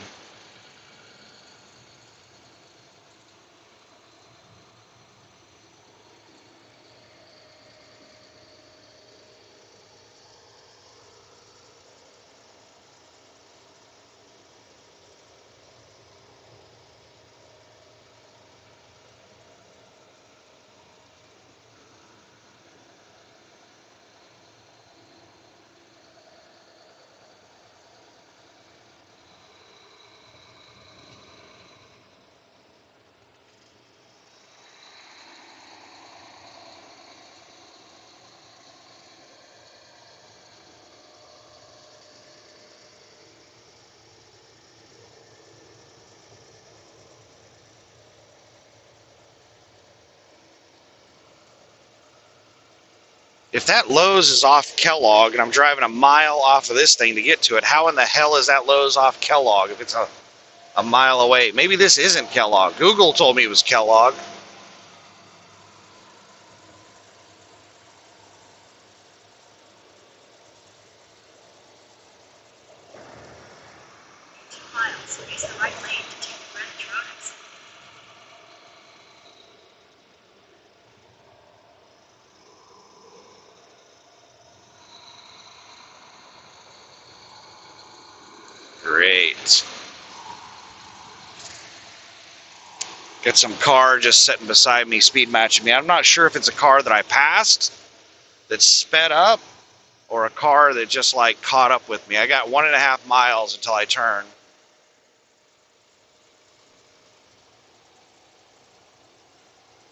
Speaker 1: If that Lowe's is off Kellogg and I'm driving a mile off of this thing to get to it, how in the hell is that Lowe's off Kellogg if it's a mile away? Maybe this isn't Kellogg. Google told me it was Kellogg.
Speaker 2: Miles, use the right lane to take the Greenwich Road exit.
Speaker 1: Great. Got some car just sitting beside me, speed matching me. I'm not sure if it's a car that I passed that sped up or a car that just like caught up with me. I got 1.5 miles until I turn.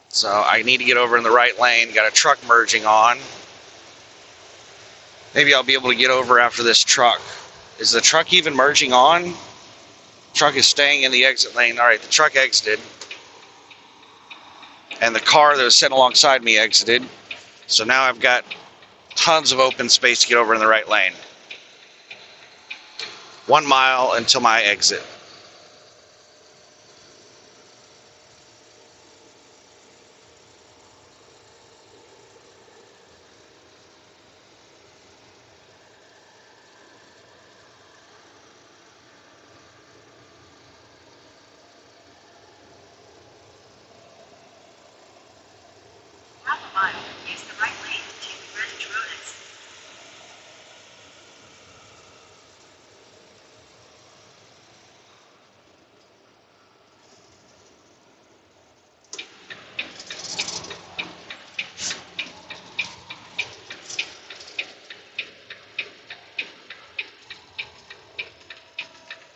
Speaker 1: So I need to get over in the right lane. Got a truck merging on. Maybe I'll be able to get over after this truck. Is the truck even merging on? Truck is staying in the exit lane. All right, the truck exited. And the car that was sitting alongside me exited. So now I've got tons of open space to get over in the right lane. 1 mile until my exit.
Speaker 2: Half a mile, use the right lane to take the Greenwich Road exit.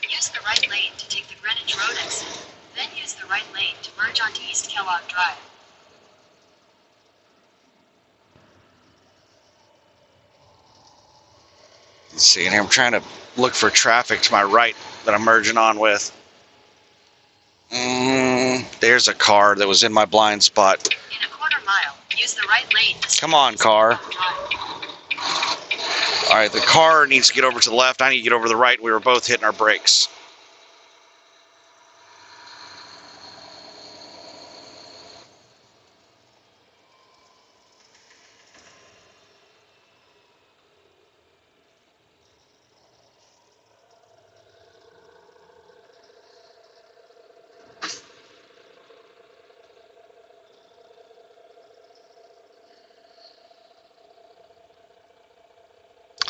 Speaker 2: Use the right lane to take the Greenwich Road exit. Then use the right lane to merge onto East Kellogg Drive.
Speaker 1: Let's see, and here I'm trying to look for traffic to my right that I'm merging on with. There's a car that was in my blind spot.
Speaker 2: In a quarter mile, use the right lane to
Speaker 1: Come on, car.
Speaker 2: Drive.
Speaker 1: All right, the car needs to get over to the left. I need to get over to the right. We were both hitting our brakes.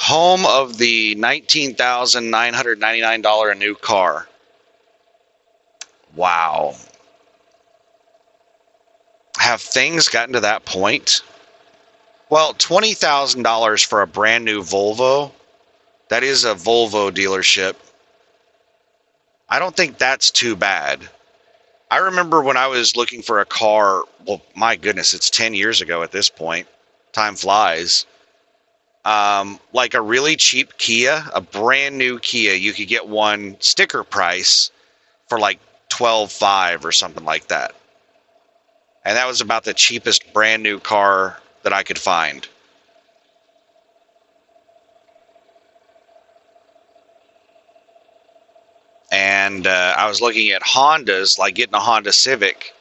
Speaker 1: Home of the $19,999 a new car. Wow. Have things gotten to that point? Well, $20,000 for a brand new Volvo. That is a Volvo dealership. I don't think that's too bad. I remember when I was looking for a car, well, my goodness, it's 10 years ago at this point. Time flies. Like a really cheap Kia, a brand new Kia, you could get one sticker price for like $12,500 or something like that. And that was about the cheapest brand new car that I could find. And I was looking at Hondas, like getting a Honda Civic.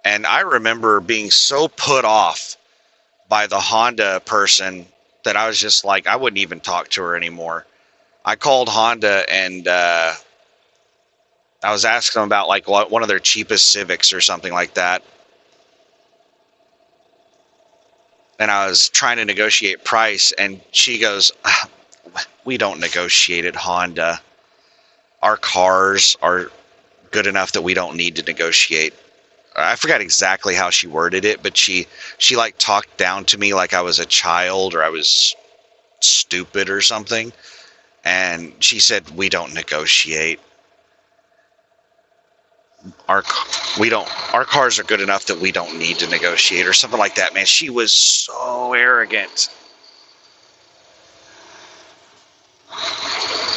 Speaker 1: And I remember being so put off by the Honda person that I was just like, I wouldn't even talk to her anymore. I called Honda and I was asking them about like one of their cheapest Civics or something like that. And I was trying to negotiate price, and she goes, we don't negotiate at Honda. Our cars are good enough that we don't need to negotiate. I forgot exactly how she worded it, but she like talked down to me like I was a child or I was stupid or something. And she said, we don't negotiate. Our cars are good enough that we don't need to negotiate or something like that, man. She was so arrogant.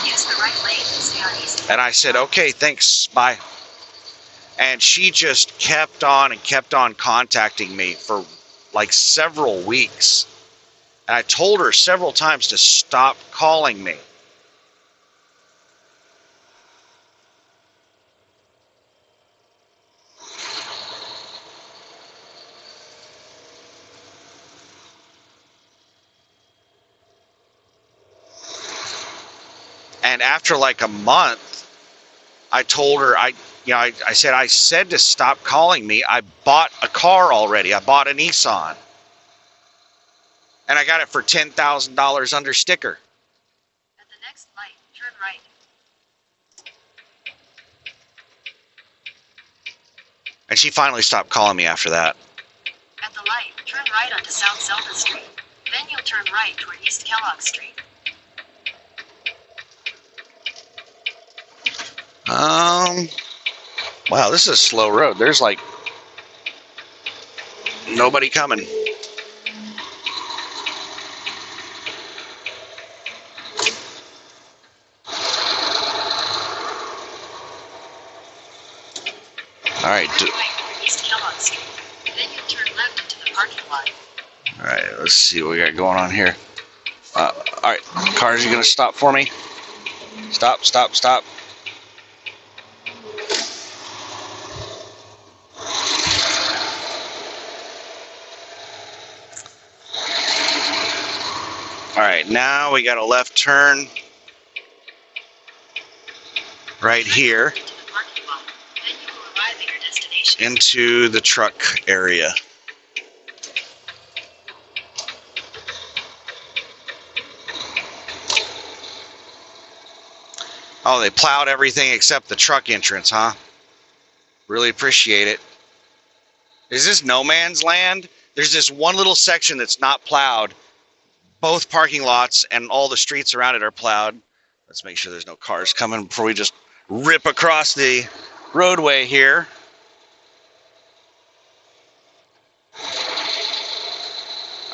Speaker 2: Use the right lane and stay on East.
Speaker 1: And I said, okay, thanks, bye. And she just kept on and kept on contacting me for like several weeks. And I told her several times to stop calling me. And after like a month, I told her, I said to stop calling me. I bought a car already. I bought a Nissan. And I got it for $10,000 under sticker.
Speaker 2: At the next light, turn right.
Speaker 1: And she finally stopped calling me after that.
Speaker 2: At the light, turn right onto South Zelda Street. Then you'll turn right toward East Kellogg Street.
Speaker 1: Wow, this is a slow road. There's like nobody coming. All right.
Speaker 2: Turn right toward East Kellogg Street. Then you'll turn left into the parking lot.
Speaker 1: All right, let's see what we got going on here. All right, cars, you gonna stop for me? Stop, stop, stop. All right, now we got a left turn right here
Speaker 2: Into the parking lot. Then you will arrive at your destination.
Speaker 1: into the truck area. Oh, they plowed everything except the truck entrance, huh? Really appreciate it. Is this no man's land? There's this one little section that's not plowed. Both parking lots and all the streets around it are plowed. Let's make sure there's no cars coming before we just rip across the roadway here.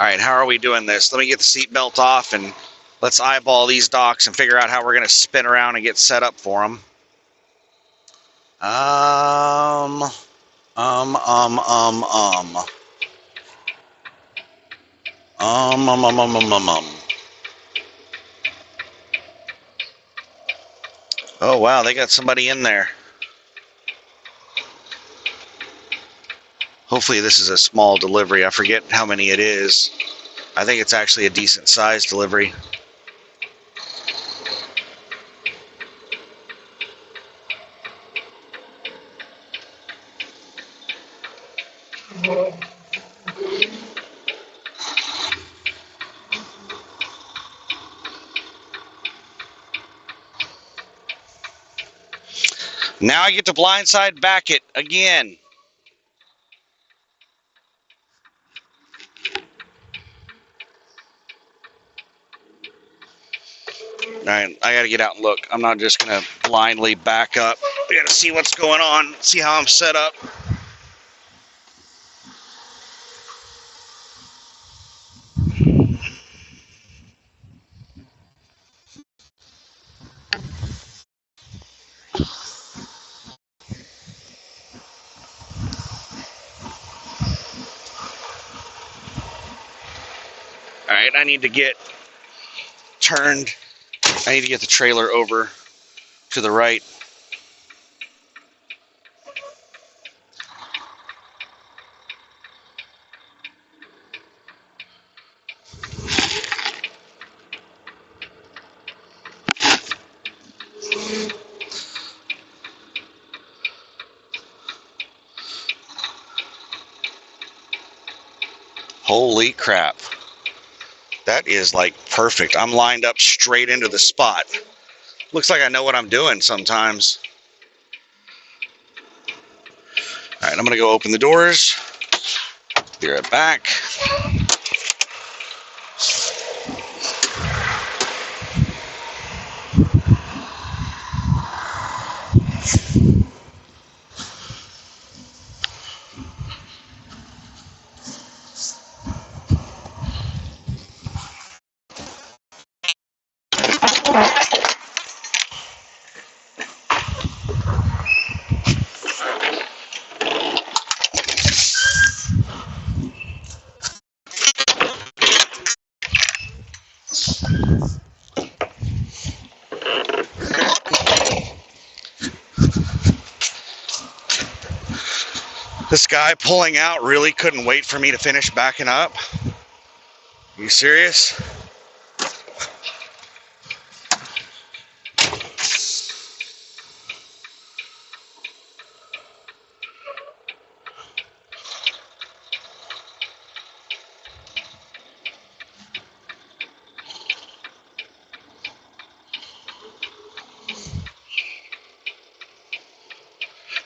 Speaker 1: All right, how are we doing this? Let me get the seatbelt off and let's eyeball these docks and figure out how we're going to spin around and get set up for them. Oh, wow, they got somebody in there. Hopefully this is a small delivery. I forget how many it is. I think it's actually a decent sized delivery. Now I get to blindside back it again. All right, I got to get out and look. I'm not just going to blindly back up. I got to see what's going on, see how I'm set up. All right, I need to get turned. I need to get the trailer over to the right. Holy crap. That is like perfect. I'm lined up straight into the spot. Looks like I know what I'm doing sometimes. All right, I'm going to go open the doors. Be right back. This guy pulling out really couldn't wait for me to finish backing up. Are you serious?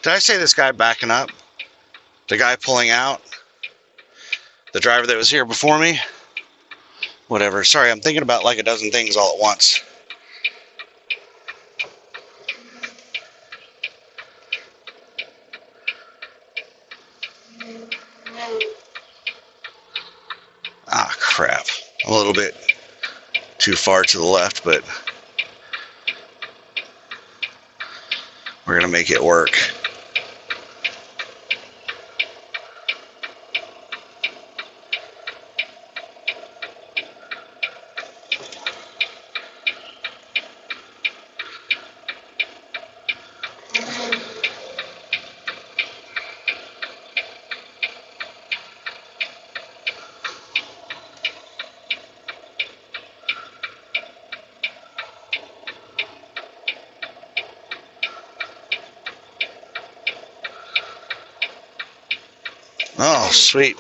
Speaker 1: Did I say this guy backing up? The guy pulling out? The driver that was here before me? Whatever. Sorry, I'm thinking about like a dozen things all at once. Ah, crap. I'm a little bit too far to the left, but we're going to make it work. Oh, sweet.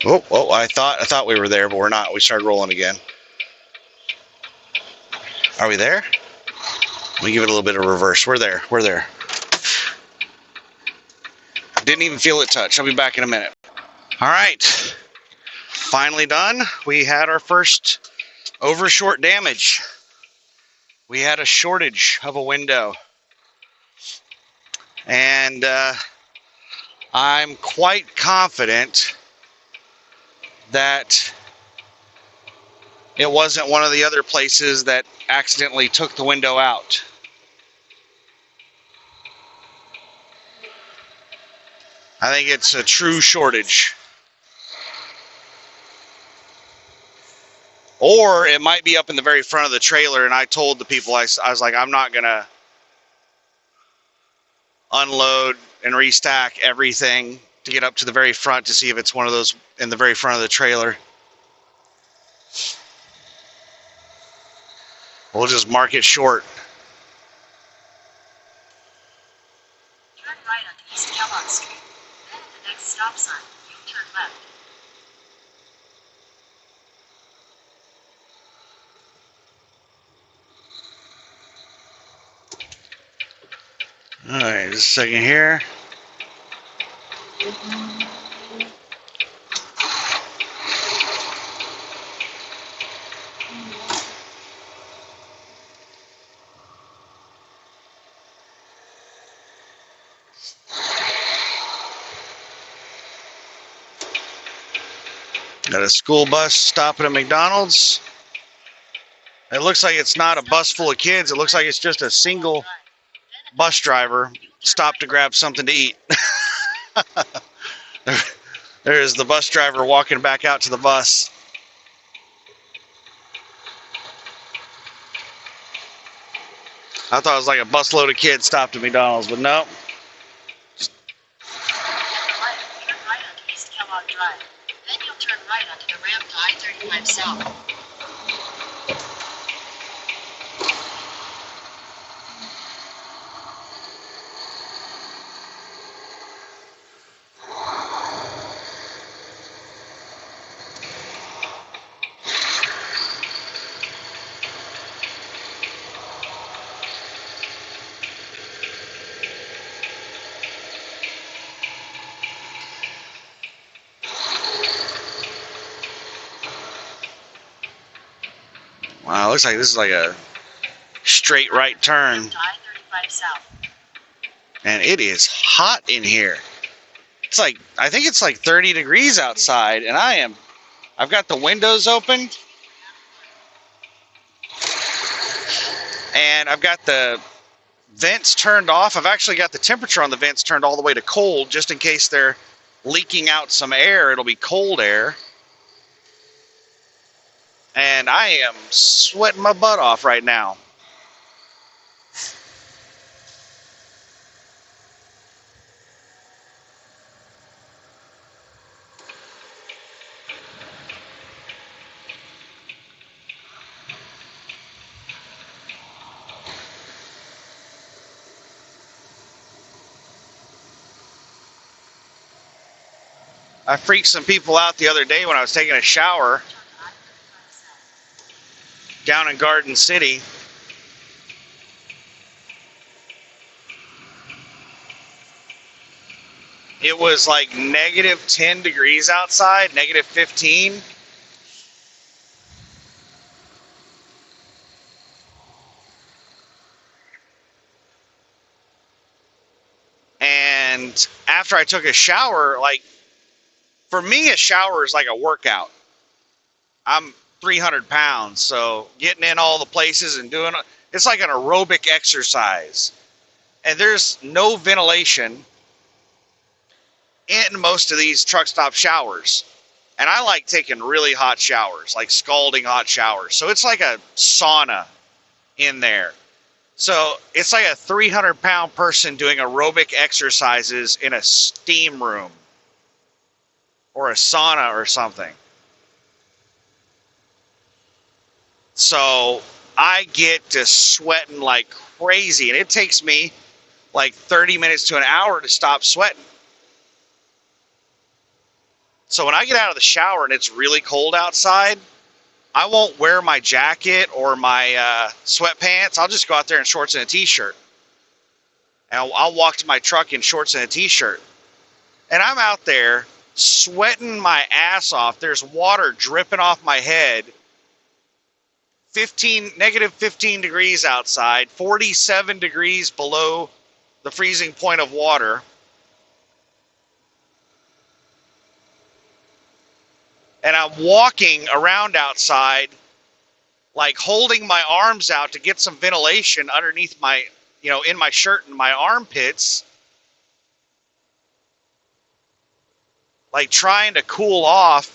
Speaker 1: Oh, I thought we were there, but we're not. We started rolling again. Are we there? Let me give it a little bit of reverse. We're there. We're there. Didn't even feel it touch. I'll be back in a minute. All right. Finally done. We had our first overshort damage. We had a shortage of a window. And I'm quite confident that it wasn't one of the other places that accidentally took the window out. I think it's a true shortage. Or it might be up in the very front of the trailer, and I told the people, I was like, I'm not going to unload and restack everything to get up to the very front to see if it's one of those in the very front of the trailer. We'll just mark it short.
Speaker 2: Turn right onto East Kellogg Street. Then at the next stop sign, you'll turn left.
Speaker 1: All right, just a second here. Got a school bus stopping at McDonald's. It looks like it's not a bus full of kids. It looks like it's just a single bus driver stopped to grab something to eat. There's the bus driver walking back out to the bus. I thought it was like a busload of kids stopped at McDonald's, but no.
Speaker 2: Turn right onto East Kellogg Drive. Then you'll turn right onto the ramp to I-35 South.
Speaker 1: Wow, it looks like this is like a straight right turn.
Speaker 2: To I-35 South.
Speaker 1: And it is hot in here. It's like, I think it's like 30 degrees outside, and I've got the windows open, and I've got the vents turned off. I've actually got the temperature on the vents turned all the way to cold, just in case they're leaking out some air. It'll be cold air. And I am sweating my butt off right now. I freaked some people out the other day when I was taking a shower down in Garden City. It was like negative 10 degrees outside, negative 15. And after I took a shower, like, for me, a shower is like a workout. I'm 300 pounds, so getting in all the places and doing it's like an aerobic exercise. And there's no ventilation in most of these truck stop showers. And I like taking really hot showers, like scalding hot showers. So it's like a sauna in there. So it's like a 300-pound person doing aerobic exercises in a steam room or a sauna or something. So I get to sweating like crazy, and it takes me like 30 minutes to an hour to stop sweating. So when I get out of the shower and it's really cold outside, I won't wear my jacket or my sweatpants. I'll just go out there in shorts and a t-shirt. And I'll walk to my truck in shorts and a t-shirt. And I'm out there sweating my ass off. There's water dripping off my head. Negative 15 degrees outside, 47 degrees below the freezing point of water. And I'm walking around outside, like holding my arms out to get some ventilation underneath my, in my shirt and my armpits, like trying to cool off.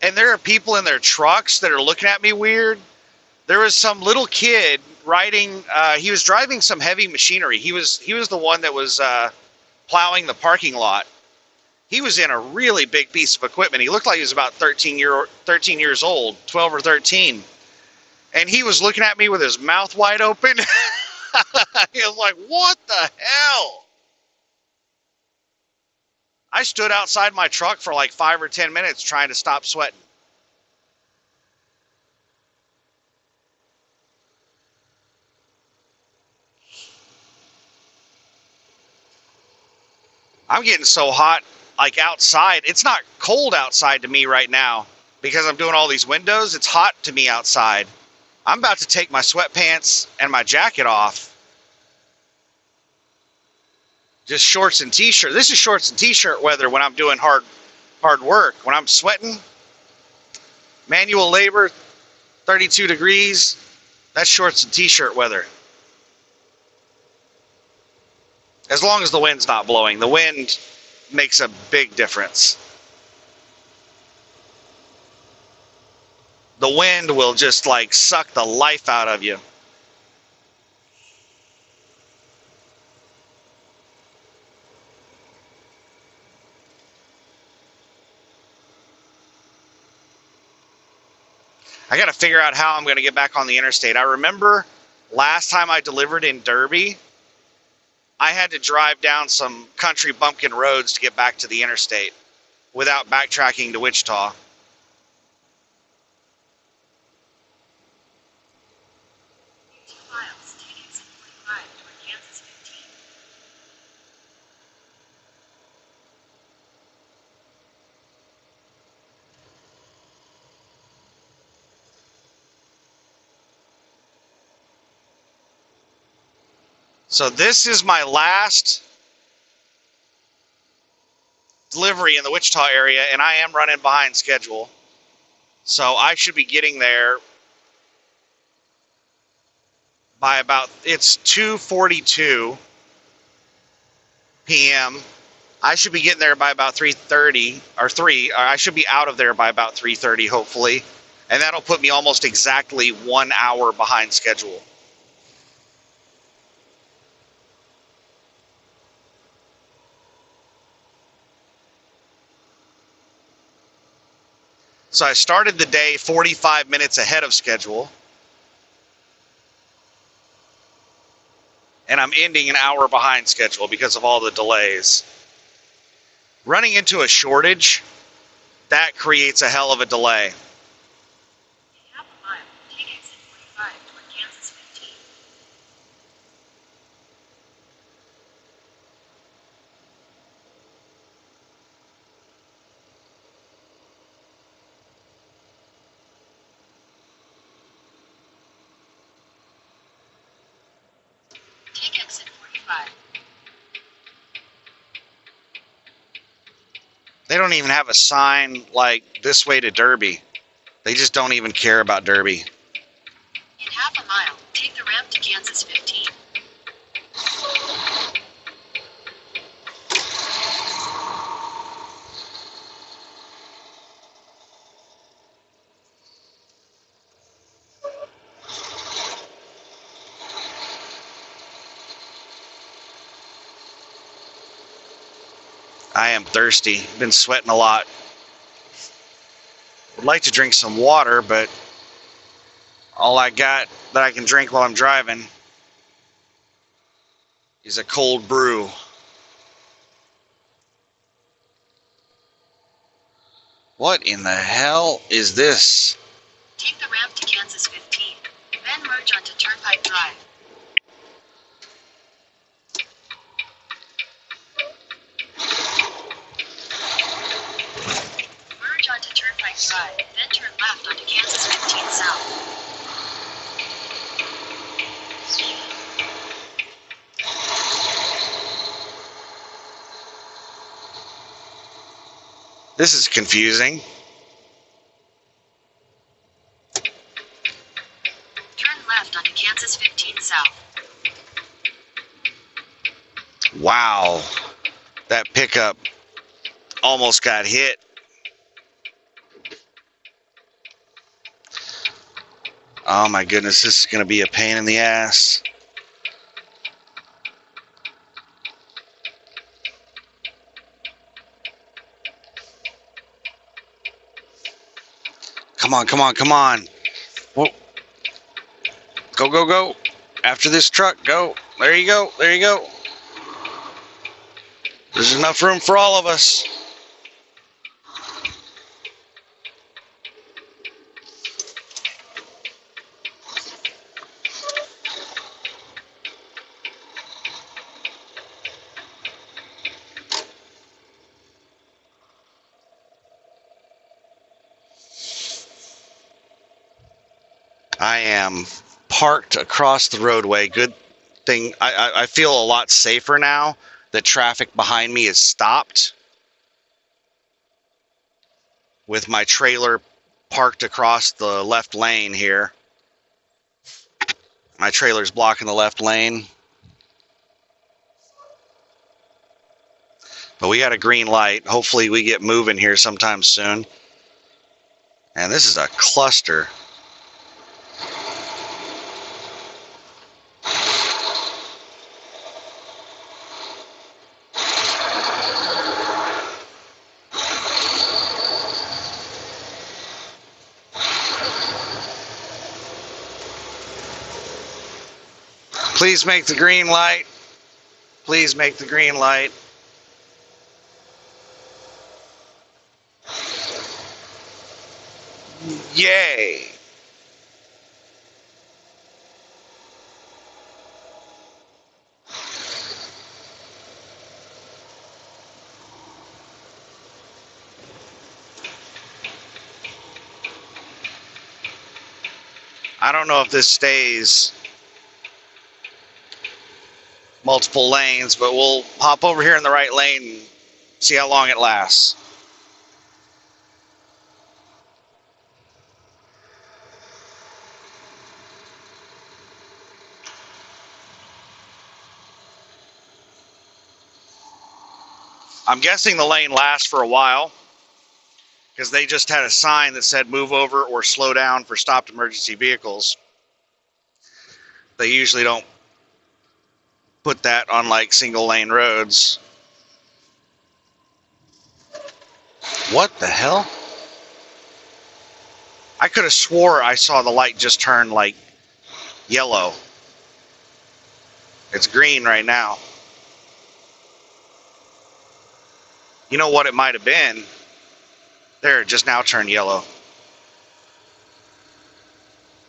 Speaker 1: And there are people in their trucks that are looking at me weird. There was some little kid riding, he was driving some heavy machinery. He was the one that was plowing the parking lot. He was in a really big piece of equipment. He looked like he was about 13 years old, 12 or 13. And he was looking at me with his mouth wide open. He was like, what the hell? I stood outside my truck for like 5 or 10 minutes trying to stop sweating. I'm getting so hot, like outside. It's not cold outside to me right now because I'm doing all these windows. It's hot to me outside. I'm about to take my sweatpants and my jacket off. Just shorts and t-shirt. This is shorts and t-shirt weather when I'm doing hard work. When I'm sweating, manual labor, 32 degrees, that's shorts and t-shirt weather. As long as the wind's not blowing. The wind makes a big difference. The wind will just like suck the life out of you. I got to figure out how I'm going to get back on the interstate. I remember last time I delivered in Derby, I had to drive down some country bumpkin roads to get back to the interstate without backtracking to Wichita.
Speaker 2: In 2 miles, take exit 45 toward Kansas 15.
Speaker 1: So this is my last delivery in the Wichita area, and I am running behind schedule. So I should be getting there by about, it's 2:42 p.m. I should be getting there by about 3:30 or 3. Or I should be out of there by about 3:30, hopefully. And that'll put me almost exactly 1 hour behind schedule. So I started the day 45 minutes ahead of schedule. And I'm ending an hour behind schedule because of all the delays. Running into a shortage, that creates a hell of a delay.
Speaker 2: In half a mile, take exit 45 toward Kansas 15. Take exit 45.
Speaker 1: They don't even have a sign like this way to Derby. They just don't even care about Derby.
Speaker 2: In half a mile, take the ramp to Kansas 15.
Speaker 1: I am thirsty. Been sweating a lot. Would like to drink some water, but all I got that I can drink while I'm driving is a cold brew. What in the hell is this?
Speaker 2: Take the ramp to Kansas 15. Then merge onto Turnpike Drive. Merge onto Turnpike Drive, then turn left onto Kansas 15 South.
Speaker 1: This is confusing.
Speaker 2: Turn left onto Kansas 15 South.
Speaker 1: Wow. That pickup almost got hit. Oh my goodness, this is going to be a pain in the ass. Come on, come on, come on. Whoa. Go, go, go. After this truck, go. There you go, there you go. There's enough room for all of us. I am parked across the roadway. Good thing. I feel a lot safer now that traffic behind me is stopped with my trailer parked across the left lane here. My trailer's blocking the left lane. But we got a green light. Hopefully we get moving here sometime soon. And this is a cluster. Please make the green light. Please make the green light. Yay. I don't know if this stays multiple lanes, but we'll hop over here in the right lane and see how long it lasts. I'm guessing the lane lasts for a while because they just had a sign that said move over or slow down for stopped emergency vehicles. They usually don't put that on like single lane roads. What the hell? I could have swore I saw the light just turn like yellow. It's green right now. You know what it might have been? There, it just now turned yellow.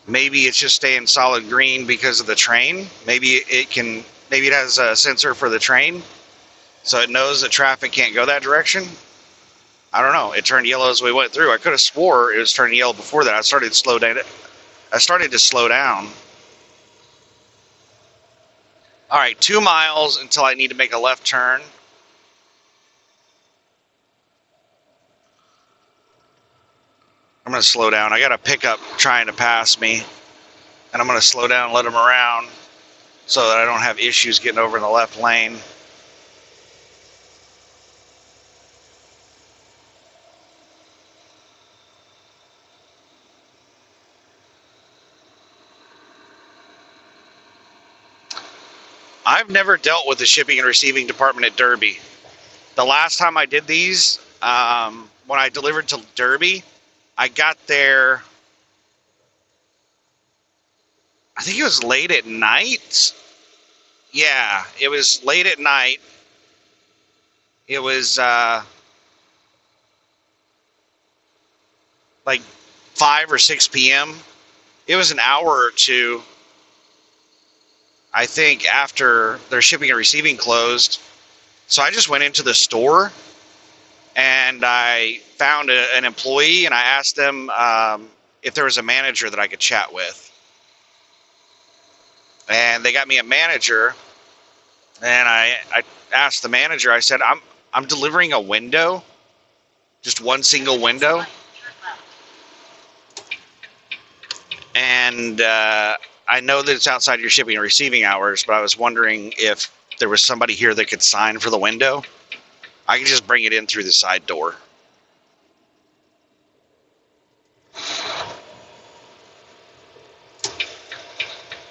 Speaker 1: Maybe it's just staying solid green because of the train. Maybe it has a sensor for the train, so it knows that traffic can't go that direction. I don't know. It turned yellow as we went through. I could have swore it was turning yellow before that. I started to slow down. All right, 2 miles until I need to make a left turn. I'm going to slow down. I got a pickup trying to pass me, and I'm going to slow down and let him around so that I don't have issues getting over in the left lane. I've never dealt with the shipping and receiving department at Derby. The last time I did these, when I delivered to Derby, I got there, I think it was late at night. Yeah, it was late at night. It was like 5 or 6 p.m. It was an hour or two, I think, after their shipping and receiving closed. So I just went into the store and I found an employee and I asked them if there was a manager that I could chat with. And they got me a manager. And I asked the manager, I said, I'm delivering a window, just one single window. And I know that it's outside your shipping and receiving hours, but I was wondering if there was somebody here that could sign for the window. I can just bring it in through the side door.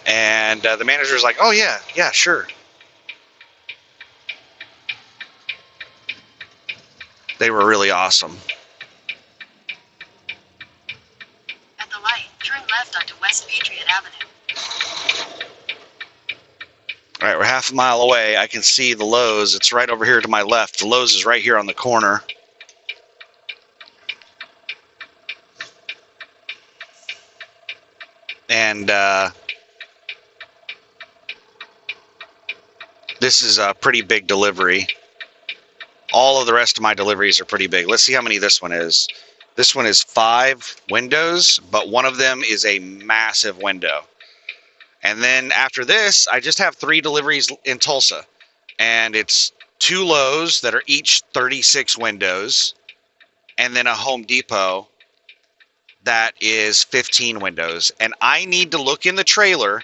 Speaker 1: And the manager was like, oh, yeah, sure. They were really awesome.
Speaker 2: At the light, turn left onto West Patriot Avenue.
Speaker 1: All right, we're half a mile away. I can see the Lowe's. It's right over here to my left. The Lowe's is right here on the corner. And this is a pretty big delivery. All of the rest of my deliveries are pretty big. Let's see how many this one is. This one is 5 windows, but one of them is a massive window. And then after this, I just have 3 deliveries in Tulsa. And it's 2 Lowe's that are each 36 windows, and then a Home Depot that is 15 windows. And I need to look in the trailer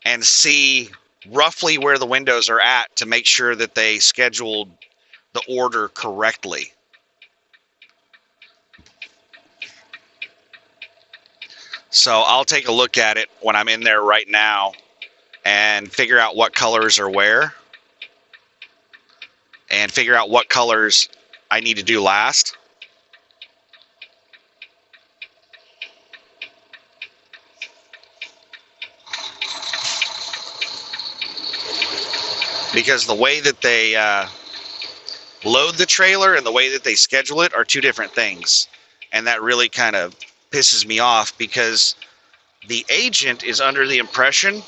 Speaker 1: and see roughly where the windows are at to make sure that they scheduled the order correctly. So I'll take a look at it when I'm in there right now and figure out what colors are where and figure out what colors I need to do last. Because the way that they load the trailer and the way that they schedule it are 2 different things. And that really kind of pisses me off because the agent is under the impression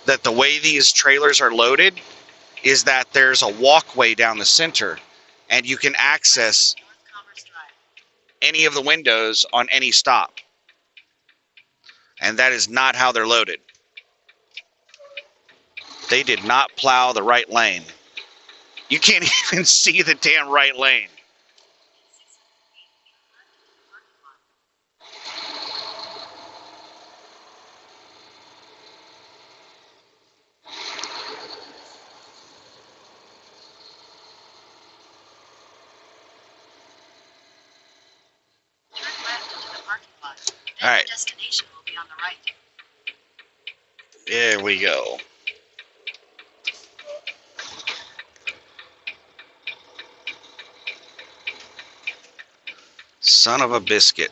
Speaker 1: that the way these trailers are loaded is that there's a walkway down the center and you can access any of the windows on any stop. And that is not how they're loaded. They did not plow the right lane. You can't even see the damn right lane. All right.
Speaker 2: Destination will be on the right.
Speaker 1: There we go. Son of a biscuit.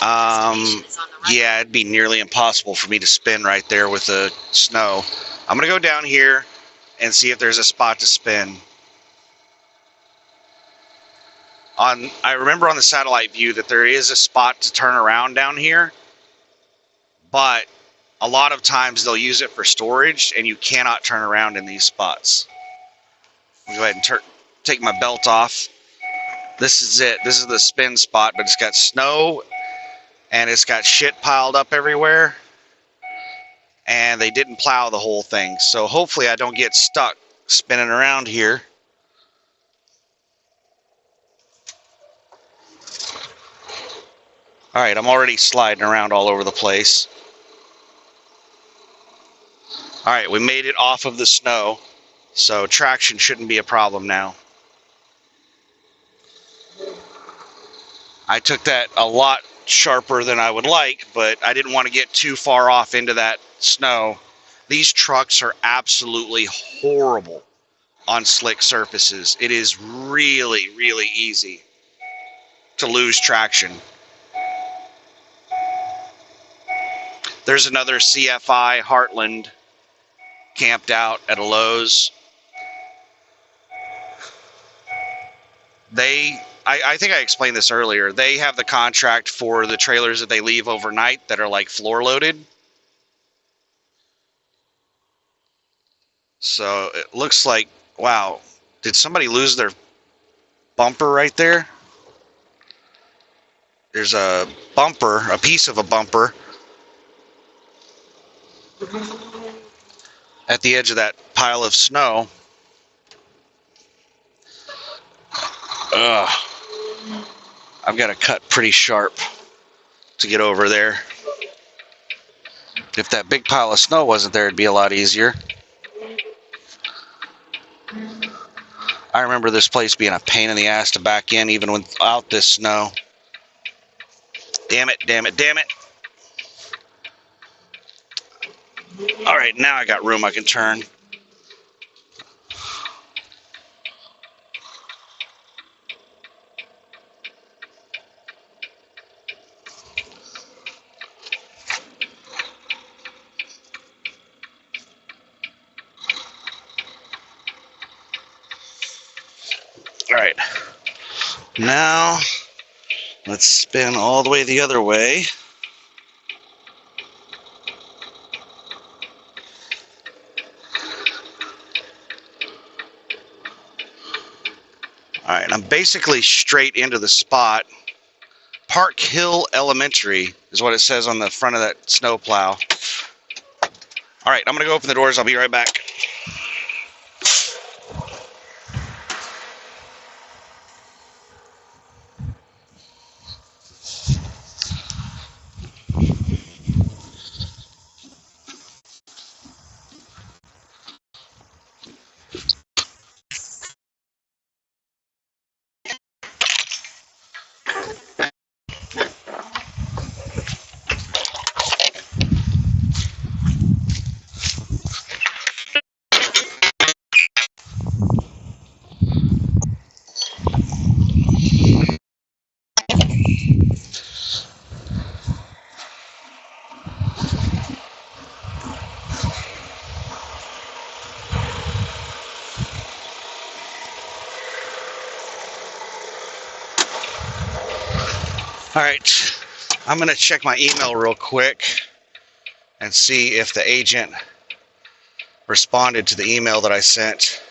Speaker 1: Yeah, it'd be nearly impossible for me to spin right there with the snow. I'm going to go down here and see if there's a spot to spin. I remember on the satellite view that there is a spot to turn around down here, but a lot of times they'll use it for storage and you cannot turn around in these spots. I'll go ahead and take my belt off. This is it. This is the spin spot, but it's got snow and it's got shit piled up everywhere. And they didn't plow the whole thing. So hopefully I don't get stuck spinning around here. All right, I'm already sliding around all over the place. All right, we made it off of the snow, so traction shouldn't be a problem now. I took that a lot sharper than I would like, but I didn't want to get too far off into that snow. These trucks are absolutely horrible on slick surfaces. It is really, really easy to lose traction. There's another CFI Heartland camped out at a Lowe's. I think I explained this earlier. They have the contract for the trailers that they leave overnight that are like floor loaded. So it looks like, wow, did somebody lose their bumper right there? There's a bumper, a piece of a bumper at the edge of that pile of snow. Ugh. I've got to cut pretty sharp to get over there. If that big pile of snow wasn't there, it'd be a lot easier. I remember this place being a pain in the ass to back in, even without this snow. Damn it, damn it, damn it. All right, now I got room I can turn. All right, now let's spin all the way the other way. All right, I'm basically straight into the spot. Park Hill Elementary is what it says on the front of that snowplow. All right, I'm going to go open the doors. I'll be right back. All right, I'm going to check my email real quick and see if the agent responded to the email that I sent.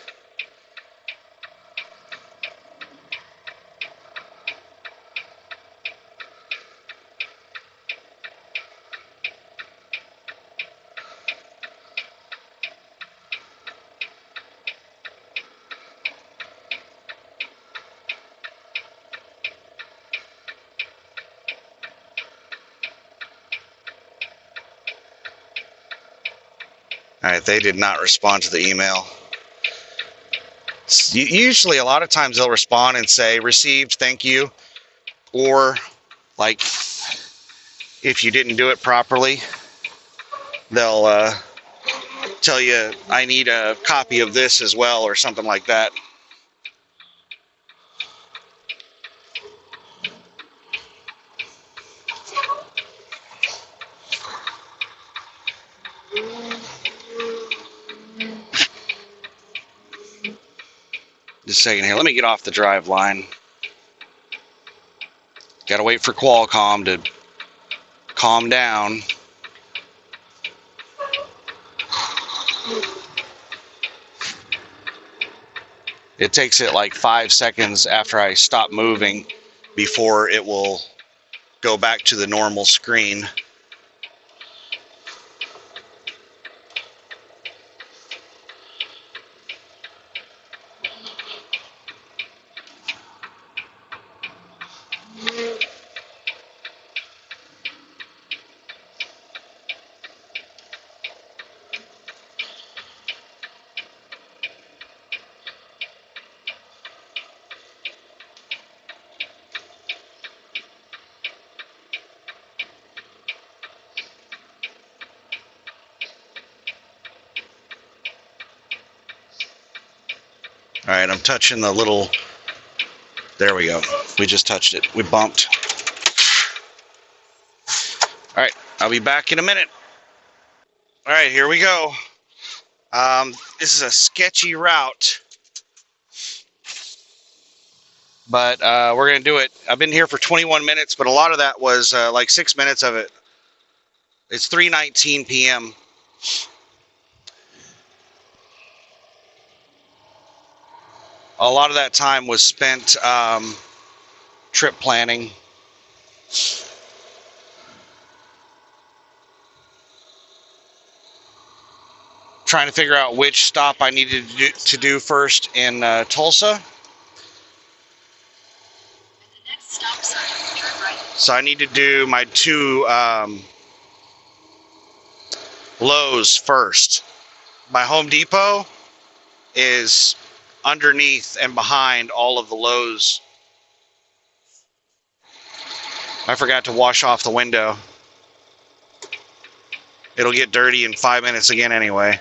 Speaker 1: All right, they did not respond to the email. Usually, a lot of times they'll respond and say, received, thank you. Or, like, if you didn't do it properly, they'll tell you, I need a copy of this as well, or something like that. Just a second here. Let me get off the drive line. Gotta wait for Qualcomm to calm down. It takes it like 5 seconds after I stop moving before it will go back to the normal screen. All right, I'm touching the little, there we go. We just touched it. We bumped. All right, I'll be back in a minute. All right, here we go. This is a sketchy route, but we're going to do it. I've been here for 21 minutes, but a lot of that was like 6 minutes of it. It's 3:19 p.m. A lot of that time was spent trip planning. Trying to figure out which stop I needed to do first in Tulsa.
Speaker 2: The next stop sign, turn right.
Speaker 1: So I need to do my two Lowe's first. My Home Depot is underneath and behind all of the Lowe's. I forgot to wash off the window. It'll get dirty in 5 minutes again anyway.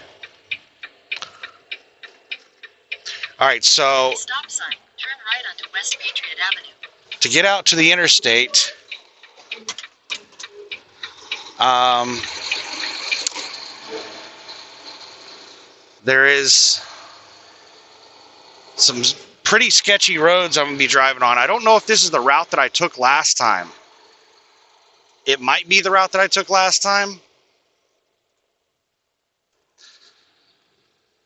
Speaker 1: All right, so
Speaker 2: Stop sign, turn right onto West Patriot Avenue.
Speaker 1: to get out to the interstate, there is some pretty sketchy roads I'm going to be driving on. I don't know if this is the route that I took last time. It might be the route that I took last time.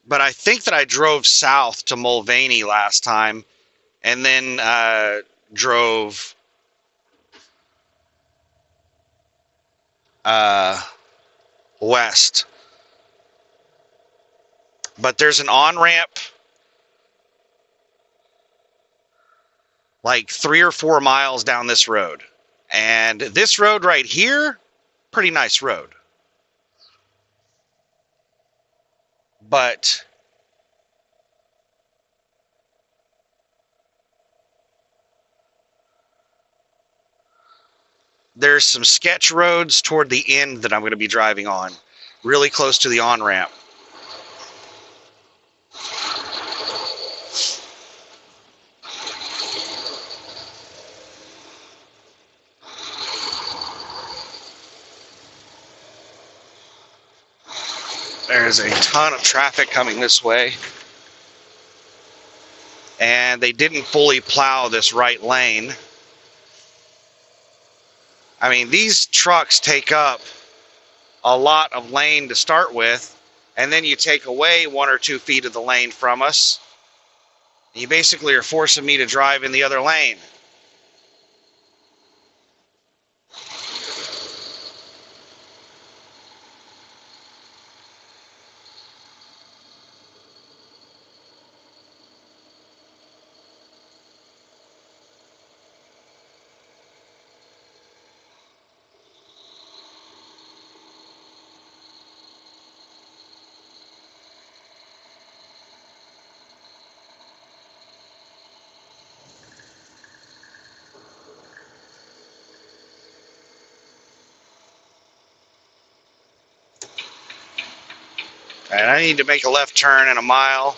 Speaker 1: But I think that I drove south to Mulvaney last time and then drove west. But there's an on-ramp like 3 or 4 miles down this road. And this road right here, pretty nice road. But there's some sketch roads toward the end that I'm going to be driving on, really close to the on-ramp. There's a ton of traffic coming this way. And they didn't fully plow this right lane. I mean, these trucks take up a lot of lane to start with, and then you take away 1 or 2 feet of the lane from us. You basically are forcing me to drive in the other lane. And I need to make a left turn in a mile.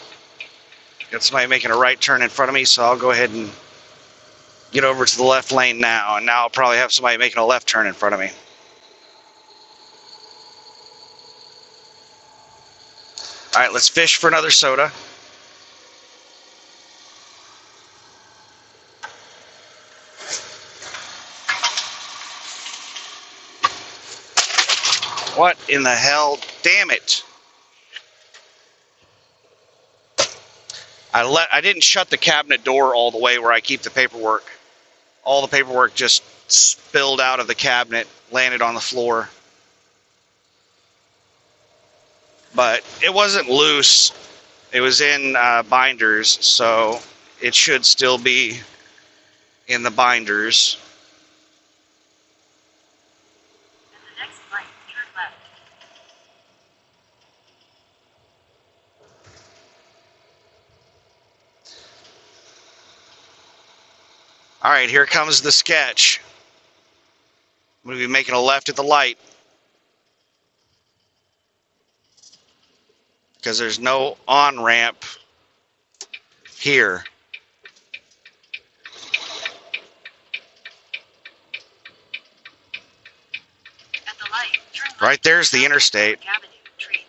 Speaker 1: Got somebody making a right turn in front of me, so I'll go ahead and get over to the left lane now. And now I'll probably have somebody making a left turn in front of me. All right, let's fish for another soda. What in the hell? Damn it. I didn't shut the cabinet door all the way where I keep the paperwork. All the paperwork just spilled out of the cabinet, landed on the floor. But it wasn't loose. It was in binders, so it should still be in the binders.
Speaker 2: At the next light, turn left.
Speaker 1: All right, here comes the sketch. I'm going to be making a left at the light because there's no on-ramp here.
Speaker 2: At the light, turn left.
Speaker 1: Right there's the interstate.
Speaker 2: Avenue, treat.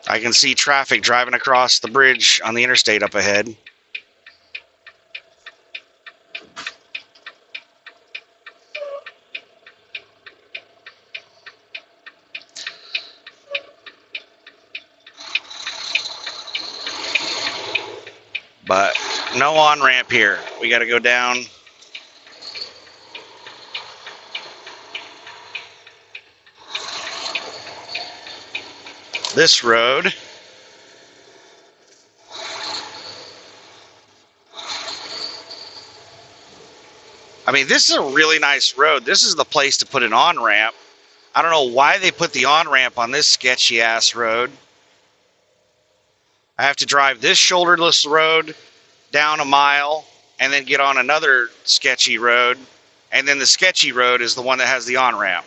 Speaker 1: I can see traffic driving across the bridge on the interstate up ahead. But no on-ramp here. We got to go down. This road. I mean, this is a really nice road. This is the place to put an on-ramp. I don't know why they put the on-ramp on this sketchy-ass road. I have to drive this shoulderless road down a mile and then get on another sketchy road. And then the sketchy road is the one that has the on-ramp.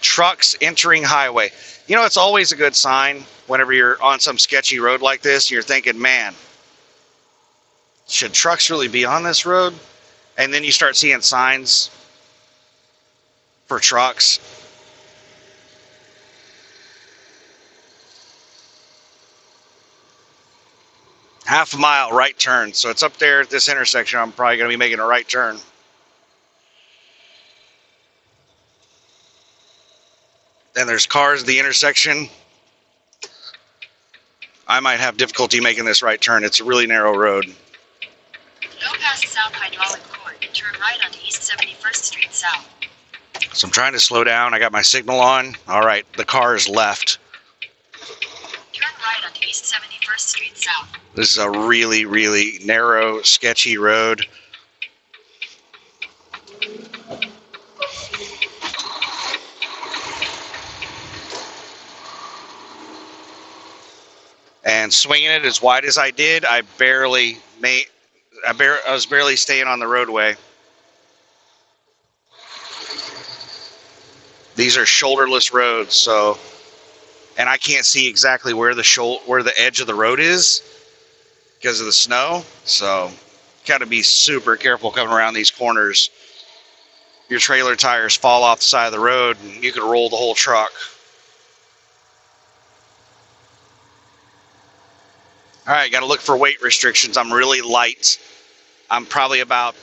Speaker 1: Trucks entering highway. You know, it's always a good sign whenever you're on some sketchy road like this. You're thinking, man, should trucks really be on this road? And then you start seeing signs for trucks. Half a mile right turn. So it's up there at this intersection. I'm probably going to be making a right turn. and there's cars at the intersection. I might have difficulty making this right turn. It's a really narrow road.
Speaker 2: Go past South Hydraulic Court and turn right onto East 71st Street South.
Speaker 1: So I'm trying to slow down. I got my signal on. All right, the car is left.
Speaker 2: Turn right onto East 71st Street South.
Speaker 1: This is a really, really narrow, sketchy road. And swinging it as wide as I did, I was barely staying on the roadway. These are shoulderless roads, so, and I can't see exactly where the edge of the road is because of the snow. So, got to be super careful coming around these corners. Your trailer tires fall off the side of the road, and you could roll the whole truck. All right, got to look for weight restrictions. I'm really light. I'm probably about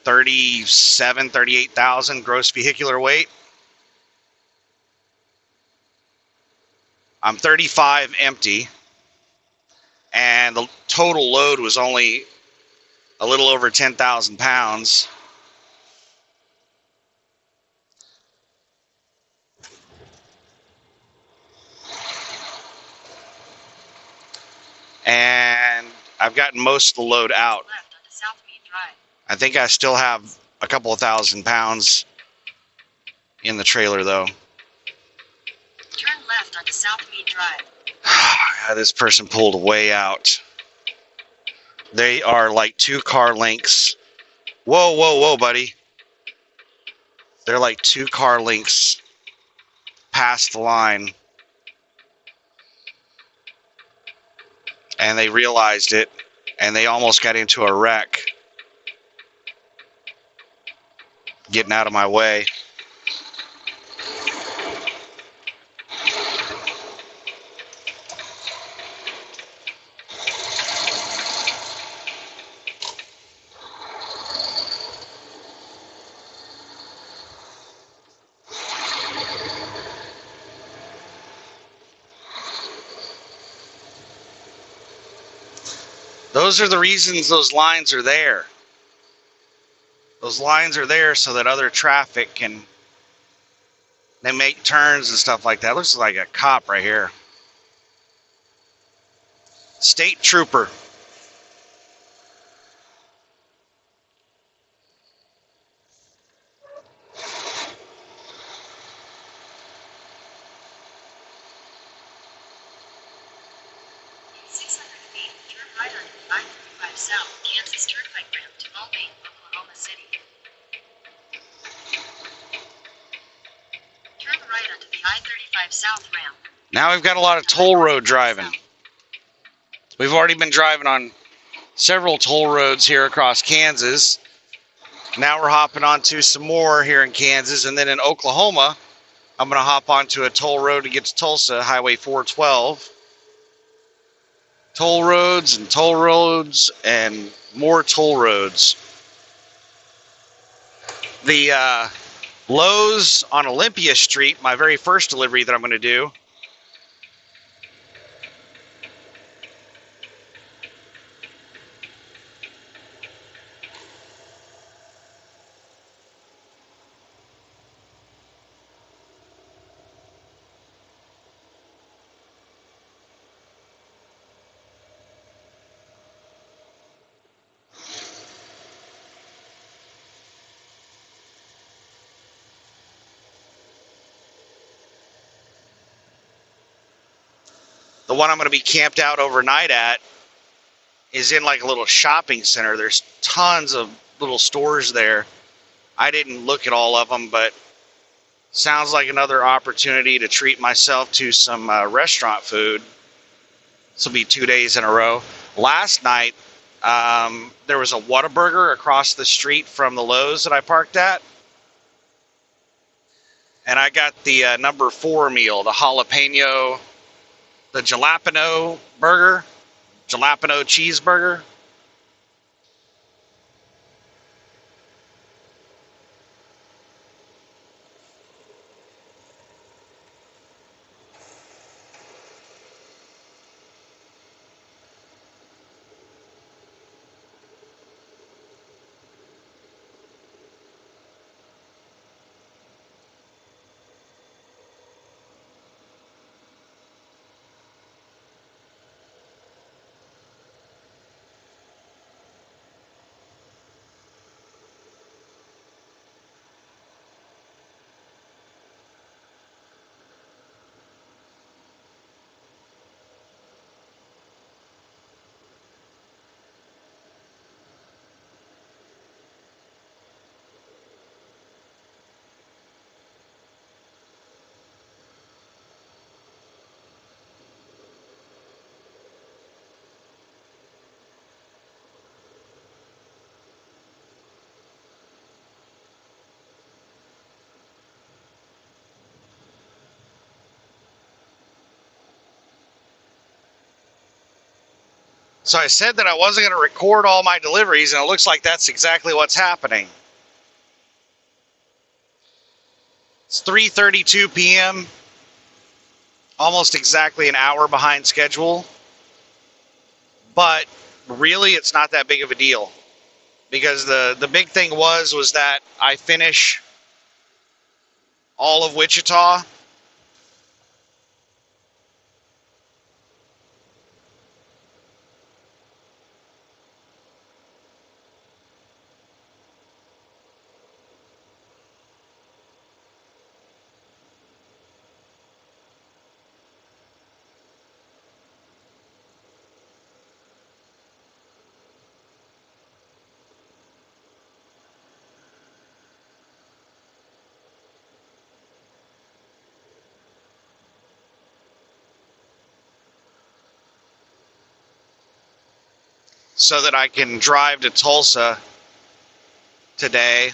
Speaker 1: 38,000 gross vehicular weight. I'm 35 empty, and the total load was only a little over 10,000 pounds. And I've gotten most of the load out.
Speaker 2: Left onto South Mead Drive.
Speaker 1: I think I still have a couple of thousand pounds in the trailer, though.
Speaker 2: Turn left onto South Mead Drive.
Speaker 1: This person pulled way out. They are like 2 car lengths. Whoa, whoa, whoa, buddy. They're like 2 car lengths past the line. And they realized it, and they almost got into a wreck. Getting out of my way. Those are the reasons those lines are there. Those lines are there so that other traffic can, they make turns and stuff like that. Looks like a cop right here. State trooper.
Speaker 2: In 600 feet, turn right onto I-35 South, Kansas Turnpike ramp to Mulvane, Oklahoma City. Turn right onto the I-35 South ramp.
Speaker 1: Now we've got a lot of toll road driving. We've already been driving on several toll roads here across Kansas. Now we're hopping onto some more here in Kansas, and then in Oklahoma, I'm going to hop onto a toll road to get to Tulsa, Highway 412. Toll roads and more toll roads. The Lowe's on Olympia Street, my very first delivery that I'm going to do. The one I'm going to be camped out overnight at is in like a little shopping center. There's tons of little stores there. I didn't look at all of them, but sounds like another opportunity to treat myself to some restaurant food. This will be 2 days in a row. Last night, there was a Whataburger across the street from the Lowe's that I parked at. And I got the number 4 meal, the jalapeno burger, jalapeno cheeseburger. So I said that I wasn't going to record all my deliveries, and it looks like that's exactly what's happening. It's 3:32 p.m., almost exactly an hour behind schedule. But really, it's not that big of a deal because the big thing was that I finish all of Wichita. So that I can drive to Tulsa today,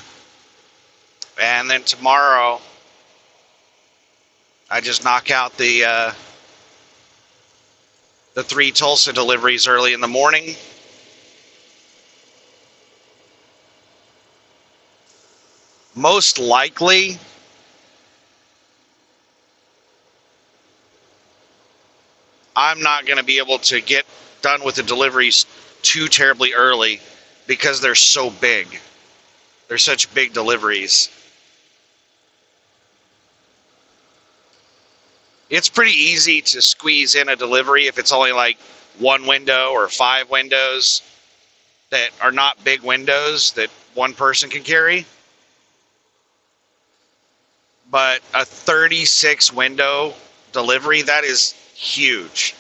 Speaker 1: and then tomorrow I just knock out the 3 Tulsa deliveries early in the morning. Most likely, I'm not going to be able to get done with the deliveries too terribly early because they're so big. They're such big deliveries. It's pretty easy to squeeze in a delivery if it's only like 1 window or 5 windows that are not big windows that one person can carry. But a 36 window delivery, that is huge.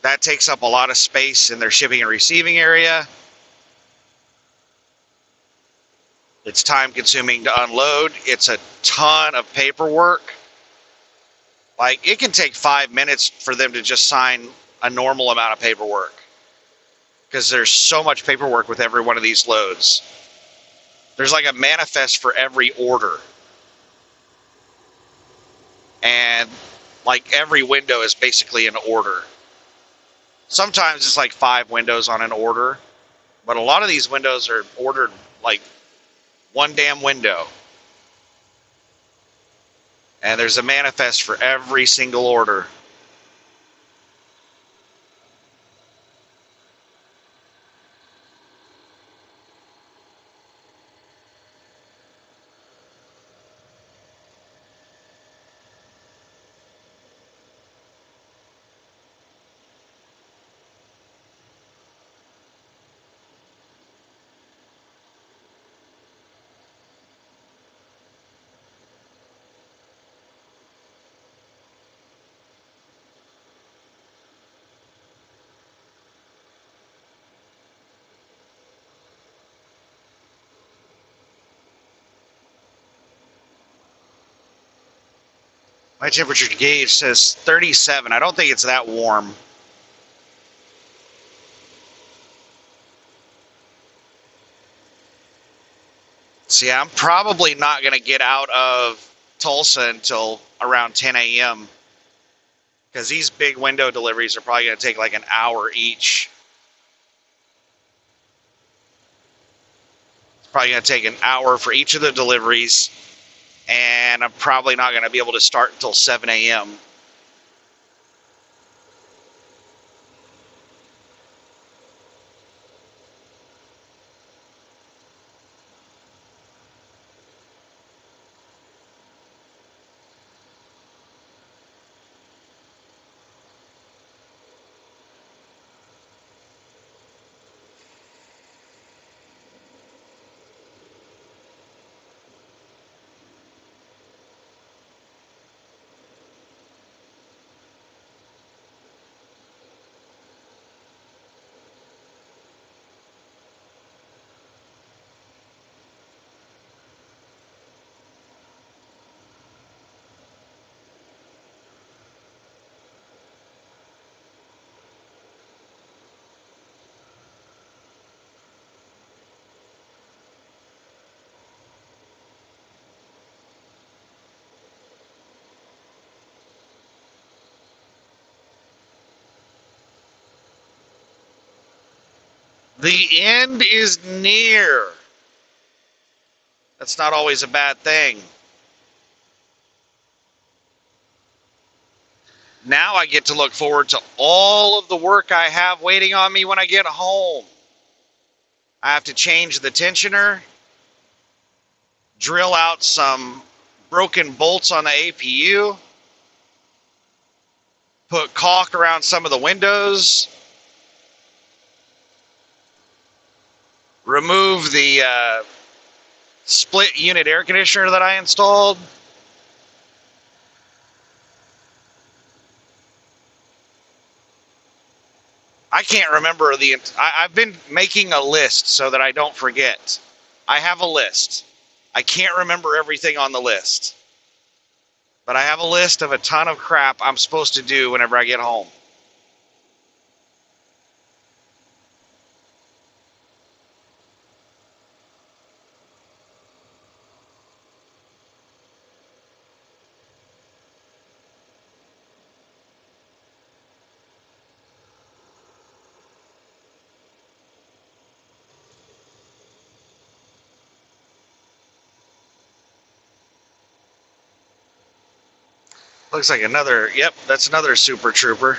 Speaker 1: That takes up a lot of space in their shipping and receiving area. It's time consuming to unload. It's a ton of paperwork. Like, it can take 5 minutes for them to just sign a normal amount of paperwork because there's so much paperwork with every one of these loads. There's like a manifest for every order. And like every window is basically an order. Sometimes it's like 5 windows on an order, but a lot of these windows are ordered like one damn window. And there's a manifest for every single order. My temperature gauge says 37. I don't think it's that warm. See, I'm probably not going to get out of Tulsa until around 10 a.m. because these big window deliveries are probably going to take like an hour each. It's probably going to take an hour for each of the deliveries, and I'm probably not going to be able to start until 7 a.m. The end is near. That's not always a bad thing. Now I get to look forward to all of the work I have waiting on me when I get home. I have to change the tensioner, drill out some broken bolts on the APU, put caulk around some of the windows, remove the split unit air conditioner that I installed. I can't remember I've been making a list so that I don't forget. I have a list. I can't remember everything on the list, but I have a list of a ton of crap I'm supposed to do whenever I get home. Looks like another, yep, that's another Super Trooper.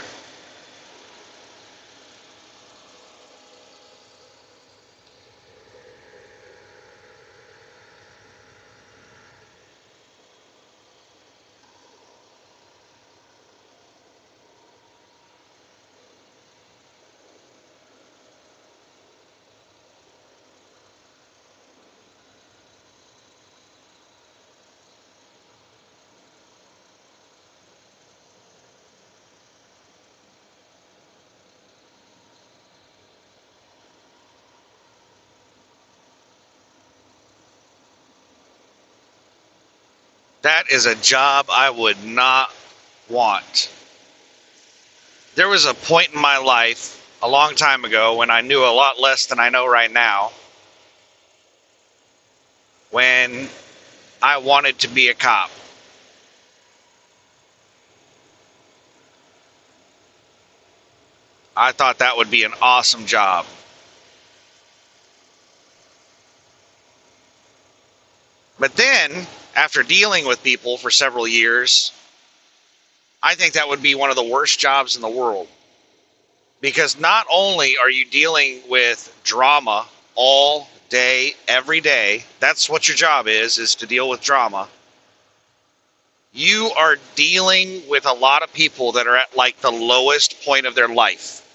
Speaker 1: That is a job I would not want. There was a point in my life a long time ago when I knew a lot less than I know right now, when I wanted to be a cop. I thought that would be an awesome job. But then, after dealing with people for several years, I think that would be one of the worst jobs in the world. Because not only are you dealing with drama all day, every day, that's what your job is to deal with drama. You are dealing with a lot of people that are at like the lowest point of their life.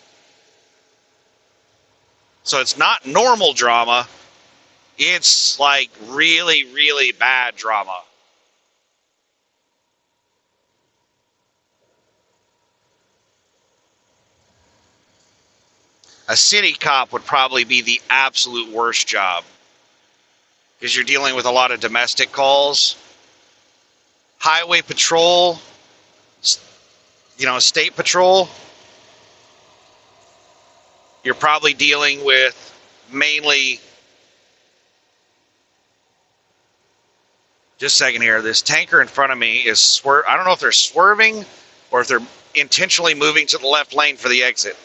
Speaker 1: So it's not normal drama, it's like really, really bad drama. A city cop would probably be the absolute worst job because you're dealing with a lot of domestic calls. Highway patrol, state patrol, you're probably dealing with mainly. Just a second here. This tanker in front of me is I don't know if they're swerving or if they're intentionally moving to the left lane for the exit.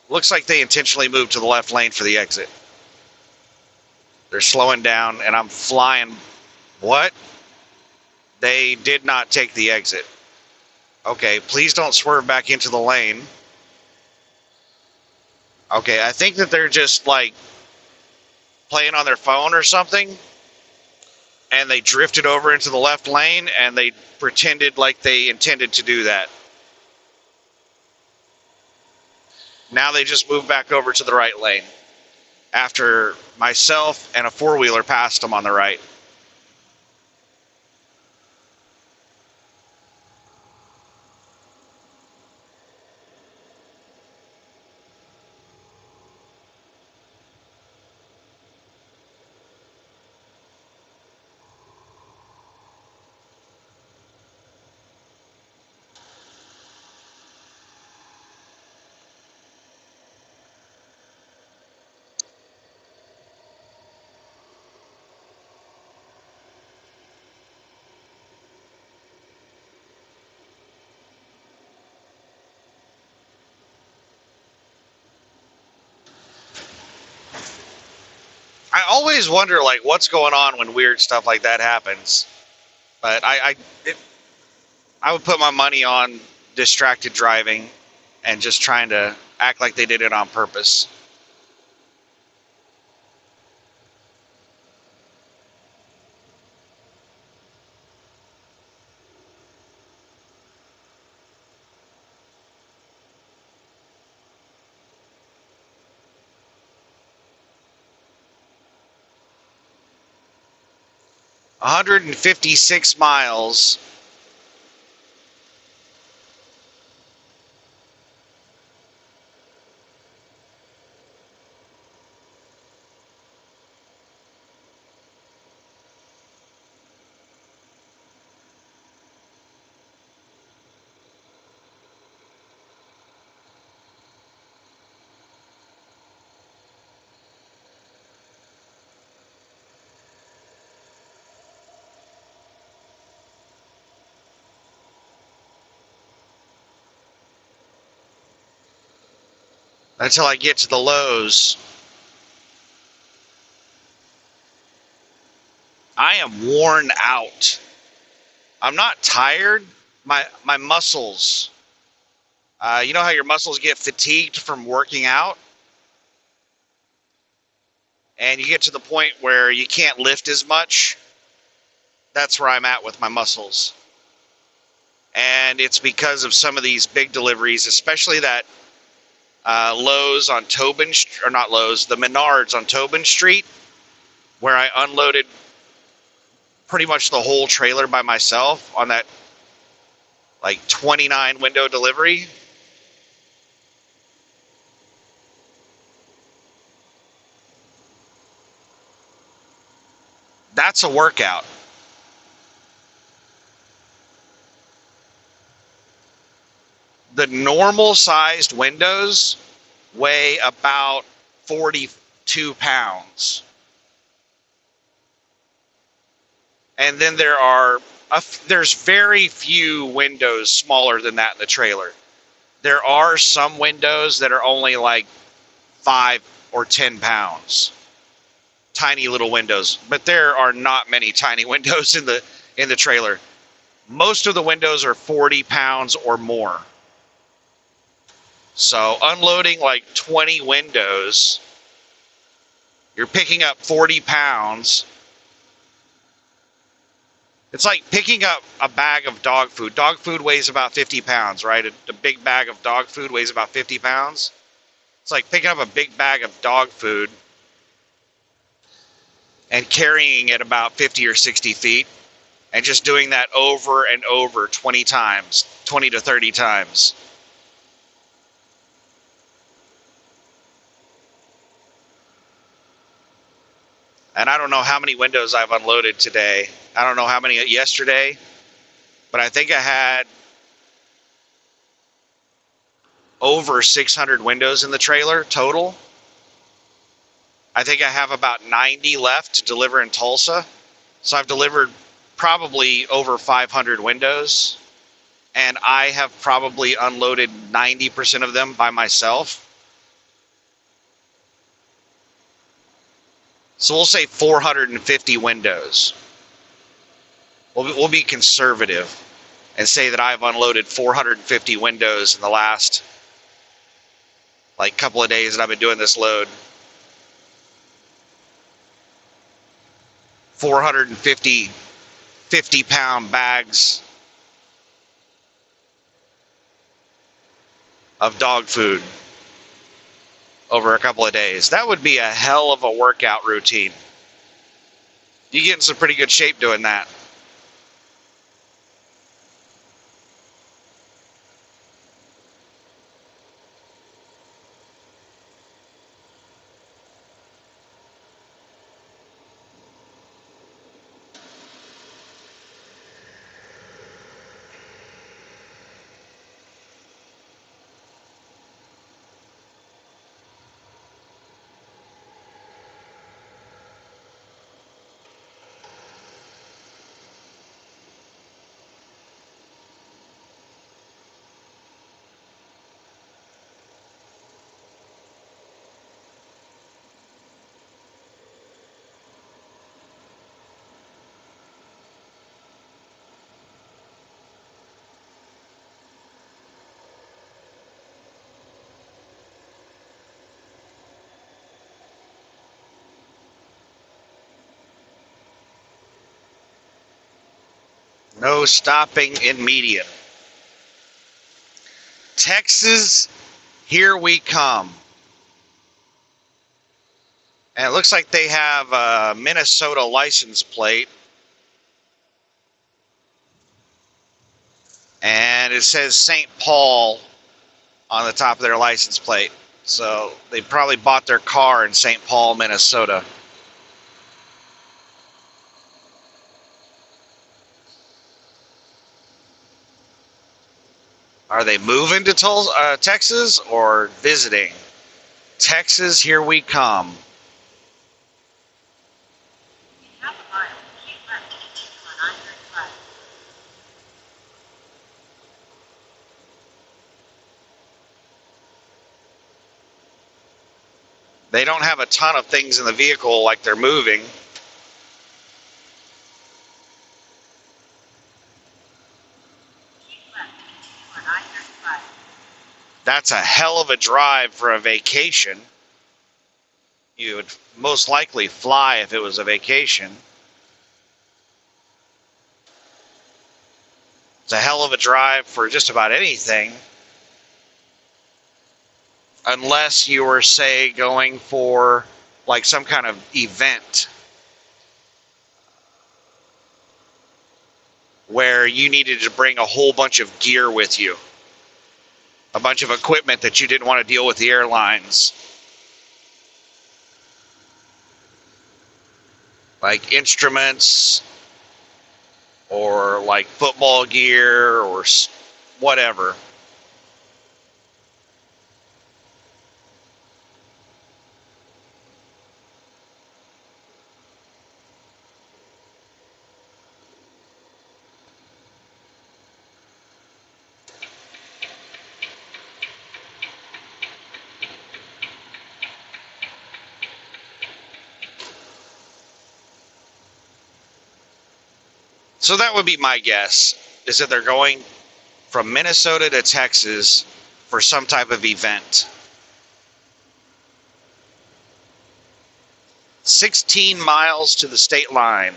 Speaker 1: Looks like they intentionally moved to the left lane for the exit. They're slowing down and I'm flying. What? They did not take the exit. Okay, please don't swerve back into the lane. Okay, I think that they're just like playing on their phone or something, and they drifted over into the left lane and they pretended like they intended to do that. Now they just moved back over to the right lane after myself and a four-wheeler passed them on the right. always wonder like what's going on when weird stuff like that happens. But I would put my money on distracted driving and just trying to act like they did it on purpose. One hundred and 56 miles. Until I get to the Lowe's. I am worn out. I'm not tired. My muscles. You know how your muscles get fatigued from working out, and you get to the point where you can't lift as much. That's where I'm at with my muscles, and it's because of some of these big deliveries, especially that Lowe's on Tobin, or not Lowe's, the Menards on Tobin Street, where I unloaded pretty much the whole trailer by myself on that like 29 window delivery. That's a workout. The normal sized windows weigh about 42 pounds. And then there's very few windows smaller than that in the trailer. There are some windows that are only like 5 or 10 pounds. Tiny little windows, but there are not many tiny windows in the trailer. Most of the windows are 40 pounds or more. So unloading like 20 windows, you're picking up 40 pounds. It's like picking up a bag of dog food. Dog food weighs about 50 pounds, right? A big bag of dog food weighs about 50 pounds. It's like picking up a big bag of dog food and carrying it about 50 or 60 feet and just doing that over and over 20 times, 20 to 30 times. And I don't know how many windows I've unloaded today. I don't know how many yesterday, but I think I had over 600 windows in the trailer total. I think I have about 90 left to deliver in Tulsa. So I've delivered probably over 500 windows, and I have probably unloaded 90% of them by myself. So we'll say 450 windows. We'll be conservative and say that I've unloaded 450 windows in the last like couple of days that I've been doing this load. 450 50-pound bags of dog food over a couple of days. That would be a hell of a workout routine. You get in some pretty good shape doing that. No stopping in median. Texas, here we come. And it looks like they have a Minnesota license plate. And it says St. Paul on the top of their license plate. So they probably bought their car in St. Paul, Minnesota. Are they moving to Texas or visiting? Texas, here we come.
Speaker 2: In half a mile, keep left to continue on I-35.
Speaker 1: They don't have a ton of things in the vehicle like they're moving.
Speaker 2: Keep left to continue on I-35.
Speaker 1: That's a hell of a drive for a vacation. You would most likely fly if it was a vacation. It's a hell of a drive for just about anything. Unless you were, say, going for like some kind of event where you needed to bring a whole bunch of gear with you. A bunch of equipment that you didn't want to deal with the airlines. Like instruments or like football gear or whatever. So that would be my guess, is that they're going from Minnesota to Texas for some type of event. 16 miles to the state line.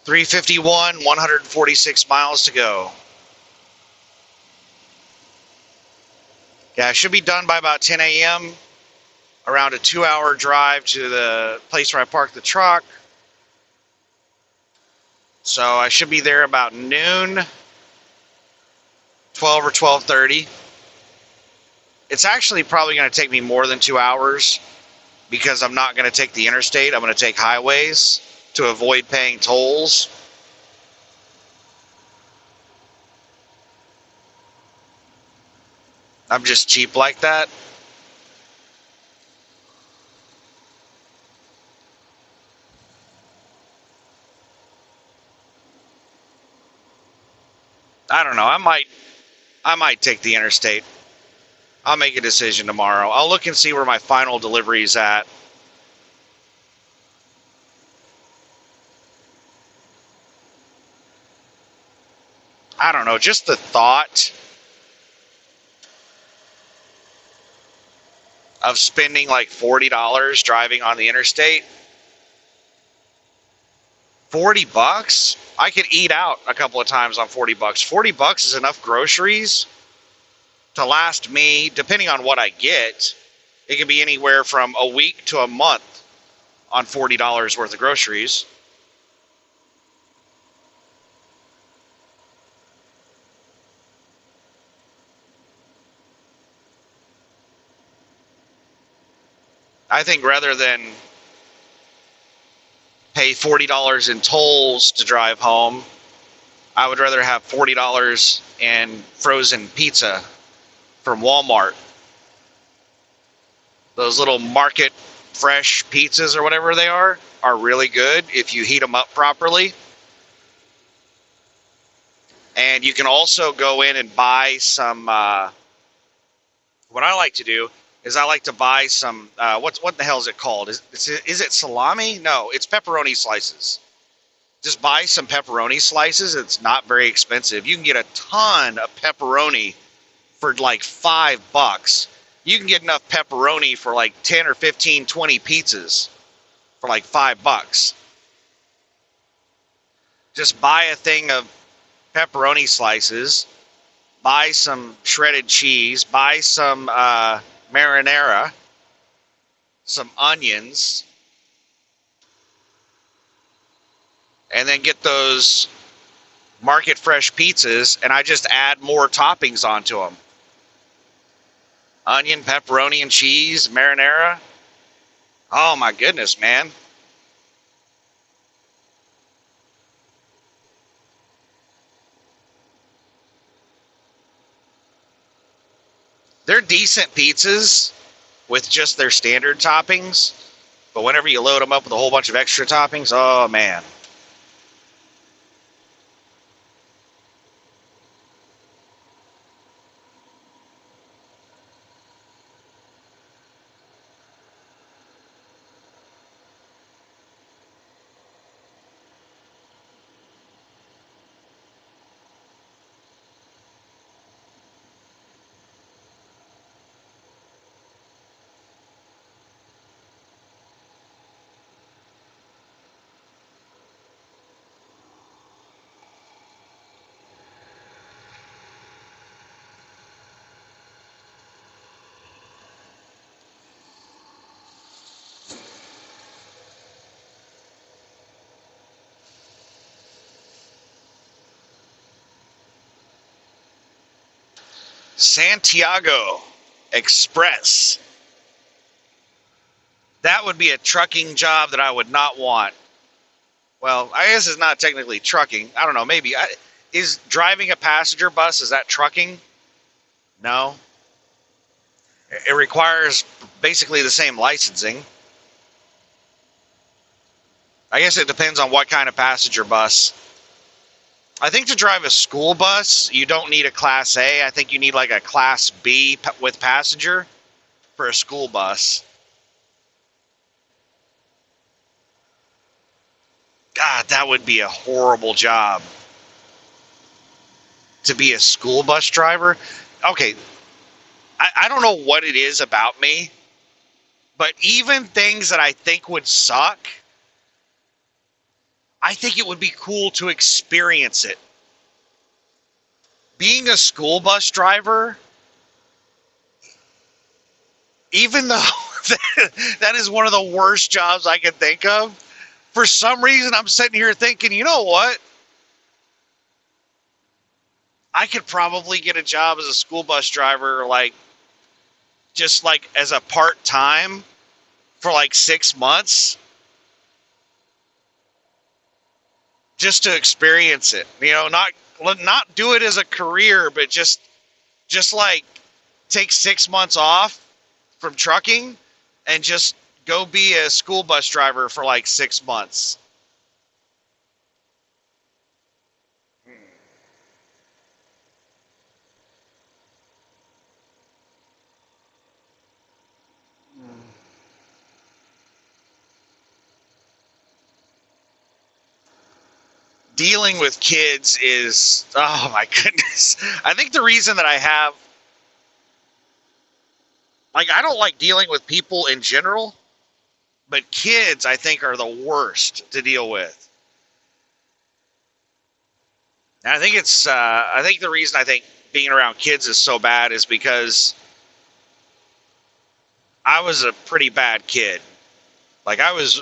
Speaker 1: .351, 146 miles to go. Yeah, I should be done by about 10 a.m. Around a 2-hour drive to the place where I parked the truck. So I should be there about noon, 12 or 12:30. It's actually probably going to take me more than 2 hours because I'm not going to take the interstate. I'm going to take highways to avoid paying tolls. I'm just cheap like that. I don't know. I might take the interstate. I'll make a decision tomorrow. I'll look and see where my final delivery is at. I don't know. Just the thought of spending like $40 driving on the interstate. $40? I could eat out a couple of times on $40. $40 is enough groceries to last me, depending on what I get. It can be anywhere from a week to a month. on $40 worth of groceries. I think rather than pay $40 in tolls to drive home, I would rather have $40 in frozen pizza from Walmart. Those little market fresh pizzas or whatever they are really good if you heat them up properly. And you can also go in and buy some. What I like to do is I like to buy some. What the hell is it called? Is it salami? No, it's pepperoni slices. Just buy some pepperoni slices. It's not very expensive. You can get a ton of pepperoni for like $5. You can get enough pepperoni for like 10 or 15, 20 pizzas for like $5. Just buy a thing of pepperoni slices, buy some shredded cheese, buy some marinara, some onions, and then get those market fresh pizzas, and I just add more toppings onto them. Onion, pepperoni, and cheese, marinara. Oh my goodness, man. They're decent pizzas with just their standard toppings, but whenever you load them up with a whole bunch of extra toppings, oh man. Santiago Express. That would be a trucking job that I would not want. Well, I guess it's not technically trucking. I don't know. Maybe. Is driving a passenger bus, is that trucking? No. It requires basically the same licensing. I guess it depends on what kind of passenger bus. I think to drive a school bus, you don't need a Class A. I think you need like a Class B with passenger for a school bus. God, that would be a horrible job. To be a school bus driver? Okay, I don't know what it is about me, but even things that I think would suck, I think it would be cool to experience it. Being a school bus driver, even though that is one of the worst jobs I can think of, for some reason I'm sitting here thinking, you know what? I could probably get a job as a school bus driver, like, just like as a part-time for like 6 months. Just to experience it, not do it as a career, but just like take 6 months off from trucking and just go be a school bus driver for like 6 months. Dealing with kids is, oh my goodness. I think the reason that I don't like dealing with people in general, but kids I think are the worst to deal with. And I think the reason I think being around kids is so bad is because I was a pretty bad kid. Like I was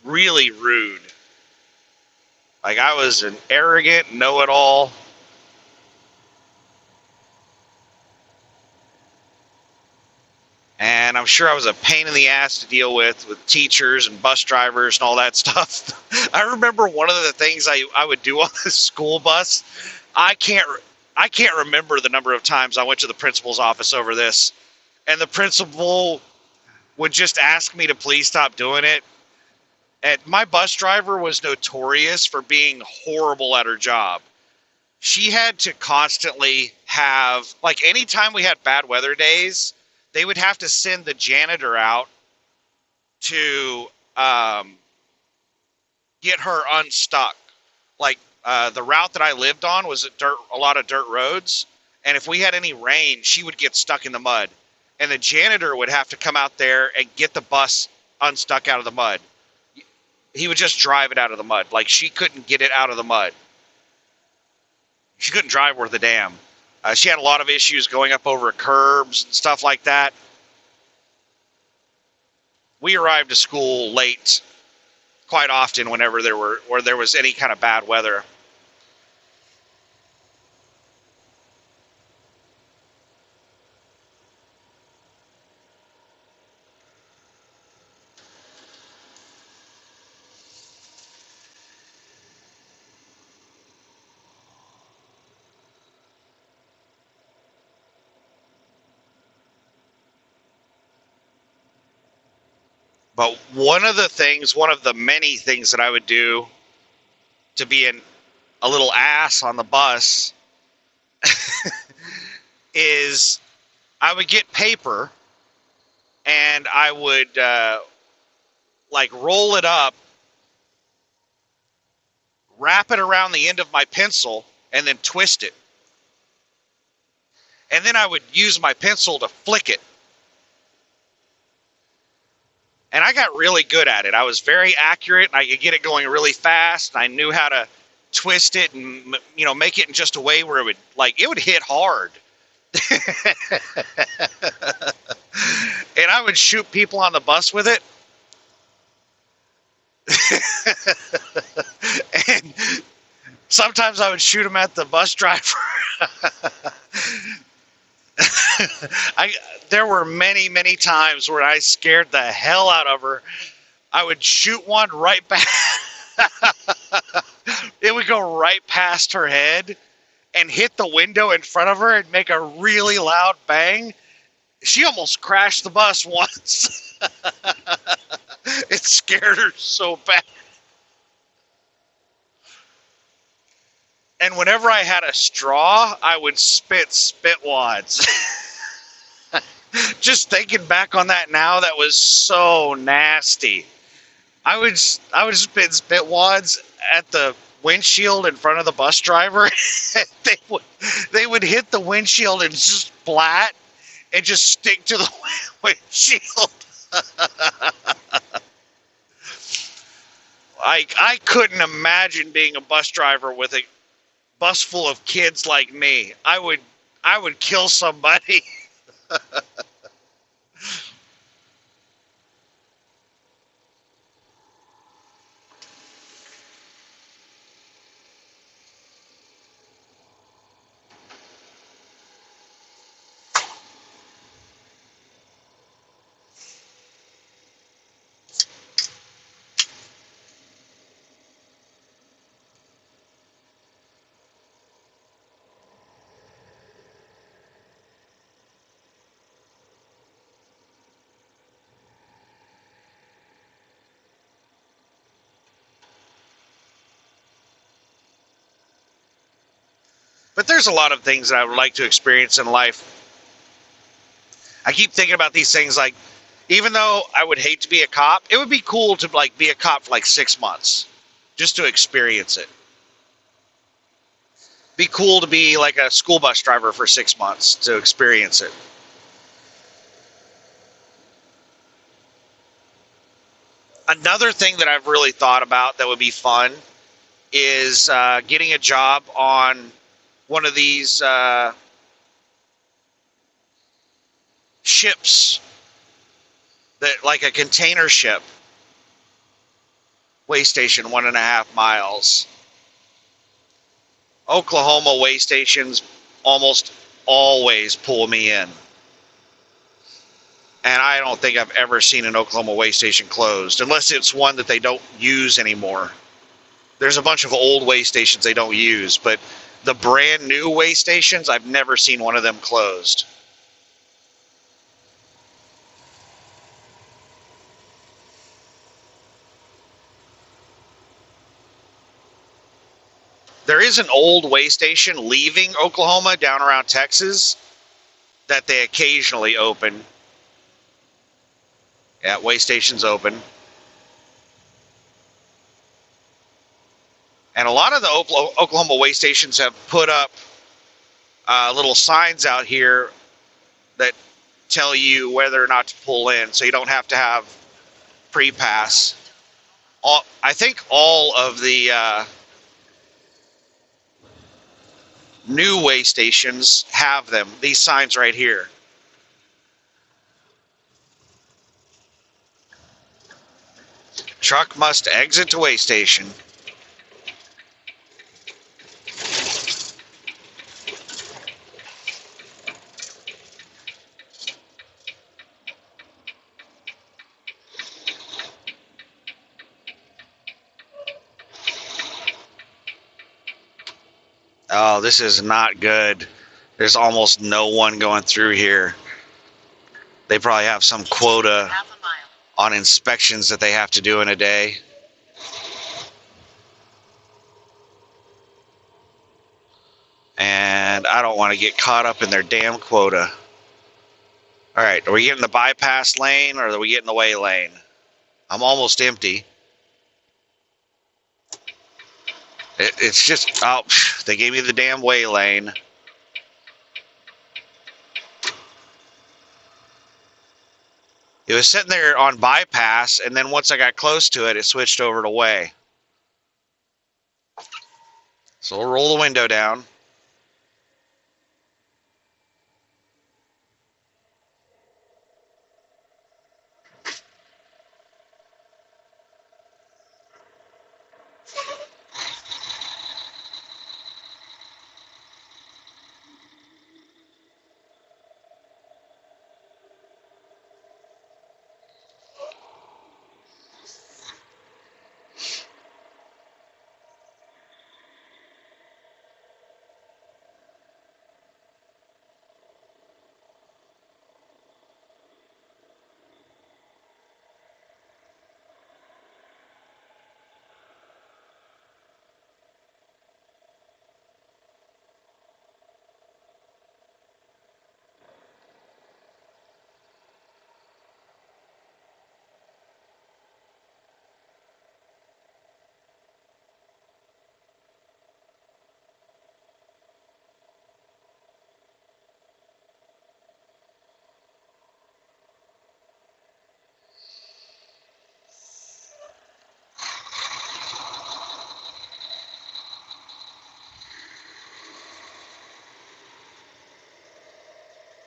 Speaker 1: really rude. Like I was an arrogant know-it-all. And I'm sure I was a pain in the ass to deal with teachers and bus drivers and all that stuff. I remember one of the things I would do on the school bus. I can't I can't remember the number of times I went to the principal's office over this, and the principal would just ask me to please stop doing it. And my bus driver was notorious for being horrible at her job. She had to constantly have, like, anytime we had bad weather days, they would have to send the janitor out to um, get her unstuck. Like, the route that I lived on was a lot of dirt roads, and if we had any rain, she would get stuck in the mud, and the janitor would have to come out there and get the bus unstuck out of the mud. He would just drive it out of the mud. Like, she couldn't get it out of the mud. She couldn't drive worth a damn. She had a lot of issues going up over curbs and stuff like that. We arrived to school late quite often whenever there was any kind of bad weather. But one of the many things that I would do to be a little ass on the bus is I would get paper and I would like roll it up, wrap it around the end of my pencil, and then twist it. And then I would use my pencil to flick it. And I got really good at it. I was very accurate, and I could get it going really fast. And I knew how to twist it and, you know, make it in just a way where it would hit hard. And I would shoot people on the bus with it. And sometimes I would shoot them at the bus driver. There were many, many times where I scared the hell out of her. I would shoot one right back. It would go right past her head and hit the window in front of her and make a really loud bang. She almost crashed the bus once. It scared her so bad. And whenever I had a straw, I would spit wads. Just thinking back on that now, that was so nasty. I would spit wads at the windshield in front of the bus driver. They would hit the windshield and just splat and just stick to the windshield. I couldn't imagine being a bus driver with a bus full of kids like me. I would kill somebody. But there's a lot of things that I would like to experience in life. I keep thinking about these things, like, even though I would hate to be a cop, it would be cool to like be a cop for like 6 months just to experience it. Be cool to be like a school bus driver for 6 months to experience it. Another thing that I've really thought about that would be fun is getting a job on one of these ships, that like a container ship, Way station 1.5 miles. Oklahoma way stations almost always pull me in. And I don't think I've ever seen an Oklahoma way station closed, unless it's one that they don't use anymore. There's a bunch of old way stations they don't use, but the brand new way stations, I've never seen one of them closed. There is an old way station leaving Oklahoma down around Texas that they occasionally open. Yeah, way stations open. And a lot of the Oklahoma way stations have put up little signs out here that tell you whether or not to pull in, so you don't have to have pre-pass. I think all of the new way stations have them, these signs right here. Truck must exit to way station. Oh, this is not good. There's almost no one going through here. They probably have some quota on inspections that they have to do in a day. And I don't want to get caught up in their damn quota. All right, are we getting the bypass lane or are we getting the way lane? I'm almost empty. It's just, oh, they gave me the damn way lane. It was sitting there on bypass, and then once I got close to it, it switched over to way. So we'll roll the window down.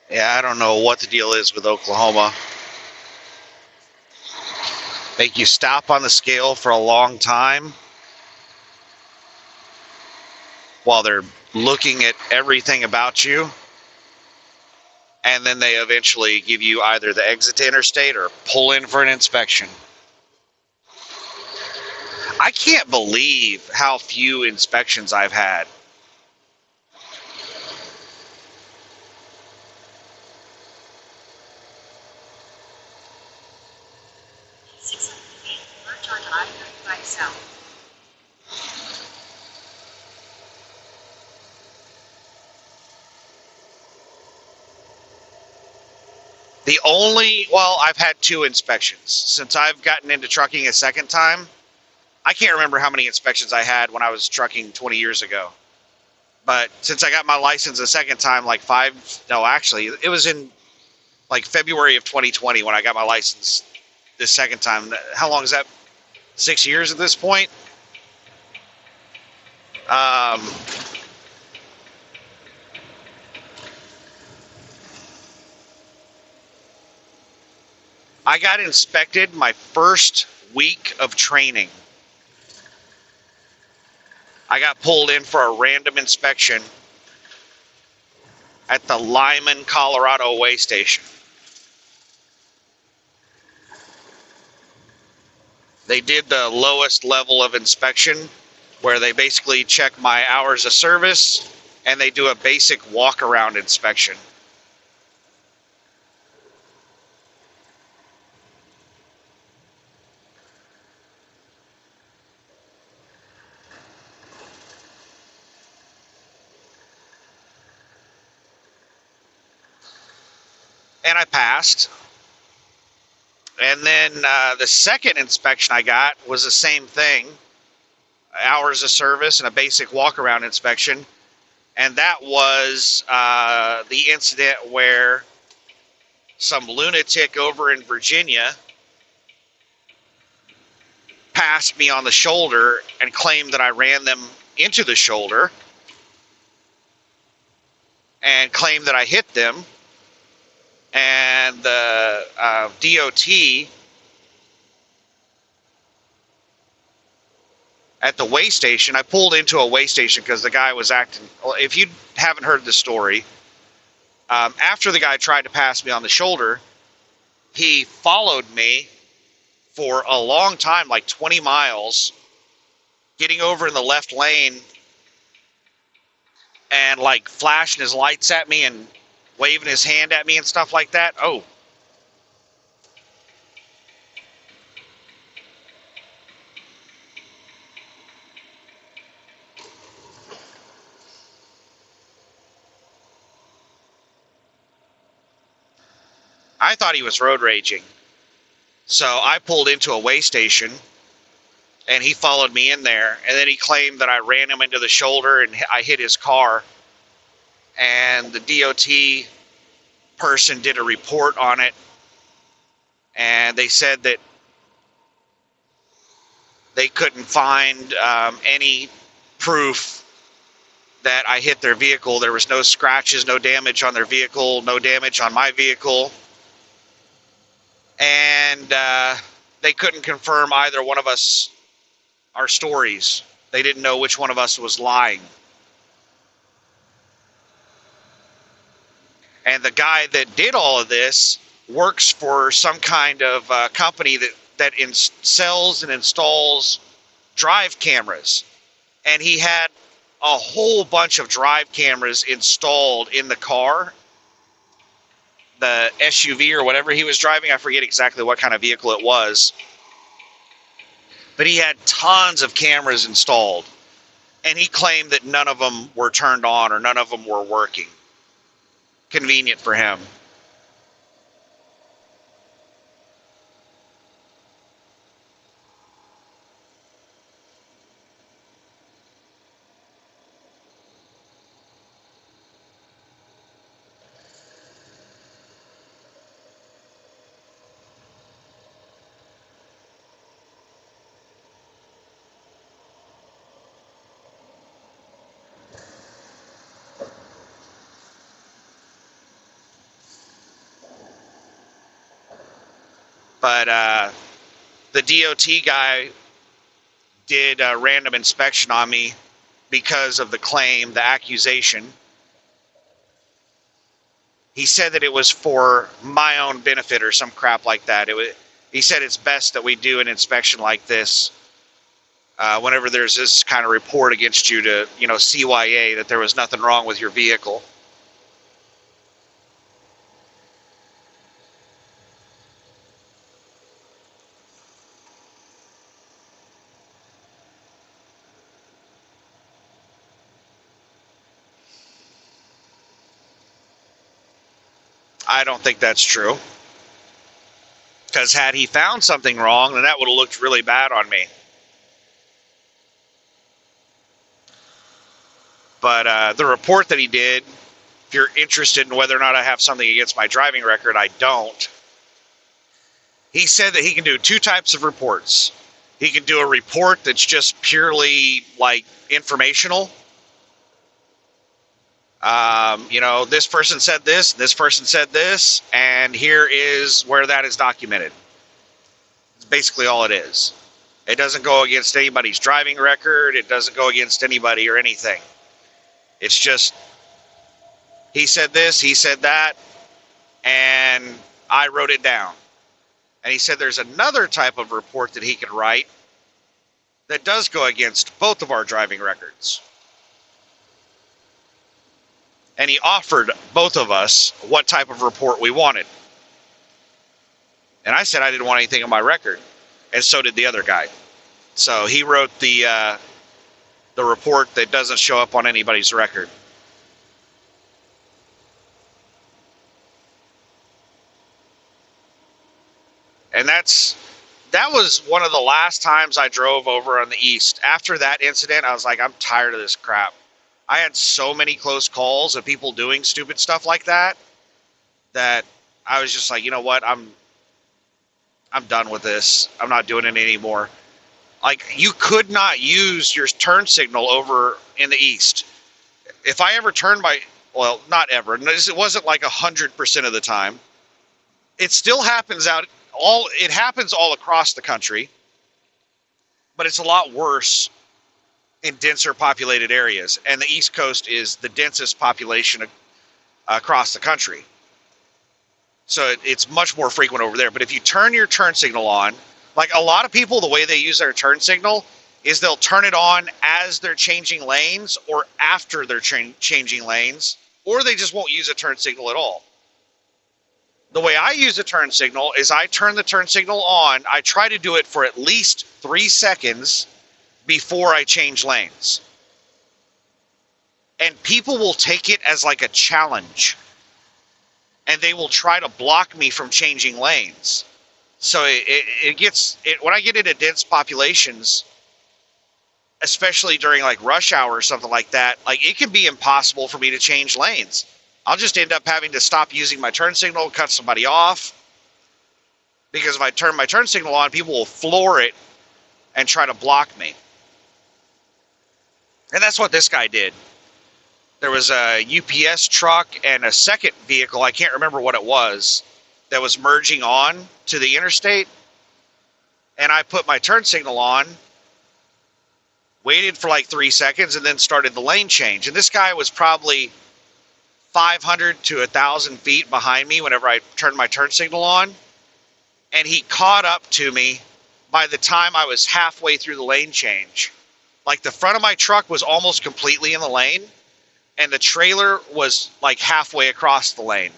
Speaker 1: Yeah, I don't know what the deal is with Oklahoma. Make you stop on the scale for a long time while they're looking at everything about you. And then they eventually give you either the exit to interstate or pull in for an inspection. I can't believe how few inspections I've had.
Speaker 2: Merge onto I-35 South.
Speaker 1: I've had 2 inspections. Since I've gotten into trucking a second time, I can't remember how many inspections I had when I was trucking 20 years ago. But since I got my license a second time, like it was in like February of 2020 when I got my license this second time. How long is that? 6 years at this point? I got inspected my first week of training I got pulled in for a random inspection at the Lyman, Colorado way station. They did the lowest level of inspection where they basically check my hours of service and they do a basic walk around inspection. And I passed. And then the second inspection I got was the same thing, hours of service and a basic walk around inspection. And that was the incident where some lunatic over in Virginia passed me on the shoulder and claimed that I ran them into the shoulder and claimed that I hit them. And the DOT at the way station, I pulled into a way station because the guy was acting. If you haven't heard the story, after the guy tried to pass me on the shoulder, he followed me for a long time, like 20 miles, getting over in the left lane and like flashing his lights at me and waving his hand at me and stuff like that. Oh, I thought he was road raging. So I pulled into a way station and he followed me in there. And then he claimed that I ran him into the shoulder and I hit his car. And the DOT person did a report on it. And they said that they couldn't find any proof that I hit their vehicle. There was no scratches, no damage on their vehicle, no damage on my vehicle. And they couldn't confirm either one of us, our stories. They didn't know which one of us was lying. And the guy that did all of this works for some kind of company that sells and installs drive cameras. And he had a whole bunch of drive cameras installed in the car, the SUV or whatever he was driving. I forget exactly what kind of vehicle it was. But he had tons of cameras installed. And he claimed that none of them were turned on or none of them were working. Convenient for him. But the DOT guy did a random inspection on me because of the claim, the accusation. He said that it was for my own benefit or some crap like that. He said it's best that we do an inspection like this whenever there's this kind of report against you to, CYA that there was nothing wrong with your vehicle. I don't think that's true. Because had he found something wrong, then that would have looked really bad on me. But the report that he did, if you're interested in whether or not I have something against my driving record, I don't. He said that he can do two types of reports. He can do a report that's just purely like informational. This person said this person said this, and here is where that is documented. It's basically all it is. It doesn't go against anybody's driving record. It doesn't go against anybody or anything. It's just, he said this, he said that, and I wrote it down. And he said there's another type of report that he could write that does go against both of our driving records. And he offered both of us what type of report we wanted. And I said I didn't want anything on my record. And so did the other guy. So he wrote the report that doesn't show up on anybody's record. And that was one of the last times I drove over on the east. After that incident, I was like, I'm tired of this crap. I had so many close calls of people doing stupid stuff like that I was just like, you know what? I'm done with this. I'm not doing it anymore. Like, you could not use your turn signal over in the east. If I ever turned well, not ever. It wasn't like 100% of the time. It still happens it happens all across the country, but it's a lot worse in denser populated areas. And the East Coast is the densest population across the country. So it's much more frequent over there. But if you turn your turn signal on, like a lot of people, the way they use their turn signal is they'll turn it on as they're changing lanes or after they're changing lanes, or they just won't use a turn signal at all. The way I use a turn signal is I turn the turn signal on. I try to do it for at least 3 seconds before I change lanes. And people will take it as like a challenge. And they will try to block me from changing lanes. So when I get into dense populations, especially during like rush hour or something like that, like it can be impossible for me to change lanes. I'll just end up having to stop using my turn signal, cut somebody off. Because if I turn my turn signal on, people will floor it and try to block me. And that's what this guy did. There was a UPS truck and a second vehicle, I can't remember what it was, that was merging on to the interstate. And I put my turn signal on, waited for like 3 seconds, and then started the lane change. And this guy was probably 500 to 1,000 feet behind me whenever I turned my turn signal on. And he caught up to me by the time I was halfway through the lane change. Like the front of my truck was almost completely in the lane, and the trailer was like halfway across the lane.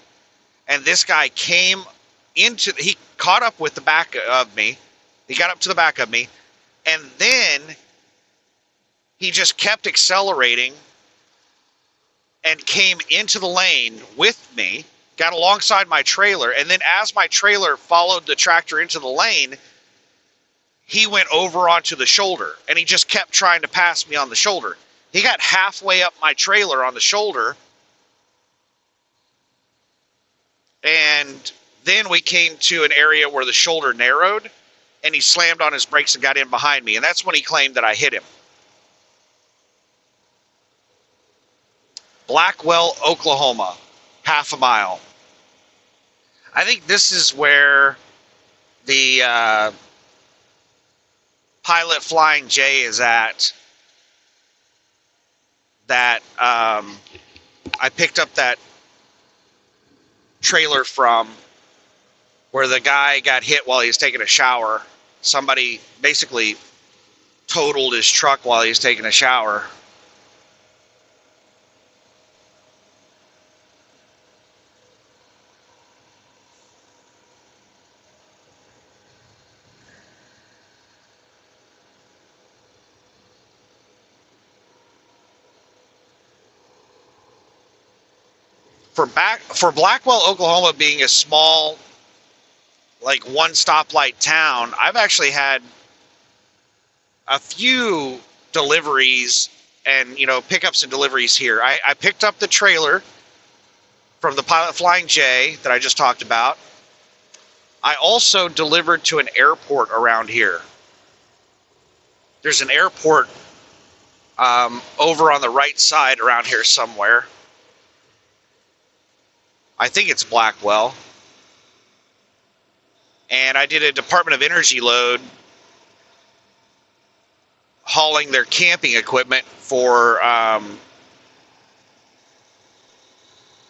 Speaker 1: And this guy he caught up with the back of me. He got up to the back of me, and then he just kept accelerating and came into the lane with me, got alongside my trailer, and then as my trailer followed the tractor into the lane, he went over onto the shoulder, and he just kept trying to pass me on the shoulder. He got halfway up my trailer on the shoulder, and then we came to an area where the shoulder narrowed, and he slammed on his brakes and got in behind me, and that's when he claimed that I hit him. Blackwell, Oklahoma, half a mile. I think this is where the Pilot Flying J is at. That I picked up that trailer from, where the guy got hit while he was taking a shower. Somebody basically totaled his truck while he was taking a shower. For Blackwell, Oklahoma being a small, like one stoplight town, I've actually had a few deliveries and, pickups and deliveries here. I picked up the trailer from the Pilot Flying J that I just talked about. I also delivered to an airport around here. There's an airport over on the right side around here somewhere. I think it's Blackwell. And I did a Department of Energy load hauling their camping equipment for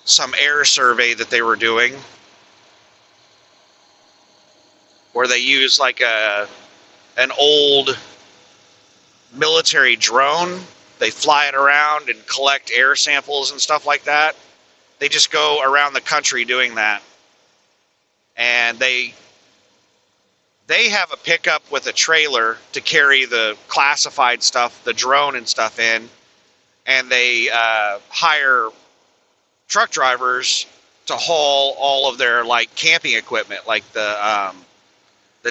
Speaker 1: some air survey that they were doing, where they use like an old military drone. They fly it around and collect air samples and stuff like that. They just go around the country doing that. And they have a pickup with a trailer to carry the classified stuff, the drone and stuff in, and they hire truck drivers to haul all of their like camping equipment, like the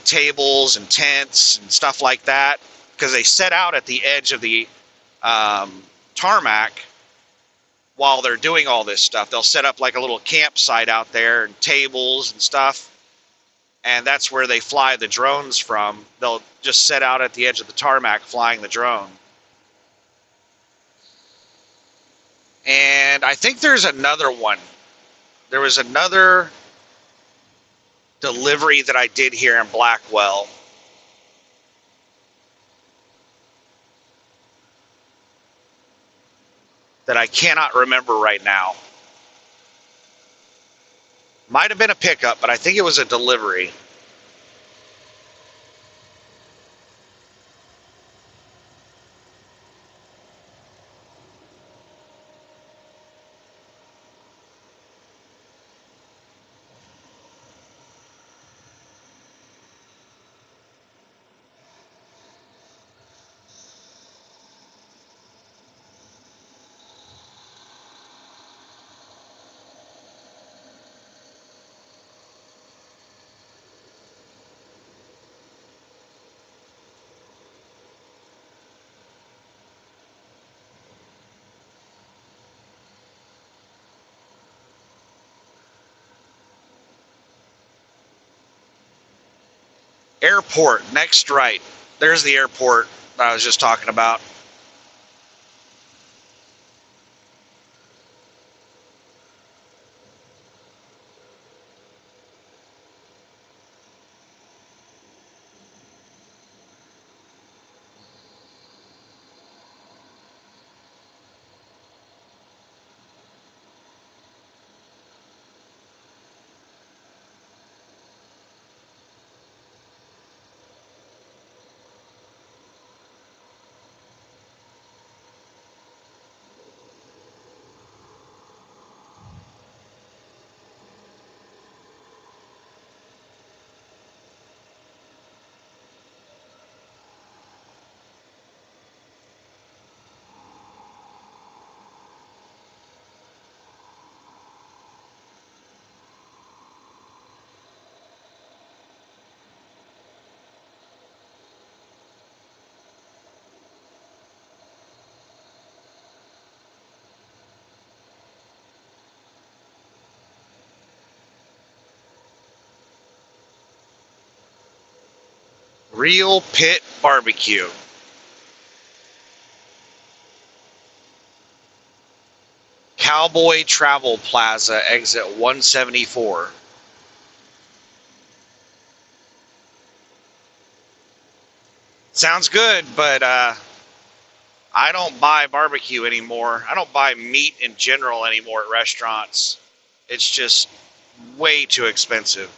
Speaker 1: tables and tents and stuff like that, because they set out at the edge of the tarmac while they're doing all this stuff. They'll set up like a little campsite out there and tables and stuff, and that's where they fly the drones from. They'll just set out at the edge of the tarmac flying the drone. And I think there's another one. There was another delivery that I did here in Blackwell. That I cannot remember right now. Might have been a pickup, but I think it was a delivery. Airport, next right. There's the airport I was just talking about. Real Pit Barbecue. Cowboy Travel Plaza, exit 174. Sounds good, but I don't buy barbecue anymore. I don't buy meat in general anymore at restaurants. It's just way too expensive.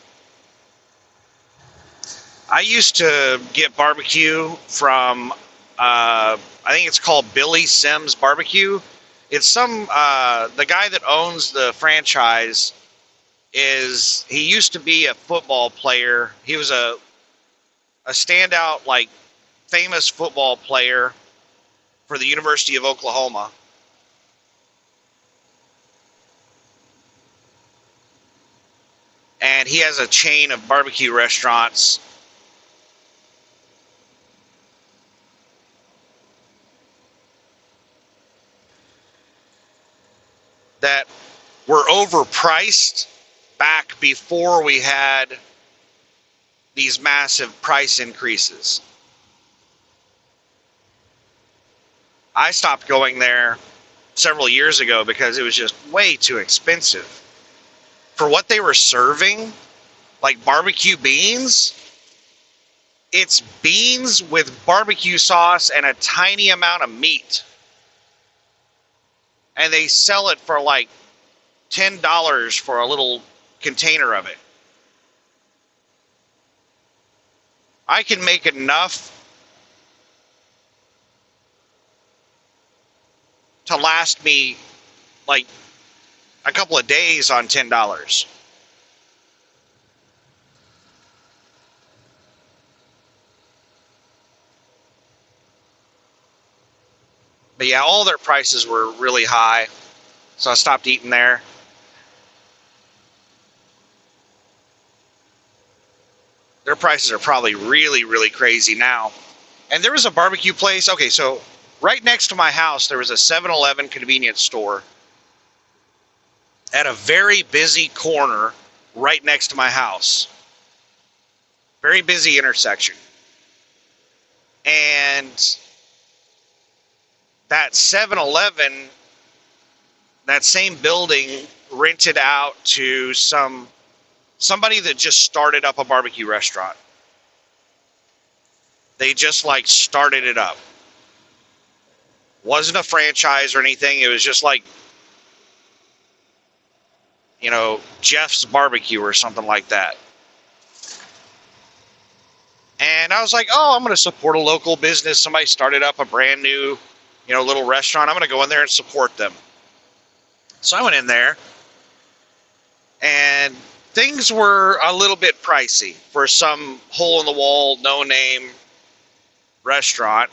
Speaker 1: I used to get barbecue from, I think it's called Billy Sims Barbecue. It's the guy that owns the franchise he used to be a football player. He was a standout, like, famous football player for the University of Oklahoma. And he has a chain of barbecue restaurants that were overpriced back before we had these massive price increases. I stopped going there several years ago because it was just way too expensive. For what they were serving, like barbecue beans, It's beans with barbecue sauce and a tiny amount of meat. And they sell it for like $10 for a little container of it. I can make enough to last me like a couple of days on $10. But yeah, all their prices were really high, so I stopped eating there. Their prices are probably really, really crazy now. And there was a barbecue place. Okay, so right next to my house, there was a 7-Eleven convenience store at a very busy corner right next to my house. Very busy intersection. And that 7-Eleven, that same building, rented out to somebody that just started up a barbecue restaurant. They just like started it up. Wasn't a franchise or anything. It was just like, Jeff's Barbecue or something like that. And I was like, oh, I'm going to support a local business. Somebody started up a brand new, little restaurant. I'm going to go in there and support them. So I went in there, and things were a little bit pricey for some hole-in-the-wall, no-name restaurant.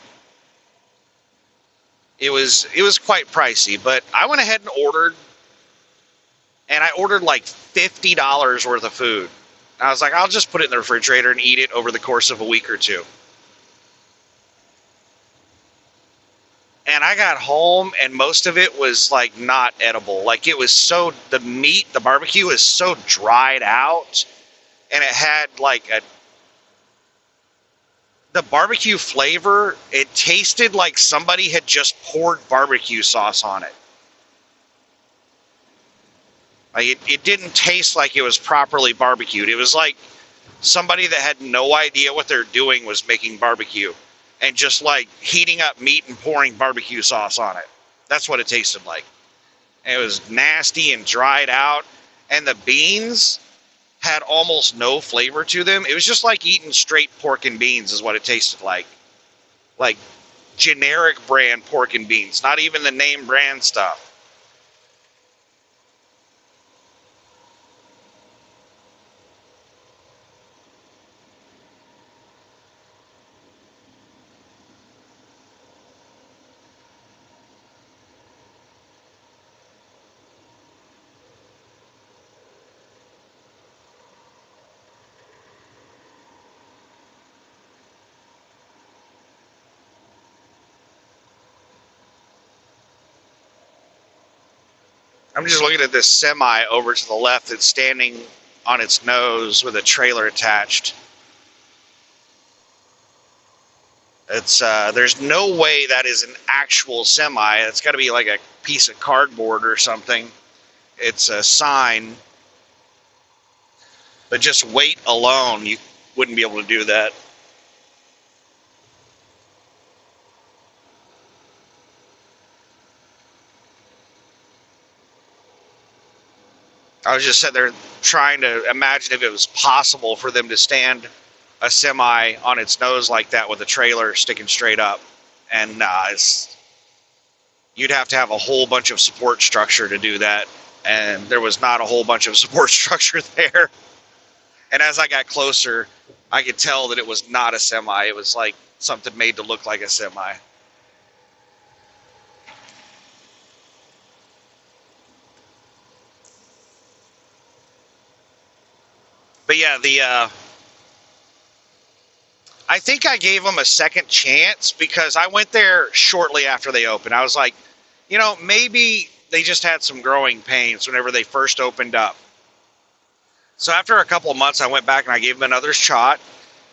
Speaker 1: It was quite pricey, but I went ahead and ordered like $50 worth of food. I was like, I'll just put it in the refrigerator and eat it over the course of a week or two. And I got home, and most of it was like not edible. Like it was the meat, the barbecue was so dried out, and it had like the barbecue flavor, it tasted like somebody had just poured barbecue sauce on it. Like it didn't taste like it was properly barbecued. It was like somebody that had no idea what they're doing was making barbecue and just like heating up meat and pouring barbecue sauce on it. That's what it tasted like. And it was nasty and dried out. And the beans had almost no flavor to them. It was just like eating straight pork and beans is what it tasted like. Like generic brand pork and beans, not even the name brand stuff. I'm just looking at this semi over to the left that's standing on its nose with a trailer attached. There's no way that is an actual semi. It's got to be like a piece of cardboard or something. It's a sign. But just weight alone, you wouldn't be able to do that. I was just sitting there trying to imagine if it was possible for them to stand a semi on its nose like that with a trailer sticking straight up. And you'd have to have a whole bunch of support structure to do that. And there was not a whole bunch of support structure there. And as I got closer, I could tell that it was not a semi. It was like something made to look like a semi. But yeah, I think I gave them a second chance because I went there shortly after they opened. I was like, maybe they just had some growing pains whenever they first opened up. So after a couple of months, I went back and I gave them another shot,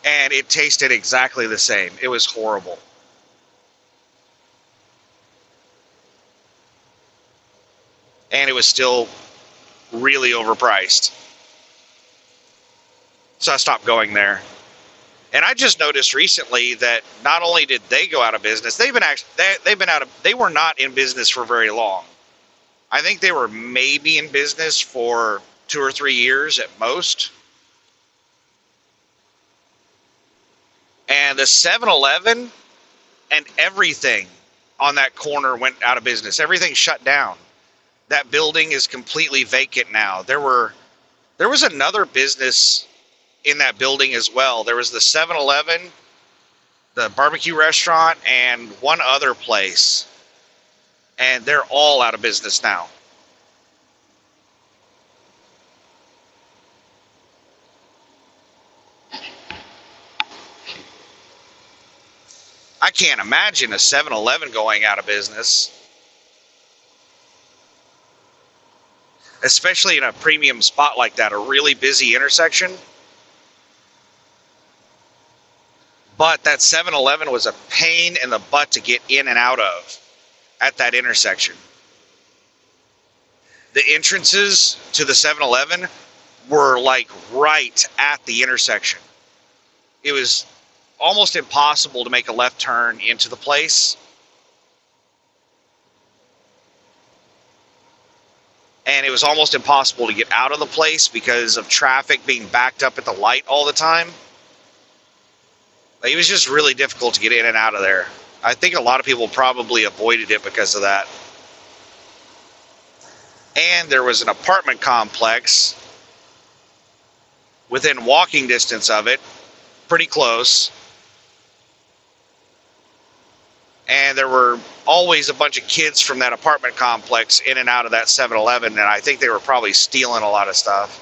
Speaker 1: and it tasted exactly the same. It was horrible. And it was still really overpriced. So I stopped going there. And I just noticed recently that not only did they go out of business, they were not in business for very long. I think they were maybe in business for 2 or 3 years at most. And the 7-Eleven and everything on that corner went out of business. Everything shut down. That building is completely vacant now. There was another business in that building as well. There was the 7-Eleven, the barbecue restaurant, and one other place. And they're all out of business now. I can't imagine a 7-Eleven going out of business, especially in a premium spot like that, a really busy intersection. But that 7-Eleven was a pain in the butt to get in and out of at that intersection. The entrances to the 7-Eleven were like right at the intersection. It was almost impossible to make a left turn into the place. And it was almost impossible to get out of the place because of traffic being backed up at the light all the time. It was just really difficult to get in and out of there. I think a lot of people probably avoided it because of that. And there was an apartment complex within walking distance of it, pretty close. And there were always a bunch of kids from that apartment complex in and out of that 7-Eleven, and I think they were probably stealing a lot of stuff.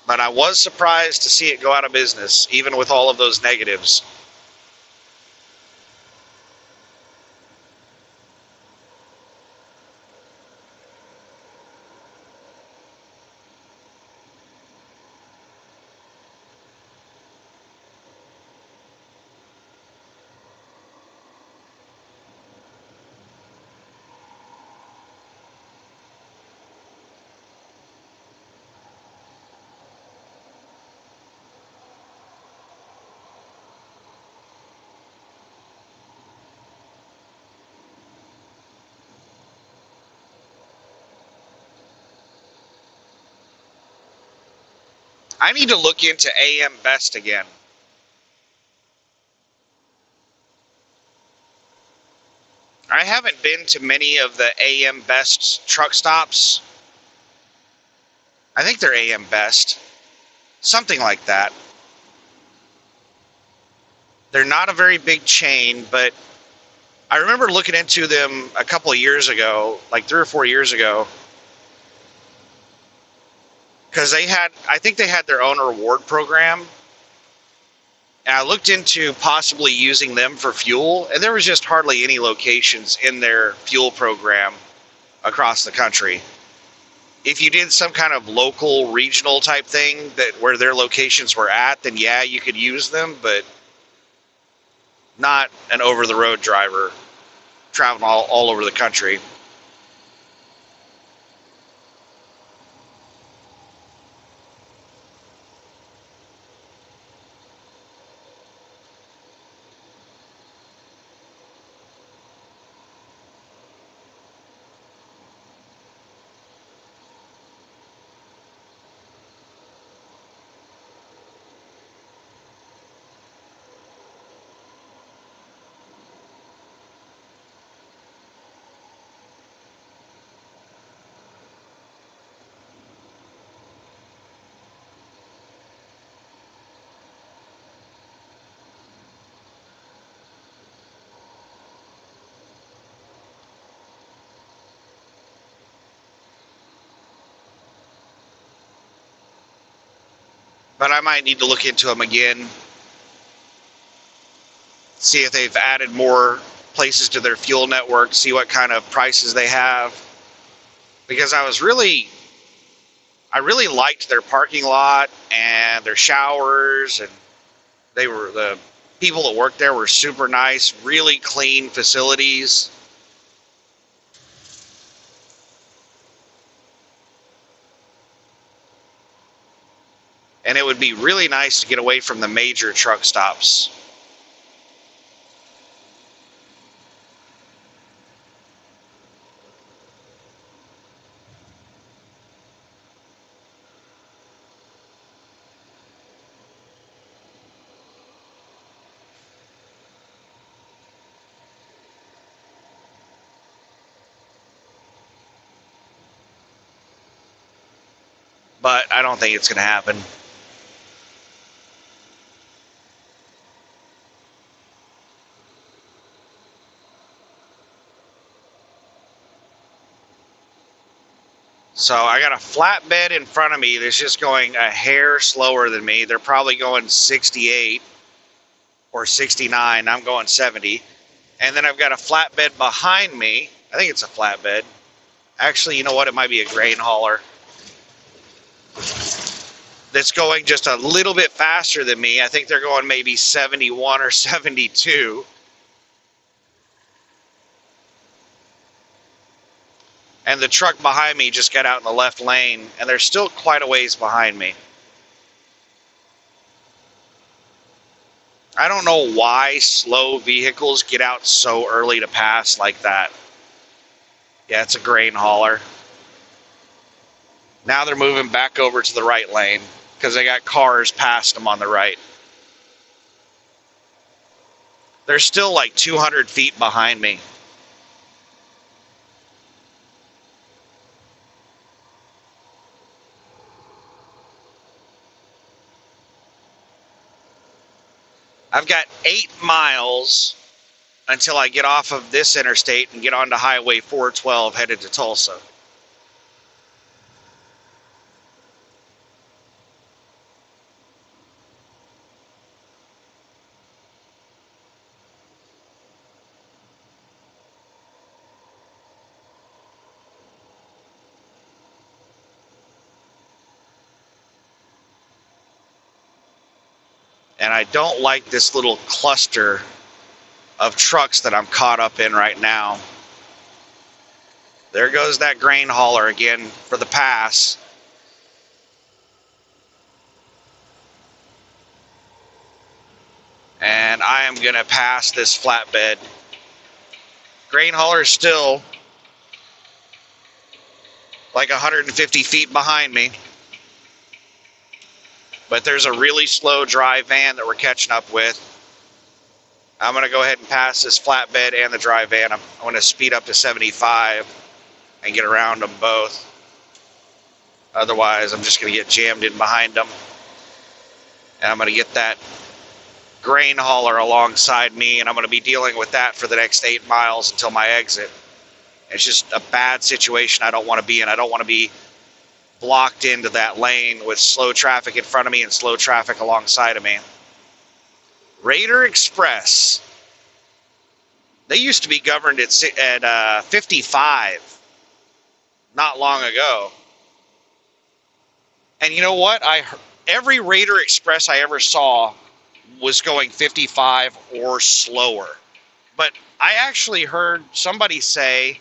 Speaker 1: But I was surprised to see it go out of business, even with all of those negatives. I need to look into AM Best again. I haven't been to many of the AM Best truck stops. I think they're AM Best. Something like that. They're not a very big chain, but I remember looking into them a couple of years ago, like 3 or 4 years ago, because I think they had their own reward program. And I looked into possibly using them for fuel, and there was just hardly any locations in their fuel program across the country. If you did some kind of local, regional type thing that where their locations were at, then yeah, you could use them, but not an over-the-road driver traveling all over the country. But I might need to look into them again, see if they've added more places to their fuel network, see what kind of prices they have. Because I really liked their parking lot and their showers, and they were People that worked there were super nice, really clean facilities. And it would be really nice to get away from the major truck stops. But I don't think it's going to happen. So I got a flatbed in front of me that's just going a hair slower than me. They're probably going 68 or 69. I'm going 70. And then I've got a flatbed behind me. I think it's a flatbed. Actually, you know what? It might be a grain hauler that's going just a little bit faster than me. I think they're going maybe 71 or 72. And the truck behind me just got out in the left lane, and they're still quite a ways behind me. I don't know why slow vehicles get out so early to pass like that. Yeah, it's a grain hauler. Now they're moving back over to the right lane because they got cars past them on the right. They're still like 200 feet behind me. I've got 8 miles until I get off of this interstate and get onto Highway 412 headed to Tulsa. And I don't like this little cluster of trucks that I'm caught up in right now. There goes that grain hauler again for the pass. And I am going to pass this flatbed. Grain hauler is still like 150 feet behind me. But there's a really slow dry van that we're catching up with. I'm going to go ahead and pass this flatbed and the dry van. I'm going to speed up to 75 and get around them both. Otherwise, I'm just going to get jammed in behind them. And I'm going to get that grain hauler alongside me, and I'm going to be dealing with that for the next 8 miles until my exit. It's just a bad situation I don't want to be in. I don't want to be blocked into that lane with slow traffic in front of me and slow traffic alongside of me. Raider Express. They used to be governed at 55 not long ago. And you know what? Every Raider Express I ever saw was going 55 or slower. But I actually heard somebody say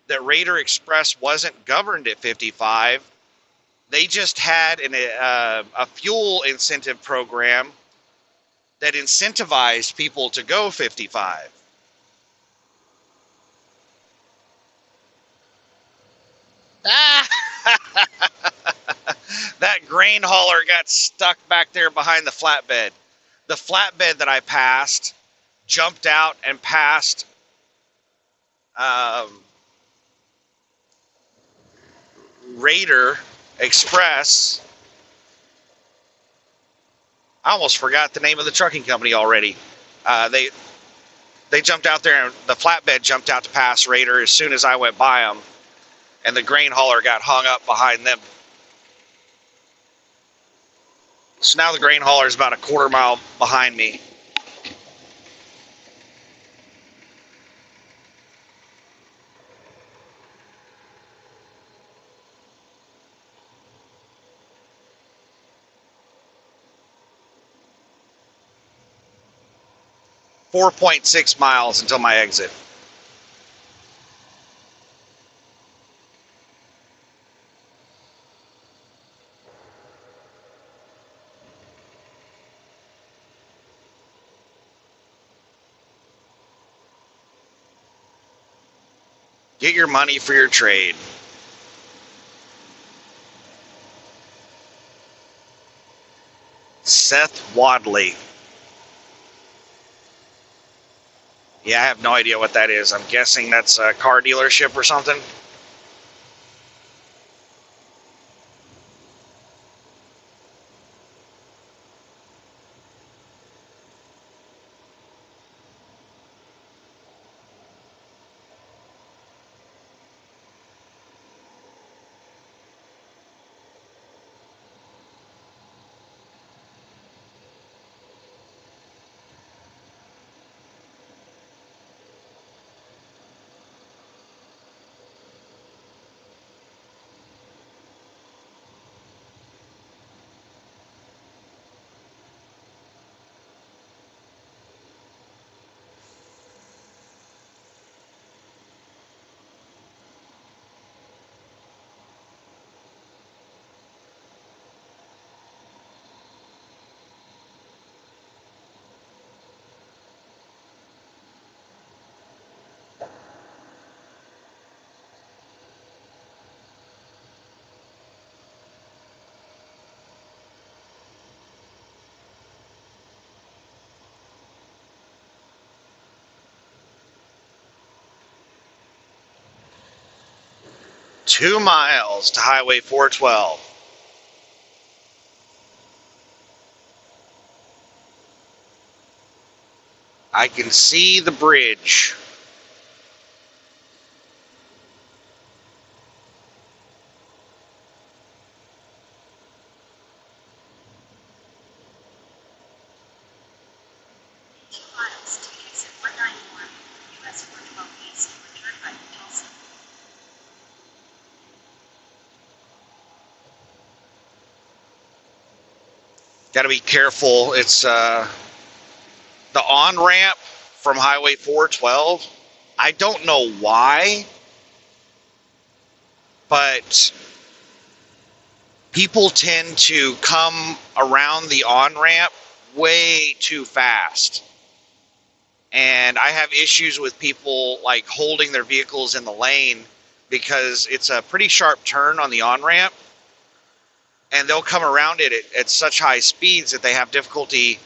Speaker 1: that Raider Express wasn't governed at 55. They just had a fuel incentive program that incentivized people to go 55. Ah! That grain hauler got stuck back there behind the flatbed. The flatbed that I passed jumped out and passed Raider Express. I almost forgot the name of the trucking company already. They jumped out there, and the flatbed jumped out to pass Raider as soon as I went by them, and the grain hauler got hung up behind them. So now the grain hauler is about a quarter mile behind me. 4.6 miles until my exit. Get your money for your trade. Seth Wadley. Yeah, I have no idea what that is. I'm guessing that's a car dealership or something. Two miles to Highway 412. I can see the bridge.
Speaker 2: Miles to exit 191, US 412 East, return right to Tulsa.
Speaker 1: Got to be careful. It's the on ramp from Highway 412. I don't know why, but people tend to come around the on ramp way too fast. And I have issues with people like holding their vehicles in the lane because it's a pretty sharp turn on the on ramp, and they'll come around it at such high speeds that they have difficulty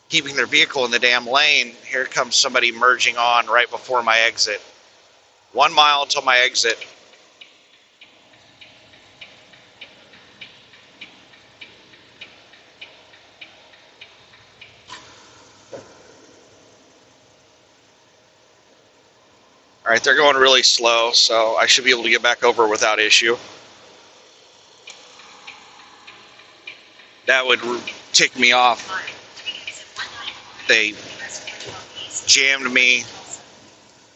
Speaker 1: keeping their vehicle in the damn lane. Here comes somebody merging on right before my exit. 1 mile until my exit. All right, they're going really slow, so I should be able to get back over without issue. That would tick me off. They jammed me,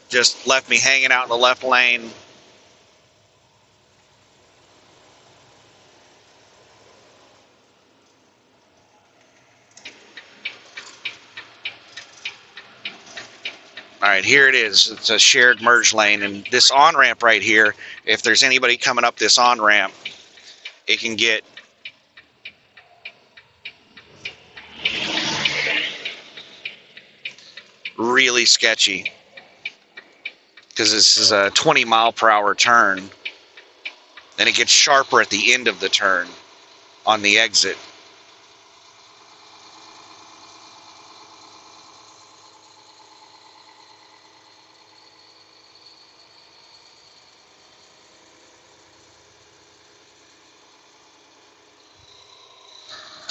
Speaker 1: just left me hanging out in the left lane. All right, here it is. It's a shared merge lane, and this on-ramp right here, if there's anybody coming up this on-ramp, it can get really sketchy because this is a 20 mile per hour turn, and it gets sharper at the end of the turn on the exit.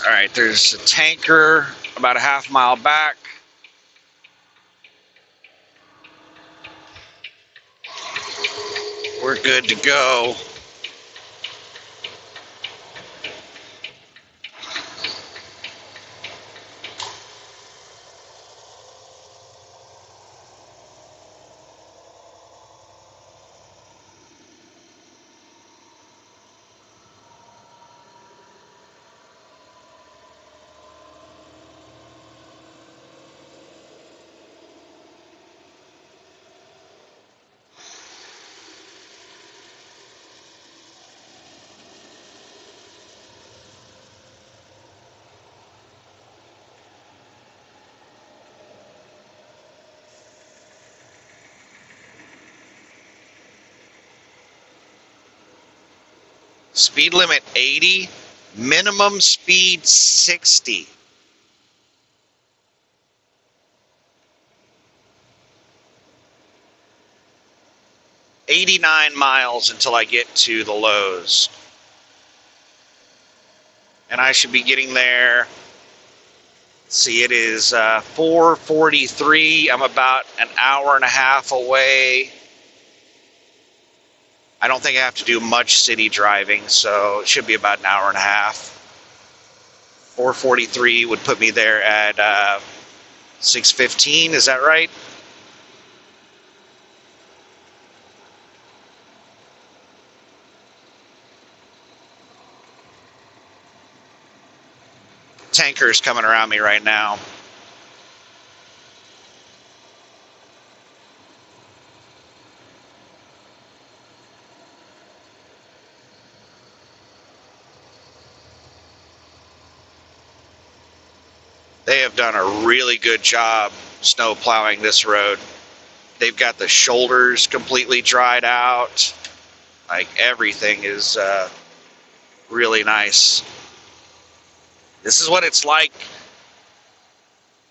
Speaker 1: All right, there's a tanker about a half mile back. We're good to go. Speed limit 80, minimum speed 60. "89 miles until I get to the Lowe's. And I should be getting there. See, it is 4:43. I'm about an hour and a half away. I don't think I have to do much city driving, so it should be about an hour and a half. 4:43 would put me there at 6:15. Is that right? Tankers coming around me right now. They have done a really good job snow plowing this road. They've got the shoulders completely dried out. Like, everything is really nice. This is what it's like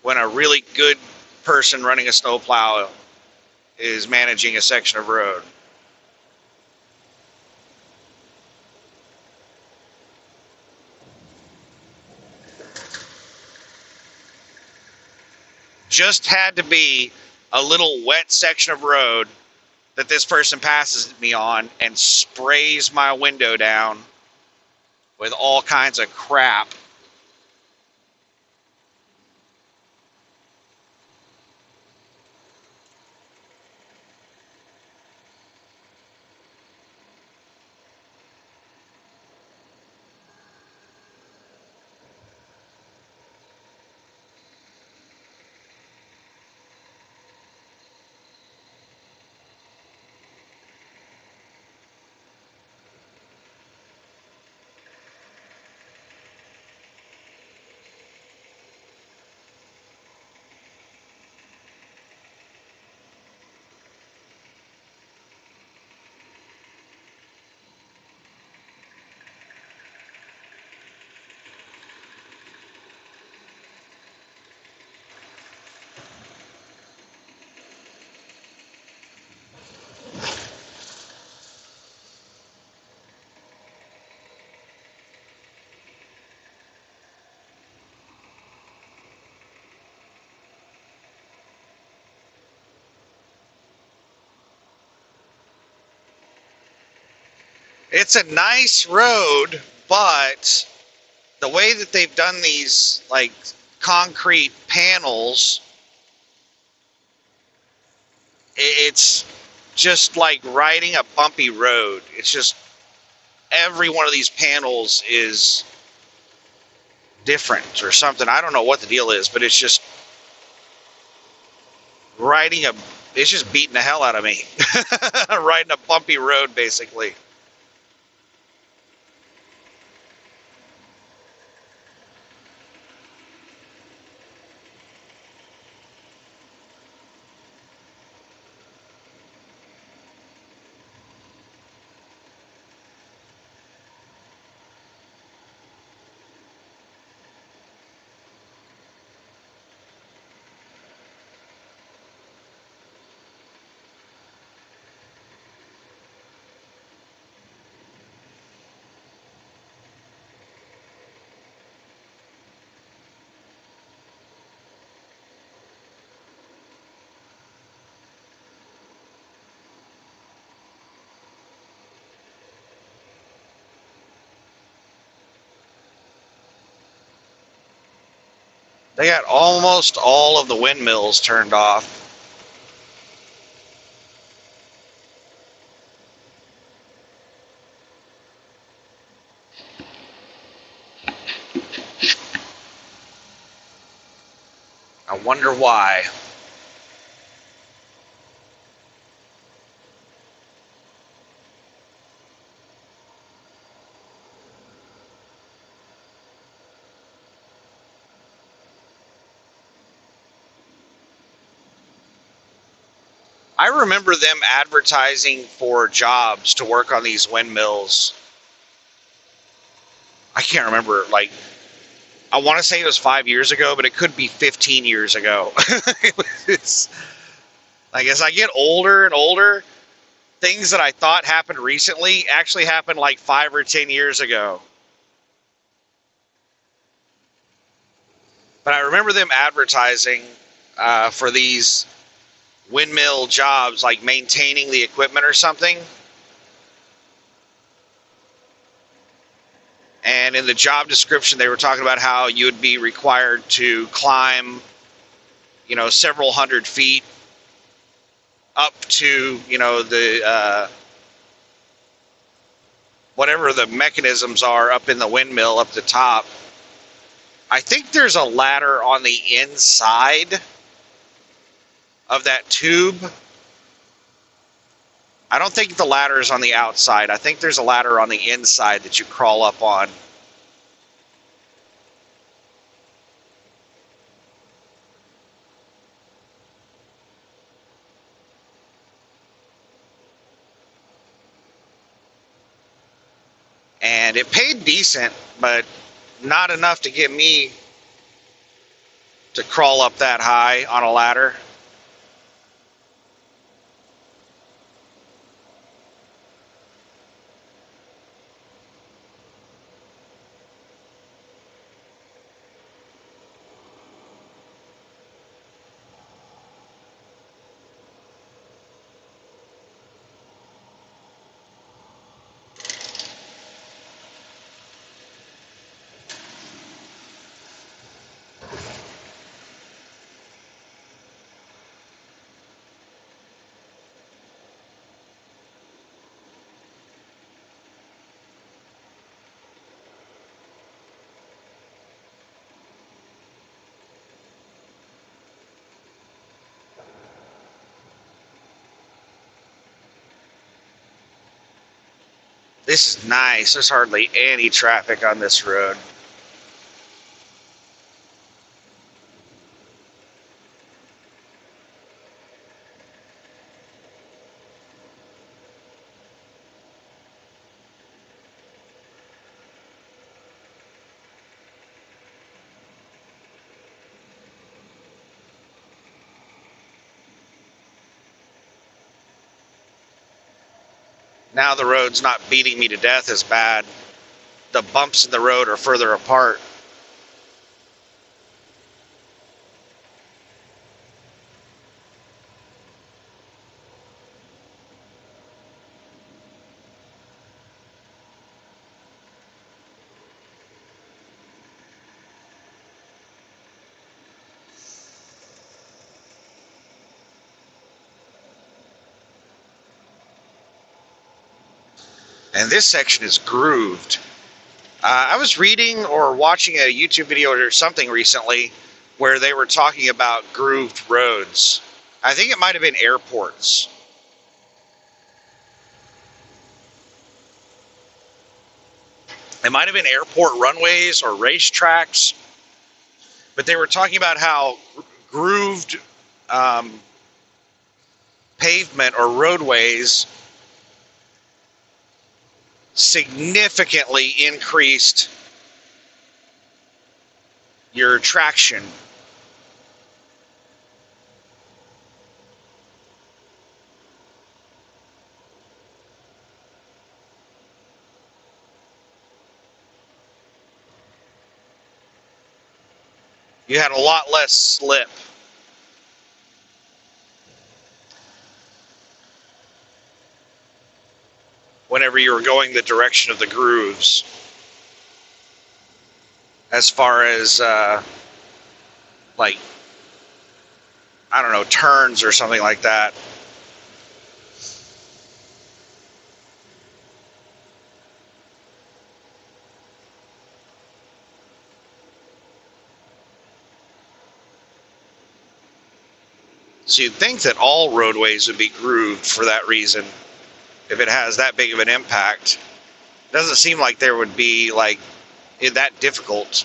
Speaker 1: when a really good person running a snowplow is managing a section of road. Just had to be a little wet section of road that this person passes me on and sprays my window down with all kinds of crap. It's a nice road, but the way that they've done these, like, concrete panels, it's just like riding a bumpy road. It's just every one of these panels is different or something. I don't know what the deal is, but it's just riding a, it's just beating the hell out of me. Riding a bumpy road, basically. They got almost all of the windmills turned off. I wonder why. I remember them advertising for jobs to work on these windmills I can't remember, like, I want to say it was 5 years ago, but it could be 15 years ago. It's, like, as I get older and older, things that I thought happened recently actually happened like 5 or 10 years ago. But I remember them advertising for these windmill jobs, like maintaining the equipment or something. And in the job description, they were talking about how you would be required to climb, several hundred feet up to, the whatever the mechanisms are up in the windmill up the top. I think there's a ladder on the inside of that tube. I don't think the ladder is on the outside. I think there's a ladder on the inside that you crawl up on. And it paid decent, but not enough to get me to crawl up that high on a ladder. This is nice. There's hardly any traffic on this road. Now the road's not beating me to death as bad. The bumps in the road are further apart. And this section is grooved. I was reading or watching a YouTube video or something recently where they were talking about grooved roads. I think it might have been airports. It might have been airport runways or racetracks, but they were talking about how grooved pavement or roadways significantly increased your traction. You had a lot less slip. Whenever you were going the direction of the grooves, as far as like, I don't know, turns or something like that. So you'd think that all roadways would be grooved for that reason, if it has that big of an impact. It doesn't seem like there would be like that difficult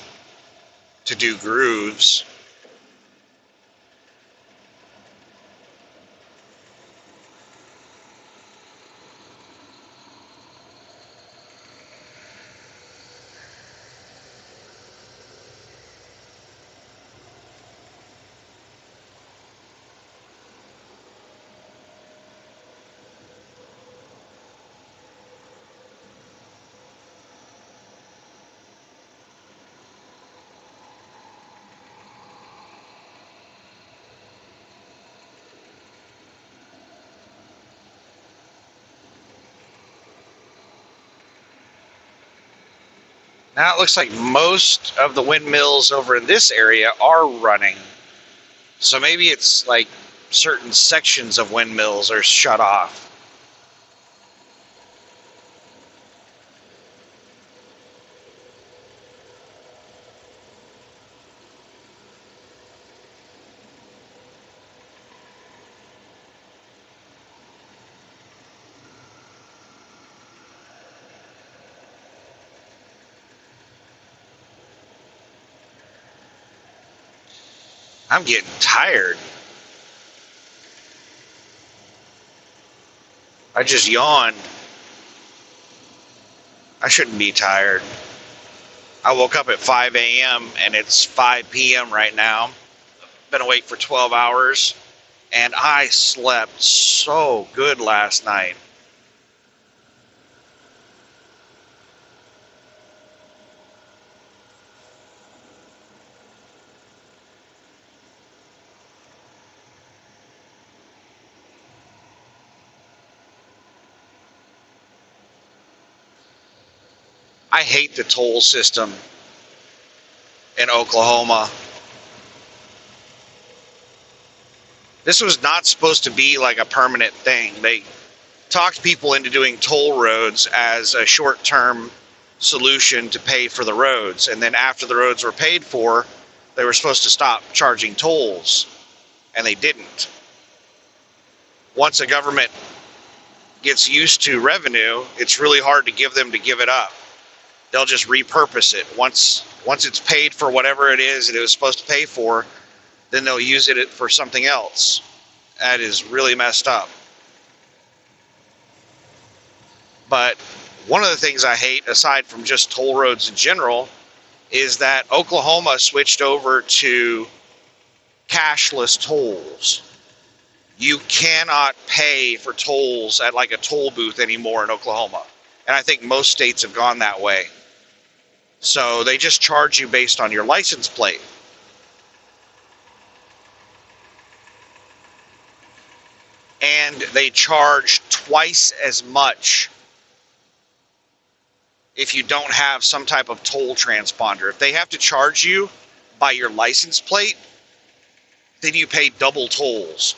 Speaker 1: to do grooves. Now it looks like most of the windmills over in this area are running. So maybe it's like certain sections of windmills are shut off. I'm getting tired. I just yawned. I shouldn't be tired. I woke up at 5 a.m. and it's 5 p.m. right now. Been awake for 12 hours and I slept so good last night. I hate the toll system in Oklahoma. This was not supposed to be like a permanent thing. They talked people into doing toll roads as a short-term solution to pay for the roads. And then after the roads were paid for, they were supposed to stop charging tolls. And they didn't. Once a government gets used to revenue, it's really hard to give them to give it up. They'll just repurpose it. Once it's paid for whatever it is that it was supposed to pay for, then they'll use it for something else. That is really messed up. But one of the things I hate, aside from just toll roads in general, is that Oklahoma switched over to cashless tolls. You cannot pay for tolls at like a toll booth anymore in Oklahoma. And I think most states have gone that way. So they just charge you based on your license plate. And they charge twice as much if you don't have some type of toll transponder. If they have to charge you by your license plate, then you pay double tolls.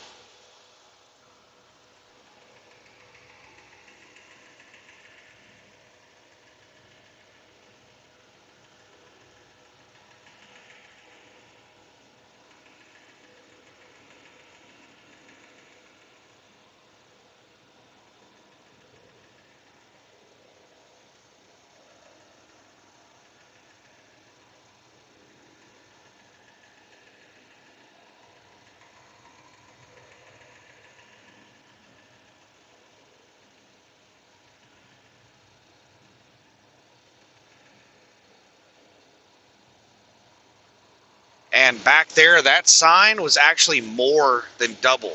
Speaker 1: And back there, that sign was actually more than double.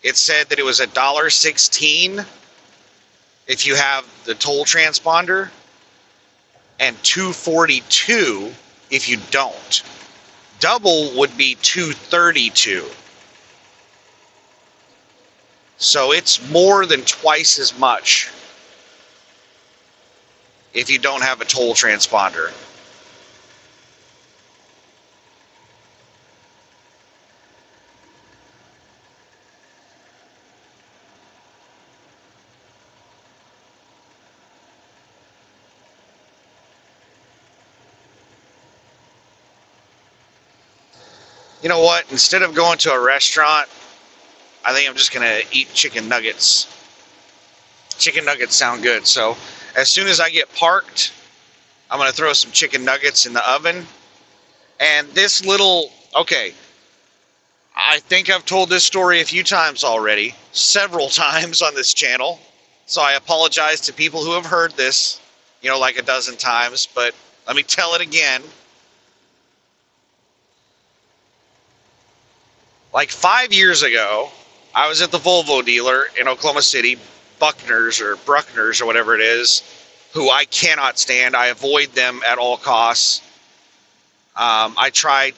Speaker 1: It said that it was $1.16 if you have the toll transponder, and $2.42 if you don't. Double would be $2.32. So it's more than twice as much if you don't have a toll transponder. You know what? Instead of going to a restaurant, I think I'm just going to eat chicken nuggets. Chicken nuggets sound good. So as soon as I get parked, I'm going to throw some chicken nuggets in the oven. And this little, okay, I think I've told this story a few times already, several times on this channel. So I apologize to people who have heard this, like a dozen times, but let me tell it again. Like 5 years ago, I was at the Volvo dealer in Oklahoma City, Bruckner's or whatever it is, who I cannot stand. I avoid them at all costs. I try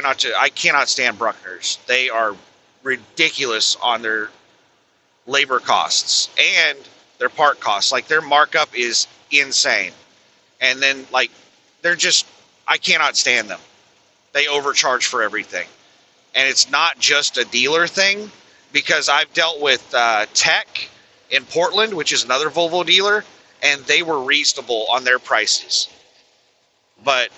Speaker 1: not to. I cannot stand Bruckner's. They are ridiculous on their labor costs and their part costs. Like their markup is insane. And then, like, they're just, I cannot stand them. They overcharge for everything. And it's not just a dealer thing, because I've dealt with Tech in Portland, which is another Volvo dealer, and they were reasonable on their prices. But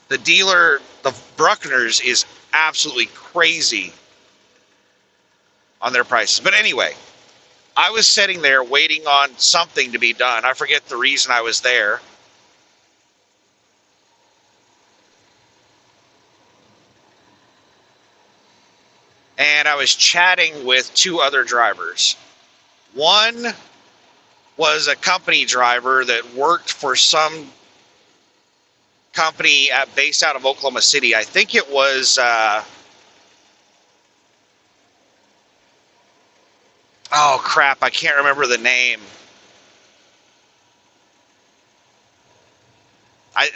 Speaker 1: the dealer, the Bruckner's, is absolutely crazy on their prices. But anyway, I was sitting there waiting on something to be done. I forget the reason I was there. And I was chatting with two other drivers. One was a company driver that worked for some company based out of Oklahoma City. I think it was, oh crap, I can't remember the name. I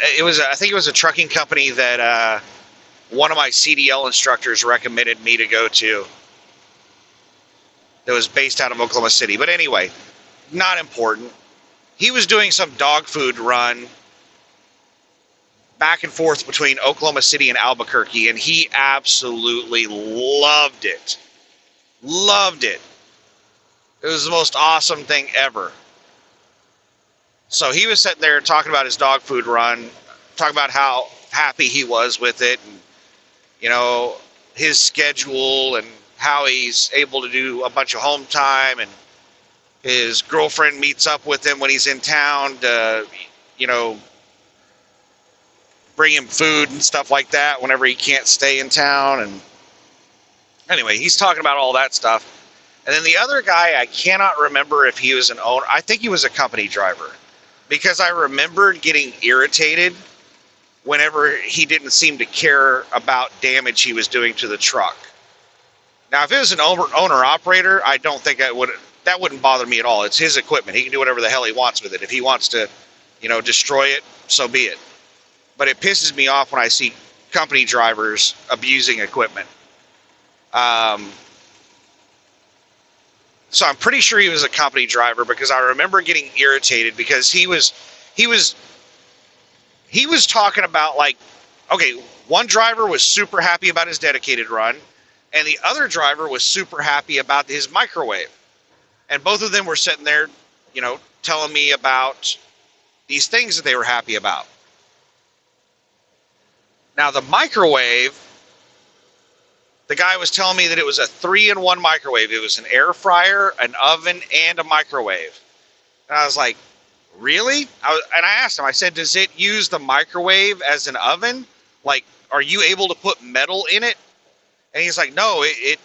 Speaker 1: think it was a trucking company that one of my CDL instructors recommended me to go to. That was based out of Oklahoma City. But anyway, not important. He was doing some dog food run back and forth between Oklahoma City and Albuquerque, and he absolutely loved it. Loved it. It was the most awesome thing ever. So he was sitting there talking about his dog food run, talking about how happy he was with it, and, you know, his schedule and how he's able to do a bunch of home time, and his girlfriend meets up with him when he's in town to, you know, bring him food and stuff like that whenever he can't stay in town. And anyway, he's talking about all that stuff. And then the other guy, I cannot remember if he was an owner. I think he was a company driver, because I remembered getting irritated whenever he didn't seem to care about damage he was doing to the truck. Now, if it was an owner-operator, I don't think that wouldn't bother me at all. It's his equipment. He can do whatever the hell he wants with it. If he wants to, you know, destroy it, so be it. But it pisses me off when I see company drivers abusing equipment. So I'm pretty sure he was a company driver, because I remember getting irritated because he was talking about, like, okay, one driver was super happy about his dedicated run, and the other driver was super happy about his microwave. And both of them were sitting there, you know, telling me about these things that they were happy about. Now, the microwave, the guy was telling me that it was a 3-in-1 microwave. It was an air fryer, an oven, and a microwave. And I was like, really? And I asked him, I said, does it use the microwave as an oven? Like, are you able to put metal in it? And he's like, no, it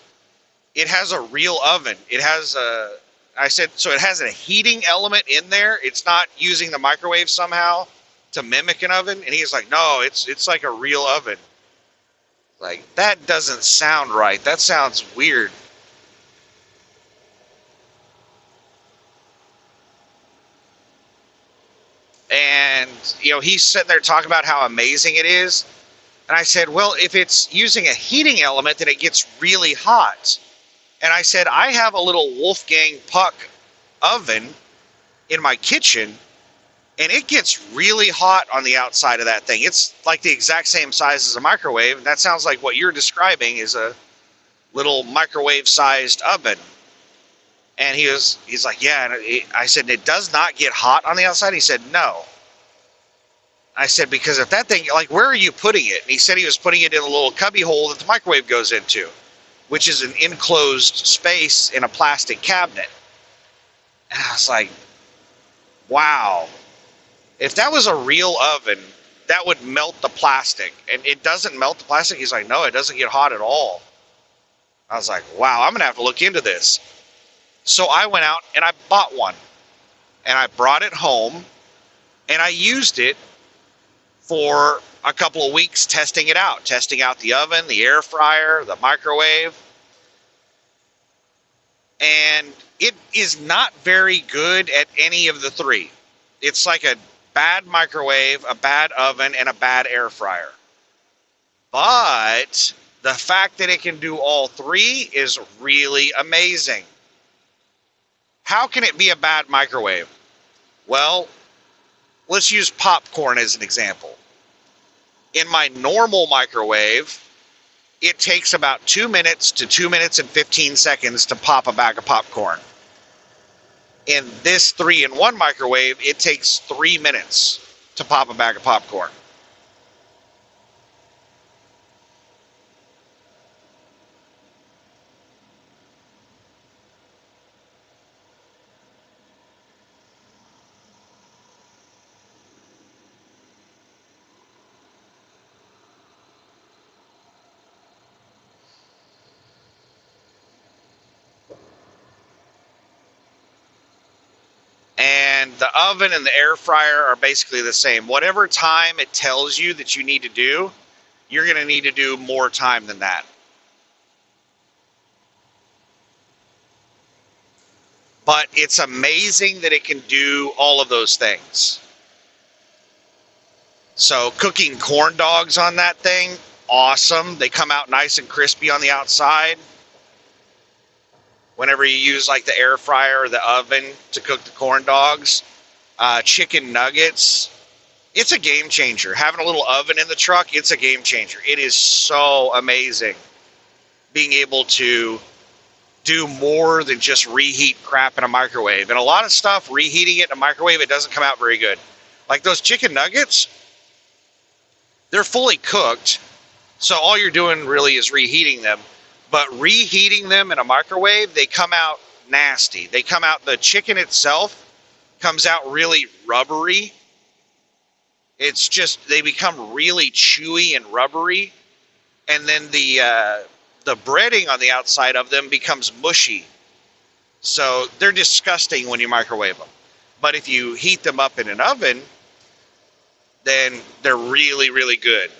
Speaker 1: has a real oven. It has a, I said, so it has a heating element in there. It's not using the microwave somehow to mimic an oven. And he's like, no, it's like a real oven. Like, that doesn't sound right. That sounds weird. And, you know, he's sitting there talking about how amazing it is. And I said, well, if it's using a heating element, then it gets really hot. And I said, I have a little Wolfgang Puck oven in my kitchen, and it gets really hot on the outside of that thing. It's like the exact same size as a microwave. And that sounds like what you're describing is a little microwave-sized oven. And he's like, yeah. And I said, it does not get hot on the outside? He said, no. I said, because if that thing, like, where are you putting it? And he said he was putting it in a little cubby hole that the microwave goes into, which is an enclosed space in a plastic cabinet. And I was like, wow. If that was a real oven, that would melt the plastic. And it doesn't melt the plastic? He's like, no, it doesn't get hot at all. I was like, wow, I'm going to have to look into this. So I went out and I bought one. And I brought it home. And I used it for a couple of weeks testing it out. Testing out the oven, the air fryer, the microwave. And it is not very good at any of the three. It's like a bad microwave, a bad oven, and a bad air fryer. But the fact that it can do all three is really amazing. How can it be a bad microwave? Well, let's use popcorn as an example. In my normal microwave, it takes about 2 minutes to 2 minutes and 15 seconds to pop a bag of popcorn. In this 3-in-1 microwave, it takes 3 minutes to pop a bag of popcorn. And the oven and the air fryer are basically the same. Whatever time it tells you that you need to do, you're going to need to do more time than that. But it's amazing that it can do all of those things. So cooking corn dogs on that thing, awesome. They come out nice and crispy on the outside. Whenever you use like the air fryer or the oven to cook the corn dogs, chicken nuggets, it's a game changer. Having a little oven in the truck, it's a game changer. It is so amazing being able to do more than just reheat crap in a microwave. And a lot of stuff, reheating it in a microwave, it doesn't come out very good. Like those chicken nuggets, they're fully cooked, so all you're doing really is reheating them. But reheating them in a microwave, they come out nasty. They come out, the chicken itself comes out really rubbery. It's just, they become really chewy and rubbery. And then the breading on the outside of them becomes mushy. So they're disgusting when you microwave them. But if you heat them up in an oven, then they're really, really good.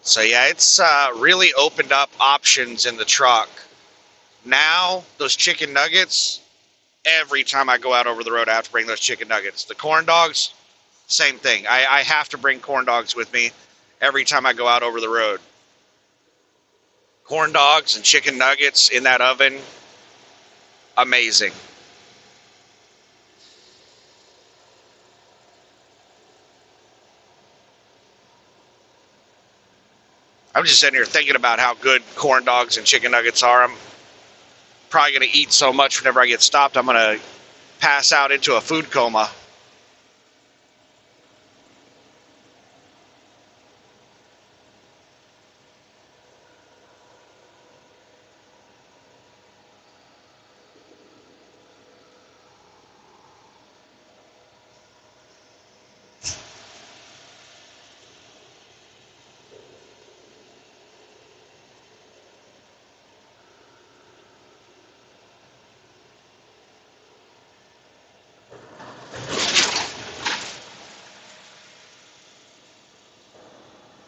Speaker 1: So yeah, it's really opened up options in the truck. Now, those chicken nuggets, every time I go out over the road, I have to bring those chicken nuggets. The corn dogs, same thing. I have to bring corn dogs with me every time I go out over the road. Corn dogs and chicken nuggets in that oven, amazing. I'm just sitting here thinking about how good corn dogs and chicken nuggets are. I'm probably going to eat so much whenever I get stopped, I'm going to pass out into a food coma.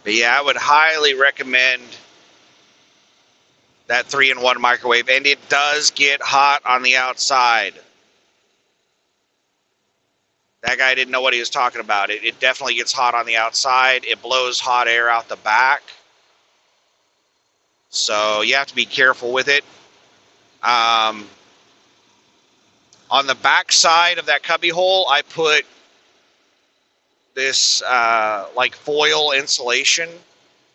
Speaker 1: But yeah, I would highly recommend that 3-in-1 microwave, and it does get hot on the outside. That guy didn't know what he was talking about. It definitely gets hot on the outside. It blows hot air out the back. So you have to be careful with it. On the back side of that cubby hole, I put this like foil insulation,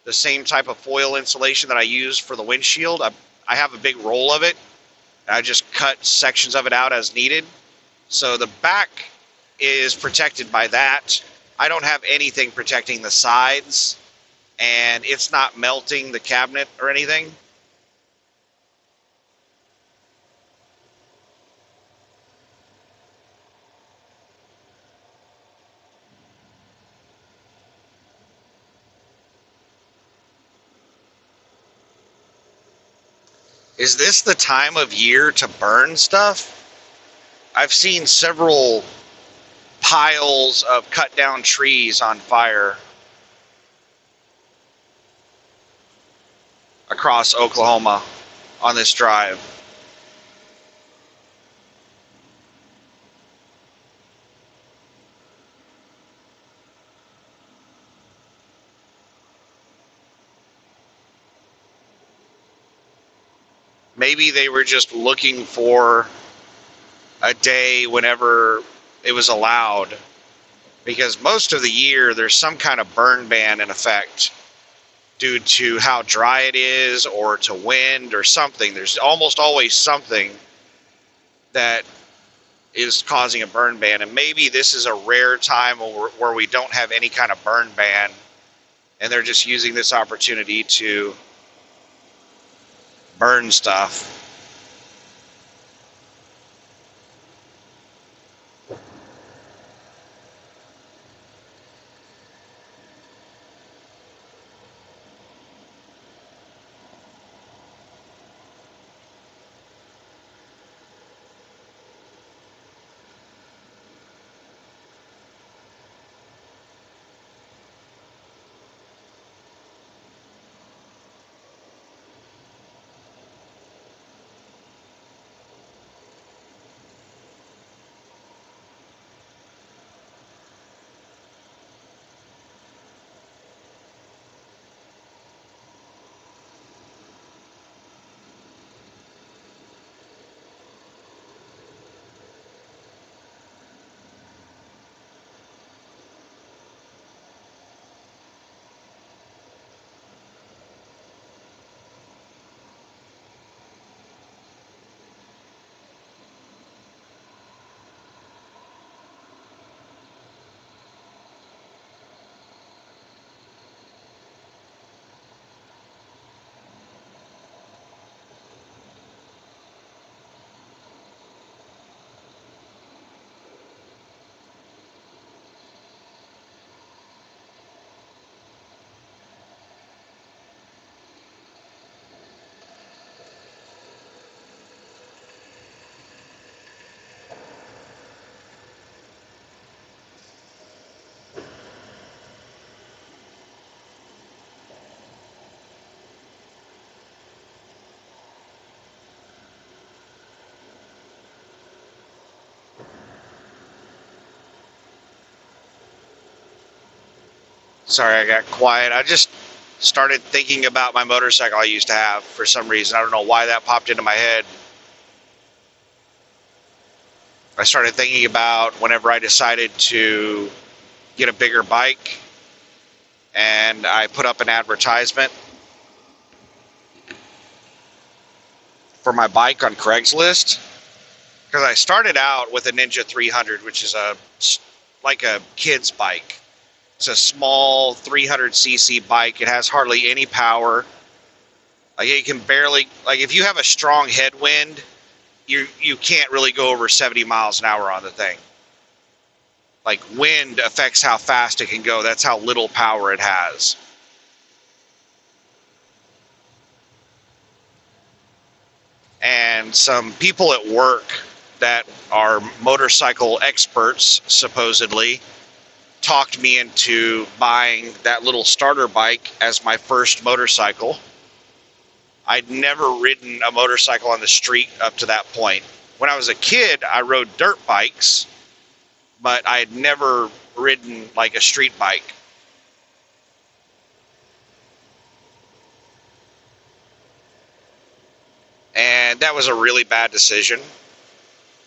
Speaker 1: the same type of foil insulation that I use for the windshield. I have a big roll of it. I just cut sections of it out as needed. So the back is protected by that. I don't have anything protecting the sides, and it's not melting the cabinet or anything. Is this the time of year to burn stuff? I've seen several piles of cut down trees on fire across Oklahoma on this drive. Maybe they were just looking for a day whenever it was allowed, because most of the year there's some kind of burn ban in effect due to how dry it is or to wind or something. There's almost always something that is causing a burn ban, and maybe this is a rare time where we don't have any kind of burn ban, and they're just using this opportunity to burn stuff. Sorry, I got quiet. I just started thinking about my motorcycle I used to have for some reason. I don't know why that popped into my head. I started thinking about whenever I decided to get a bigger bike, and I put up an advertisement for my bike on Craigslist, because I started out with a Ninja 300, which is like a kid's bike. It's a small 300cc bike. It has hardly any power. Like, it can barely, like, if you have a strong headwind, you can't really go over 70 miles an hour on the thing. Like, wind affects how fast it can go. That's how little power it has. And some people at work that are motorcycle experts, supposedly, talked me into buying that little starter bike as my first motorcycle. I'd never ridden a motorcycle on the street up to that point. When I was a kid, I rode dirt bikes, but I had never ridden like a street bike. And that was a really bad decision,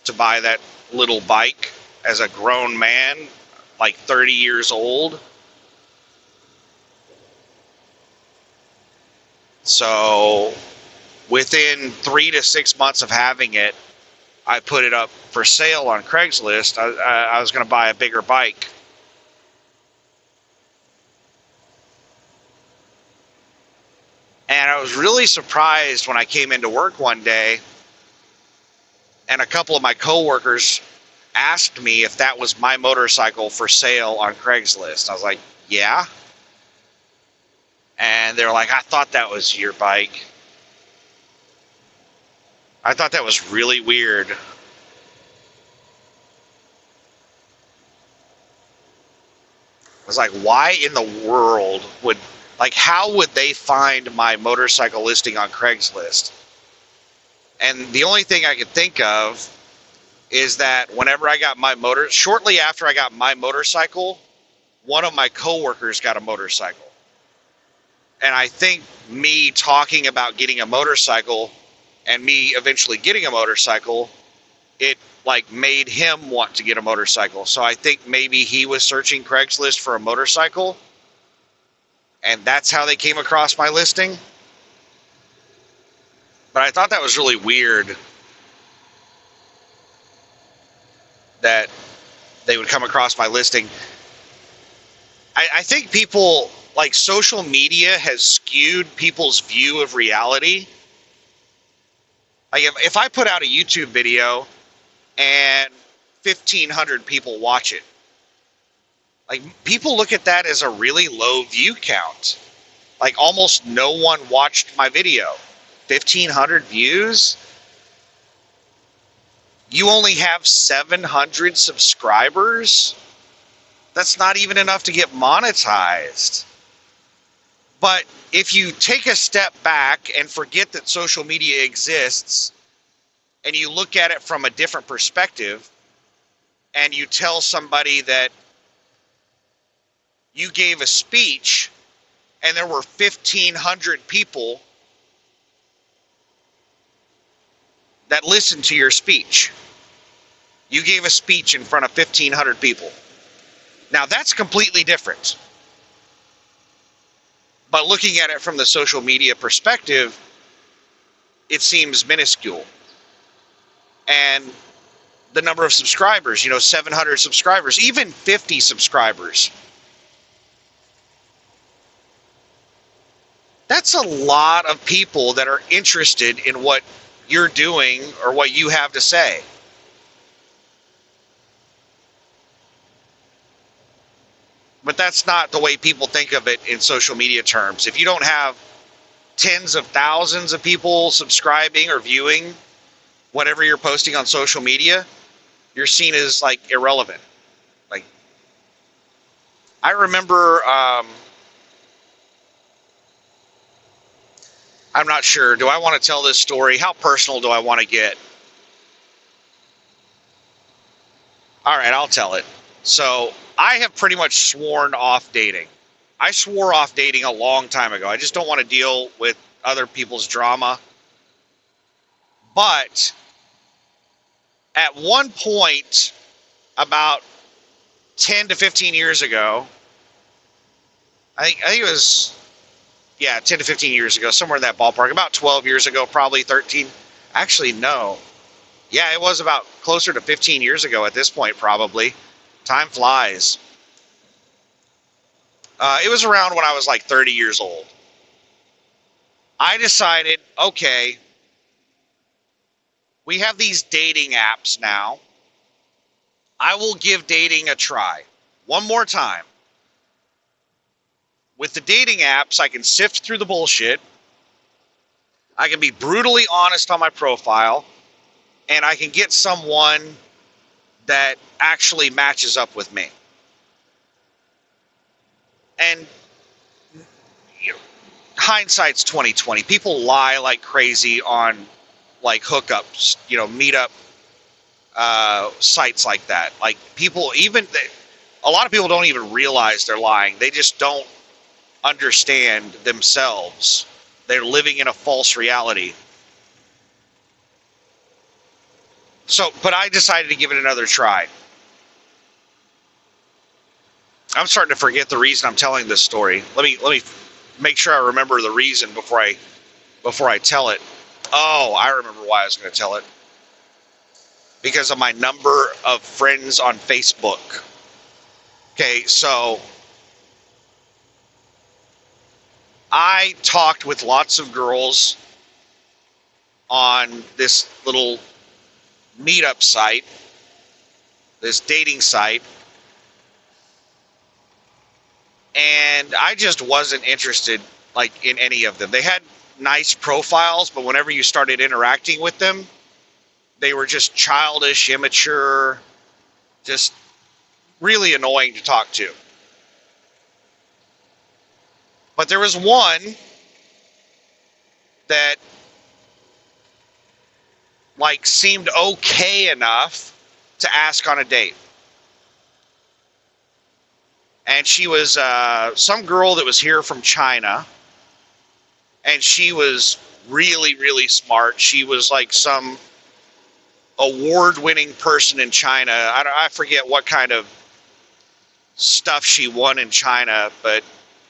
Speaker 1: to buy that little bike as a grown man, like 30 years old. So within 3 to 6 months of having it, I put it up for sale on Craigslist. I was going to buy a bigger bike. And I was really surprised when I came into work one day and a couple of my coworkers asked me if that was my motorcycle for sale on Craigslist. I was like, yeah. And they're like, I thought that was your bike. I thought that was really weird. was like, why in the world would, like, how would they find my motorcycle listing on Craigslist? And the only thing I could think of is that whenever I got my shortly after I got my motorcycle, one of my coworkers got a motorcycle. And I think me talking about getting a motorcycle and me eventually getting a motorcycle, it like made him want to get a motorcycle. So I think maybe he was searching Craigslist for a motorcycle, and that's how they came across my listing. But I thought that was really weird that they would come across my listing. I think people, like, social media has skewed people's view of reality. Like, if I put out a YouTube video and 1,500 people watch it, like, people look at that as a really low view count. Like, almost no one watched my video. 1,500 views? You only have 700 subscribers? That's not even enough to get monetized. But if you take a step back and forget that social media exists, and you look at it from a different perspective, and you tell somebody that you gave a speech and there were 1,500 people that listened to your speech. You gave a speech in front of 1,500 people. Now, that's completely different. But looking at it from the social media perspective, it seems minuscule. And the number of subscribers, 700 subscribers, even 50 subscribers. That's a lot of people that are interested in what you're doing or what you have to say. But that's not the way people think of it in social media terms. If you don't have tens of thousands of people subscribing or viewing whatever you're posting on social media, you're seen as, like, irrelevant. Like, I remember, I'm not sure. Do I want to tell this story? How personal do I want to get? All right, I'll tell it. So I have pretty much sworn off dating. I swore off dating a long time ago. I just don't want to deal with other people's drama. But at one point, about 10 to 15 years ago, I think it was, 10 to 15 years ago, somewhere in that ballpark, about 12 years ago, probably 13. Actually, no. Yeah, it was about closer to 15 years ago at this point, probably. Time flies. It was around when I was like 30 years old. I decided, okay, we have these dating apps now. I will give dating a try. One more time. With the dating apps, I can sift through the bullshit. I can be brutally honest on my profile. And I can get someone that actually matches up with me. And hindsight's 2020. People lie like crazy on, like, hookups, meetup sites like that. Like, a lot of people don't even realize they're lying. They just don't understand themselves. They're living in a false reality. So, but I decided to give it another try. I'm starting to forget the reason I'm telling this story. Let me make sure I remember the reason before I tell it. Oh, I remember why I was going to tell it. Because of my number of friends on Facebook. Okay, so I talked with lots of girls on this little meetup site, this dating site, and I just wasn't interested, like, in any of them. They had nice profiles, but whenever you started interacting with them, they were just childish, immature, just really annoying to talk to. But there was one that like seemed okay enough to ask on a date. And she was some girl that was here from China, and she was really, really smart. She was like some award-winning person in China. I forget what kind of stuff she won in China, but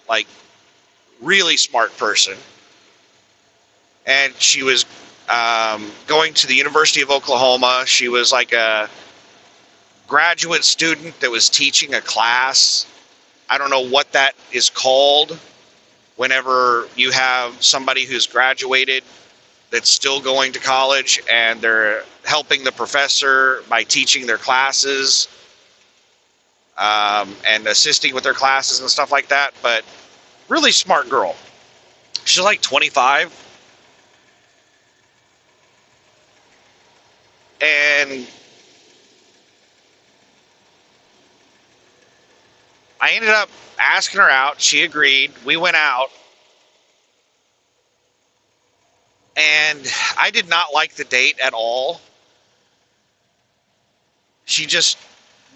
Speaker 1: like really smart person. And she was going to the University of Oklahoma. She was like a graduate student that was teaching a class. I don't know what that is called whenever you have somebody who's graduated that's still going to college and they're helping the professor by teaching their classes and assisting with their classes and stuff like that. But really smart girl. She's like 25. And I ended up asking her out. She agreed. We went out. And I did not like the date at all.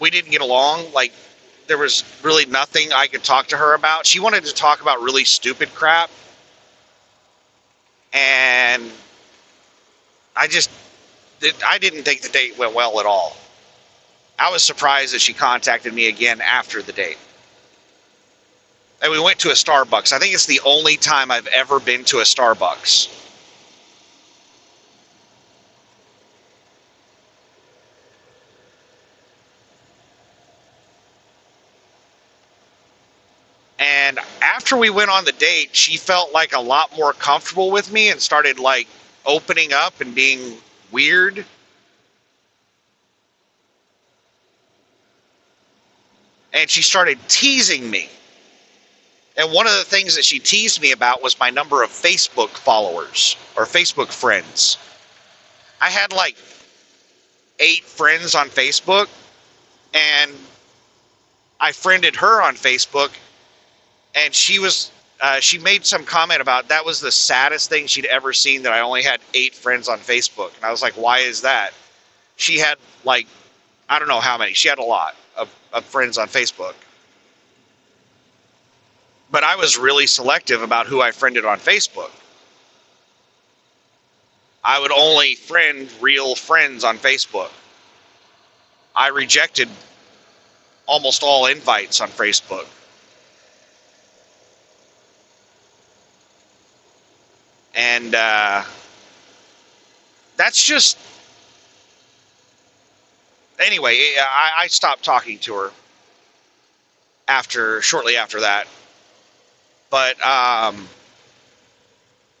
Speaker 1: We didn't get along. Like, there was really nothing I could talk to her about. She wanted to talk about really stupid crap. And I didn't think the date went well at all. I was surprised that she contacted me again after the date. And we went to a Starbucks. I think it's the only time I've ever been to a Starbucks. And after we went on the date, she felt like a lot more comfortable with me and started like opening up and being weird. And she started teasing me. And one of the things that she teased me about was my number of Facebook followers or Facebook friends. I had like 8 friends on Facebook, and I friended her on Facebook, and she made some comment about that was the saddest thing she'd ever seen, that I only had 8 friends on Facebook. And I was like, why is that? She had like, I don't know how many. She had a lot of friends on Facebook. But I was really selective about who I friended on Facebook. I would only friend real friends on Facebook. I rejected almost all invites on Facebook. And that's just... Anyway, I stopped talking to her shortly after that. But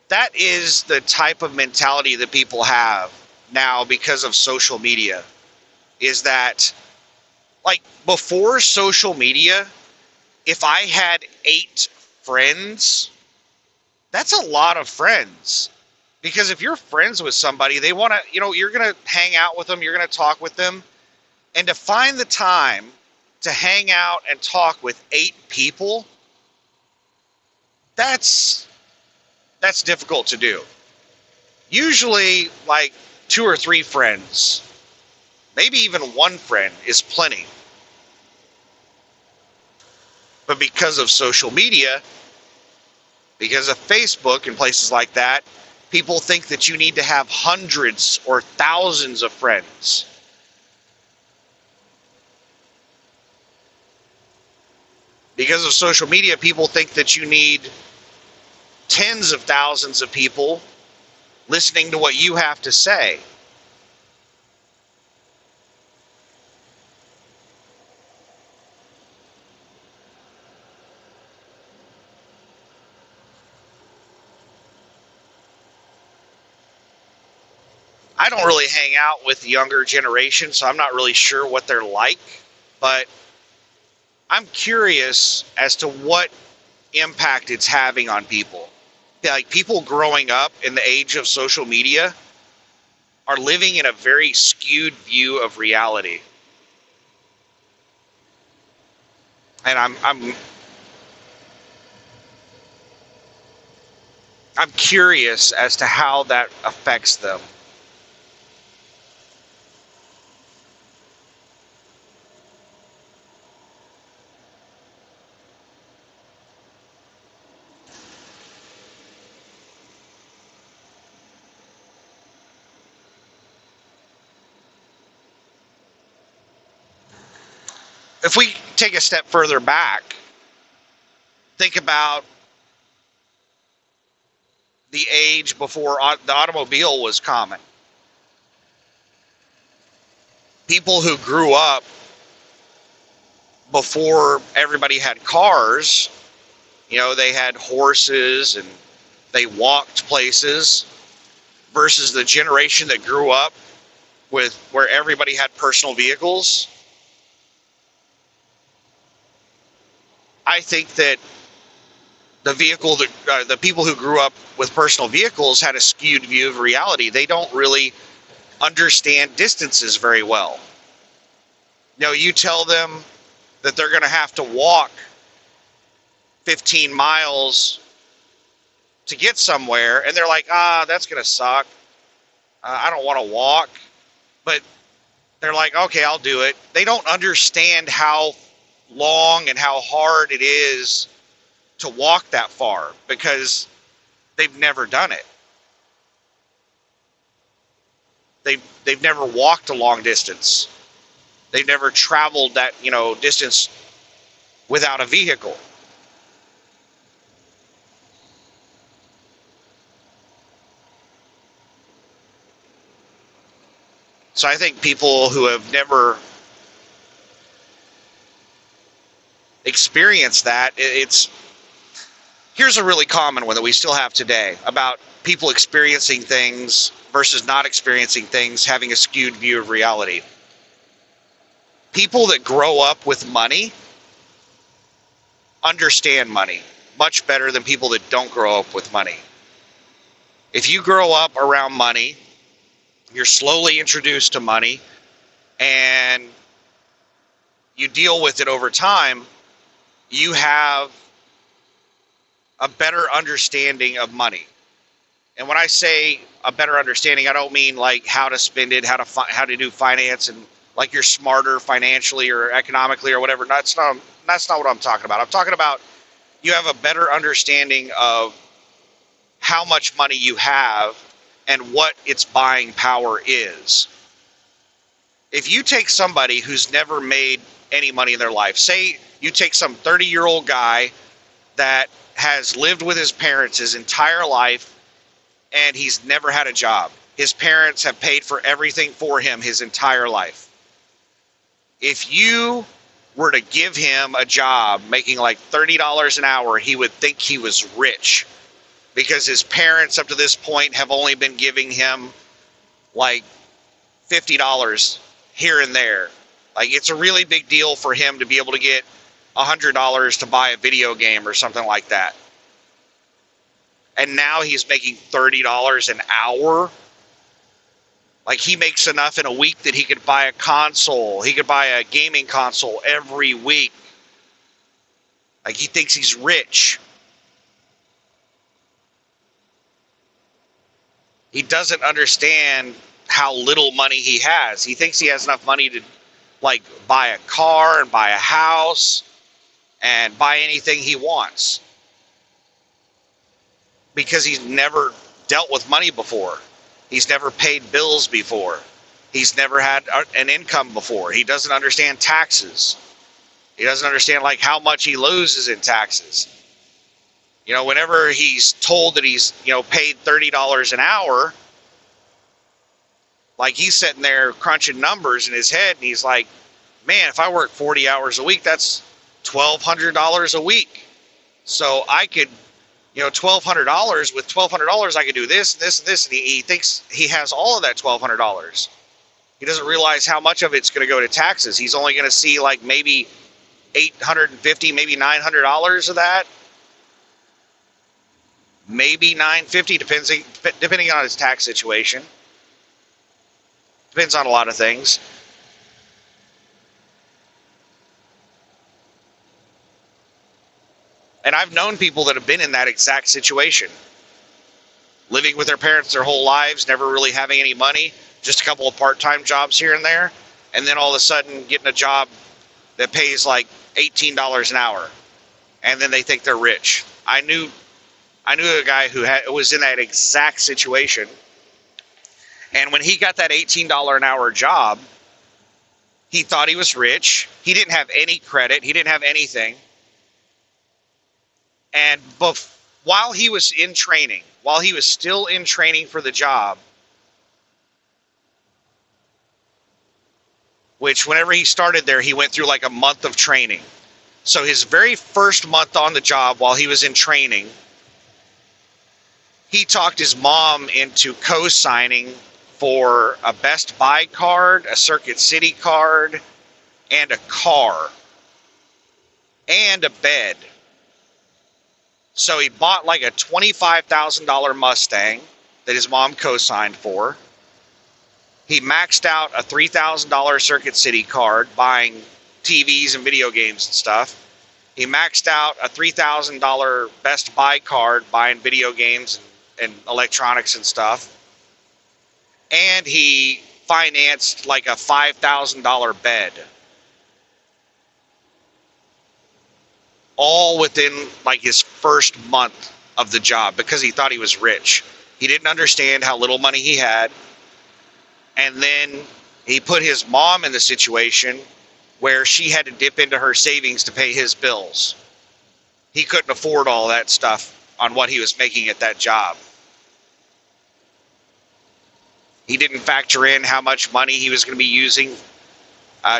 Speaker 1: that is the type of mentality that people have now because of social media. Is that, like, before social media, if I had 8 friends, that's a lot of friends. Because if you're friends with somebody, they want to, you're going to hang out with them, you're going to talk with them. And to find the time to hang out and talk with 8 people, that's difficult to do. Usually, like 2 or 3 friends, maybe even 1 friend is plenty. But because of social media, because of Facebook and places like that, people think that you need to have hundreds or thousands of friends. Because of social media, people think that you need tens of thousands of people listening to what you have to say. I don't really hang out with the younger generation, so I'm not really sure what they're like, but I'm curious as to what impact it's having on people. Like, people growing up in the age of social media are living in a very skewed view of reality. And I'm curious as to how that affects them. If we take a step further back, think about the age before the automobile was common. People who grew up before everybody had cars, they had horses and they walked places, versus the generation that grew up with where everybody had personal vehicles. I think that the people who grew up with personal vehicles had a skewed view of reality. They don't really understand distances very well. You tell them that they're going to have to walk 15 miles to get somewhere, and they're like, that's going to suck. I don't want to walk. But they're like, okay, I'll do it. They don't understand how long and how hard it is to walk that far because they've never done it. They've never walked a long distance. They've never traveled that, distance without a vehicle. So I think people who have never experienced that, here's a really common one that we still have today about people experiencing things versus not experiencing things, having a skewed view of reality. People that grow up with money understand money much better than people that don't grow up with money. If you grow up around money, you're slowly introduced to money, and you deal with it over time, you have a better understanding of money. And when I say a better understanding, I don't mean like how to spend it, how to do finance, and like you're smarter financially or economically or whatever. That's not what I'm talking about. I'm talking about you have a better understanding of how much money you have and what its buying power is. If you take somebody who's never made any money in their life, say you take some 30-year-old guy that has lived with his parents his entire life and he's never had a job. His parents have paid for everything for him his entire life. If you were to give him a job making like $30 an hour, he would think he was rich because his parents up to this point have only been giving him like $50 here and there. Like, it's a really big deal for him to be able to get $100 to buy a video game or something like that. And now he's making $30 an hour. Like, he makes enough in a week that he could buy a console. He could buy a gaming console every week. Like, he thinks he's rich. He doesn't understand how little money he has. He thinks he has enough money to, like, buy a car and buy a house and buy anything he wants. Because he's never dealt with money before. He's never paid bills before. He's never had an income before. He doesn't understand taxes. He doesn't understand like how much he loses in taxes. Whenever he's told that he's, paid $30 an hour, like he's sitting there crunching numbers in his head and he's like, man, if I work 40 hours a week, that's $1,200 a week. So I could, $1,200, with $1,200 I could do this, this, and this, and he thinks he has all of that $1,200. He doesn't realize how much of it's going to go to taxes. He's only going to see like maybe $850, maybe $900 of that. Maybe $950, depending on his tax situation. Depends on a lot of things. And I've known people that have been in that exact situation. living with their parents their whole lives, never really having any money, just a couple of part-time jobs here and there, and then all of a sudden getting a job that pays like $18 an hour, and then they think they're rich. I knew a guy who was in that exact situation, and when he got that $18 an hour job, he thought he was rich. He didn't have any credit. He didn't have anything. And while he was in training, while he was still in training for the job, which whenever he started there, he went through like a month of training. So his very first month on the job while he was in training, he talked his mom into co-signing for a Best Buy card, a Circuit City card, and a car, and a bed. So he bought like a $25,000 Mustang that his mom co-signed for. He maxed out a $3,000 Circuit City card buying TVs and video games and stuff. He maxed out a $3,000 Best Buy card buying video games and electronics and stuff. And he financed like a $5,000 bed. All within like his first month of the job because he thought he was rich. He didn't understand how little money he had. And then he put his mom in the situation where she had to dip into her savings to pay his bills. He couldn't afford all that stuff on what he was making at that job. He didn't factor in how much money he was going to be using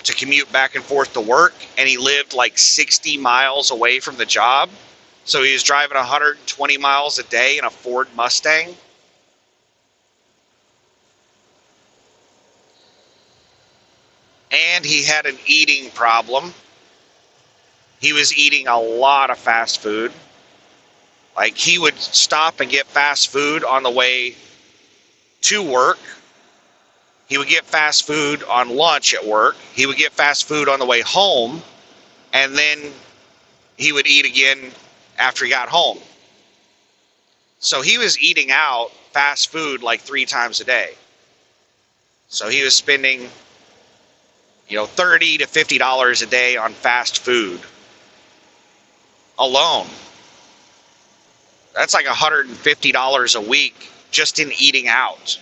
Speaker 1: to commute back and forth to work, and he lived like 60 miles away from the job. So he was driving 120 miles a day in a Ford Mustang. And he had an eating problem. He was eating a lot of fast food. Like he would stop and get fast food on the way to work. He would get fast food on lunch at work. He would get fast food on the way home. And then he would eat again after he got home. So he was eating out fast food like 3 times a day. So he was spending, $30 to $50 a day on fast food alone. That's like $150 a week just in eating out.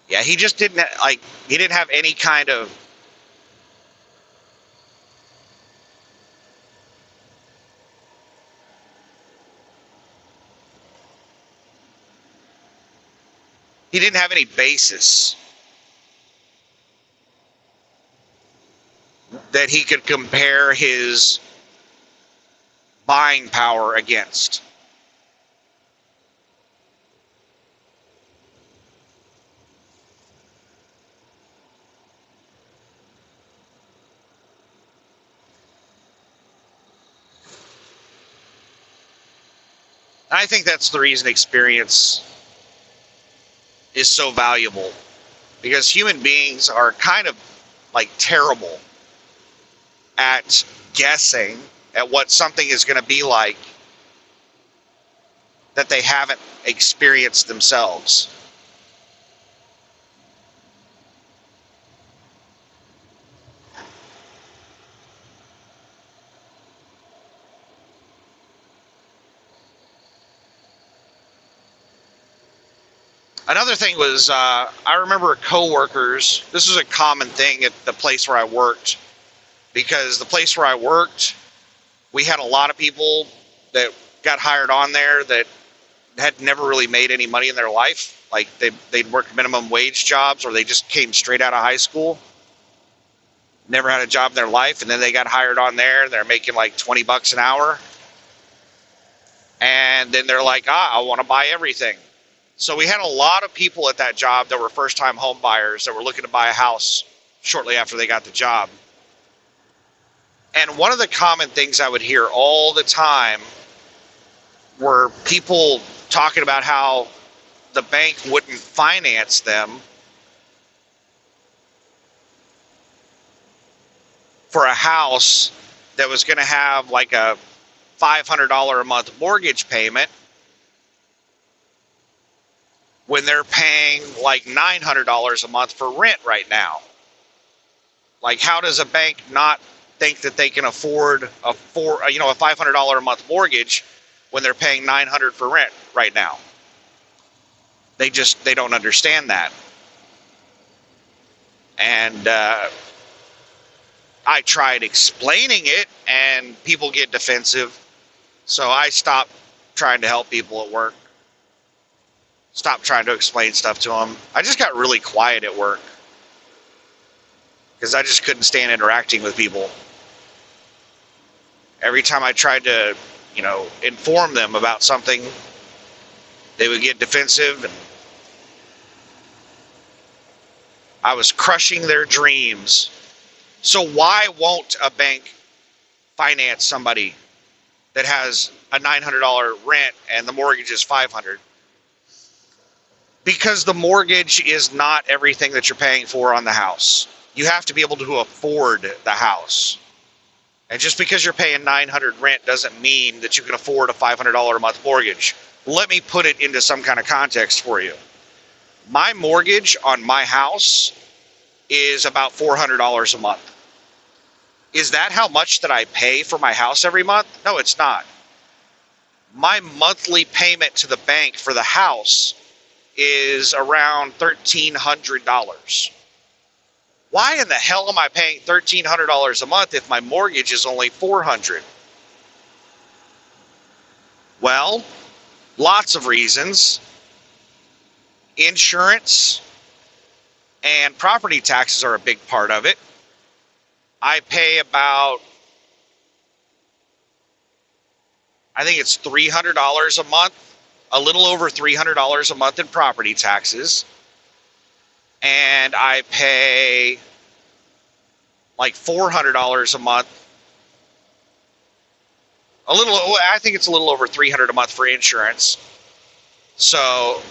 Speaker 1: Yeah, he just didn't he didn't have any kind of basis that he could compare his buying power against. I think that's the reason experience is so valuable, because human beings are kind of like terrible at guessing at what something is going to be like that they haven't experienced themselves. Another thing was, I remember coworkers. This was a common thing at the place where I worked, because the place where I worked, we had a lot of people that got hired on there that had never really made any money in their life. Like they'd worked minimum wage jobs, or they just came straight out of high school, never had a job in their life, and then they got hired on there. They're making like $20 an hour, and then they're like, I want to buy everything. So we had a lot of people at that job that were first-time home buyers that were looking to buy a house shortly after they got the job. And one of the common things I would hear all the time were people talking about how the bank wouldn't finance them for a house that was going to have like a $500 a month mortgage payment when they're paying like $900 a month for rent right now? Like, how does a bank not think that they can afford a $500 a month mortgage when they're paying $900 for rent right now? They don't understand that. And I tried explaining it, and people get defensive. So I stopped trying to help people at work. Stopped trying to explain stuff to them. I just got really quiet at work because I just couldn't stand interacting with people. Every time I tried to, inform them about something, they would get defensive, and I was crushing their dreams. So why won't a bank finance somebody that has a $900 rent and the mortgage is $500? Because the mortgage is not everything that you're paying for on the house. You have to be able to afford the house. And just because you're paying $900 rent doesn't mean that you can afford a $500 a month mortgage. Let me put it into some kind of context for you. My mortgage on my house is about $400 a month. Is that how much that I pay for my house every month? No, it's not. My monthly payment to the bank for the house is around $1,300. Why in the hell am I paying $1,300 a month if my mortgage is only $400? Well, lots of reasons. Insurance and property taxes are a big part of it. I pay about, I think it's $300 a month, a little over $300 a month in property taxes. And I pay like $400 a month. I think it's a little over $300 a month for insurance. So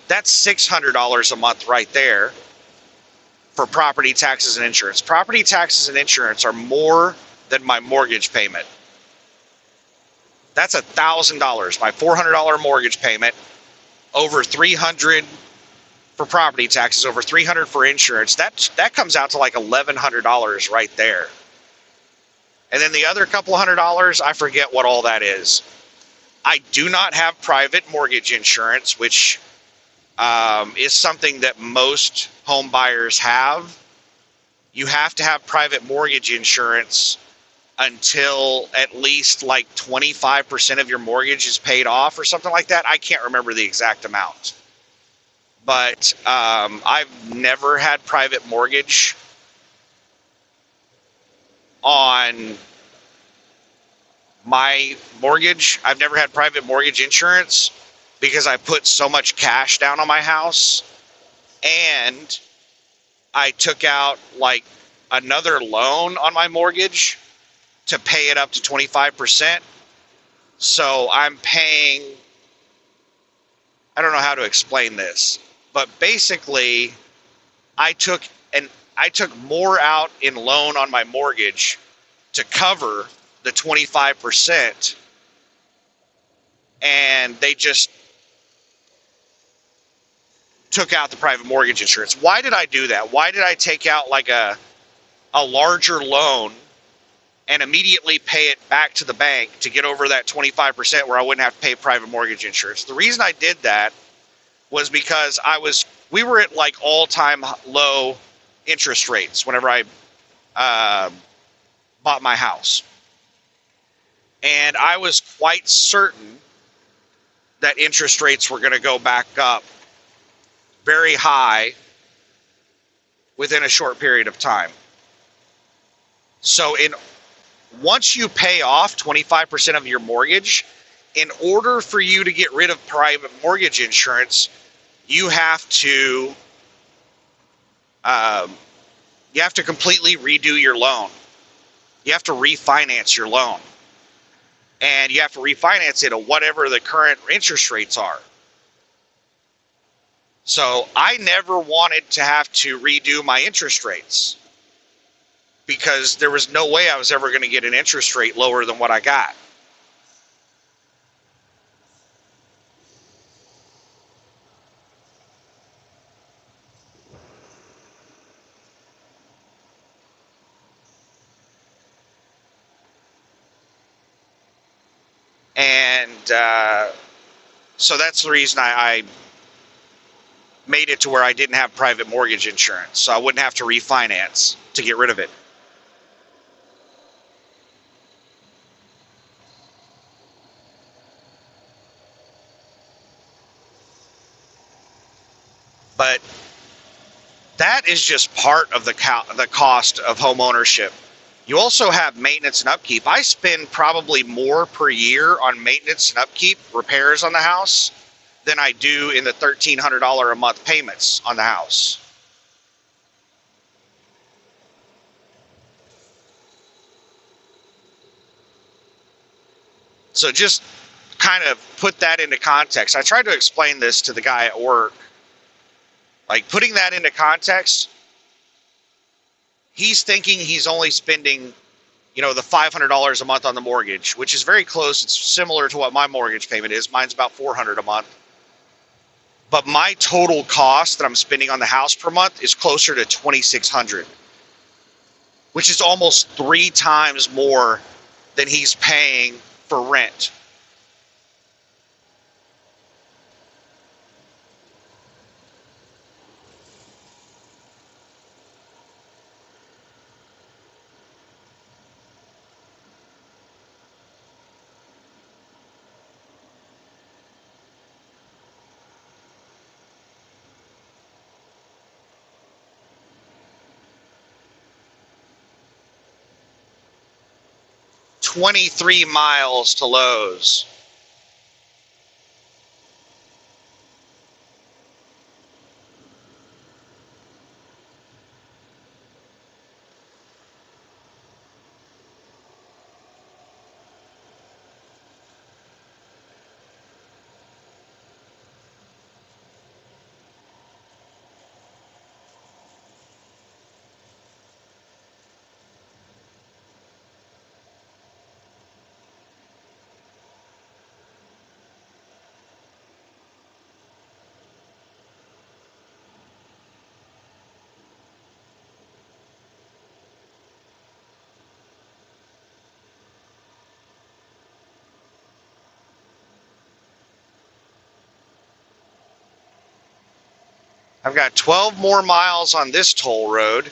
Speaker 1: that's $600 a month right there for property taxes and insurance. Property taxes and insurance are more than my mortgage payment. That's $1,000. My $400 mortgage payment, over $300 for property taxes, over $300 for insurance. That comes out to like $1,100 right there. And then the other couple $100, I forget what all that is. I do not have private mortgage insurance, which is something that most home buyers have. You have to have private mortgage insurance until at least like 25% of your mortgage is paid off or something like that. I can't remember the exact amount. But I've never had private mortgage on my mortgage. I've never had private mortgage insurance because I put so much cash down on my house, and I took out like another loan on my mortgage to pay it up to 25%. So I'm paying, I don't know how to explain this, but basically I took more out in loan on my mortgage to cover the 25%, and they just took out the private mortgage insurance. Why did I do that? Why did I take out like a larger loan and immediately pay it back to the bank to get over that 25% where I wouldn't have to pay private mortgage insurance? The reason I did that was because we were at like all-time low interest rates whenever I bought my house. And I was quite certain that interest rates were going to go back up very high within a short period of time. So once you pay off 25% of your mortgage, in order for you to get rid of private mortgage insurance, you have to completely redo your loan. You have to refinance your loan. And you have to refinance it at whatever the current interest rates are. So I never wanted to have to redo my interest rates because there was no way I was ever going to get an interest rate lower than what I got. And so that's the reason I made it to where I didn't have private mortgage insurance, so I wouldn't have to refinance to get rid of it. But that is just part of the cost of home ownership. You also have maintenance and upkeep. I spend probably more per year on maintenance and upkeep, repairs on the house, than I do in the $1,300 a month payments on the house. So just kind of put that into context. I tried to explain this to the guy at work. Like, putting that into context, he's thinking he's only spending, the $500 a month on the mortgage, which is very close. It's similar to what my mortgage payment is. Mine's about $400 a month. But my total cost that I'm spending on the house per month is closer to $2,600, which is almost 3 times more than he's paying for rent. $23 miles to Lowe's. I've got 12 more miles on this toll road,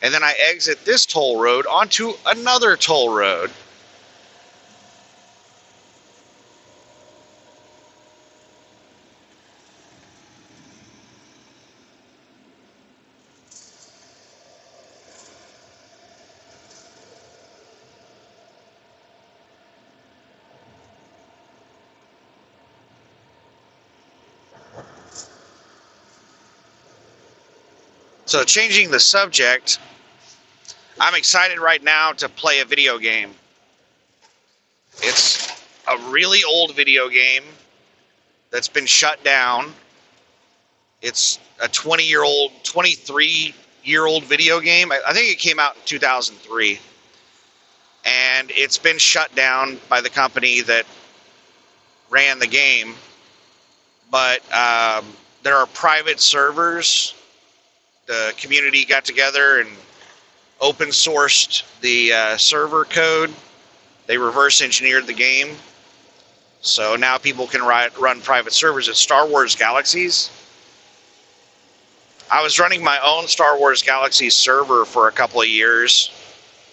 Speaker 1: and then I exit this toll road onto another toll road. So, changing the subject, I'm excited right now to play a video game. It's a really old video game that's been shut down. It's a 23-year-old video game. I think it came out in 2003. And it's been shut down by the company that ran the game. But there are private servers. The community got together and open sourced the server code. They reverse engineered the game. So now people can run private servers at Star Wars Galaxies. I was running my own Star Wars Galaxies server for a couple of years.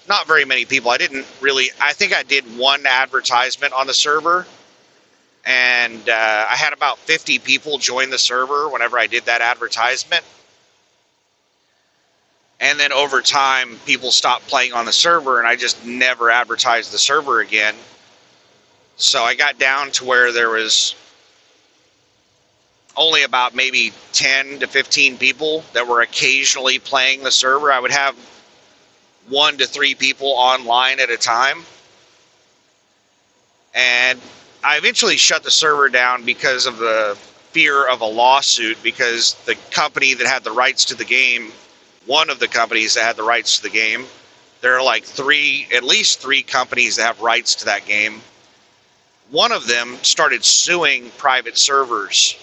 Speaker 1: Not very many people. I think I did one advertisement on the server. And I had about 50 people join the server whenever I did that advertisement. And then over time, people stopped playing on the server, and I just never advertised the server again. So I got down to where there was only about maybe 10 to 15 people that were occasionally playing the server. I would have 1 to 3 people online at a time. And I eventually shut the server down because of the fear of a lawsuit, because the company that had the rights to the game, one of the companies that had the rights to the game, there are like at least three companies that have rights to that game. One of them started suing private servers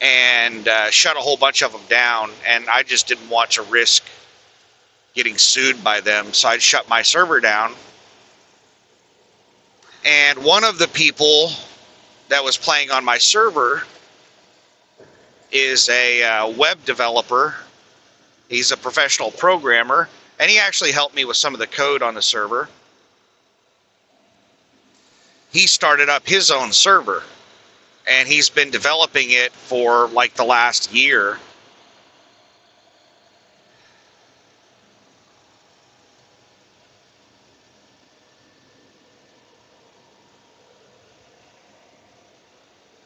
Speaker 1: and shut a whole bunch of them down, and I just didn't want to risk getting sued by them, so I shut my server down. And one of the people that was playing on my server is a web developer. He's a professional programmer, and he actually helped me with some of the code on the server. He started up his own server, and he's been developing it for like the last year.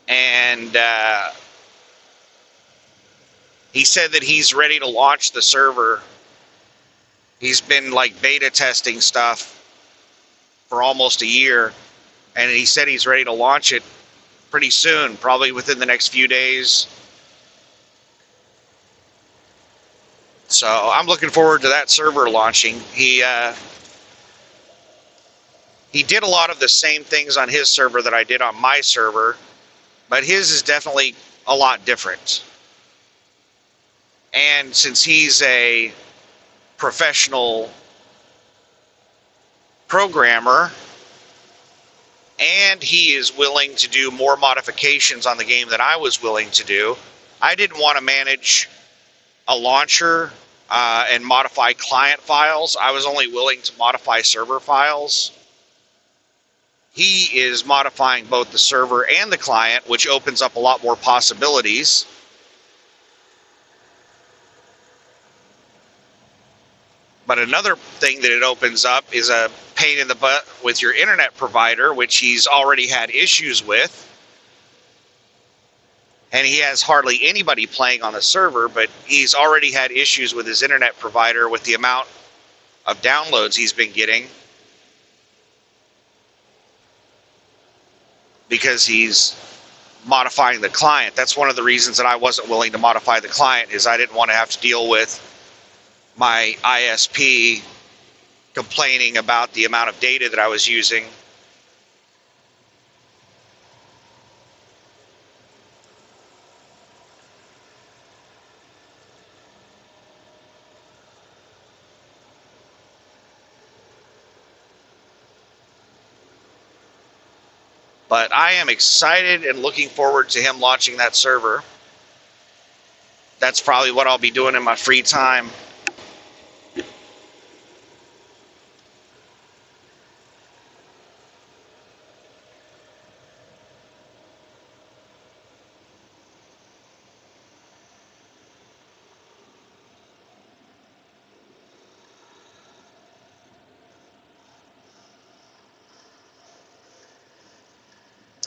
Speaker 1: And he said that he's ready to launch the server. He's been like beta testing stuff for almost a year, and he said he's ready to launch it pretty soon, probably within the next few days. So I'm looking forward to that server launching. He did a lot of the same things on his server that I did on my server, but his is definitely a lot different. And since he's a professional programmer, and he is willing to do more modifications on the game than I was willing to do, I didn't want to manage a launcher and modify client files. I was only willing to modify server files. He is modifying both the server and the client, which opens up a lot more possibilities. But another thing that it opens up is a pain in the butt with your internet provider, which he's already had issues with. And he has hardly anybody playing on the server, but he's already had issues with his internet provider with the amount of downloads he's been getting, because he's modifying the client. That's one of the reasons that I wasn't willing to modify the client, is I didn't want to have to deal with my ISP complaining about the amount of data that I was using. But I am excited and looking forward to him launching that server. That's probably what I'll be doing in my free time.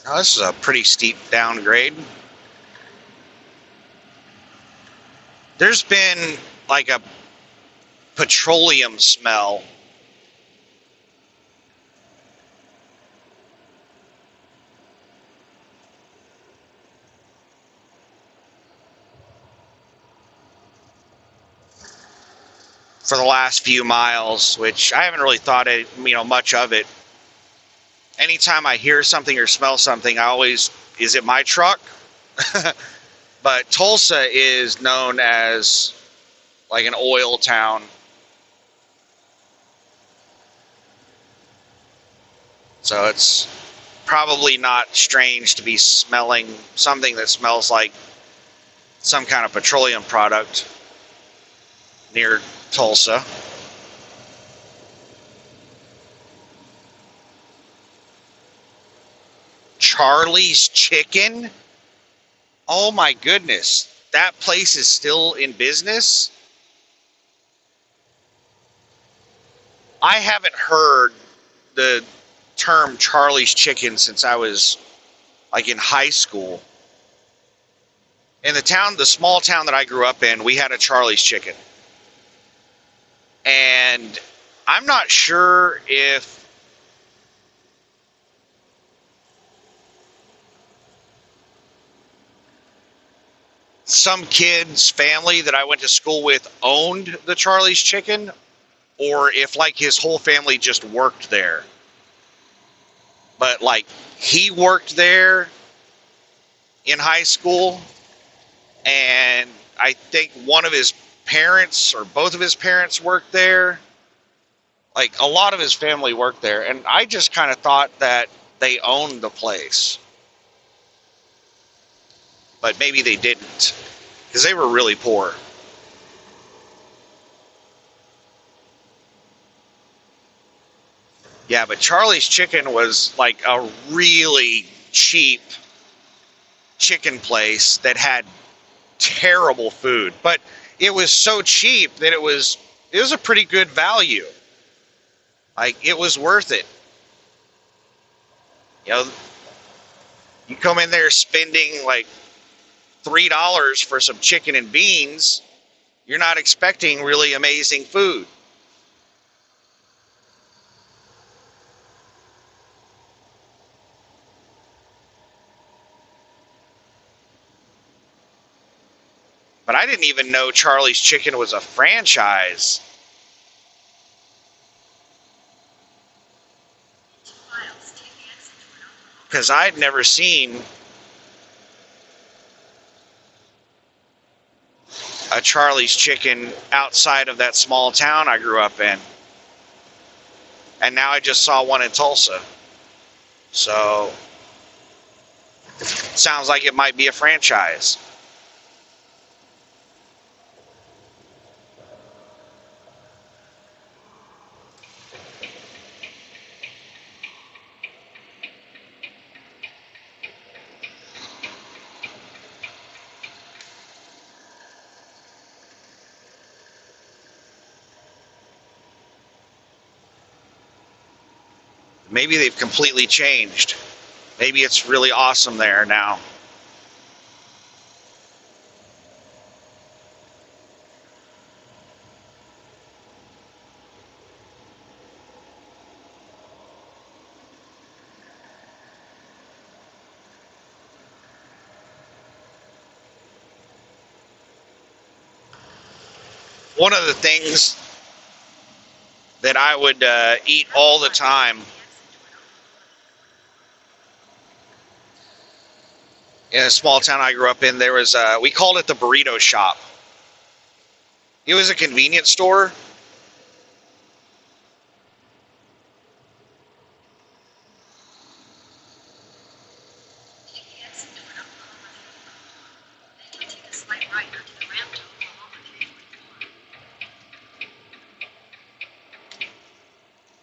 Speaker 1: Oh, this is a pretty steep downgrade. There's been like a petroleum smell for the last few miles, which I haven't really thought much of it. Anytime I hear something or smell something, I always, is it my truck? But Tulsa is known as like an oil town. So it's probably not strange to be smelling something that smells like some kind of petroleum product near Tulsa. Charlie's Chicken? Oh my goodness. That place is still in business? I haven't heard the term Charlie's Chicken since I was like in high school. In the small town that I grew up in, we had a Charlie's Chicken. And I'm not sure if some kid's family that I went to school with owned the Charlie's Chicken, or if like his whole family just worked there. But like he worked there in high school, and I think one of his parents or both of his parents worked there. Like a lot of his family worked there, and I just kind of thought that they owned the place. But maybe they didn't, because they were really poor. Yeah, but Charlie's Chicken was like a really cheap chicken place that had terrible food, but it was so cheap that it was a pretty good value. Like, it was worth it. You know, you come in there spending like $3 for some chicken and beans, you're not expecting really amazing food. But I didn't even know Charlie's Chicken was a franchise.
Speaker 2: 2 miles, take the exit toward Oklahoma.
Speaker 1: Because I'd never seen a Charlie's Chicken outside of that small town I grew up in. And now I just saw one in Tulsa. So, sounds like it might be a franchise. Maybe they've completely changed. Maybe it's really awesome there now. One of the things that I would eat all the time in a small town I grew up in, there was we called it the burrito shop. It was a convenience store.
Speaker 2: Take the exit toward Oklahoma 344. Then you'll take a slight right onto the ramp to Oklahoma 344.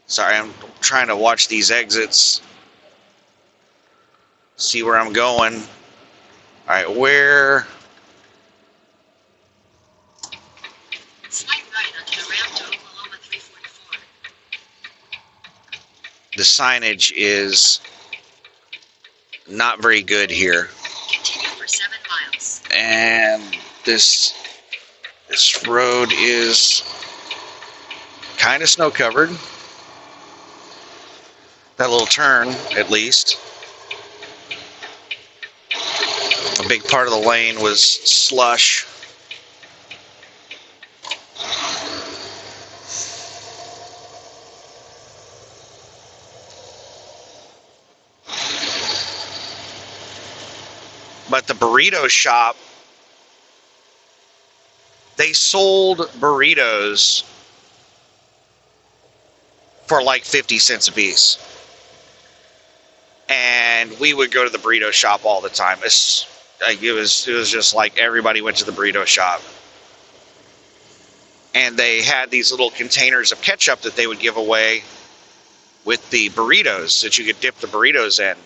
Speaker 1: Sorry, I'm trying to watch these exits, see where I'm going. All right, where?
Speaker 2: Slight right onto the ramp to Oklahoma 344.
Speaker 1: The signage is not very good here.
Speaker 2: Continue for 7 miles.
Speaker 1: And this road is kind of snow covered. That little turn, at least. A big part of the lane was slush. But the burrito shop, they sold burritos for like 50 cents a piece. And we would go to the burrito shop all the time. It was just like everybody went to the burrito shop. And they had these little containers of ketchup that they would give away with the burritos that you could dip the burritos in.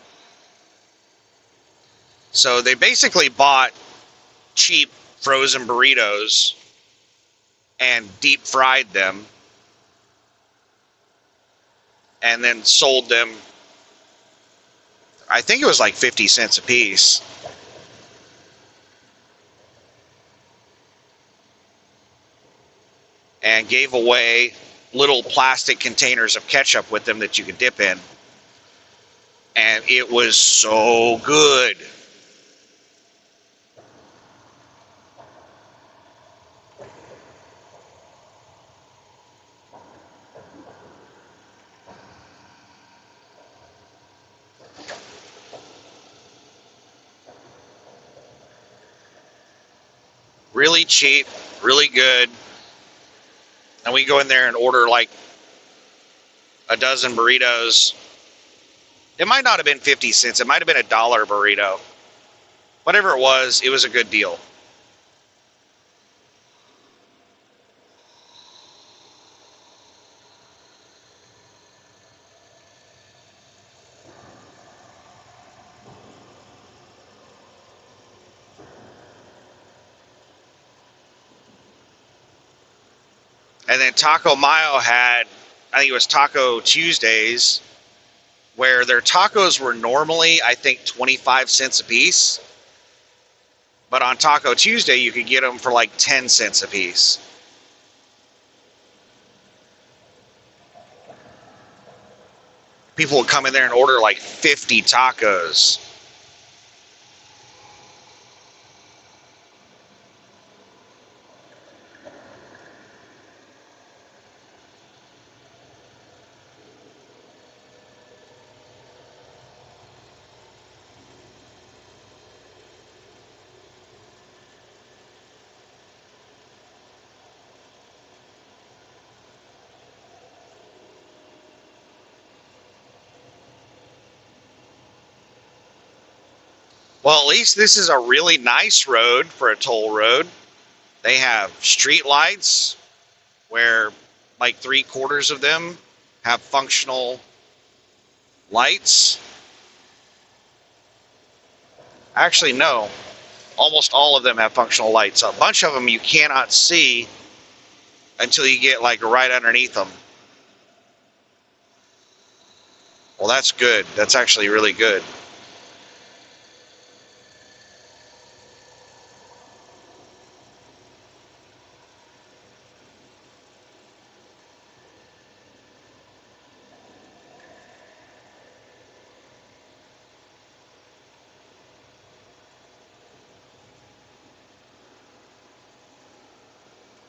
Speaker 1: So they basically bought cheap frozen burritos and deep fried them and then sold them. I think it was like 50 cents a piece. And gave away little plastic containers of ketchup with them that you could dip in. And it was so good. Really cheap, really good. And we go in there and order like a dozen burritos. It might not have been 50 cents. It might have been $1 burrito. Whatever it was a good deal. And then Taco Mayo had, I think it was Taco Tuesdays, where their tacos were normally, I think, 25 cents a piece. But on Taco Tuesday, you could get them for like 10 cents a piece. People would come in there and order like 50 tacos. Well, at least this is a really nice road for a toll road. They have street lights where like 3/4 of them have functional lights. Actually, no. Almost all of them have functional lights. A bunch of them you cannot see until you get like right underneath them. Well, that's good. That's actually really good.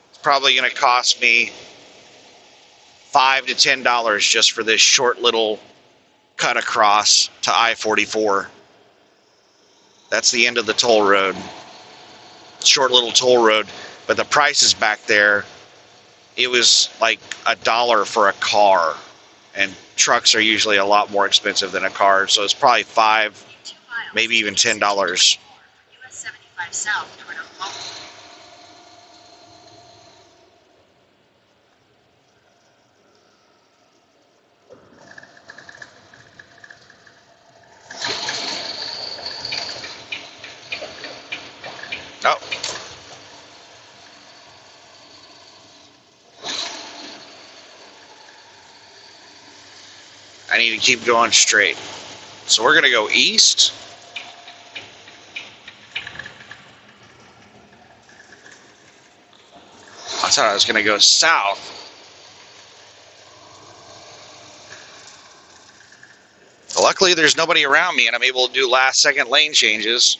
Speaker 1: It's probably going to cost me $5 to $10 just for this short little cut across to I-44. That's the end of the toll road. Short little toll road, but the prices back there, it was like $1 for a car, and trucks are usually a lot more expensive than a car, so it's probably $5, maybe even $10.
Speaker 2: US 75 South toward Oklahoma.
Speaker 1: Oh. I need to keep going straight. So we're going to go east. I thought I was going to go south. Luckily, there's nobody around me, and I'm able to do last-second lane changes.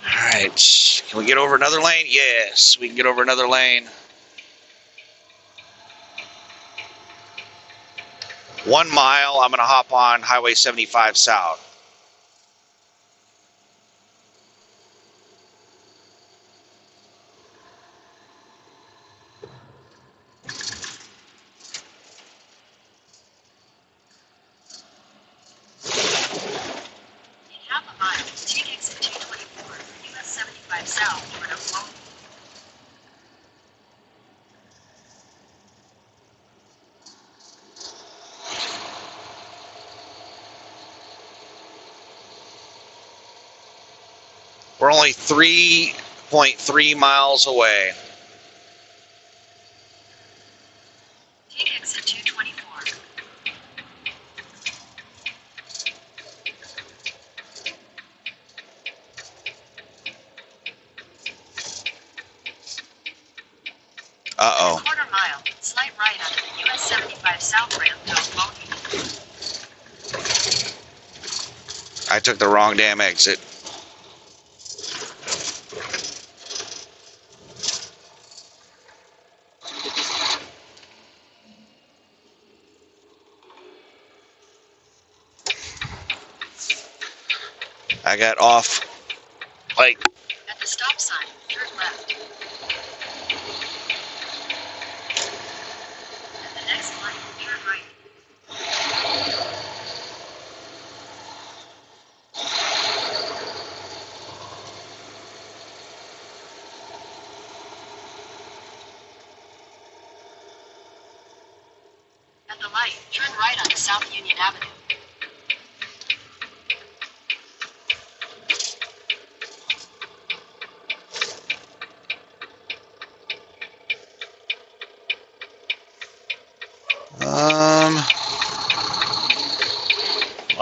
Speaker 1: All right, can we get over another lane? Yes, we can get over another lane. 1 mile, I'm going to hop on Highway 75 South.
Speaker 2: In half a mile, take exit 224 for US 75 South toward Oklahoma.
Speaker 1: We're only 3.3 miles away.
Speaker 2: Take exit 224.
Speaker 1: Uh-oh.
Speaker 2: Quarter mile, slight right onto the US 75 South ramp to Oklahoma.
Speaker 1: I took the wrong damn exit. I got off like
Speaker 2: At the stop sign, turn left. At the next light, turn right. At the light, turn right onto South Union Avenue.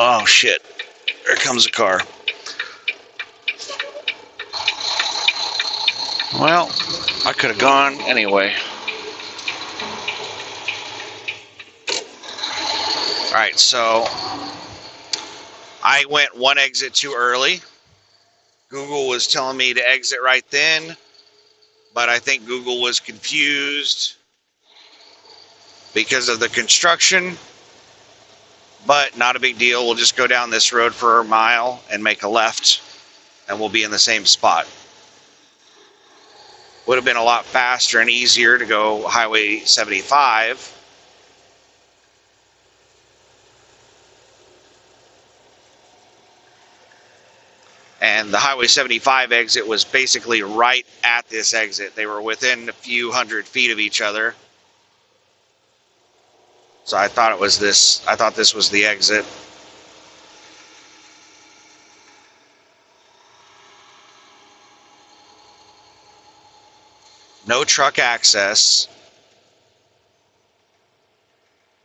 Speaker 1: oh shit, there comes a car. Well, I could have gone anyway. All right, so I went one exit too early. Google was telling me to exit right then, but I think Google was confused because of the construction. But not a big deal. We'll just go down this road for a mile and make a left, and we'll be in the same spot. Would have been a lot faster and easier to go Highway 75. And the Highway 75 exit was basically right at this exit. They were within a few hundred feet of each other. So I thought it was this. I thought this was the exit. No truck access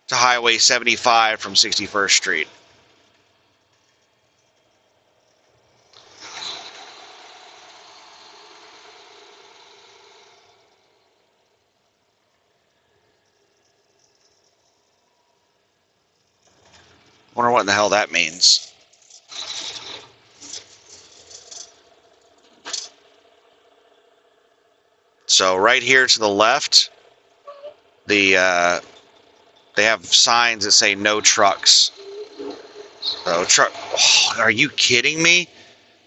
Speaker 1: to Highway 75 from 61st Street. Wonder what in the hell that means. So right here to the left, they have signs that say no trucks. So truck. Oh, are you kidding me?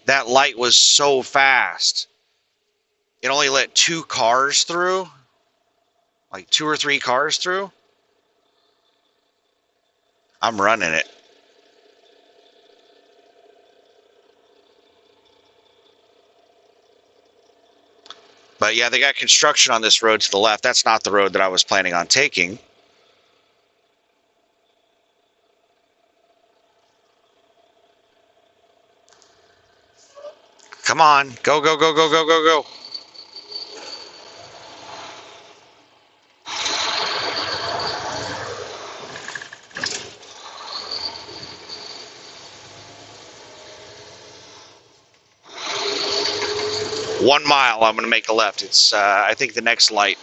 Speaker 1: That light was so fast. It only let 2 cars through, like 2 or 3 cars through. I'm running it. But yeah, they got construction on this road to the left. That's not the road that I was planning on taking. Come on. Go, go, go, go, go, go, go. One mile, I'm going to make a left. It's, I think, the next light.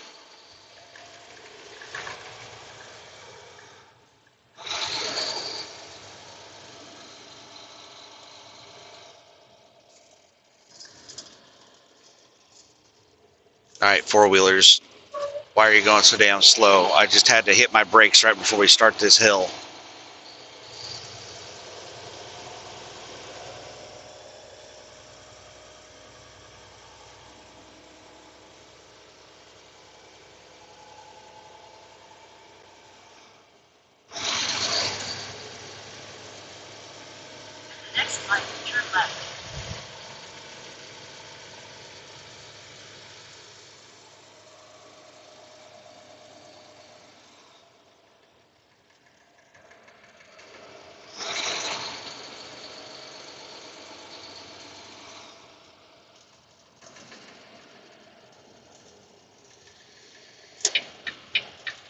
Speaker 1: All right, four-wheelers. Why are you going so damn slow? I just had to hit my brakes right before we start this hill.
Speaker 2: At the next light, turn left.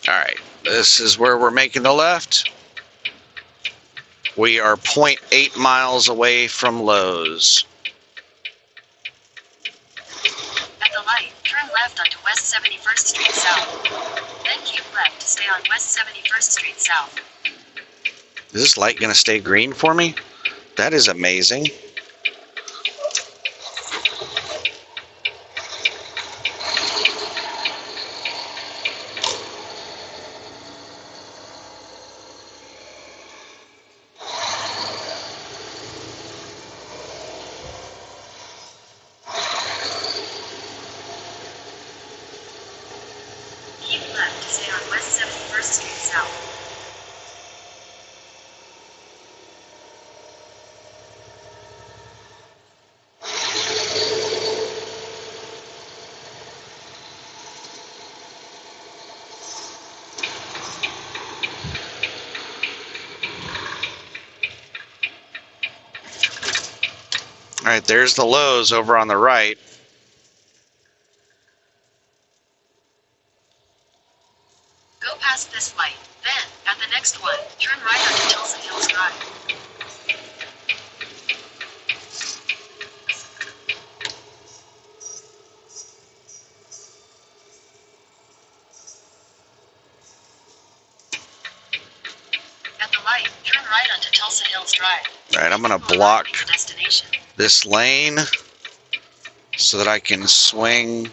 Speaker 1: All right, this is where we're making the left. We are 0.8 miles away from Lowe's.
Speaker 2: At the light, turn left onto West 71st Street South. Then keep left to stay on West 71st Street South.
Speaker 1: Is this light going to stay green for me? That is amazing. But there's the Lowe's over on the right.
Speaker 2: Go past this light. Then, at the next one, turn right onto Tulsa Hills Drive. At the light, turn right onto Tulsa Hills Drive.
Speaker 1: All right, I'm going to block this lane so that I can swing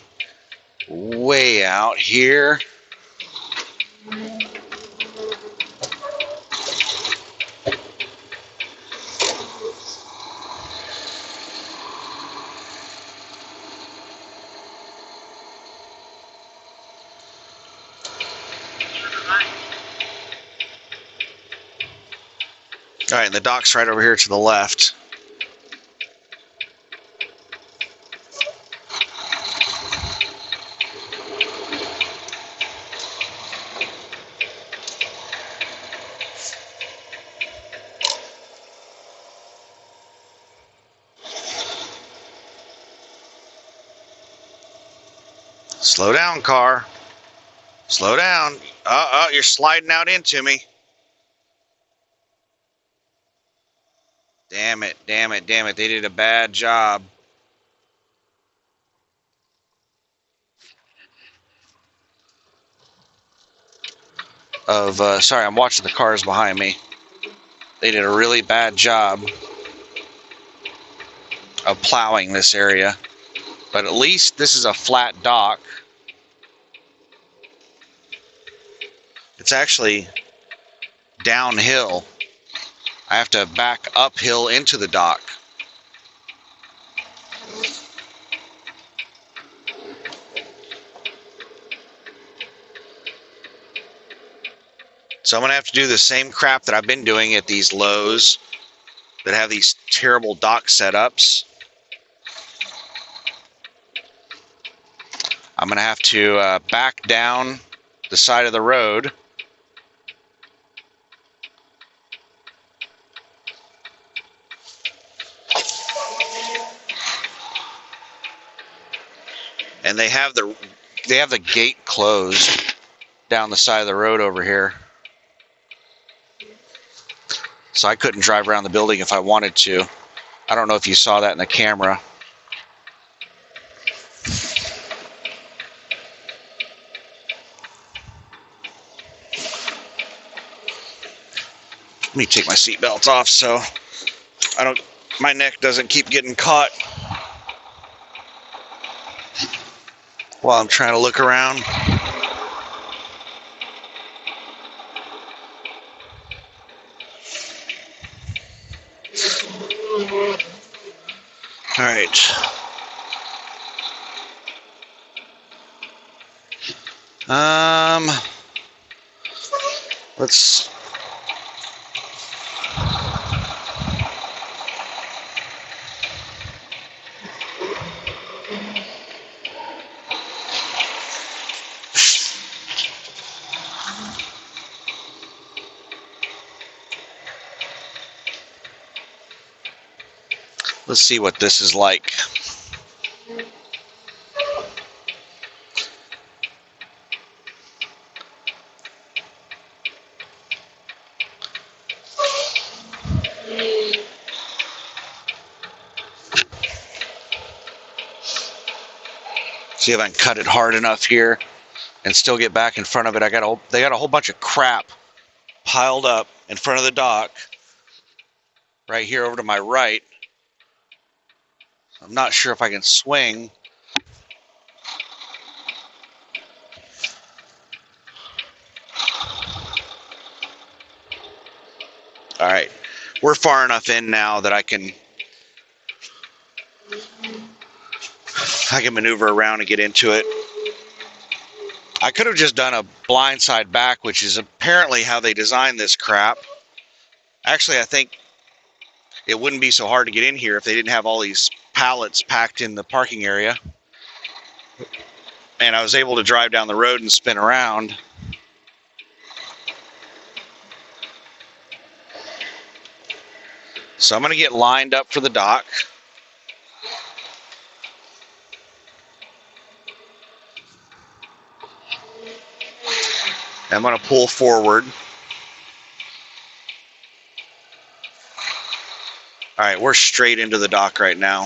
Speaker 1: way out here. All right, and the dock's right over here to the left. Slow down, car. Slow down. You're sliding out into me. Damn it, damn it, damn it. They did a bad job. Sorry, I'm watching the cars behind me. They did a really bad job of plowing this area. But at least this is a flat dock. It's actually downhill. I have to back uphill into the dock. So I'm going to have to do the same crap that I've been doing at these Lowe's that have these terrible dock setups. I'm going to have to back down the side of the road. And they have the gate closed down the side of the road over here. So I couldn't drive around the building if I wanted to. I don't know if you saw that in the camera. Let me take my seatbelt off so my neck doesn't keep getting caught while I'm trying to look around. All right. Let's see what this is like. See if I can cut it hard enough here and still get back in front of it. They got a whole bunch of crap piled up in front of the dock right here over to my right. I'm not sure if I can swing. All right, we're far enough in now that I can maneuver around and get into it. I could have just done a blindside back, which is apparently how they designed this crap. Actually, I think it wouldn't be so hard to get in here if they didn't have all these pallets packed in the parking area. And I was able to drive down the road and spin around. So I'm going to get lined up for the dock. I'm going to pull forward. All right, we're straight into the dock right now.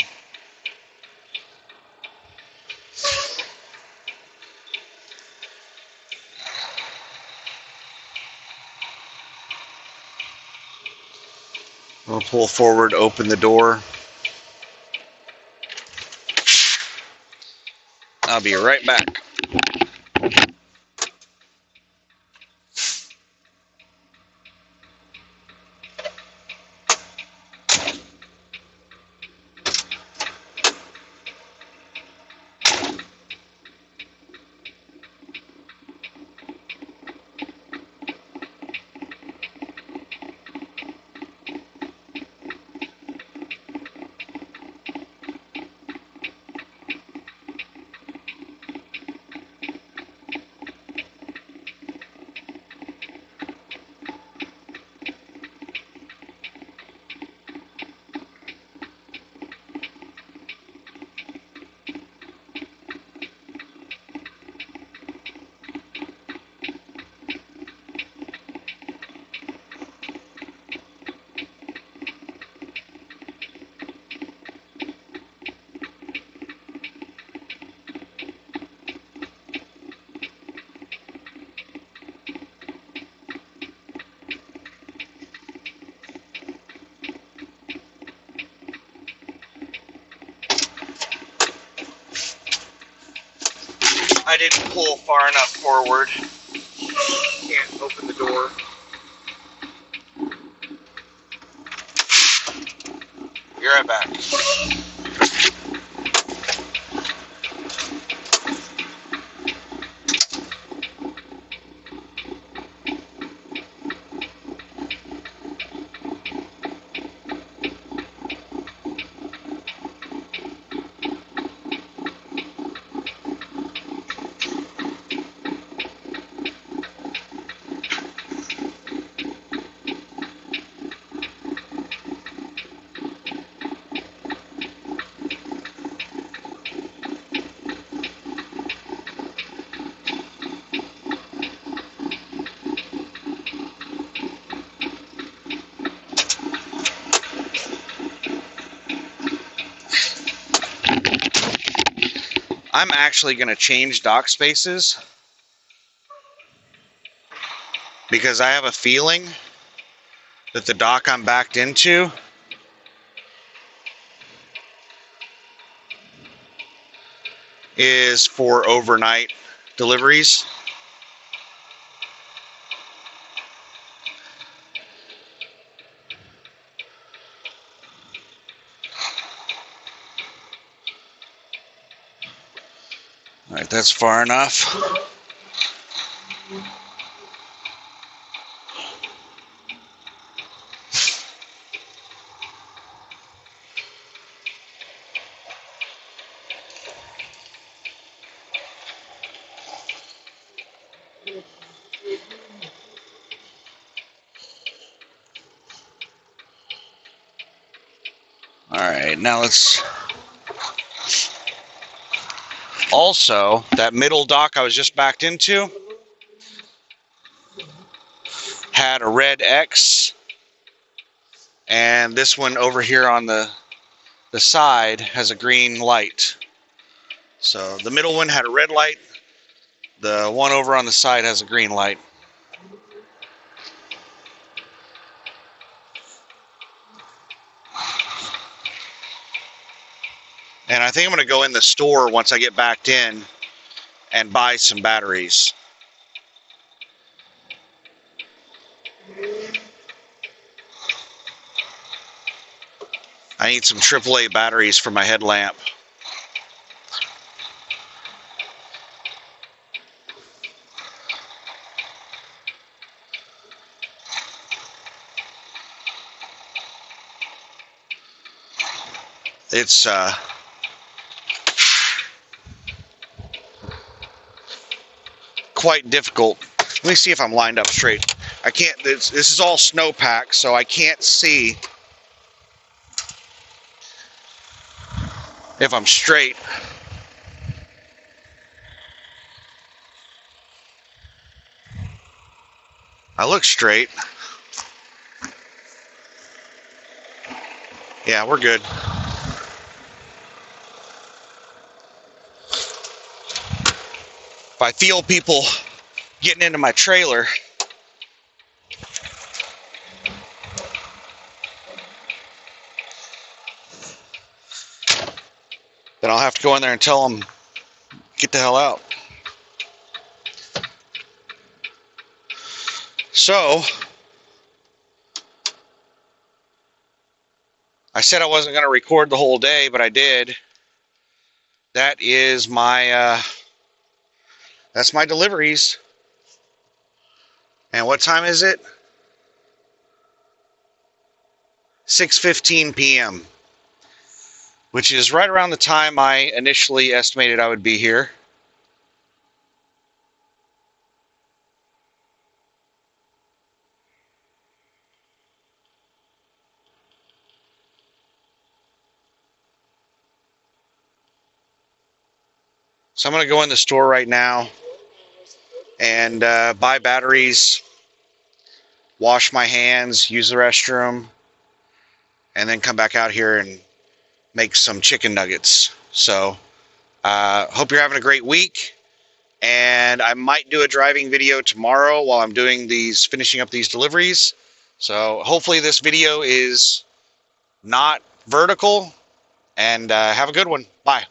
Speaker 1: We'll pull forward, open the door. I'll be right back. I didn't pull far enough forward. Can't open the door. Be right back. I'm actually going to change dock spaces because I have a feeling that the dock I'm backed into is for overnight deliveries. All right, that's far enough. All right, now let's... Also, that middle dock I was just backed into had a red X, and this one over here on the side has a green light. So the middle one had a red light, the one over on the side has a green light. And I think I'm going to go in the store once I get backed in and buy some batteries. I need some AAA batteries for my headlamp. It's quite difficult. Let me see if I'm lined up straight. I can't, this is all snowpack, so I can't see if I'm straight. I look straight. Yeah, we're good. If I feel people getting into my trailer, then I'll have to go in there and tell them, get the hell out. So, I said I wasn't going to record the whole day, but I did. That is my, that's my deliveries. And what time is it? 6:15 p.m., which is right around the time I initially estimated I would be here. So I'm going to go in the store right now and buy batteries, wash my hands, use the restroom, and then come back out here and make some chicken nuggets. So hope you're having a great week. And I might do a driving video tomorrow while I'm doing these, finishing up these deliveries. So hopefully this video is not vertical, and have a good one. Bye.